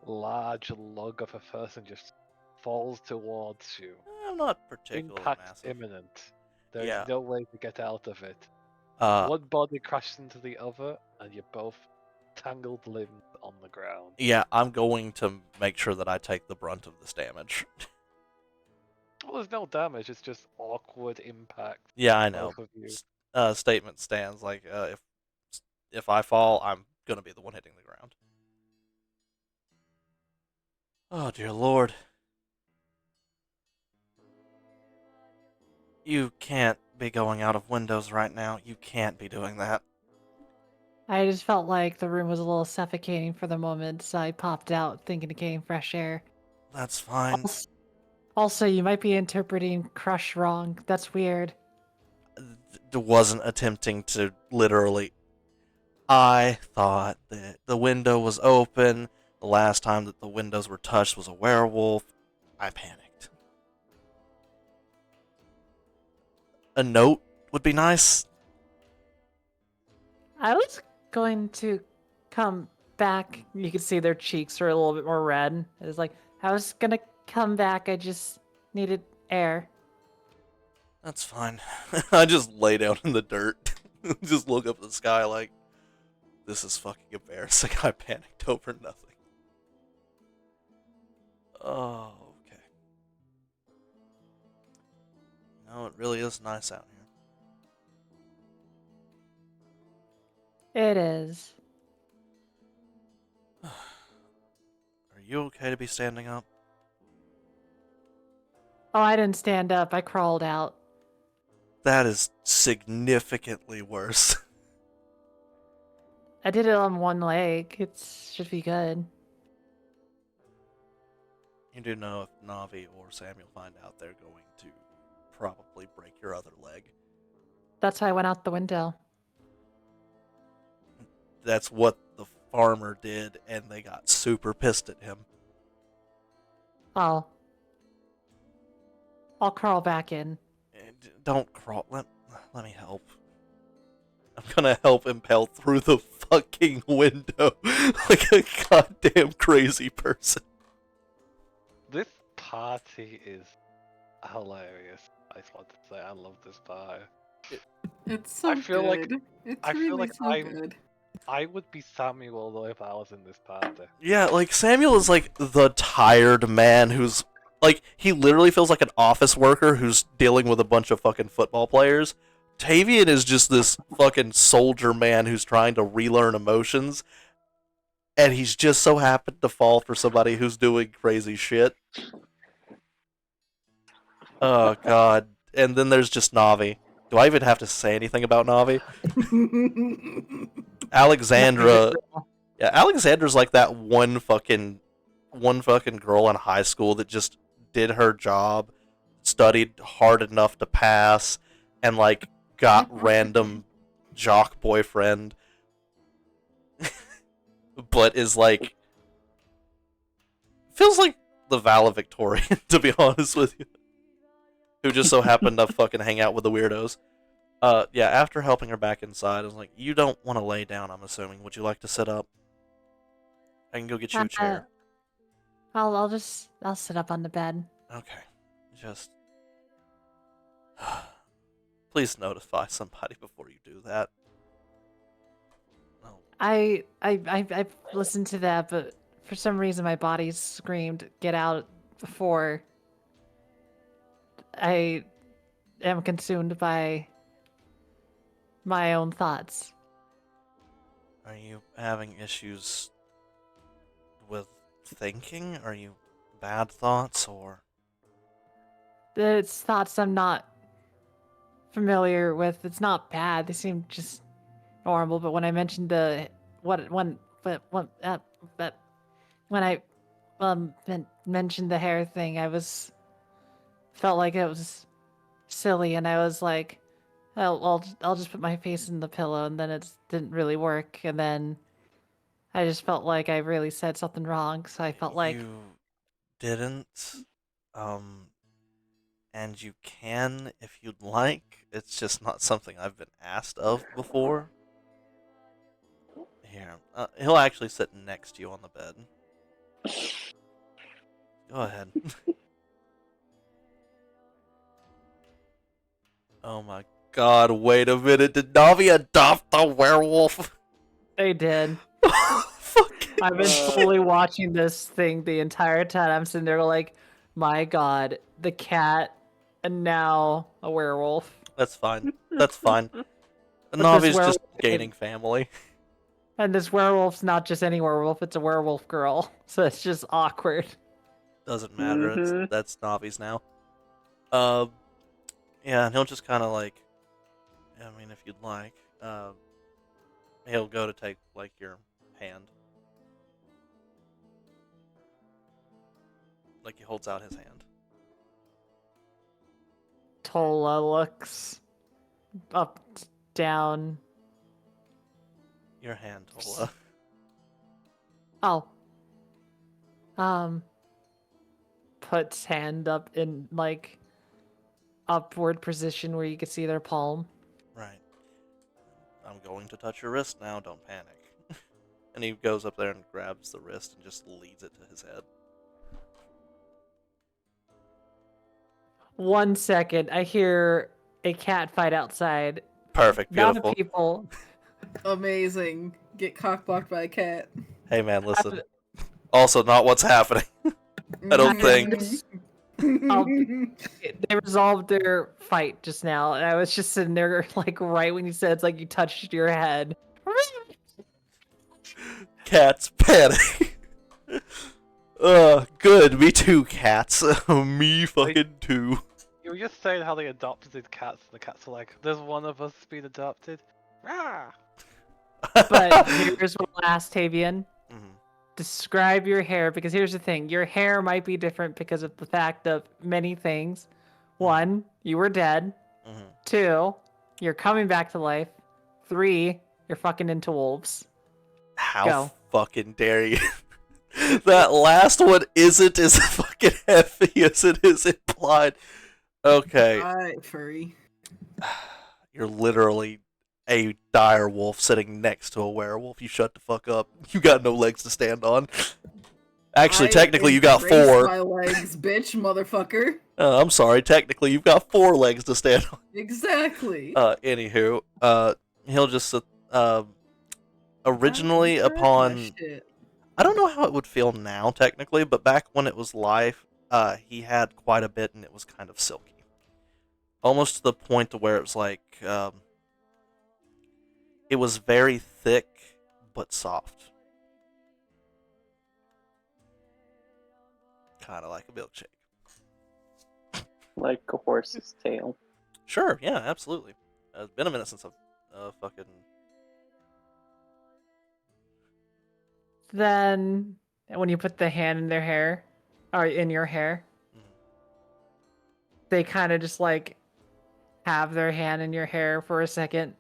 large lug of a person just falls towards you. I'm not particularly Impact massive. imminent. There is Yeah. no way to get out of it. Uh, One body crashes into the other, and you're both tangled limbs on the ground. yeah, I'm going to make sure that I take the brunt of this damage. Well, there's no damage. It's just awkward impact. Yeah, I know. Both of you. Statement stands. Like, if I fall, I'm gonna be the one hitting the ground. Oh dear Lord. You can't be going out of windows right now. You can't be doing that. I just felt like the room was a little suffocating for the moment, so I popped out thinking of getting fresh air. That's fine. Also, you might be interpreting crush wrong. That's weird. Wasn't attempting to literally. I thought that the window was open. The last time that the windows were touched was a werewolf. I panicked. A note would be nice. I was going to come back. You could see their cheeks are a little bit more red. It was like, I was gonna come back. I just needed air. That's fine. I just lay down in the dirt. Just look up at the sky like, this is fucking embarrassing. I panicked over nothing. Oh, okay. No, it really is nice out here. It is. Are you okay to be standing up? Oh, I didn't stand up. I crawled out. That is significantly worse. I did it on one leg. It should be good. You do know if Navi or Samuel find out, they're going to probably break your other leg. That's why I went out the window. That's what the farmer did, and they got super pissed at him. I'll crawl back in. Don't crawl. Let me help. I'm gonna help impel through the fucking window like a goddamn crazy person. This party is hilarious. I just want to say I love this party. It's so I feel like- good. It's I feel really like so I'm- good. I would be Samuel though if I was in this party. Yeah, like Samuel is like the tired man who's Like, he literally feels like an office worker who's dealing with a bunch of fucking football players. Tavian is just this fucking soldier man who's trying to relearn emotions, and he's just so happened to fall for somebody who's doing crazy shit. Oh, God. And then there's just Navi. Do I even have to say anything about Navi? Alexandra... Yeah, Alexandra's like that one fucking girl in high school that just did her job, studied hard enough to pass, and like got random jock boyfriend, but is like feels like the valedictorian, to be honest with you, who just so happened to fucking hang out with the weirdos. Yeah, after helping her back inside, I was like, you don't want to lay down, I'm assuming. Would you like to sit up? I can go get you a chair. I'll sit up on the bed. Okay. Just please notify somebody before you do that. Oh. I've listened to that, but for some reason my body screamed "Get out!" before I am consumed by my own thoughts. Are you having issues with thinking? Are you bad thoughts or? It's thoughts I'm not familiar with. It's not bad. They seem just normal. But when I mentioned when I mentioned the hair thing, I felt like it was silly, and I was like, I'll just put my face in the pillow, and then it didn't really work, and then I just felt like I really said something wrong, so I felt like you didn't. And you can if you'd like. It's just not something I've been asked of before. Here, he'll actually sit next to you on the bed. Go ahead. Oh my God! Wait a minute. Did Navi adopt the werewolf? they did. Fuck. I've been fully watching this thing the entire time. I'm sitting there like, my God, the cat, and now a werewolf. That's fine. That's fine. this Navi's just werewolf- gaining family. And this werewolf's not just any werewolf, it's a werewolf girl. So it's just awkward. Doesn't matter. Mhm. That's Navi's now. Yeah, and he'll just kind of like, I mean, if you'd like, he'll go to take like your hand. Like he holds out his hand. Tola looks up, down. Your hand, Tola. Oh. Puts hand up in like upward position where you can see their palm. Right. I'm going to touch your wrist now. Don't panic. And he goes up there and grabs the wrist and just leads it to his head. 1 second, I hear a cat fight outside. Perfect. Not Beautiful. a people. Amazing. Get cockblocked by a cat. Hey man, listen. Also, not what's happening. I don't think. They resolved their fight just now, and I was just sitting there like right when you said it's like you touched your head. Cats panic. Good. Me too, cats. Me fucking too. You were just saying how they adopted cats, and the cats are like, "There's one of us being adopted." Rah! But here's what I'll ask Tavian. Mhm. Describe your hair, because here's the thing. Your hair might be different because of the fact of many things. 1, you were dead. Mhm. 2, you're coming back to life. 3, you're fucking into wolves. How Go. fucking dare you? That last one isn't as fucking heavy as it is implied. Okay, Alright, furry. you're literally a dire wolf sitting next to a werewolf. You shut the fuck up. You got no legs to stand on. Actually, I technically, you got embrace 4. My legs, bitch, motherfucker. I'm sorry. Technically, you've got 4 legs to stand on. Exactly. Anywho, he'll just originally I don't upon give a shit. I don't know how it would feel now technically, but back when it was live, he had quite a bit, and it was kind of silky, almost to the point to where it was like it was very thick but soft, kind of like a milkshake. Like a horse's tail. Sure, yeah, absolutely. It's been a minute since I've fucking. Then when you put the hand in their hair, or in your hair, Mhm. they kind of just like have their hand in your hair for a second.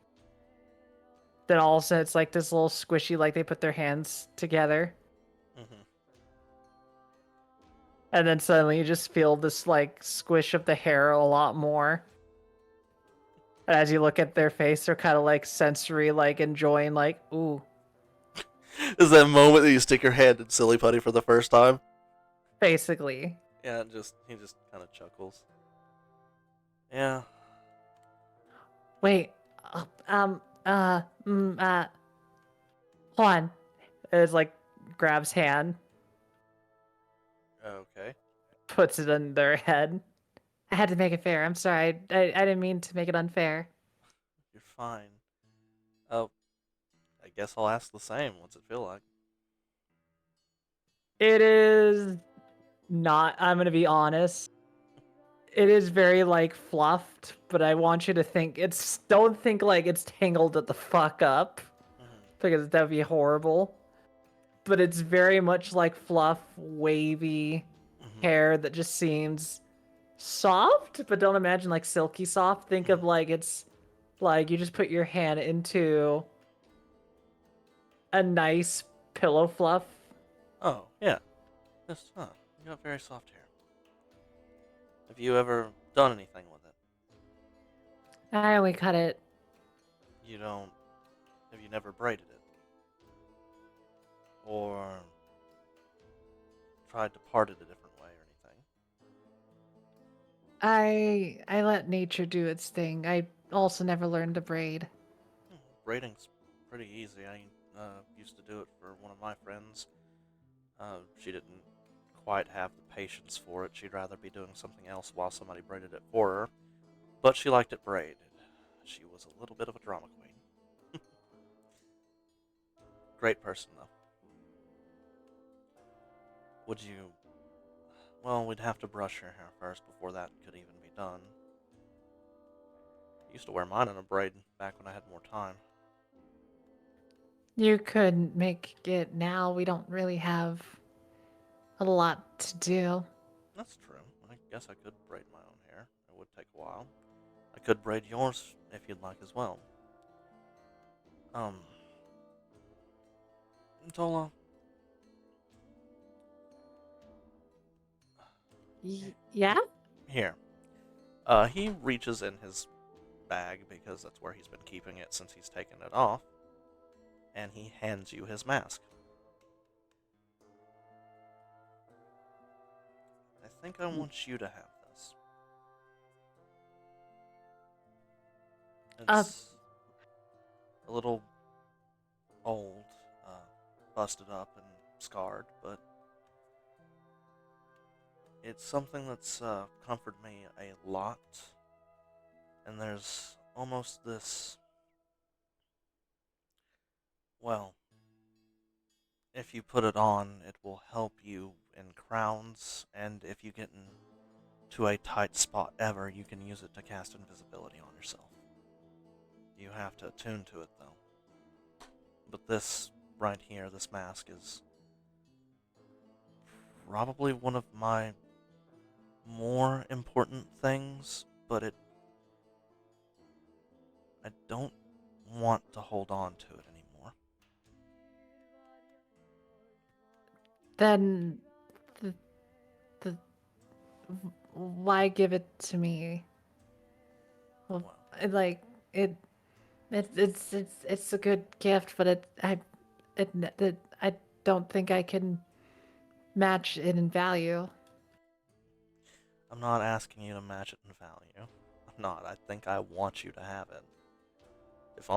Then all of a sudden it's like this little squishy, like they put their hands together. Mhm. And then suddenly you just feel this like squish of the hair a lot more. And as you look at their face, they're kind of like sensory, like enjoying, like, ooh, Is that moment that you stick your hand in silly putty for the first time? basically. Yeah, he just kind of chuckles. Yeah. Wait, uh, um, uh, mm, uh, hold on. It's like grabs hand, Okay. puts it in their head. I had to make it fair. I'm sorry. I didn't mean to make it unfair. You're fine. Oh, I guess I'll ask the same. What's it feel like? It is not, I'm gonna be honest. It is very like fluffed, but I want you to think don't think like it's tangled it the fuck up Mhm. because that would be horrible. But it's very much like fluff, wavy Mhm. hair that just seems soft, but don't imagine like silky soft. Think of Mhm. like it's like you just put your hand into a nice pillow fluff. Oh, yeah. Just, you got very soft hair. Have you ever done anything with it? I only cut it. You don't. Have you never braided it? Or tried to part it a different way or anything? I let nature do its thing. I also never learned to braid. Braiding's pretty easy. I used to do it for one of my friends. She didn't quite have the patience for it. She'd rather be doing something else while somebody braided it for her. But she liked it braided. She was a little bit of a drama queen. Great person, though. Would you... Well, we'd have to brush her hair first before that could even be done. I used to wear mine in a braid back when I had more time. You could make it now. We don't really have a lot to do. That's true. I guess I could braid my own hair. It would take a while. I could braid yours if you'd like as well. Tola, Yeah? here. He reaches in his bag because that's where he's been keeping it since he's taken it off, and he hands you his mask. I think I want you to have this. It's a little old, busted up and scarred, but it's something that's comforted me a lot. And there's almost this. Well, if you put it on, it will help you in crowns, and if you get into a tight spot ever, you can use it to cast invisibility on yourself. You have to attune to it, though. But this right here, this mask, is probably one of my more important things, but I don't want to hold on to it anymore. Then the why give it to me? Well, Well, like it it's a good gift, but I don't think I can match it in value. I'm not asking you to match it in value. I'm not. I think I want you to have it. If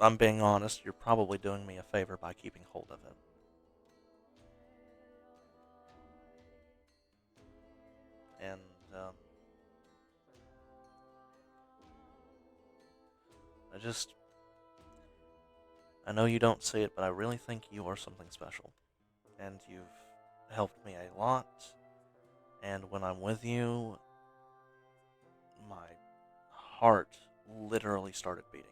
I'm being honest, you're probably doing me a favor by keeping hold of it. And I know you don't see it, but I really think you are something special. And you've helped me a lot. And when I'm with you, my heart literally started beating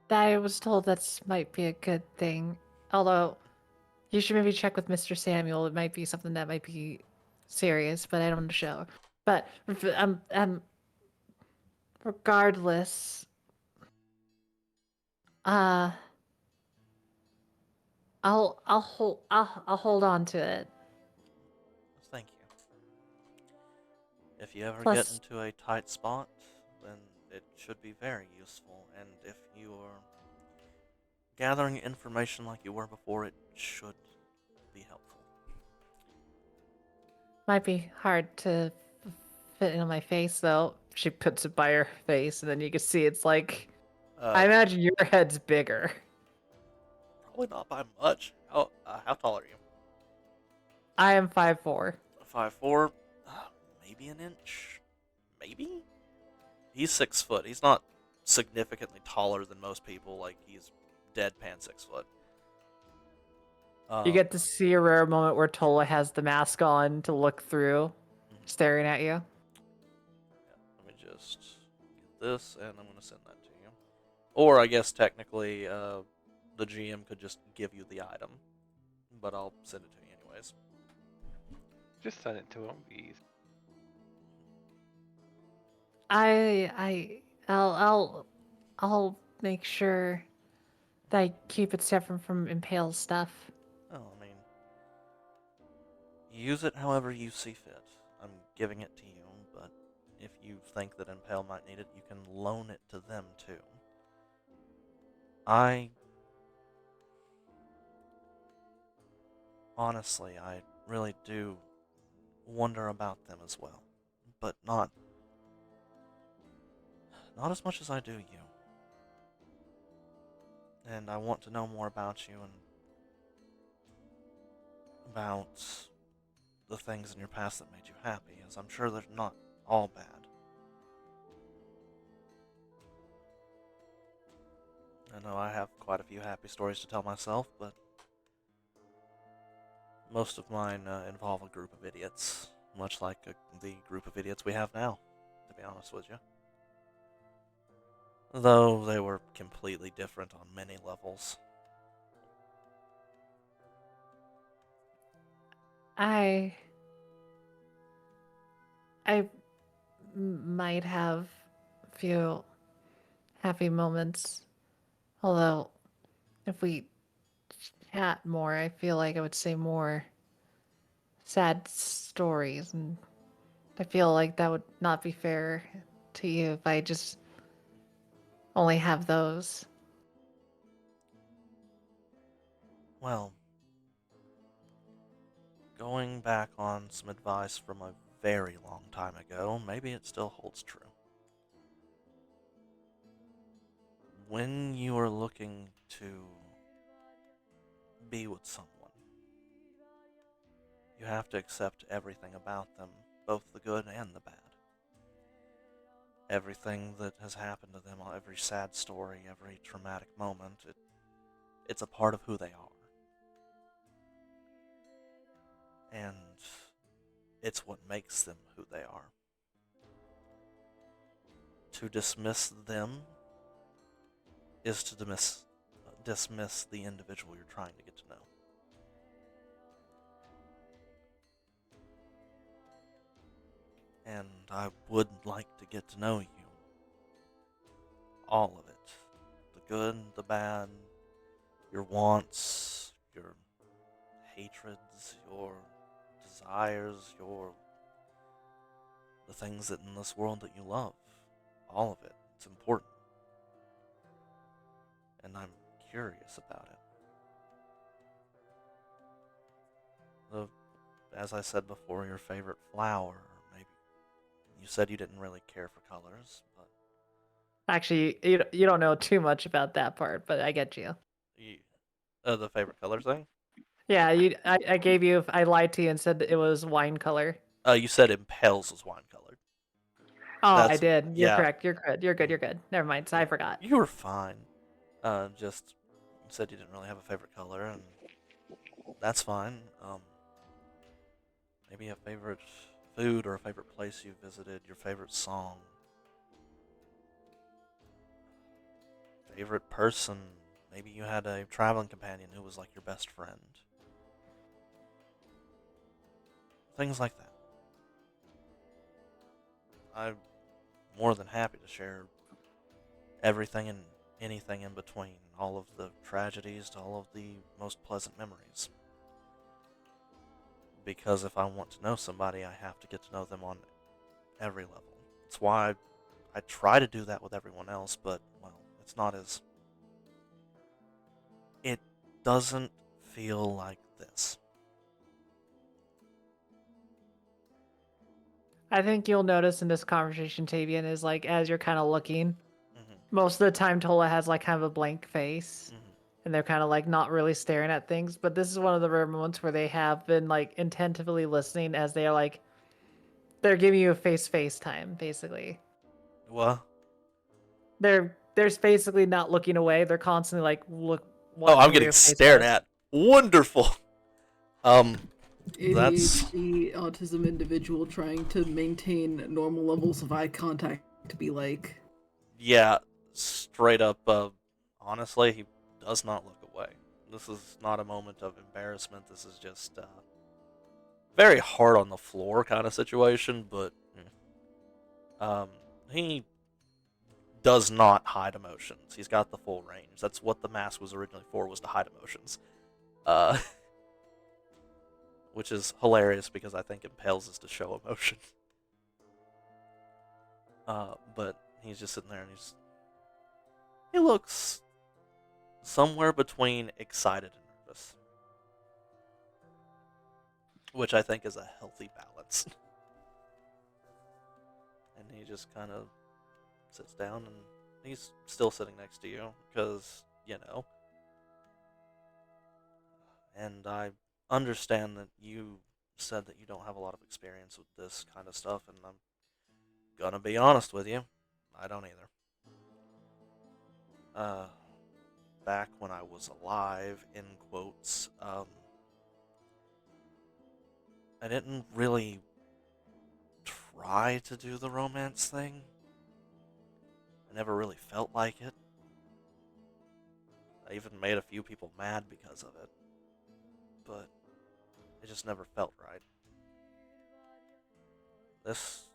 again. I was told that might be a good thing. Although, you should maybe check with Mr. Samuel. It might be something that might be serious, but I don't want to show. But regardless, uh, I'll hold on to it. Thank you. If you ever get Plus- into a tight spot, then it should be very useful. And if you are gathering information like you were before, it should be helpful. Might be hard to fit in my face though. She puts it by her face, and then you can see it's like. I imagine your head's bigger. Probably not by much. How tall are you? I am 5'4". 5'4", maybe an inch, maybe. He's 6 foot. He's not significantly taller than most people. Like he's deadpan 6 foot. You get to see a rare moment where Tola has the mask on to look through, staring at you. Let me just get this, and I'm gonna send that to you. Or I guess technically, the GM could just give you the item, but I'll send it to you anyways. Just send it to him. Easy. I'll make sure that I keep it separate from Impale's stuff. Oh, I mean, use it however you see fit. I'm giving it to you, but if you think that Impale might need it, you can loan it to them too. Honestly, I really do wonder about them as well, but not as much as I do you. And I want to know more about you and about the things in your past that made you happy, as I'm sure they're not all bad. I know I have quite a few happy stories to tell myself, but most of mine involve a group of idiots, much like the group of idiots we have now, to be honest with you. Though they were completely different on many levels. I might have a few happy moments, although if we chat more, I feel like I would say more sad stories, and I feel like that would not be fair to you if I just only have those. Well, going back on some advice from a very long time ago, maybe it still holds true. When you are looking to be with someone, you have to accept everything about them, both the good and the bad. Everything that has happened to them, every sad story, every traumatic moment, it's a part of who they are. And it's what makes them who they are. To dismiss them is to dismiss the individual you're trying to get to know. And I would like to get to know you. All of it. The good, the bad, your wants, your hatreds, your desires, the things that in this world that you love. All of it. It's important. And I'm curious about it. As I said before, your favorite flower, maybe. You said you didn't really care for colors, but Actually, you don't know too much about that part, but I get you. The favorite color thing? Yeah, I gave you. I lied to you and said that it was wine color. You said impels was wine colored. Oh, I That's did. You're yeah. correct. You're good. You're good. You're good. Never mind. So I forgot. You were fine. Just said you didn't really have a favorite color, and that's fine. Maybe a favorite food or a favorite place you visited, your favorite song, favorite person. Maybe you had a traveling companion who was like your best friend. Things like that. I'm more than happy to share everything and anything in between, all of the tragedies to all of the most pleasant memories. Because if I want to know somebody, I have to get to know them on every level. That's why I try to do that with everyone else, but, well, it's not as... It doesn't feel like this. I think you'll notice in this conversation, Tavian, is like as you're kind of looking, Mhm, most of the time Tola has like kind of a blank face, mhm. and they're kind of like not really staring at things. But this is one of the rare moments where they have been like attentively listening as they are like they're giving you a face time, basically. What? They're basically not looking away. They're constantly like Oh, watching I'm where getting your face stared is. at. Wonderful. That's... ADHD autism individual trying to maintain normal levels of eye contact to be like. Yeah, straight up, honestly, he does not look away. This is not a moment of embarrassment. This is just, very hard on the floor kind of situation, but, he does not hide emotions. He's got the full range. That's what the mask was originally for, was to hide emotions. Uh, which is hilarious because I think impels is to show emotion. But he's just sitting there and he looks somewhere between excited and nervous, which I think is a healthy balance. And he just kind of sits down, and he's still sitting next to you because, you know. And I understand that you said that you don't have a lot of experience with this kind of stuff, and I'm gonna be honest with you, I don't either. Back when I was alive, in quotes, I didn't really try to do the romance thing. I never really felt like it. I even made a few people mad because of it. But it just never felt right. This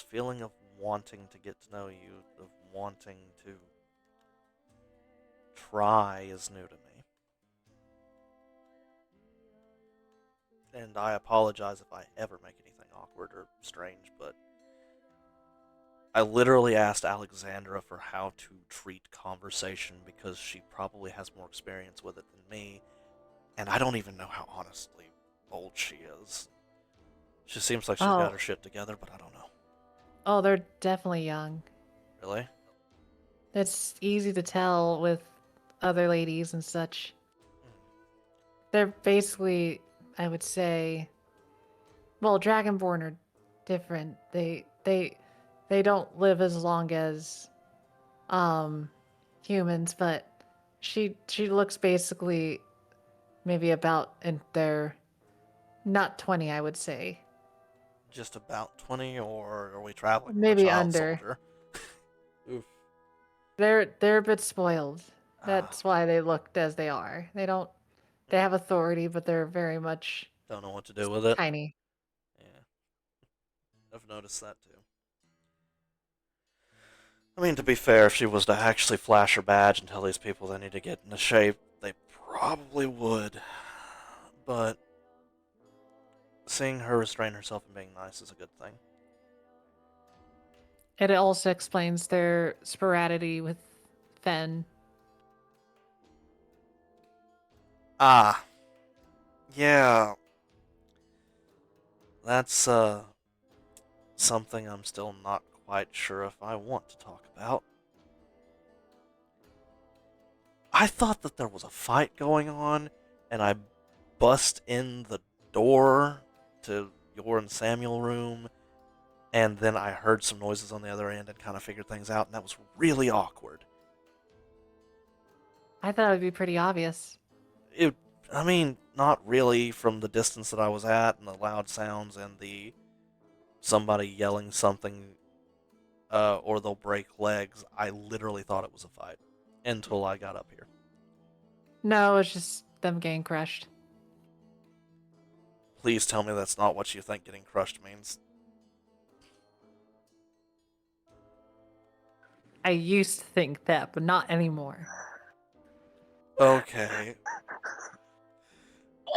feeling of wanting to get to know you, of wanting to try, is new to me. And I apologize if I ever make anything awkward or strange, but I literally asked Alexandra for how to treat conversation because she probably has more experience with it than me, and I don't even know how honestly old she is. She seems like she's got her shit together, but I don't know. Oh, they're definitely young. Really? It's easy to tell with other ladies and such. They're basically, I would say, well, Dragonborn are different. They don't live as long as humans, but she looks basically maybe about in their not 20, I would say. Just about 20, or are we traveling with a Maybe child under. soldier? Oof. They're a bit spoiled. Ah, That's why they looked as they are. They have authority, but they're very much don't know what to do with it. tiny. Yeah. I've noticed that too. I mean, to be fair, if she was to actually flash her badge and tell these people they need to get into shape, they probably would. But seeing her restrain herself and being nice is a good thing. It also explains their sporadity with Fen. Ah. Yeah. That's, something I'm still not quite sure if I want to talk about. I thought that there was a fight going on, and I bust in the door to your and Samuel room, and then I heard some noises on the other end and kind of figured things out, and that was really awkward. I thought it would be pretty obvious. I mean, not really from the distance that I was at and the loud sounds and the somebody yelling something, or they'll break legs. I literally thought it was a fight until I got up here. No, it's just them getting crushed. Please tell me that's not what you think getting crushed means. I used to think that, but not anymore. Okay.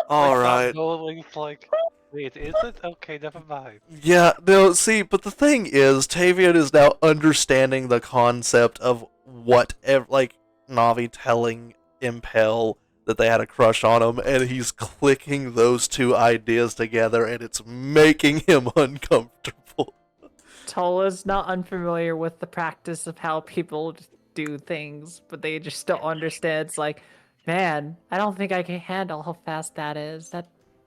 I Alright. can't go Link's like, wait, is it? Okay, never mind. Yeah, no, see, but the thing is, Tavian is now understanding the concept of like, Navi telling Impel that they had a crush on him, and he's clicking those two ideas together, and it's making him uncomfortable. Tola's not unfamiliar with the practice of how people do things, but they just don't understand. It's like, man, I don't think I can handle how fast that is.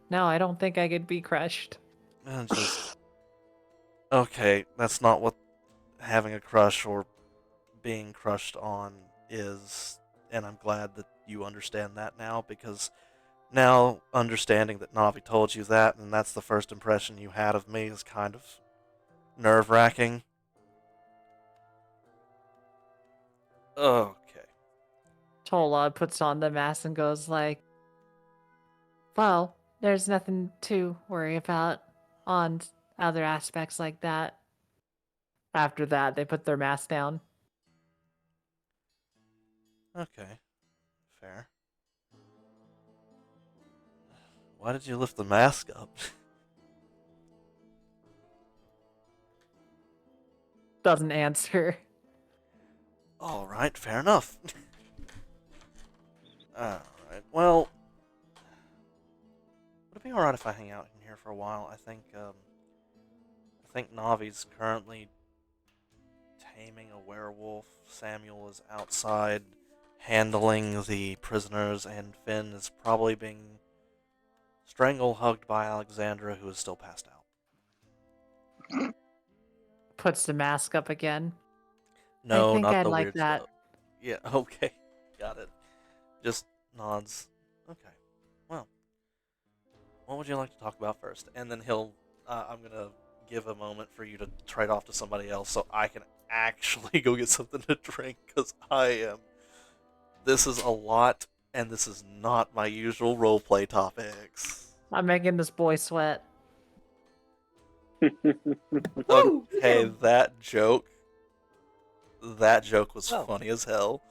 No, I don't think I could be crushed. And just... Okay, that's not what having a crush or being crushed on is, and I'm glad that you understand that now, because now understanding that Navi told you that, and that's the first impression you had of me, is kind of nerve-wracking. Okay. Tola puts on the mask and goes like, well, there's nothing to worry about on other aspects like that. After that, they put their mask down. Okay. Fair. Why did you lift the mask up? Doesn't answer. Alright, fair enough. Alright, well... Would it be alright if I hang out in here for a while? I think Navi's currently taming a werewolf. Samuel is outside handling the prisoners, and Finn is probably being strangle-hugged by Alexandra, who is still passed out. Puts the mask up again. No, I think not I'd the like weird that. stuff. Yeah, okay. Got it. Just nods. Okay. Well, what would you like to talk about first? And then I'm going to give a moment for you to trade off to somebody else so I can actually go get something to drink, because this is a lot, and this is not my usual roleplay topics. I'm making this boy sweat. Woo! Okay, Damn. that joke was Oh. funny as hell.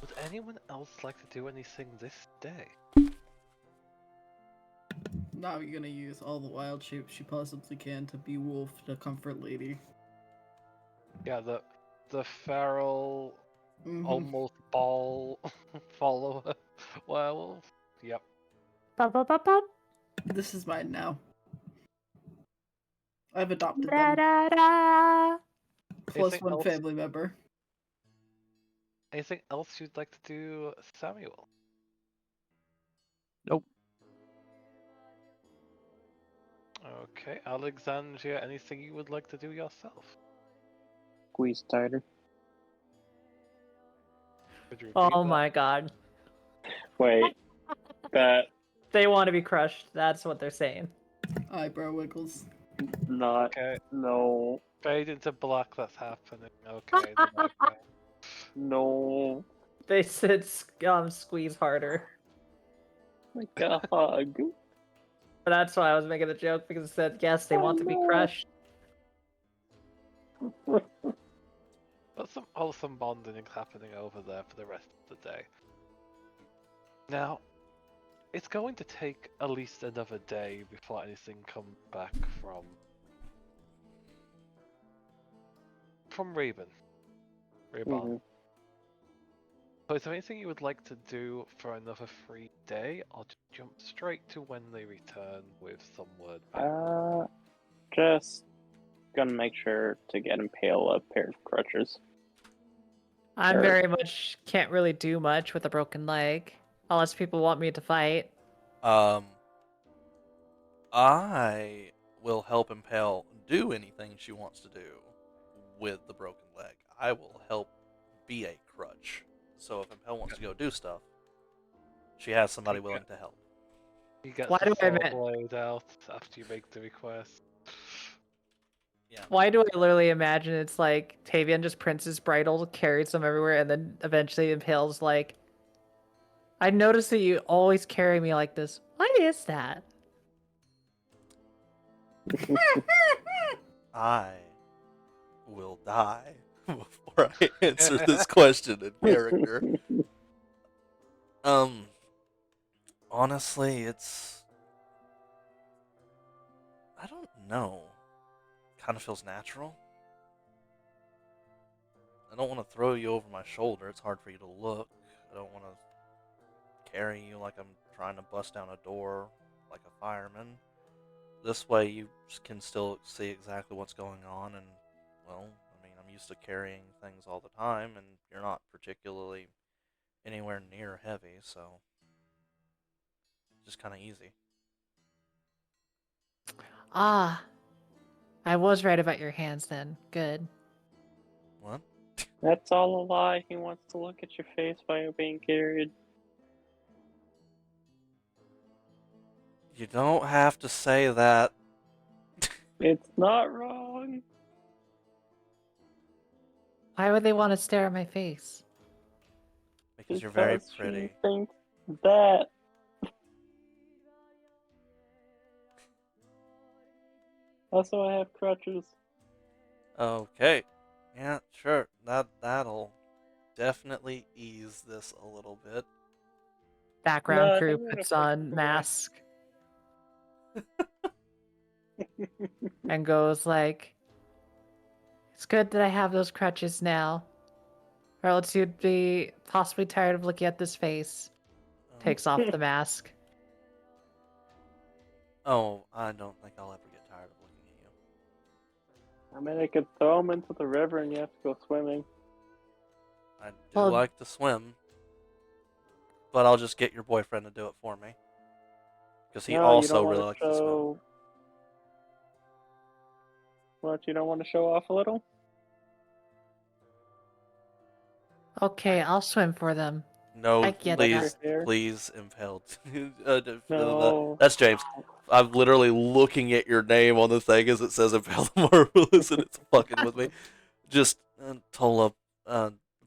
Would anyone else like to do anything this day? Now you're gonna use all the wild shapes she possibly can to be Wolf to comfort Lady. Yeah, the feral, Mhm. almost ball follower werewolf. Yep. Bop, bop, bop, bop. This is mine now. I've adopted Da, them. da, da. Plus Anything one else? family member. Anything else you'd like to do, Samuel? Nope. Okay, Alexandria, anything you would like to do yourself? Squeeze tighter. Could you repeat Oh that? my god. Wait, that They want to be crushed. That's what they're saying. Eyebrow wiggles. not Okay, no fade into black. That's happening. Okay. then okay. no They said squeeze harder. like a hug. But that's why I was making the joke, because it said, yes, they want to be crushed. But some wholesome bonding happening over there for the rest of the day. Now, it's going to take at least another day before anything comes back from Reuben. Mhm. So is there anything you would like to do for another free day, or just jump straight to when they return with some word back? Just gonna make sure to get Impale a pair of crutches. I'm Sure. very much can't really do much with a broken leg. Unless people want me to fight. I will help Impale do anything she wants to do with the broken leg. I will help be a crutch. So if Impale wants to go do stuff, she has somebody willing to help. You get Why the do I sword ma- blade out after you make the request. Yeah. Why do I literally imagine it's like Tavian just prints his bridle, carries them everywhere, and then eventually Impale's like, I noticed that you always carry me like this. What is that? I will die before I answer this question in character. Honestly, I don't know. Kind of feels natural. I don't want to throw you over my shoulder. It's hard for you to look. I don't want to carry you like I'm trying to bust down a door like a fireman. This way you can still see exactly what's going on, and, well, I mean, I'm used to carrying things all the time, and you're not particularly anywhere near heavy, so it's just kind of easy. Ah, I was right about your hands then. Good. What? That's all a lie. He wants to look at your face while you're being carried. You don't have to say that. It's not wrong. Why would they want to stare at my face? Because you're very Because pretty. She thinks that. Also, I have crutches. Okay. Yeah, sure. That'll definitely ease this a little bit. Background No, I crew think we're puts gonna on fix it. mask and goes like, it's good that I have those crutches now. Or else you'd be possibly tired of looking at this face. Takes off the mask. Oh, I don't think I'll ever get tired of looking at you. I mean, I could throw him into the river and you have to go swimming. I do Well- like to swim, but I'll just get your boyfriend to do it for me. Because he No, you also don't really wanna likes to swim. show... What, you don't want to show off a little? Okay, I'll swim for them. No, I get please, that. please, Impaled. No. That's James. I'm literally looking at your name on the thing as it says Impaled Marvelous, and it's fucking with me. Just, Tola,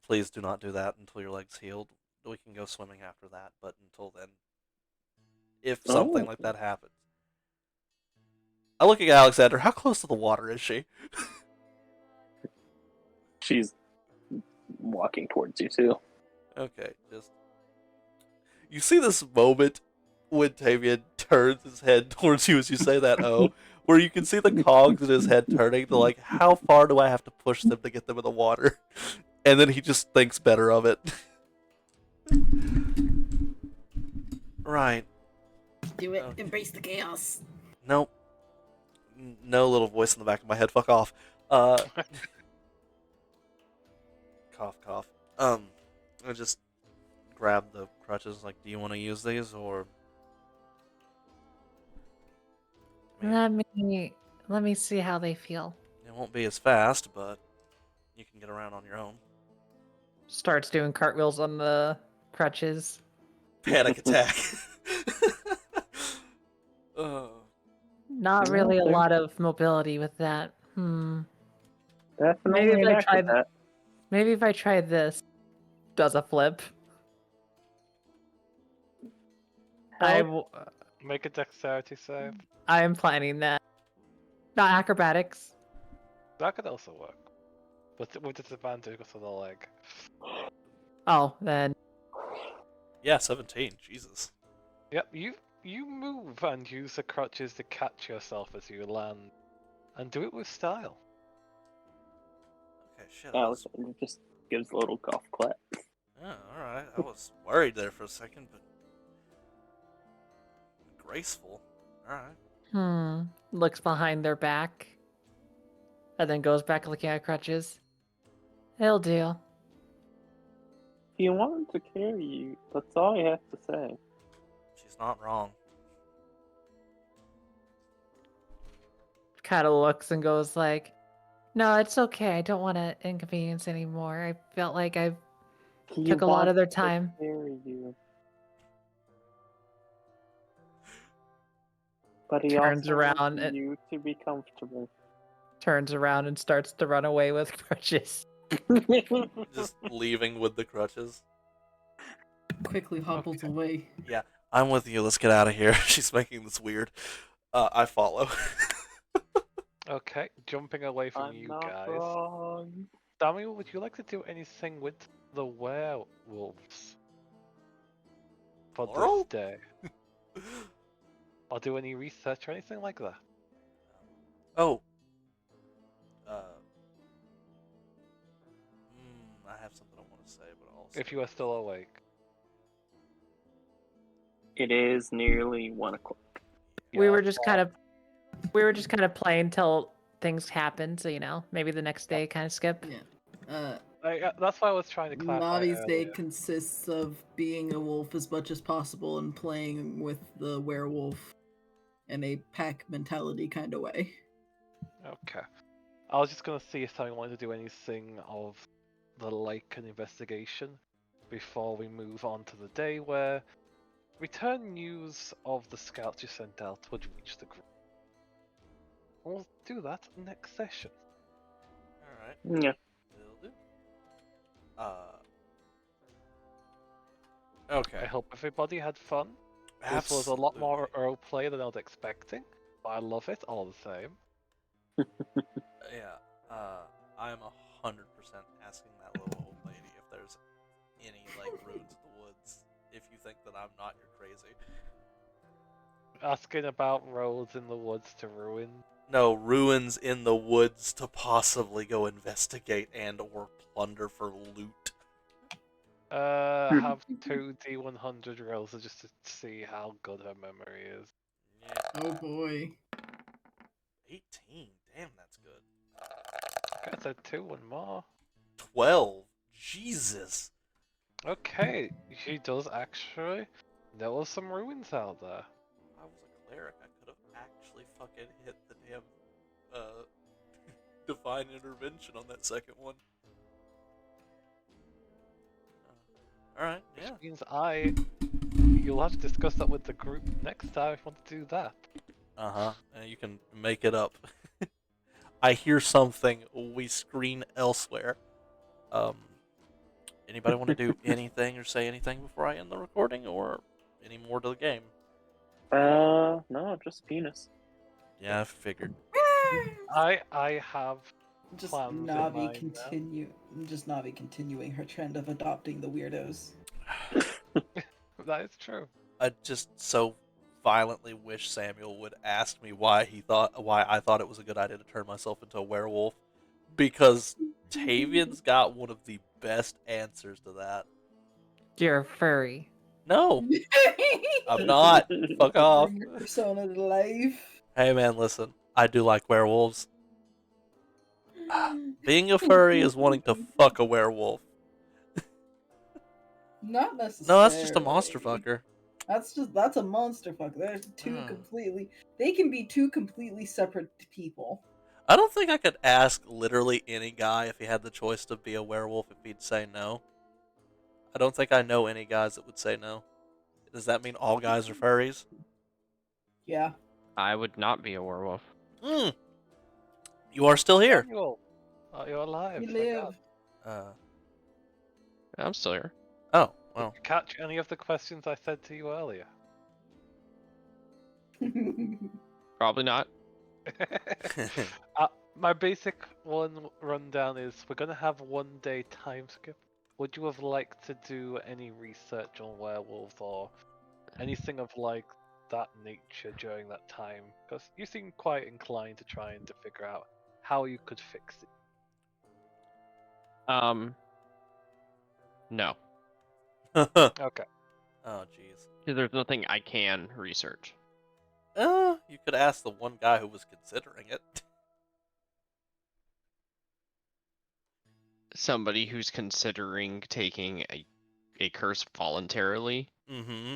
please do not do that until your leg's healed. We can go swimming after that, but until then, if something Oh. like that happens. I look at Alexander. How close to the water is she? She's walking towards you, too. Okay, just... You see this moment when Tavian turns his head towards you as you say that "oh," where you can see the cogs in his head turning to like, how far do I have to push them to get them in the water? And then he just thinks better of it. Right. Do it. Okay. Embrace the chaos. Nope. No little voice in the back of my head. Fuck off. Cough, cough. I just grab the crutches. Like, do you want to use these or? I mean, Let me see how they feel. it won't be as fast, but you can get around on your own. Starts doing cartwheels on the crutches. Panic attack. uh, Not Yeah, really a they're- lot of mobility with that. Definitely Maybe if an I act tried of that. Maybe if I tried this. Does a flip. Help. Make a dexterity save. I am planning that. Not acrobatics. That could also work. With disadvantage because of the leg. Oh, then yeah, 17. Jesus. Yep, you move and use the crutches to catch yourself as you land, and do it with style. Okay, shit. I was, Alexander just gives a little golf clap. yeah, all right. I was worried there for a second, but graceful. All right. looks behind their back. And then goes back looking at crutches. It'll do. he wanted to carry you, that's all you have to say. She's not wrong. Kind of looks and goes like, "No, it's okay. I don't want to inconvenience anymore. I felt like I He took a lot of their wants to time." carry you. But he Turns also around wants and you to be comfortable. turns around and starts to run away with crutches. Just leaving with the crutches. Quickly hobbles away. I'm with you. Let's get out of here. She's making this weird. I follow. Okay, jumping away from I'm you not guys. wrong. Samuel, would you like to do anything with the werewolves for Laurel? this day? Or do any research or anything like that? Oh. I have something I want to say, but I'll If you are still awake. It is nearly 1 o'clock. We Yeah, were just kind of playing till things happened, so maybe the next day kind of skip. Yeah. that's why I was trying to clarify Navi's day earlier. consists of being a wolf as much as possible and playing with the werewolf in a pack mentality kind of way. Okay. I was just gonna see if I wanted to do anything of the like an investigation before we move on to the day where return news of the scouts you sent out would reach the group. We'll do that next session. Alright. Yeah. Will do. Okay. I hope everybody had fun. This was a lot more roleplay than I was expecting, but I love it all the same. Yeah. I'm 100% asking that little old lady if there's any ruins in the woods. If you think that I'm not, you're crazy. Asking about roads in the woods to ruin. No, ruins in the woods to possibly go investigate and or plunder for loot. Have 2 D100 rolls just to see how good her memory is. Yeah. Oh boy. 18. Damn, that's good. Okay, so 2 and more. 12. Jesus. Okay, she does actually. There was some ruins out there. I was a cleric. I could have actually fucking hit the damn divine intervention on that second one. Alright, yeah. Which means you'll have to discuss that with the group next time if you want to do that. Uh-huh. You can make it up. I hear something. We screen elsewhere. Anybody want to do anything or say anything before I end the recording, or any more to the game? No, just penis. Yeah, I figured. I have Just plans in Navi mind now. just Navi continuing her trend of adopting the weirdos. That is true. I just so violently wish Samuel would ask me why I thought it was a good idea to turn myself into a werewolf, because Tavian's got one of the best answers to that. You're a furry. No, I'm not. Fuck off. Bring your persona to life. Hey man, listen. I do like werewolves. Being a furry is wanting to fuck a werewolf. Not necessarily. No, that's just a monster fucker. That's a monster fuck. There's they can be two completely separate people. I don't think I could ask literally any guy if he had the choice to be a werewolf if he'd say no. I don't think I know any guys that would say no. Does that mean all guys are furries? Yeah. I would not be a werewolf. You are still here. Samuel, you're alive. You thank live. God. I'm still here. Oh, well. Did you catch any of the questions I said to you earlier? Probably not. My basic rundown is we're gonna have 1 day time skip. Would you have liked to do any research on werewolves or anything of that nature during that time? Because you seem quite inclined to trying to figure out how you could fix it. No. Okay. Oh, jeez. 'Cause there's nothing I can research. You could ask the one guy who was considering it. Somebody who's considering taking a a curse voluntarily. Mm-hmm.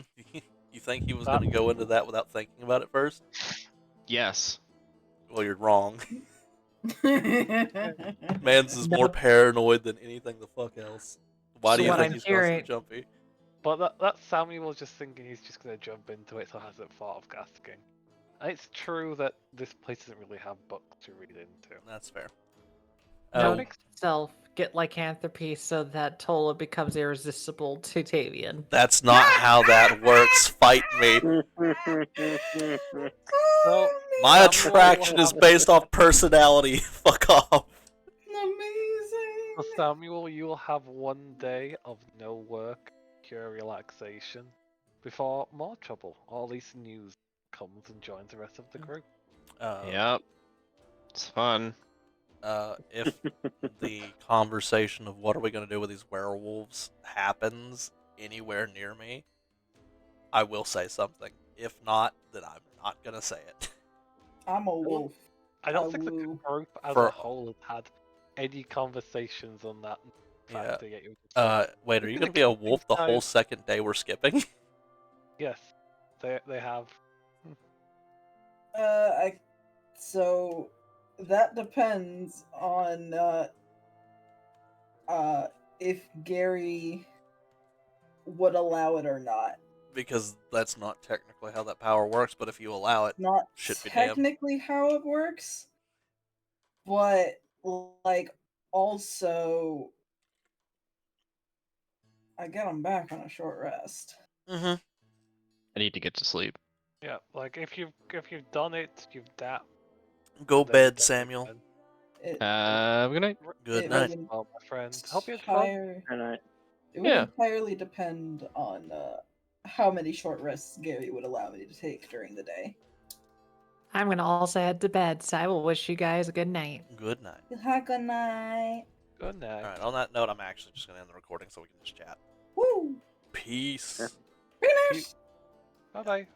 You think he was That- going to go into that without thinking about it first? Yes. Well, you're wrong. That's Mans is more Nope. paranoid than anything the fuck else. Why So do you what think I'm he's constantly hearing- jumpy? But that Samuel just thinking he's just gonna jump into it, so hasn't thought of asking. And it's true that this place doesn't really have books to read into. That's fair. Note Oh, itself, get lycanthropy so that Tola becomes irresistible to Tavian. that's not how that works. Fight me. So My Samuel attraction will is have- based off personality. Fuck off. amazing. So Samuel, you will have one day of no work, pure relaxation, before more trouble. Or at least news comes and joins the rest of the group. Yep. It's fun. If the conversation of what are we going to do with these werewolves happens anywhere near me, I will say something. If not, then I'm not going to say it. I'm a wolf. I don't think the woo. group as For- a whole has had any conversations on that. Yeah. fact to get you- Wait, are you going to be a wolf the whole second day we're skipping? Yes, they have. So that depends on if Gary would allow it or not. Because that's not technically how that power works, but if you allow it, Not Should be damned. technically how it works, but like also I get him back on a short rest. mm-hmm. I need to get to sleep. Yeah, like if you've done it, you've dapped. Go then bed, you Samuel. can- It, Good night. Good it night. would Well, my friend, hope you had fun. entire- And I, It would Yeah. entirely depend on how many short rests Gary would allow me to take during the day. I'm gonna also head to bed, so I will wish you guys a good night. Good night. Good night. Good night. Alright, on that note, I'm actually just going to end the recording so we can just chat. Woo! Peace. Finish. Bye bye.